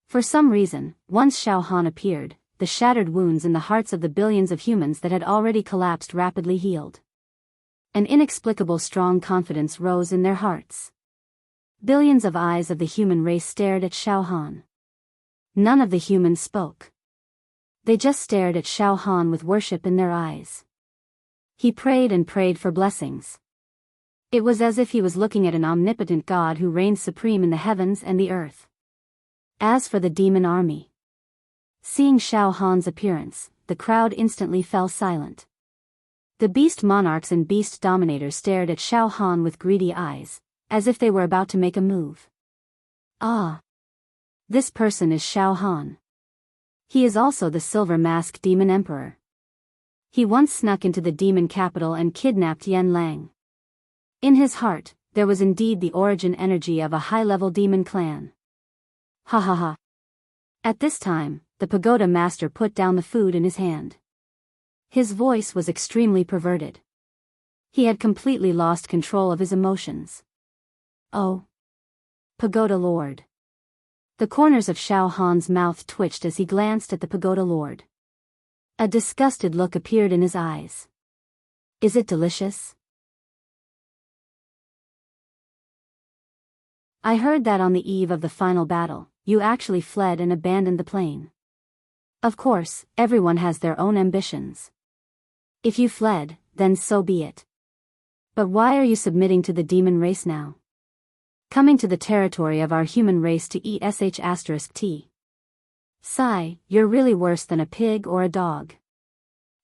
For some reason, once Shao Han appeared, the shattered wounds in the hearts of the billions of humans that had already collapsed rapidly healed. An inexplicable strong confidence rose in their hearts. Billions of eyes of the human race stared at Shao Han. None of the humans spoke. They just stared at Shao Han with worship in their eyes. He prayed and prayed for blessings. It was as if he was looking at an omnipotent God who reigns supreme in the heavens and the earth. As for the demon army, seeing Shao Han's appearance, the crowd instantly fell silent. The beast monarchs and beast dominators stared at Shao Han with greedy eyes, as if they were about to make a move. Ah! This person is Shao Han. He is also the Silver Mask Demon Emperor. He once snuck into the demon capital and kidnapped Yen Lang. In his heart, there was indeed the origin energy of a high-level demon clan. Ha ha ha. At this time, the pagoda master put down the food in his hand. His voice was extremely perverted. He had completely lost control of his emotions. Oh! Pagoda Lord. The corners of Shao Han's mouth twitched as he glanced at the pagoda lord. A disgusted look appeared in his eyes. Is it delicious? I heard that on the eve of the final battle, you actually fled and abandoned the plane. Of course, everyone has their own ambitions. If you fled, then so be it. But why are you submitting to the demon race now? Coming to the territory of our human race to eat sh*t. Sigh, you're really worse than a pig or a dog.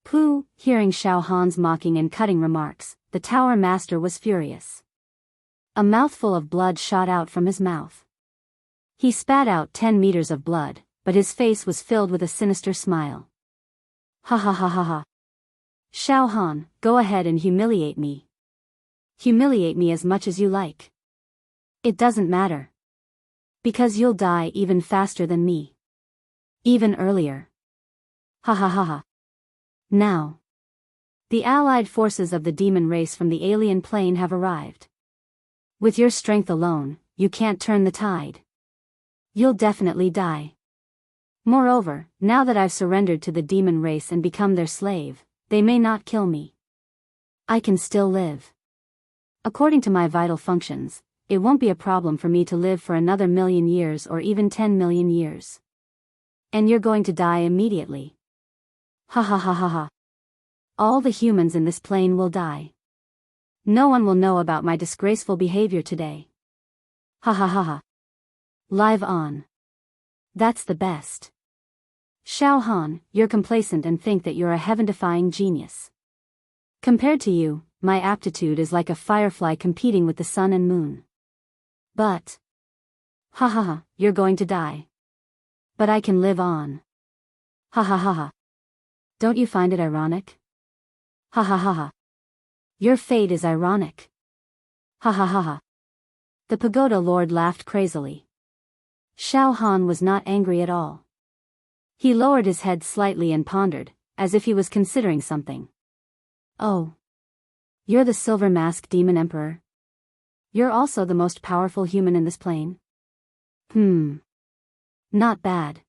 Pooh, hearing Xiao Han's mocking and cutting remarks, the tower master was furious. A mouthful of blood shot out from his mouth. He spat out 10 meters of blood, but his face was filled with a sinister smile. Ha ha ha ha ha. Xiao Han, go ahead and humiliate me. Humiliate me as much as you like. It doesn't matter. Because you'll die even faster than me. Even earlier. Ha ha ha ha. Now. The allied forces of the demon race from the alien plane have arrived. With your strength alone, you can't turn the tide. You'll definitely die. Moreover, now that I've surrendered to the demon race and become their slave, they may not kill me. I can still live. According to my vital functions, it won't be a problem for me to live for another 1,000,000 years or even 10 million years. And you're going to die immediately. Ha ha ha ha ha. All the humans in this plane will die. No one will know about my disgraceful behavior today. Ha ha ha ha. Live on. That's the best. Xiao Han, you're complacent and think that you're a heaven-defying genius. Compared to you, my aptitude is like a firefly competing with the sun and moon. But. Ha ha ha, you're going to die. But I can live on. Ha ha ha ha. Don't you find it ironic? Ha ha ha ha. Your fate is ironic. Ha ha ha ha. The pagoda lord laughed crazily. Xiao Han was not angry at all. He lowered his head slightly and pondered, as if he was considering something. Oh. You're the Silver Mask Demon Emperor? You're also the most powerful human in this plane? Not bad.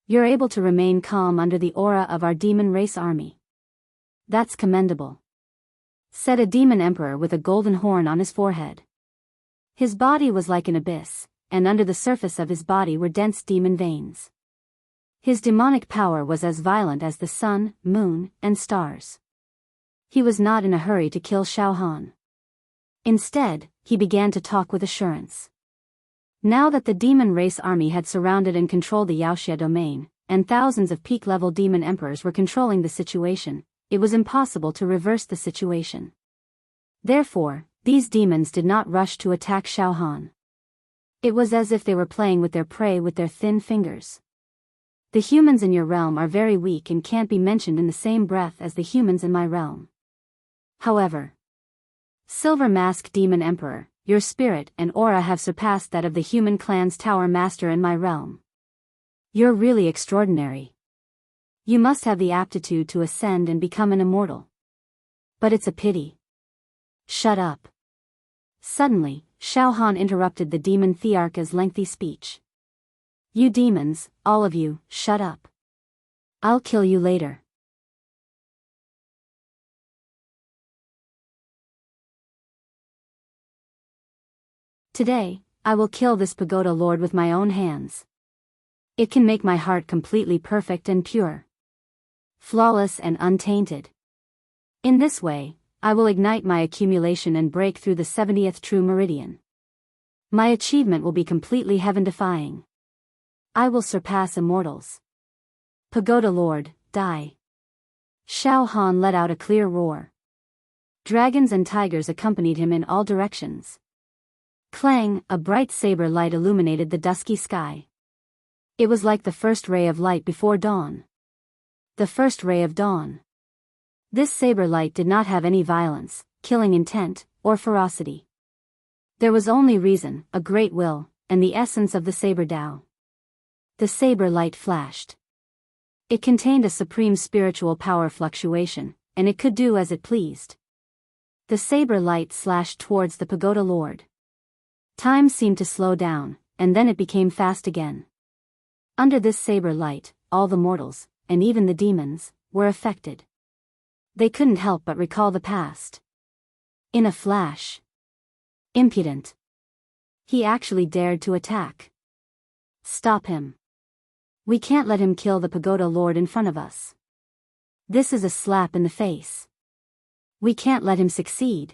You're able to remain calm under the aura of our demon race army. That's commendable. Said a demon emperor with a golden horn on his forehead. His body was like an abyss, and under the surface of his body were dense demon veins. His demonic power was as violent as the sun, moon, and stars. He was not in a hurry to kill Xiao Han. Instead, he began to talk with assurance. Now that the demon race army had surrounded and controlled the Yaoxia domain, and thousands of peak-level demon emperors were controlling the situation, it was impossible to reverse the situation. Therefore, these demons did not rush to attack Xiao Han. It was as if they were playing with their prey with their thin fingers. The humans in your realm are very weak and can't be mentioned in the same breath as the humans in my realm. However, Silver Mask Demon Emperor, your spirit and aura have surpassed that of the human clan's tower master in my realm. You're really extraordinary. You must have the aptitude to ascend and become an immortal. But it's a pity. Shut up. Suddenly, Xiao Han interrupted the demon Thearcha's lengthy speech. You demons, all of you, shut up. I'll kill you later. Today, I will kill this pagoda lord with my own hands. It can make my heart completely perfect and pure. Flawless and untainted. In this way, I will ignite my accumulation and break through the 70th true meridian. My achievement will be completely heaven-defying. I will surpass immortals. Pagoda Lord, die. Xiao Han let out a clear roar. Dragons and tigers accompanied him in all directions. Clang, a bright saber light illuminated the dusky sky. It was like the first ray of light before dawn. The first ray of dawn. This saber light did not have any violence, killing intent, or ferocity. There was only reason, a great will, and the essence of the saber Tao. The saber light flashed. It contained a supreme spiritual power fluctuation, and it could do as it pleased. The saber light slashed towards the pagoda lord. Time seemed to slow down, and then it became fast again. Under this saber light, all the mortals, and even the demons, were affected. They couldn't help but recall the past. In a flash. Impudent. He actually dared to attack. Stop him. We can't let him kill the pagoda lord in front of us. This is a slap in the face. We can't let him succeed.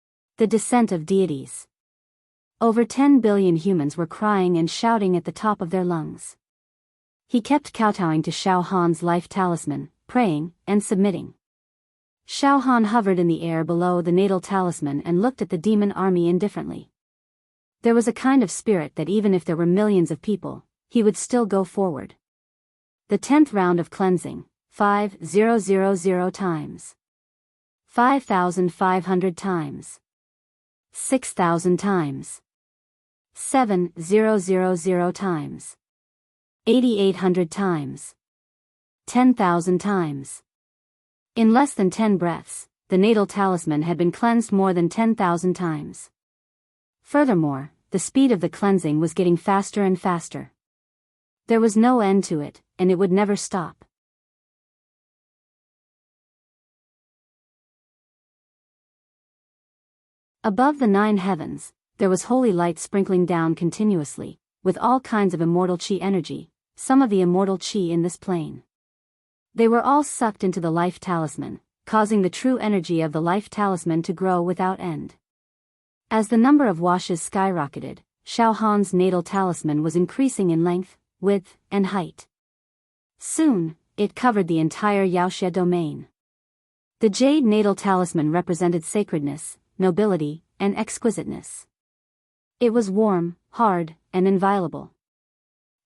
The descent of deities. Over 10 billion humans were crying and shouting at the top of their lungs. He kept kowtowing to Shao Han's life talisman, praying and submitting. Shao Han hovered in the air below the natal talisman and looked at the demon army indifferently. There was a kind of spirit that even if there were millions of people, he would still go forward. The 10th round of cleansing, 5,000 times. 5,500 times. 6,000 times. 7,000 times. 8,800 times. 10,000 times. In less than 10 breaths, the natal talisman had been cleansed more than 10,000 times. Furthermore, the speed of the cleansing was getting faster and faster. There was no end to it, and it would never stop. Above the 9 heavens, there was holy light sprinkling down continuously, with all kinds of immortal chi energy, some of the immortal chi in this plane. They were all sucked into the life talisman, causing the true energy of the life talisman to grow without end. As the number of washes skyrocketed, Shao Han's natal talisman was increasing in length, width, and height. Soon, it covered the entire Yaoxia domain. The jade natal talisman represented sacredness, nobility, and exquisiteness. It was warm, hard, and inviolable.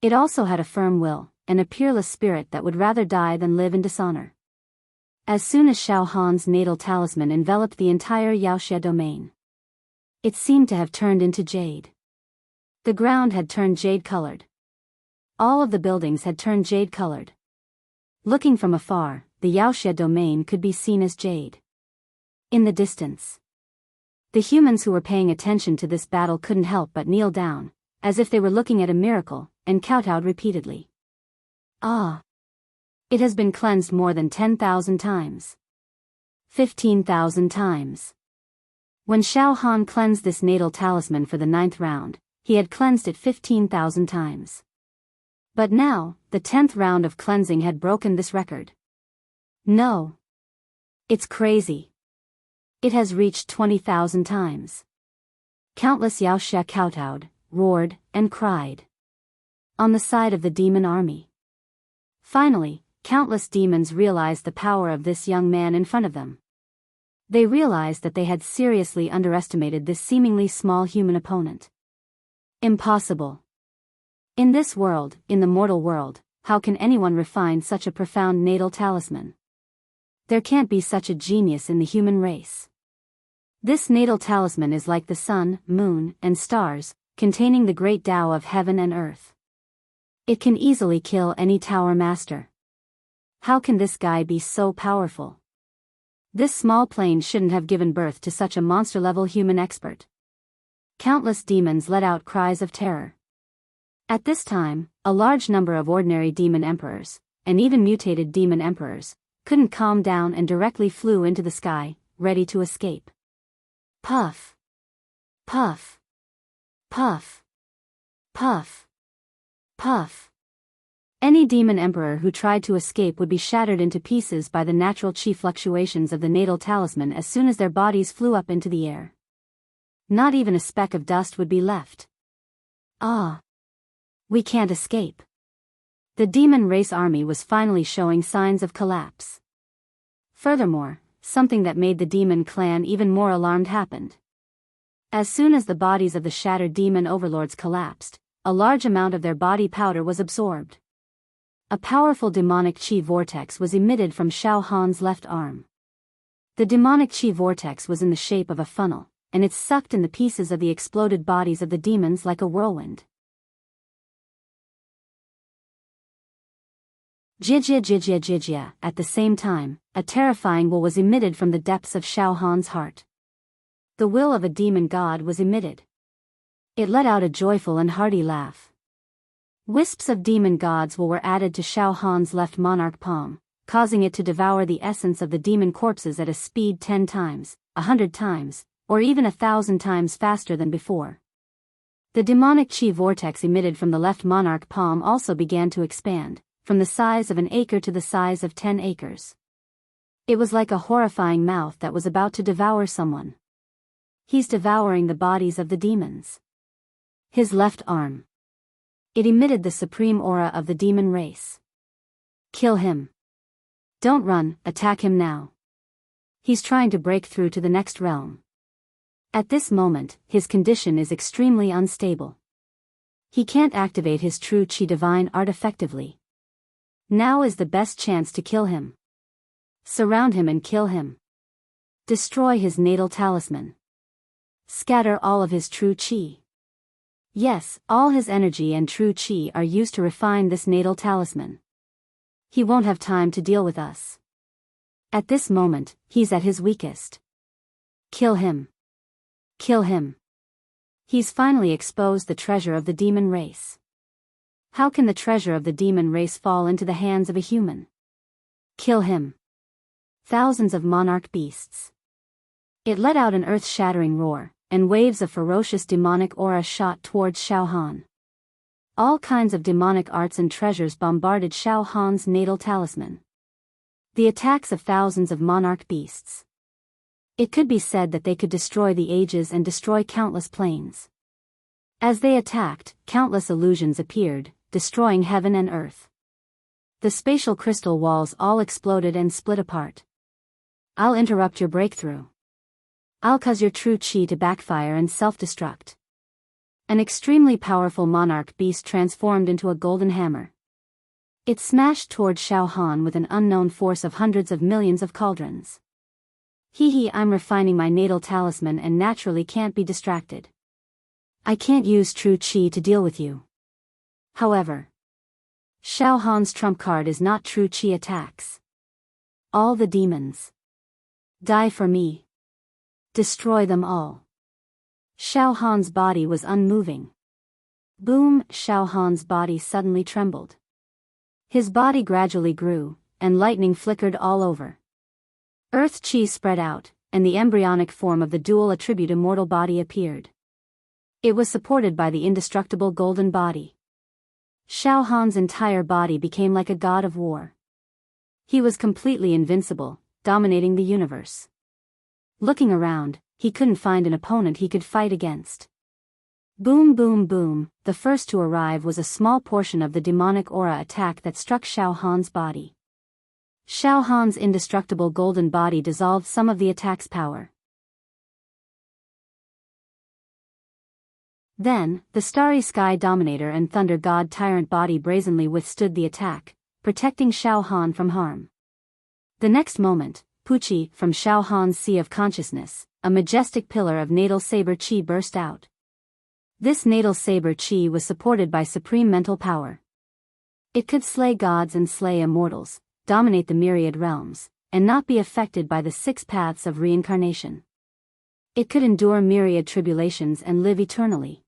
It also had a firm will, and a peerless spirit that would rather die than live in dishonor. As soon as Shao Han's natal talisman enveloped the entire Yaoxia domain, it seemed to have turned into jade. The ground had turned jade-colored. All of the buildings had turned jade-colored. Looking from afar, the Yaoxia domain could be seen as jade. In the distance, the humans who were paying attention to this battle couldn't help but kneel down, as if they were looking at a miracle, and kowtowed repeatedly. Ah! It has been cleansed more than 10,000 times. 15,000 times. When Shao Han cleansed this natal talisman for the 9th round, he had cleansed it 15,000 times. But now, the 10th round of cleansing had broken this record. No. It's crazy. It has reached 20,000 times. Countless Yaoxia kowtowed, roared, and cried. On the side of the demon army. Finally, countless demons realized the power of this young man in front of them. They realized that they had seriously underestimated this seemingly small human opponent. Impossible. In this world, in the mortal world, how can anyone refine such a profound natal talisman? There can't be such a genius in the human race. This natal talisman is like the sun, moon, and stars, containing the great Tao of heaven and earth. It can easily kill any tower master. How can this guy be so powerful? This small plane shouldn't have given birth to such a monster-level human expert. Countless demons let out cries of terror. At this time, a large number of ordinary demon emperors, and even mutated demon emperors, couldn't calm down and directly flew into the sky, ready to escape. Puff. Puff. Puff. Puff. Puff. Any demon emperor who tried to escape would be shattered into pieces by the natural chi fluctuations of the natal talisman as soon as their bodies flew up into the air. Not even a speck of dust would be left. Ah! We can't escape. The demon race army was finally showing signs of collapse. Furthermore, something that made the demon clan even more alarmed happened. As soon as the bodies of the shattered demon overlords collapsed, a large amount of their body powder was absorbed. A powerful demonic chi vortex was emitted from Shao Han's left arm. The demonic chi vortex was in the shape of a funnel, and it sucked in the pieces of the exploded bodies of the demons like a whirlwind. Jijia jijia jijia. At the same time, a terrifying will was emitted from the depths of Shao Han's heart. The will of a demon god was emitted. It let out a joyful and hearty laugh. Wisps of demon gods will were added to Shao Han's left monarch palm, causing it to devour the essence of the demon corpses at a speed 10 times, 100 times, or even 1,000 times faster than before. The demonic chi vortex emitted from the left monarch palm also began to expand, from the size of an acre to the size of 10 acres. It was like a horrifying mouth that was about to devour someone. He's devouring the bodies of the demons. His left arm. It emitted the supreme aura of the demon race. Kill him. Don't run, attack him now. He's trying to break through to the next realm. At this moment, his condition is extremely unstable. He can't activate his true chi divine art effectively. Now is the best chance to kill him. Surround him and kill him. Destroy his natal talisman. Scatter all of his true chi. Yes, all his energy and true chi are used to refine this natal talisman. He won't have time to deal with us. At this moment, he's at his weakest. Kill him. Kill him. He's finally exposed the treasure of the demon race. How can the treasure of the demon race fall into the hands of a human? Kill him. Thousands of monarch beasts. It let out an earth-shattering roar, and waves of ferocious demonic aura shot towards Xiao Han. All kinds of demonic arts and treasures bombarded Xiao Han's natal talisman. The attacks of thousands of monarch beasts. It could be said that they could destroy the ages and destroy countless planes. As they attacked, countless illusions appeared, destroying heaven and earth. The spatial crystal walls all exploded and split apart. I'll interrupt your breakthrough. I'll cause your true chi to backfire and self-destruct. An extremely powerful monarch beast transformed into a golden hammer. It smashed toward Xiao Han with an unknown force of hundreds of millions of cauldrons. I'm refining my natal talisman and naturally can't be distracted. I can't use true chi to deal with you. However, Xiao Han's trump card is not true chi attacks. All the demons. Die for me. Destroy them all. Xiao Han's body was unmoving. Boom! Xiao Han's body suddenly trembled. His body gradually grew, and lightning flickered all over. Earth chi spread out, and the embryonic form of the dual attribute immortal body appeared. It was supported by the indestructible golden body. Xiao Han's entire body became like a god of war. He was completely invincible, dominating the universe. Looking around, he couldn't find an opponent he could fight against. Boom boom boom, the first to arrive was a small portion of the demonic aura attack that struck Xiao Han's body. Xiao Han's indestructible golden body dissolved some of the attack's power. Then, the starry sky dominator and thunder god tyrant body brazenly withstood the attack, protecting Xiao Han from harm. The next moment, Puchi, from Xiao Han's sea of consciousness, a majestic pillar of natal saber chi burst out. This natal saber chi was supported by supreme mental power. It could slay gods and slay immortals, dominate the myriad realms, and not be affected by the 6 paths of reincarnation. It could endure myriad tribulations and live eternally.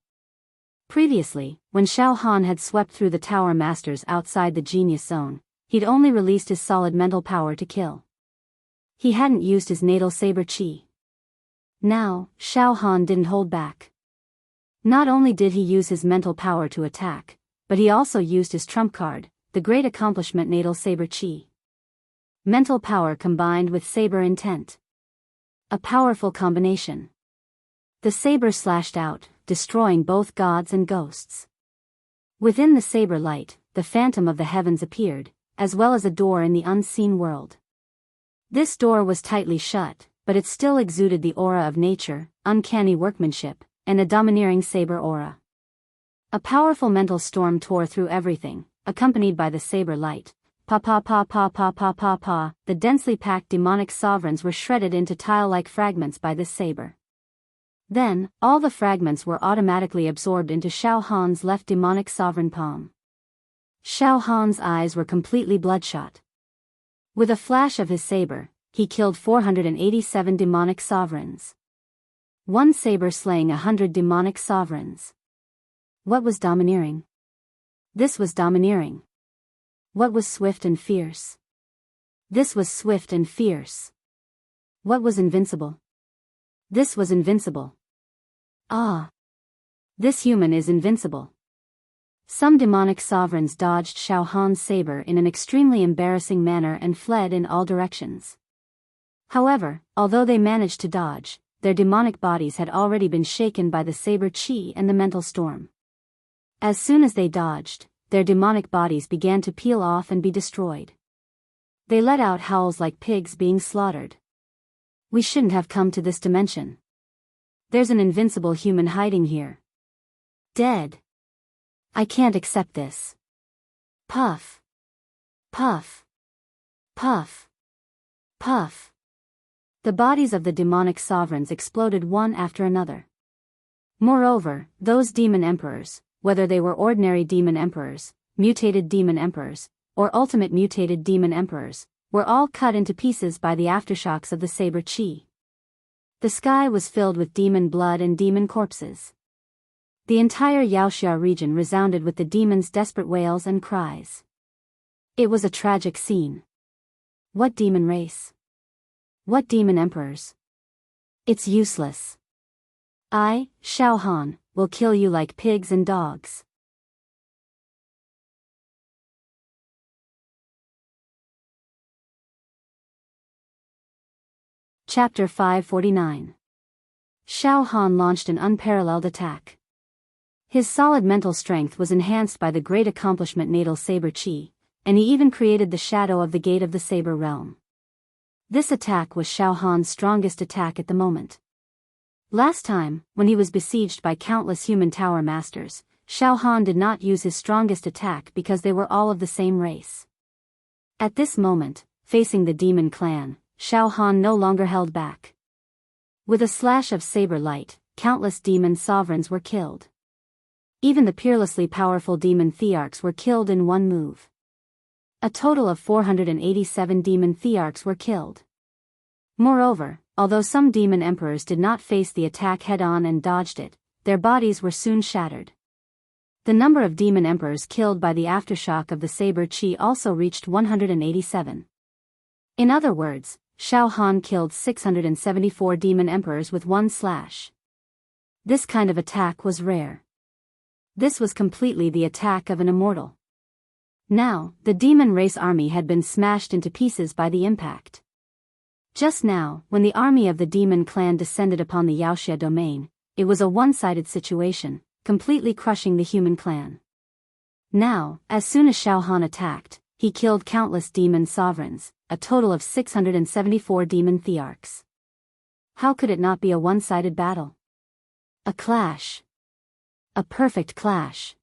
Previously, when Xiao Han had swept through the tower masters outside the genius zone, he'd only released his solid mental power to kill. He hadn't used his natal saber chi. Now, Xiao Han didn't hold back. Not only did he use his mental power to attack, but he also used his trump card, the great accomplishment natal saber chi. Mental power combined with saber intent. A powerful combination. The saber slashed out, destroying both gods and ghosts. Within the saber light, the phantom of the heavens appeared, as well as a door in the unseen world. This door was tightly shut, but it still exuded the aura of nature, uncanny workmanship, and a domineering saber aura. A powerful mental storm tore through everything, accompanied by the saber light. Pa pa pa pa pa pa pa pa, the densely packed demonic sovereigns were shredded into tile-like fragments by this saber. Then, all the fragments were automatically absorbed into Xiao Han's left demonic sovereign palm. Xiao Han's eyes were completely bloodshot. With a flash of his saber, he killed 487 demonic sovereigns. One saber slaying 100 demonic sovereigns. What was domineering? This was domineering. What was swift and fierce? This was swift and fierce. What was invincible? This was invincible. Ah! This human is invincible. Some demonic sovereigns dodged Xiao Han's saber in an extremely embarrassing manner and fled in all directions. However, although they managed to dodge, their demonic bodies had already been shaken by the saber chi and the mental storm. As soon as they dodged, their demonic bodies began to peel off and be destroyed. They let out howls like pigs being slaughtered. We shouldn't have come to this dimension. There's an invincible human hiding here. Dead. I can't accept this. Puff. Puff. Puff. Puff. The bodies of the demonic sovereigns exploded one after another. Moreover, those demon emperors, whether they were ordinary demon emperors, mutated demon emperors, or ultimate mutated demon emperors, were all cut into pieces by the aftershocks of the saber chi. The sky was filled with demon blood and demon corpses. The entire Yaoxia region resounded with the demons' desperate wails and cries. It was a tragic scene. What demon race? What demon emperors? It's useless. I, Xiao Han, will kill you like pigs and dogs. Chapter 549. Xiao Han launched an unparalleled attack. His solid mental strength was enhanced by the great accomplishment natal saber chi, and he even created the shadow of the gate of the saber realm. This attack was Xiao Han's strongest attack at the moment. Last time, when he was besieged by countless human tower masters, Xiao Han did not use his strongest attack because they were all of the same race. At this moment, facing the demon clan, Xiao Han no longer held back. With a slash of saber light, countless demon sovereigns were killed. Even the peerlessly powerful demon thearchs were killed in one move. A total of 487 demon thearchs were killed. Moreover, although some demon emperors did not face the attack head-on and dodged it, their bodies were soon shattered. The number of demon emperors killed by the aftershock of the saber chi also reached 187. In other words, Xiao Han killed 674 demon emperors with one slash. This kind of attack was rare. This was completely the attack of an immortal. Now, the demon race army had been smashed into pieces by the impact. Just now, when the army of the demon clan descended upon the Yaoxia domain, it was a one-sided situation, completely crushing the human clan. Now, as soon as Xiao Han attacked, he killed countless demon sovereigns, a total of 674 demon thearchs. How could it not be a one-sided battle? A clash. A perfect clash.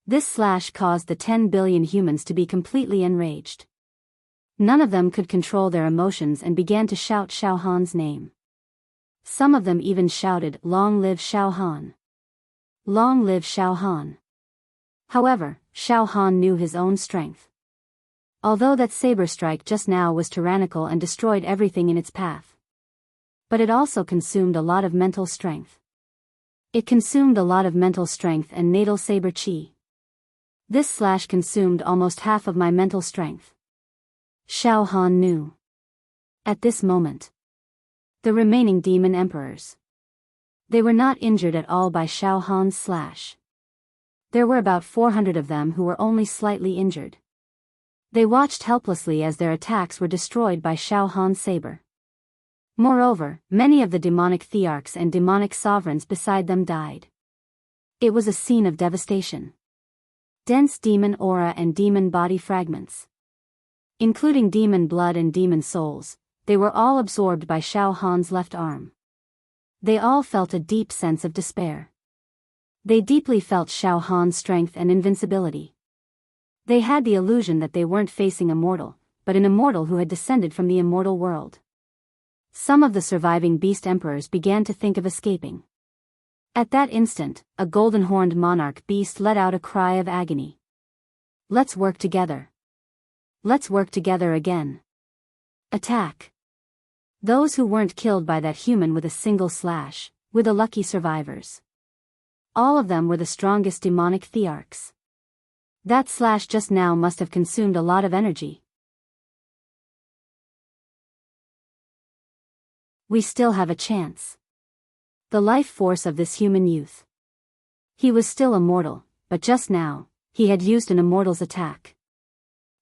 This slash caused the 10 billion humans to be completely enraged. None of them could control their emotions and began to shout Xiao Han's name. Some of them even shouted, "Long live Xiao Han! Long live Xiao Han!" However, Xiao Han knew his own strength. Although that saber strike just now was tyrannical and destroyed everything in its path. But it also consumed a lot of mental strength. It consumed a lot of mental strength and natal saber chi. This slash consumed almost half of my mental strength. Xiao Han knew. At this moment, the remaining demon emperors. They were not injured at all by Xiao Han's slash. There were about 400 of them who were only slightly injured. They watched helplessly as their attacks were destroyed by Xiao Han's saber. Moreover, many of the demonic thearchs and demonic sovereigns beside them died. It was a scene of devastation. Dense demon aura and demon body fragments, including demon blood and demon souls, they were all absorbed by Xiao Han's left arm. They all felt a deep sense of despair. They deeply felt Xiao Han's strength and invincibility. They had the illusion that they weren't facing a mortal, but an immortal who had descended from the immortal world. Some of the surviving beast emperors began to think of escaping. At that instant, a golden-horned monarch beast let out a cry of agony. "Let's work together. Let's work together again. Attack." Those who weren't killed by that human with a single slash, were the lucky survivors. All of them were the strongest demonic thearchs. That slash just now must have consumed a lot of energy. We still have a chance. The life force of this human youth. He was still immortal, but just now, he had used an immortal's attack.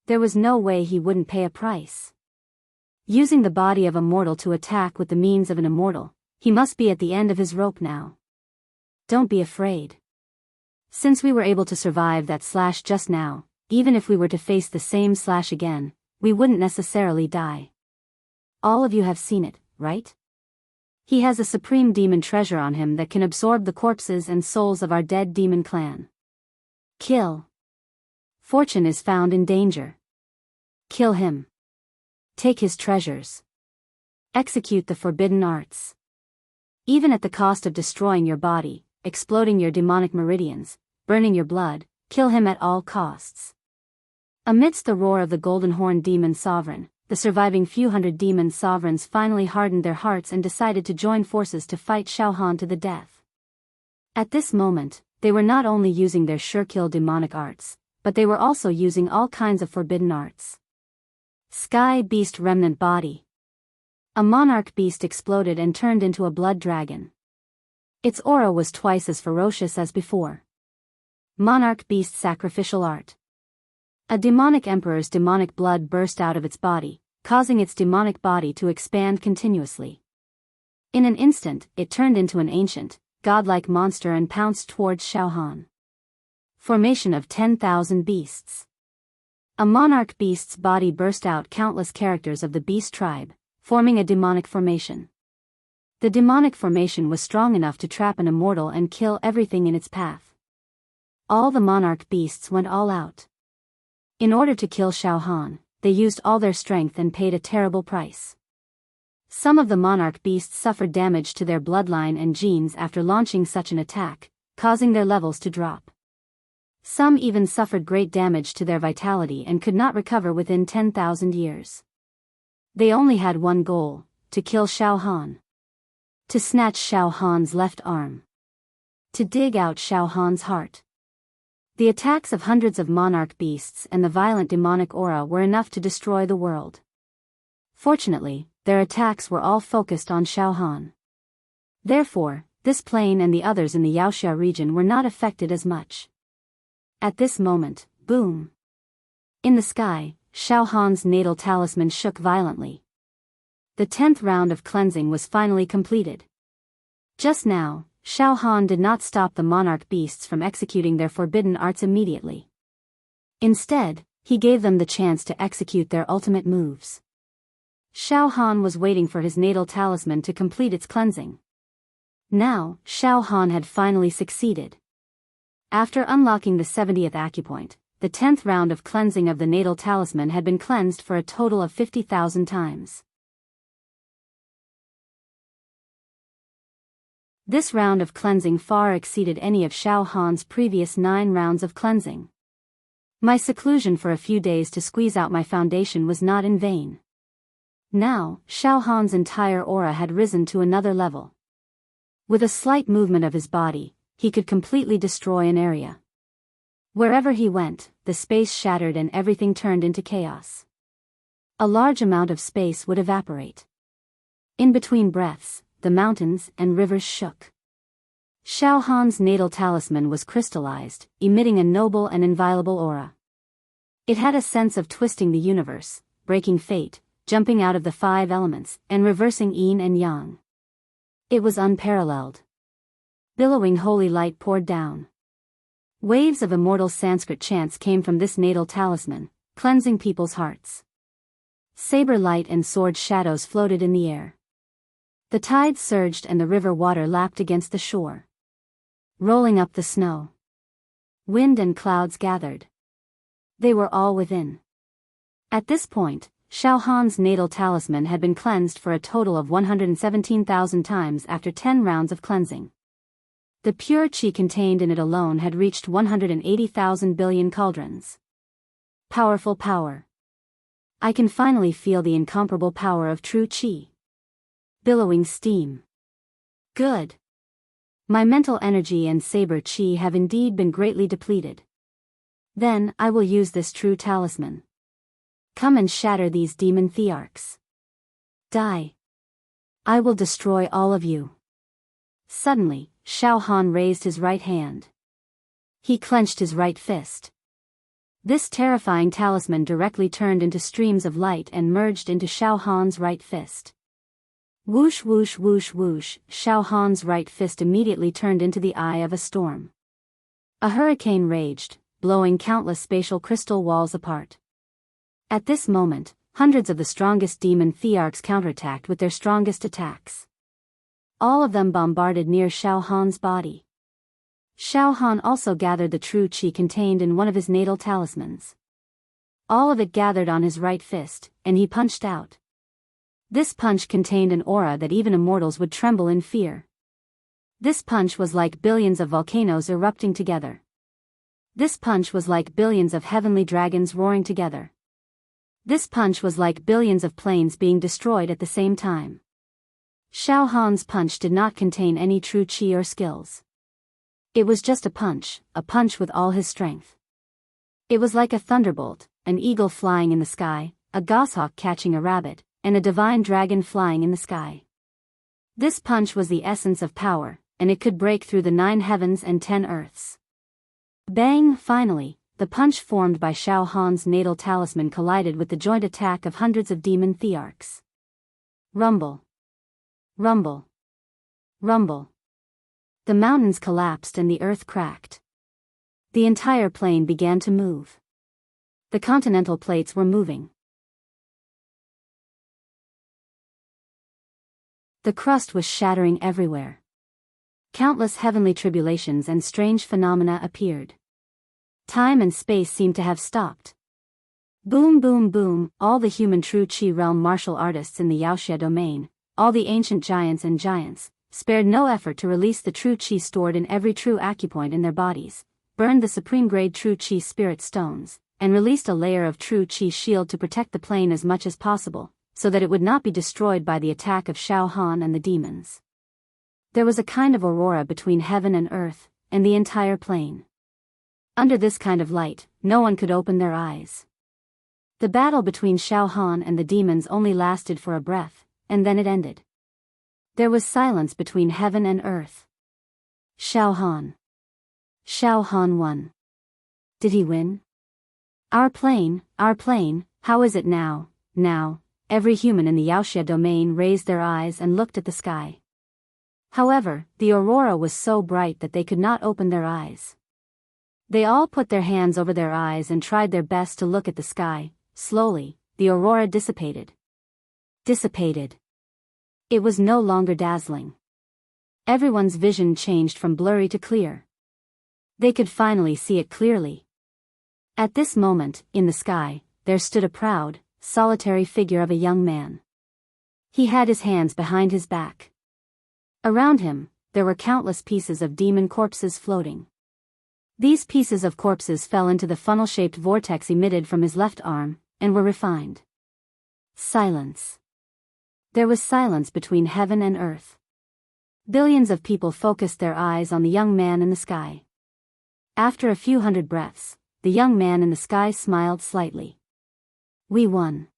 There was no way he wouldn't pay a price. Using the body of a mortal to attack with the means of an immortal, He must be at the end of his rope now. Don't be afraid. Since we were able to survive that slash just now, even if we were to face the same slash again, we wouldn't necessarily die. All of you have seen it, right? He has a supreme demon treasure on him that can absorb the corpses and souls of our dead demon clan. Kill. Fortune is found in danger. Kill him. Take his treasures. Execute the forbidden arts. Even at the cost of destroying your body, exploding your demonic meridians, burning your blood, kill him at all costs. Amidst the roar of the golden horned demon sovereign, the surviving few hundred demon sovereigns finally hardened their hearts and decided to join forces to fight Shao Han to the death. At this moment, they were not only using their sure-kill demonic arts, but they were also using all kinds of forbidden arts. Sky Beast Remnant Body. A monarch beast exploded and turned into a blood dragon. Its aura was twice as ferocious as before. Monarch Beast Sacrificial Art. A demonic emperor's demonic blood burst out of its body, causing its demonic body to expand continuously. In an instant, it turned into an ancient, godlike monster and pounced towards Shao Han. Formation of 10,000 beasts. A monarch beast's body burst out countless characters of the beast tribe, forming a demonic formation. The demonic formation was strong enough to trap an immortal and kill everything in its path. All the monarch beasts went all out. In order to kill Shao Han, they used all their strength and paid a terrible price. Some of the monarch beasts suffered damage to their bloodline and genes after launching such an attack, causing their levels to drop. Some even suffered great damage to their vitality and could not recover within 10,000 years. They only had one goal: to kill Shao Han. To snatch Shao Han's left arm. To dig out Shao Han's heart. The attacks of hundreds of monarch beasts and the violent demonic aura were enough to destroy the world. Fortunately, their attacks were all focused on Shao Han. Therefore, this plane and the others in the Yaoxia region were not affected as much. At this moment, boom! In the sky, Shao Han's natal talisman shook violently. The 10th round of cleansing was finally completed. Just now, Shao Han did not stop the monarch beasts from executing their forbidden arts immediately. Instead, he gave them the chance to execute their ultimate moves. Shao Han was waiting for his natal talisman to complete its cleansing. Now, Shao Han had finally succeeded. After unlocking the 70th acupoint, the 10th round of cleansing of the natal talisman had been cleansed for a total of 50,000 times. This round of cleansing far exceeded any of Shao Han's previous 9 rounds of cleansing. My seclusion for a few days to squeeze out my foundation was not in vain. Now, Shao Han's entire aura had risen to another level. With a slight movement of his body, he could completely destroy an area. Wherever he went, the space shattered and everything turned into chaos. A large amount of space would evaporate. In between breaths, the mountains and rivers shook. Shao Han's natal talisman was crystallized, emitting a noble and inviolable aura. It had a sense of twisting the universe, breaking fate, jumping out of the 5 elements, and reversing yin and yang. It was unparalleled. Billowing holy light poured down. Waves of immortal Sanskrit chants came from this natal talisman, cleansing people's hearts. Saber light and sword shadows floated in the air. The tide surged and the river water lapped against the shore, rolling up the snow. Wind and clouds gathered. They were all within. At this point, Shao Han's natal talisman had been cleansed for a total of 117,000 times after 10 rounds of cleansing. The pure qi contained in it alone had reached 180,000 billion cauldrons. Powerful power. I can finally feel the incomparable power of true qi. Billowing steam. Good. My mental energy and saber qi have indeed been greatly depleted. Then, I will use this true talisman. Come and shatter these demon thearchs. Die. I will destroy all of you. Suddenly, Shao Han raised his right hand. He clenched his right fist. This terrifying talisman directly turned into streams of light and merged into Shao Han's right fist. Whoosh whoosh whoosh whoosh, Xiao Han's right fist immediately turned into the eye of a storm. A hurricane raged, blowing countless spatial crystal walls apart. At this moment, hundreds of the strongest demon thearchs counterattacked with their strongest attacks. All of them bombarded near Xiao Han's body. Xiao Han also gathered the true qi contained in one of his natal talismans. All of it gathered on his right fist, and he punched out. This punch contained an aura that even immortals would tremble in fear. This punch was like billions of volcanoes erupting together. This punch was like billions of heavenly dragons roaring together. This punch was like billions of planes being destroyed at the same time. Xiao Han's punch did not contain any true qi or skills. It was just a punch with all his strength. It was like a thunderbolt, an eagle flying in the sky, a goshawk catching a rabbit, and a divine dragon flying in the sky. This punch was the essence of power, and it could break through the 9 heavens and 10 earths. Bang! Finally, the punch formed by Xiao Han's natal talisman collided with the joint attack of hundreds of demon thearchs. Rumble. Rumble. Rumble. The mountains collapsed and the earth cracked. The entire plain began to move. The continental plates were moving. The crust was shattering everywhere. Countless heavenly tribulations and strange phenomena appeared. Time and space seemed to have stopped. Boom boom boom, all the human true qi realm martial artists in the Yaoxia domain, all the ancient giants and giants, spared no effort to release the true qi stored in every true acupoint in their bodies, burned the supreme grade true qi spirit stones, and released a layer of true qi shield to protect the plane as much as possible, so that it would not be destroyed by the attack of Xiao Han and the demons. There was a kind of aurora between heaven and earth, and the entire plane. Under this kind of light, no one could open their eyes. The battle between Xiao Han and the demons only lasted for a breath, and then it ended. There was silence between heaven and earth. Xiao Han. Xiao Han won. Did he win? Our plane, how is it now? Now, every human in the Yaoxia domain raised their eyes and looked at the sky. However, the aurora was so bright that they could not open their eyes. They all put their hands over their eyes and tried their best to look at the sky. Slowly, the aurora dissipated. Dissipated. It was no longer dazzling. Everyone's vision changed from blurry to clear. They could finally see it clearly. At this moment, in the sky, there stood a proud, solitary figure of a young man. He had his hands behind his back. Around him, there were countless pieces of demon corpses floating. These pieces of corpses fell into the funnel-shaped vortex emitted from his left arm, and were refined. Silence. There was silence between heaven and earth. Billions of people focused their eyes on the young man in the sky. After a few hundred breaths, the young man in the sky smiled slightly. We won.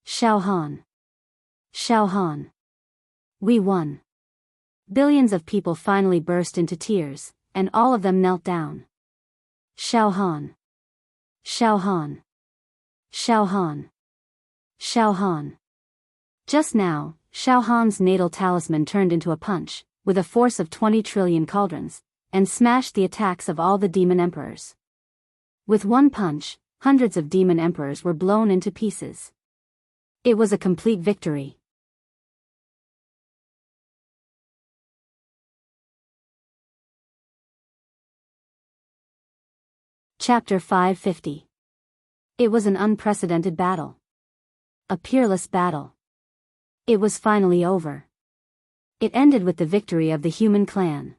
Xiao Han. Xiao Han. We won. Billions of people finally burst into tears, and all of them knelt down. Xiao Han. Xiao Han. Xiao Han. Xiao Han. Just now, Xiao Han's natal talisman turned into a punch, with a force of 20 trillion cauldrons, and smashed the attacks of all the demon emperors. With one punch, hundreds of demon emperors were blown into pieces. It was a complete victory. Chapter 550. It was an unprecedented battle. A peerless battle. It was finally over. It ended with the victory of the human clan.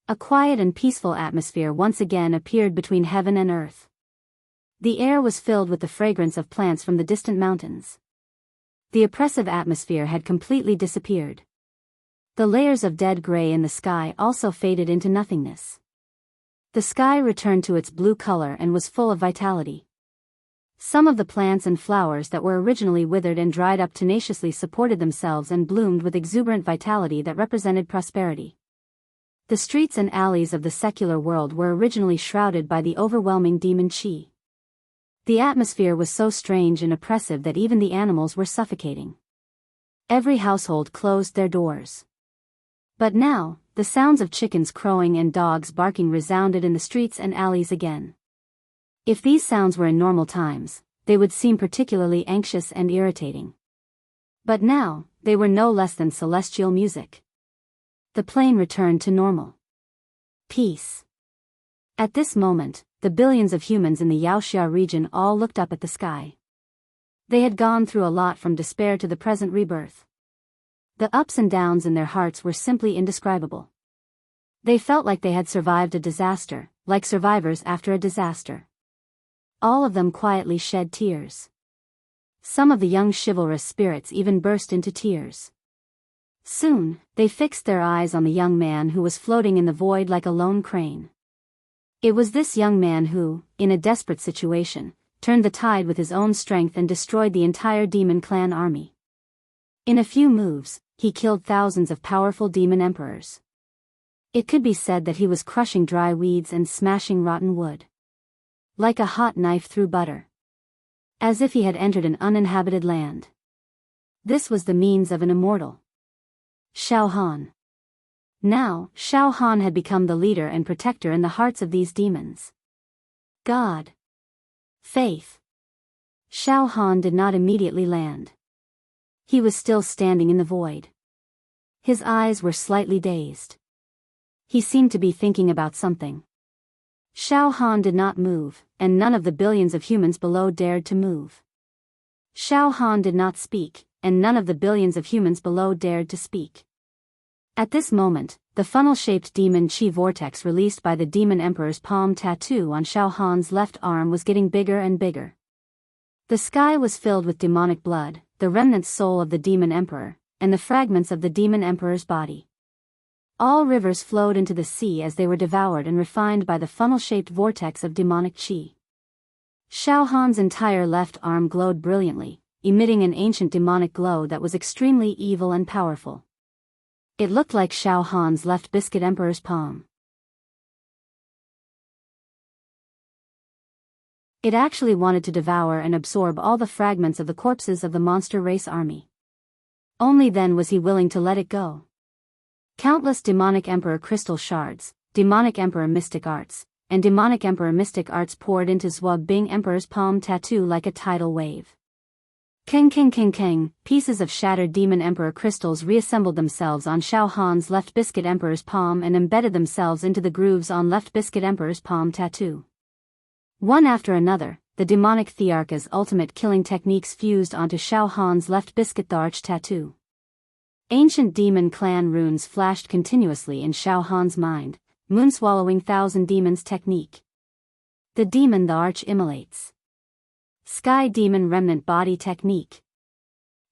A quiet and peaceful atmosphere once again appeared between heaven and earth. The air was filled with the fragrance of plants from the distant mountains. The oppressive atmosphere had completely disappeared. The layers of dead gray in the sky also faded into nothingness. The sky returned to its blue color and was full of vitality. Some of the plants and flowers that were originally withered and dried up tenaciously supported themselves and bloomed with exuberant vitality that represented prosperity. The streets and alleys of the secular world were originally shrouded by the overwhelming demon qi. The atmosphere was so strange and oppressive that even the animals were suffocating. Every household closed their doors. But now, the sounds of chickens crowing and dogs barking resounded in the streets and alleys again. If these sounds were in normal times, they would seem particularly anxious and irritating. But now, they were no less than celestial music. The plane returned to normal. Peace. At this moment, the billions of humans in the Yaoxia region all looked up at the sky. They had gone through a lot from despair to the present rebirth. The ups and downs in their hearts were simply indescribable. They felt like they had survived a disaster, like survivors after a disaster. All of them quietly shed tears. Some of the young chivalrous spirits even burst into tears. Soon, they fixed their eyes on the young man who was floating in the void like a lone crane. It was this young man who, in a desperate situation, turned the tide with his own strength and destroyed the entire demon clan army. In a few moves, he killed thousands of powerful demon emperors. It could be said that he was crushing dry weeds and smashing rotten wood. Like a hot knife through butter. As if he had entered an uninhabited land. This was the means of an immortal. Xiao Han. Now, Xiao Han had become the leader and protector in the hearts of these demons. God. Faith. Xiao Han did not immediately land. He was still standing in the void. His eyes were slightly dazed. He seemed to be thinking about something. Xiao Han did not move, and none of the billions of humans below dared to move. Xiao Han did not speak, and none of the billions of humans below dared to speak. At this moment, the funnel-shaped demon chi vortex released by the demon emperor's palm tattoo on Xiao Han's left arm was getting bigger and bigger. The sky was filled with demonic blood, the remnant soul of the demon emperor, and the fragments of the demon emperor's body. All rivers flowed into the sea as they were devoured and refined by the funnel-shaped vortex of demonic chi. Xiao Han's entire left arm glowed brilliantly, emitting an ancient demonic glow that was extremely evil and powerful. It looked like Xiao Han's left biscuit emperor's palm. It actually wanted to devour and absorb all the fragments of the corpses of the monster race army. Only then was he willing to let it go. Countless demonic emperor crystal shards, demonic emperor mystic arts, and demonic emperor mystic arts poured into Zhuo Bing emperor's palm tattoo like a tidal wave. Keng keng keng keng, pieces of shattered demon emperor crystals reassembled themselves on Xiao Han's left biscuit emperor's palm and embedded themselves into the grooves on left biscuit emperor's palm tattoo. One after another, the demonic Thearcha's ultimate killing techniques fused onto Xiao Han's left biscuit arch tattoo. Ancient demon clan runes flashed continuously in Xiao Han's mind, moon-swallowing thousand demons technique. The demon the arch immolates. Sky demon remnant body technique.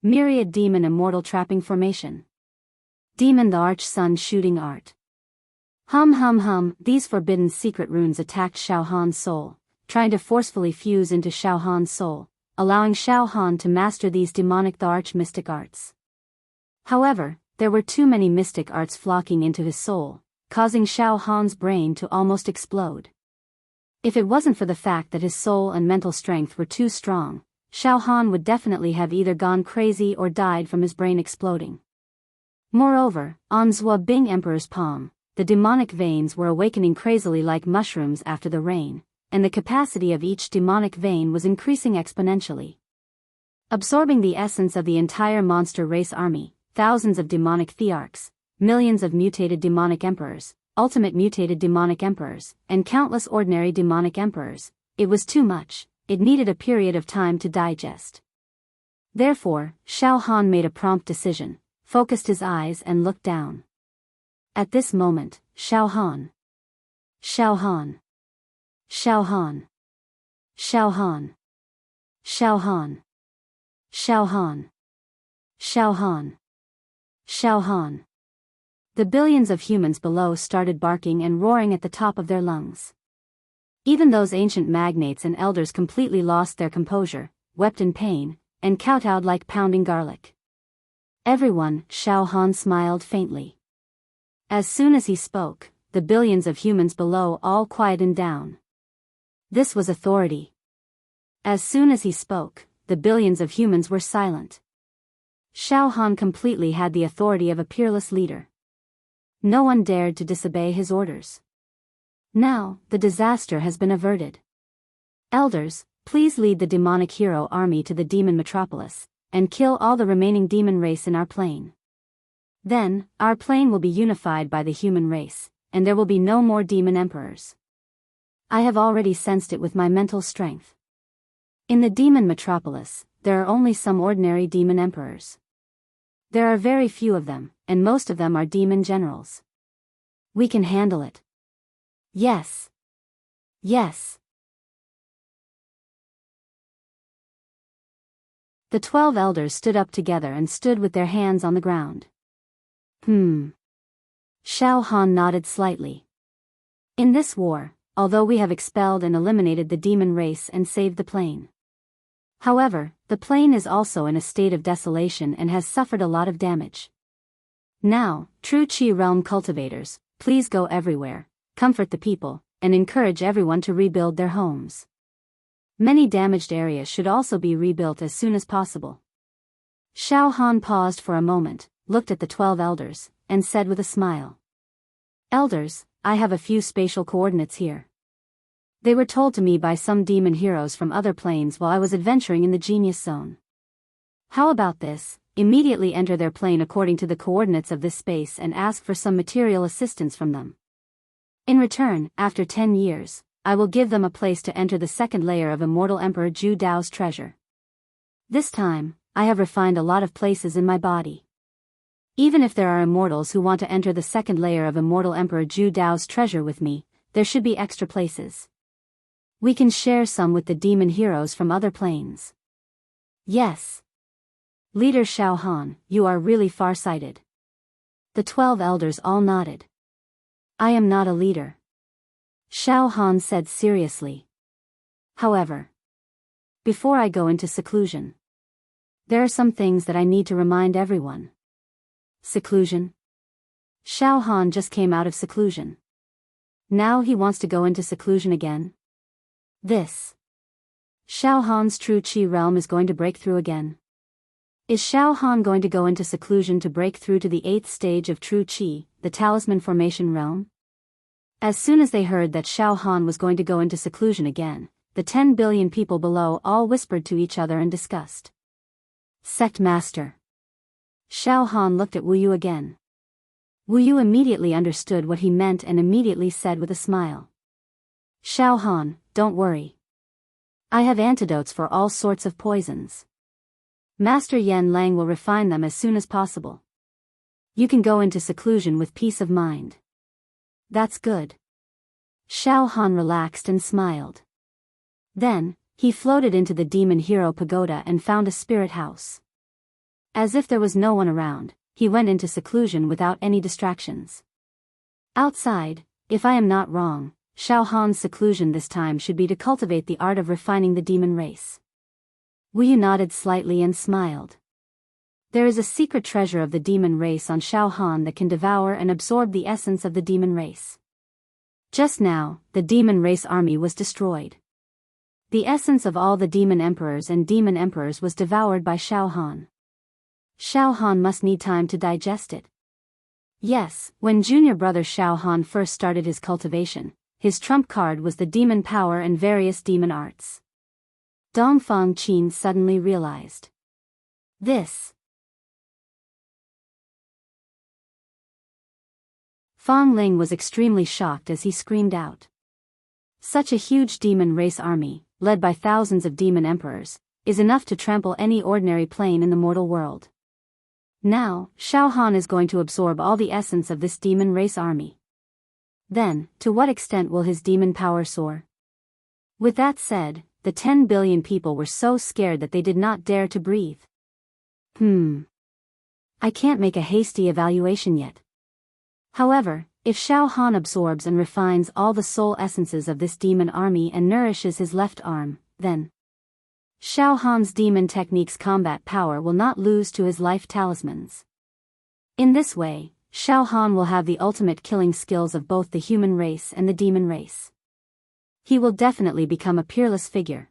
Myriad demon immortal trapping formation. Demon the arch sun shooting art. Hum, these forbidden secret runes attacked Xiao Han's soul, trying to forcefully fuse into Xiao Han's soul, allowing Xiao Han to master these demonic the arch mystic arts. However, there were too many mystic arts flocking into his soul, causing Xiao Han's brain to almost explode. If it wasn't for the fact that his soul and mental strength were too strong, Xiao Han would definitely have either gone crazy or died from his brain exploding. Moreover, on Zhuo Bing Emperor's palm, the demonic veins were awakening crazily like mushrooms after the rain, and the capacity of each demonic vein was increasing exponentially. Absorbing the essence of the entire monster race army, thousands of demonic thearchs, millions of mutated demonic emperors, ultimate mutated demonic emperors, and countless ordinary demonic emperors, it was too much, it needed a period of time to digest. Therefore, Xiao Han made a prompt decision, focused his eyes and looked down. At this moment, Xiao Han. Xiao Han. Xiao Han. Xiao Han. Xiao Han. Xiao Han. Xiao Han. Xiao Han. The billions of humans below started barking and roaring at the top of their lungs. Even those ancient magnates and elders completely lost their composure, wept in pain, and kowtowed like pounding garlic. Everyone, Xiao Han smiled faintly. As soon as he spoke, the billions of humans below all quietened down. This was authority. As soon as he spoke, the billions of humans were silent. Shao Han completely had the authority of a peerless leader. No one dared to disobey his orders. Now, the disaster has been averted. Elders, please lead the demonic hero army to the demon metropolis, and kill all the remaining demon race in our plane. Then, our plane will be unified by the human race, and there will be no more demon emperors. I have already sensed it with my mental strength. In the demon metropolis, there are only some ordinary demon emperors. There are very few of them, and most of them are demon generals. We can handle it. Yes. Yes. The 12 elders stood up together and stood with their hands on the ground. Shao Han nodded slightly. In this war, although we have expelled and eliminated the demon race and saved the plane. However, the plane is also in a state of desolation and has suffered a lot of damage. Now, true Qi realm cultivators, please go everywhere, comfort the people, and encourage everyone to rebuild their homes. Many damaged areas should also be rebuilt as soon as possible. Shao Han paused for a moment, looked at the 12 elders, and said with a smile. Elders, I have a few spatial coordinates here. They were told to me by some demon heroes from other planes while I was adventuring in the Genius Zone. How about this? Immediately enter their plane according to the coordinates of this space and ask for some material assistance from them. In return, after 10 years, I will give them a place to enter the second layer of Immortal Emperor Zhu Dao's treasure. This time, I have refined a lot of places in my body. Even if there are immortals who want to enter the second layer of Immortal Emperor Zhu Dao's treasure with me, there should be extra places. We can share some with the demon heroes from other planes. Yes. Leader Shao Han, you are really far-sighted. The 12 elders all nodded. I am not a leader. Shao Han said seriously. However, before I go into seclusion, there are some things that I need to remind everyone. Seclusion? Shao Han just came out of seclusion. Now he wants to go into seclusion again? This. Shao Han's true Qi realm is going to break through again. Is Shao Han going to go into seclusion to break through to the 8th stage of true Qi, the talisman formation realm? As soon as they heard that Shao Han was going to go into seclusion again, the 10 billion people below all whispered to each other in disgust. Sect Master. Shao Han looked at Wu Yu again. Wu Yu immediately understood what he meant and immediately said with a smile. Shao Han, don't worry. I have antidotes for all sorts of poisons. Master Yen Lang will refine them as soon as possible. You can go into seclusion with peace of mind. That's good. Shao Han relaxed and smiled. Then, he floated into the Demon Hero Pagoda and found a spirit house. As if there was no one around, he went into seclusion without any distractions. Outside, if I am not wrong, Shao Han's seclusion this time should be to cultivate the art of refining the demon race. Wu Yu nodded slightly and smiled. There is a secret treasure of the demon race on Shao Han that can devour and absorb the essence of the demon race. Just now, the demon race army was destroyed. The essence of all the demon emperors and demon emperors was devoured by Shao Han. Shao Han must need time to digest it. Yes, when junior brother Shao Han first started his cultivation, his trump card was the demon power and various demon arts. Dongfang Qin suddenly realized. This. Fang Ling was extremely shocked as he screamed out. Such a huge demon race army, led by thousands of demon emperors, is enough to trample any ordinary plane in the mortal world. Now, Shao Han is going to absorb all the essence of this demon race army. Then, to what extent will his demon power soar? With that said, the 10 billion people were so scared that they did not dare to breathe. I can't make a hasty evaluation yet. However, if Shao Han absorbs and refines all the soul essences of this demon army and nourishes his left arm, then Shao Han's demon technique's combat power will not lose to his life talismans. In this way, Shao Han will have the ultimate killing skills of both the human race and the demon race. He will definitely become a peerless figure.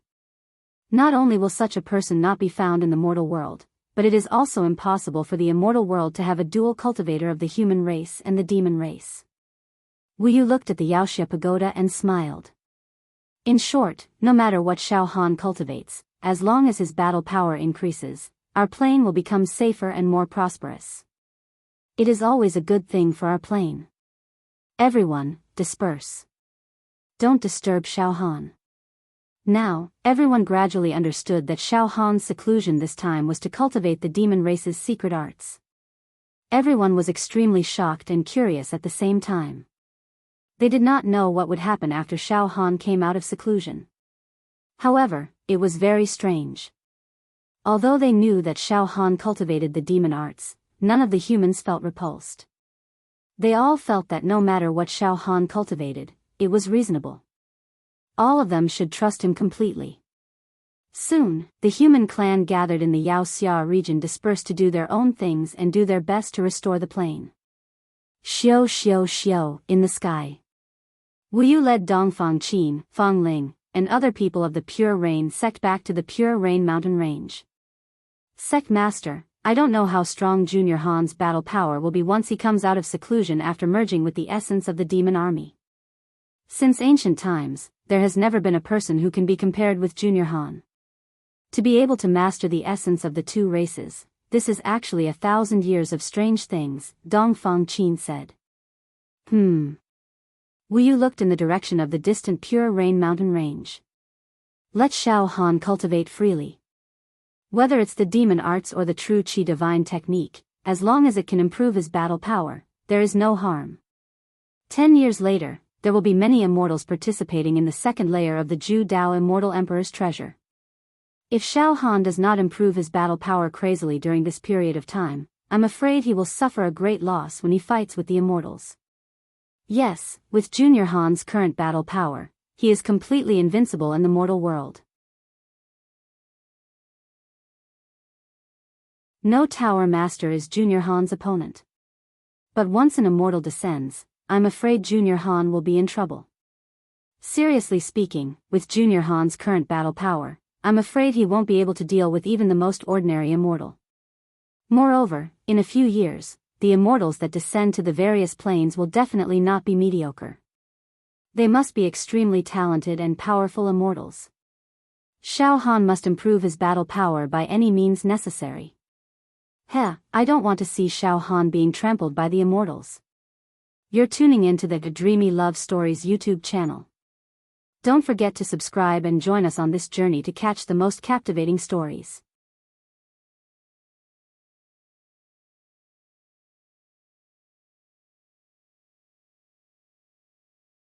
Not only will such a person not be found in the mortal world, but it is also impossible for the immortal world to have a dual cultivator of the human race and the demon race. Wu Yu looked at the Yaoxia pagoda and smiled. In short, no matter what Xiao Han cultivates, as long as his battle power increases, our plane will become safer and more prosperous. It is always a good thing for our plane. Everyone, disperse. Don't disturb Xiao Han. Now, everyone gradually understood that Xiao Han's seclusion this time was to cultivate the demon race's secret arts. Everyone was extremely shocked and curious at the same time. They did not know what would happen after Xiao Han came out of seclusion. However, it was very strange. Although they knew that Xiao Han cultivated the demon arts, none of the humans felt repulsed. They all felt that no matter what Xiao Han cultivated, it was reasonable. All of them should trust him completely. Soon, the human clan gathered in the Yaoxia region dispersed to do their own things and do their best to restore the plane. Xiao xiao xiao, in the sky. Wu Yu led Dongfang Qin, Fang Ling, and other people of the Pure Rain sect back to the Pure Rain mountain range. Sect Master, I don't know how strong Junior Han's battle power will be once he comes out of seclusion after merging with the essence of the demon army. Since ancient times, there has never been a person who can be compared with Junior Han. To be able to master the essence of the two races, this is actually 1,000 years of strange things, Dongfang Qin said. Wu Yu looked in the direction of the distant Pure Rain mountain range. Let Xiao Han cultivate freely. Whether it's the demon arts or the true Qi divine technique, as long as it can improve his battle power, there is no harm. 10 years later, there will be many immortals participating in the second layer of the Zhu Dao Immortal Emperor's treasure. If Xiao Han does not improve his battle power crazily during this period of time, I'm afraid he will suffer a great loss when he fights with the immortals. Yes, with Junior Han's current battle power, he is completely invincible in the mortal world. No Tower Master is Junior Han's opponent. But once an immortal descends, I'm afraid Junior Han will be in trouble. Seriously speaking, with Junior Han's current battle power, I'm afraid he won't be able to deal with even the most ordinary immortal. Moreover, in a few years, the immortals that descend to the various planes will definitely not be mediocre. They must be extremely talented and powerful immortals. Xiao Han must improve his battle power by any means necessary. I don't want to see Xiao Han being trampled by the immortals. You're tuning into the Dreamy Love Stories YouTube channel. Don't forget to subscribe and join us on this journey to catch the most captivating stories.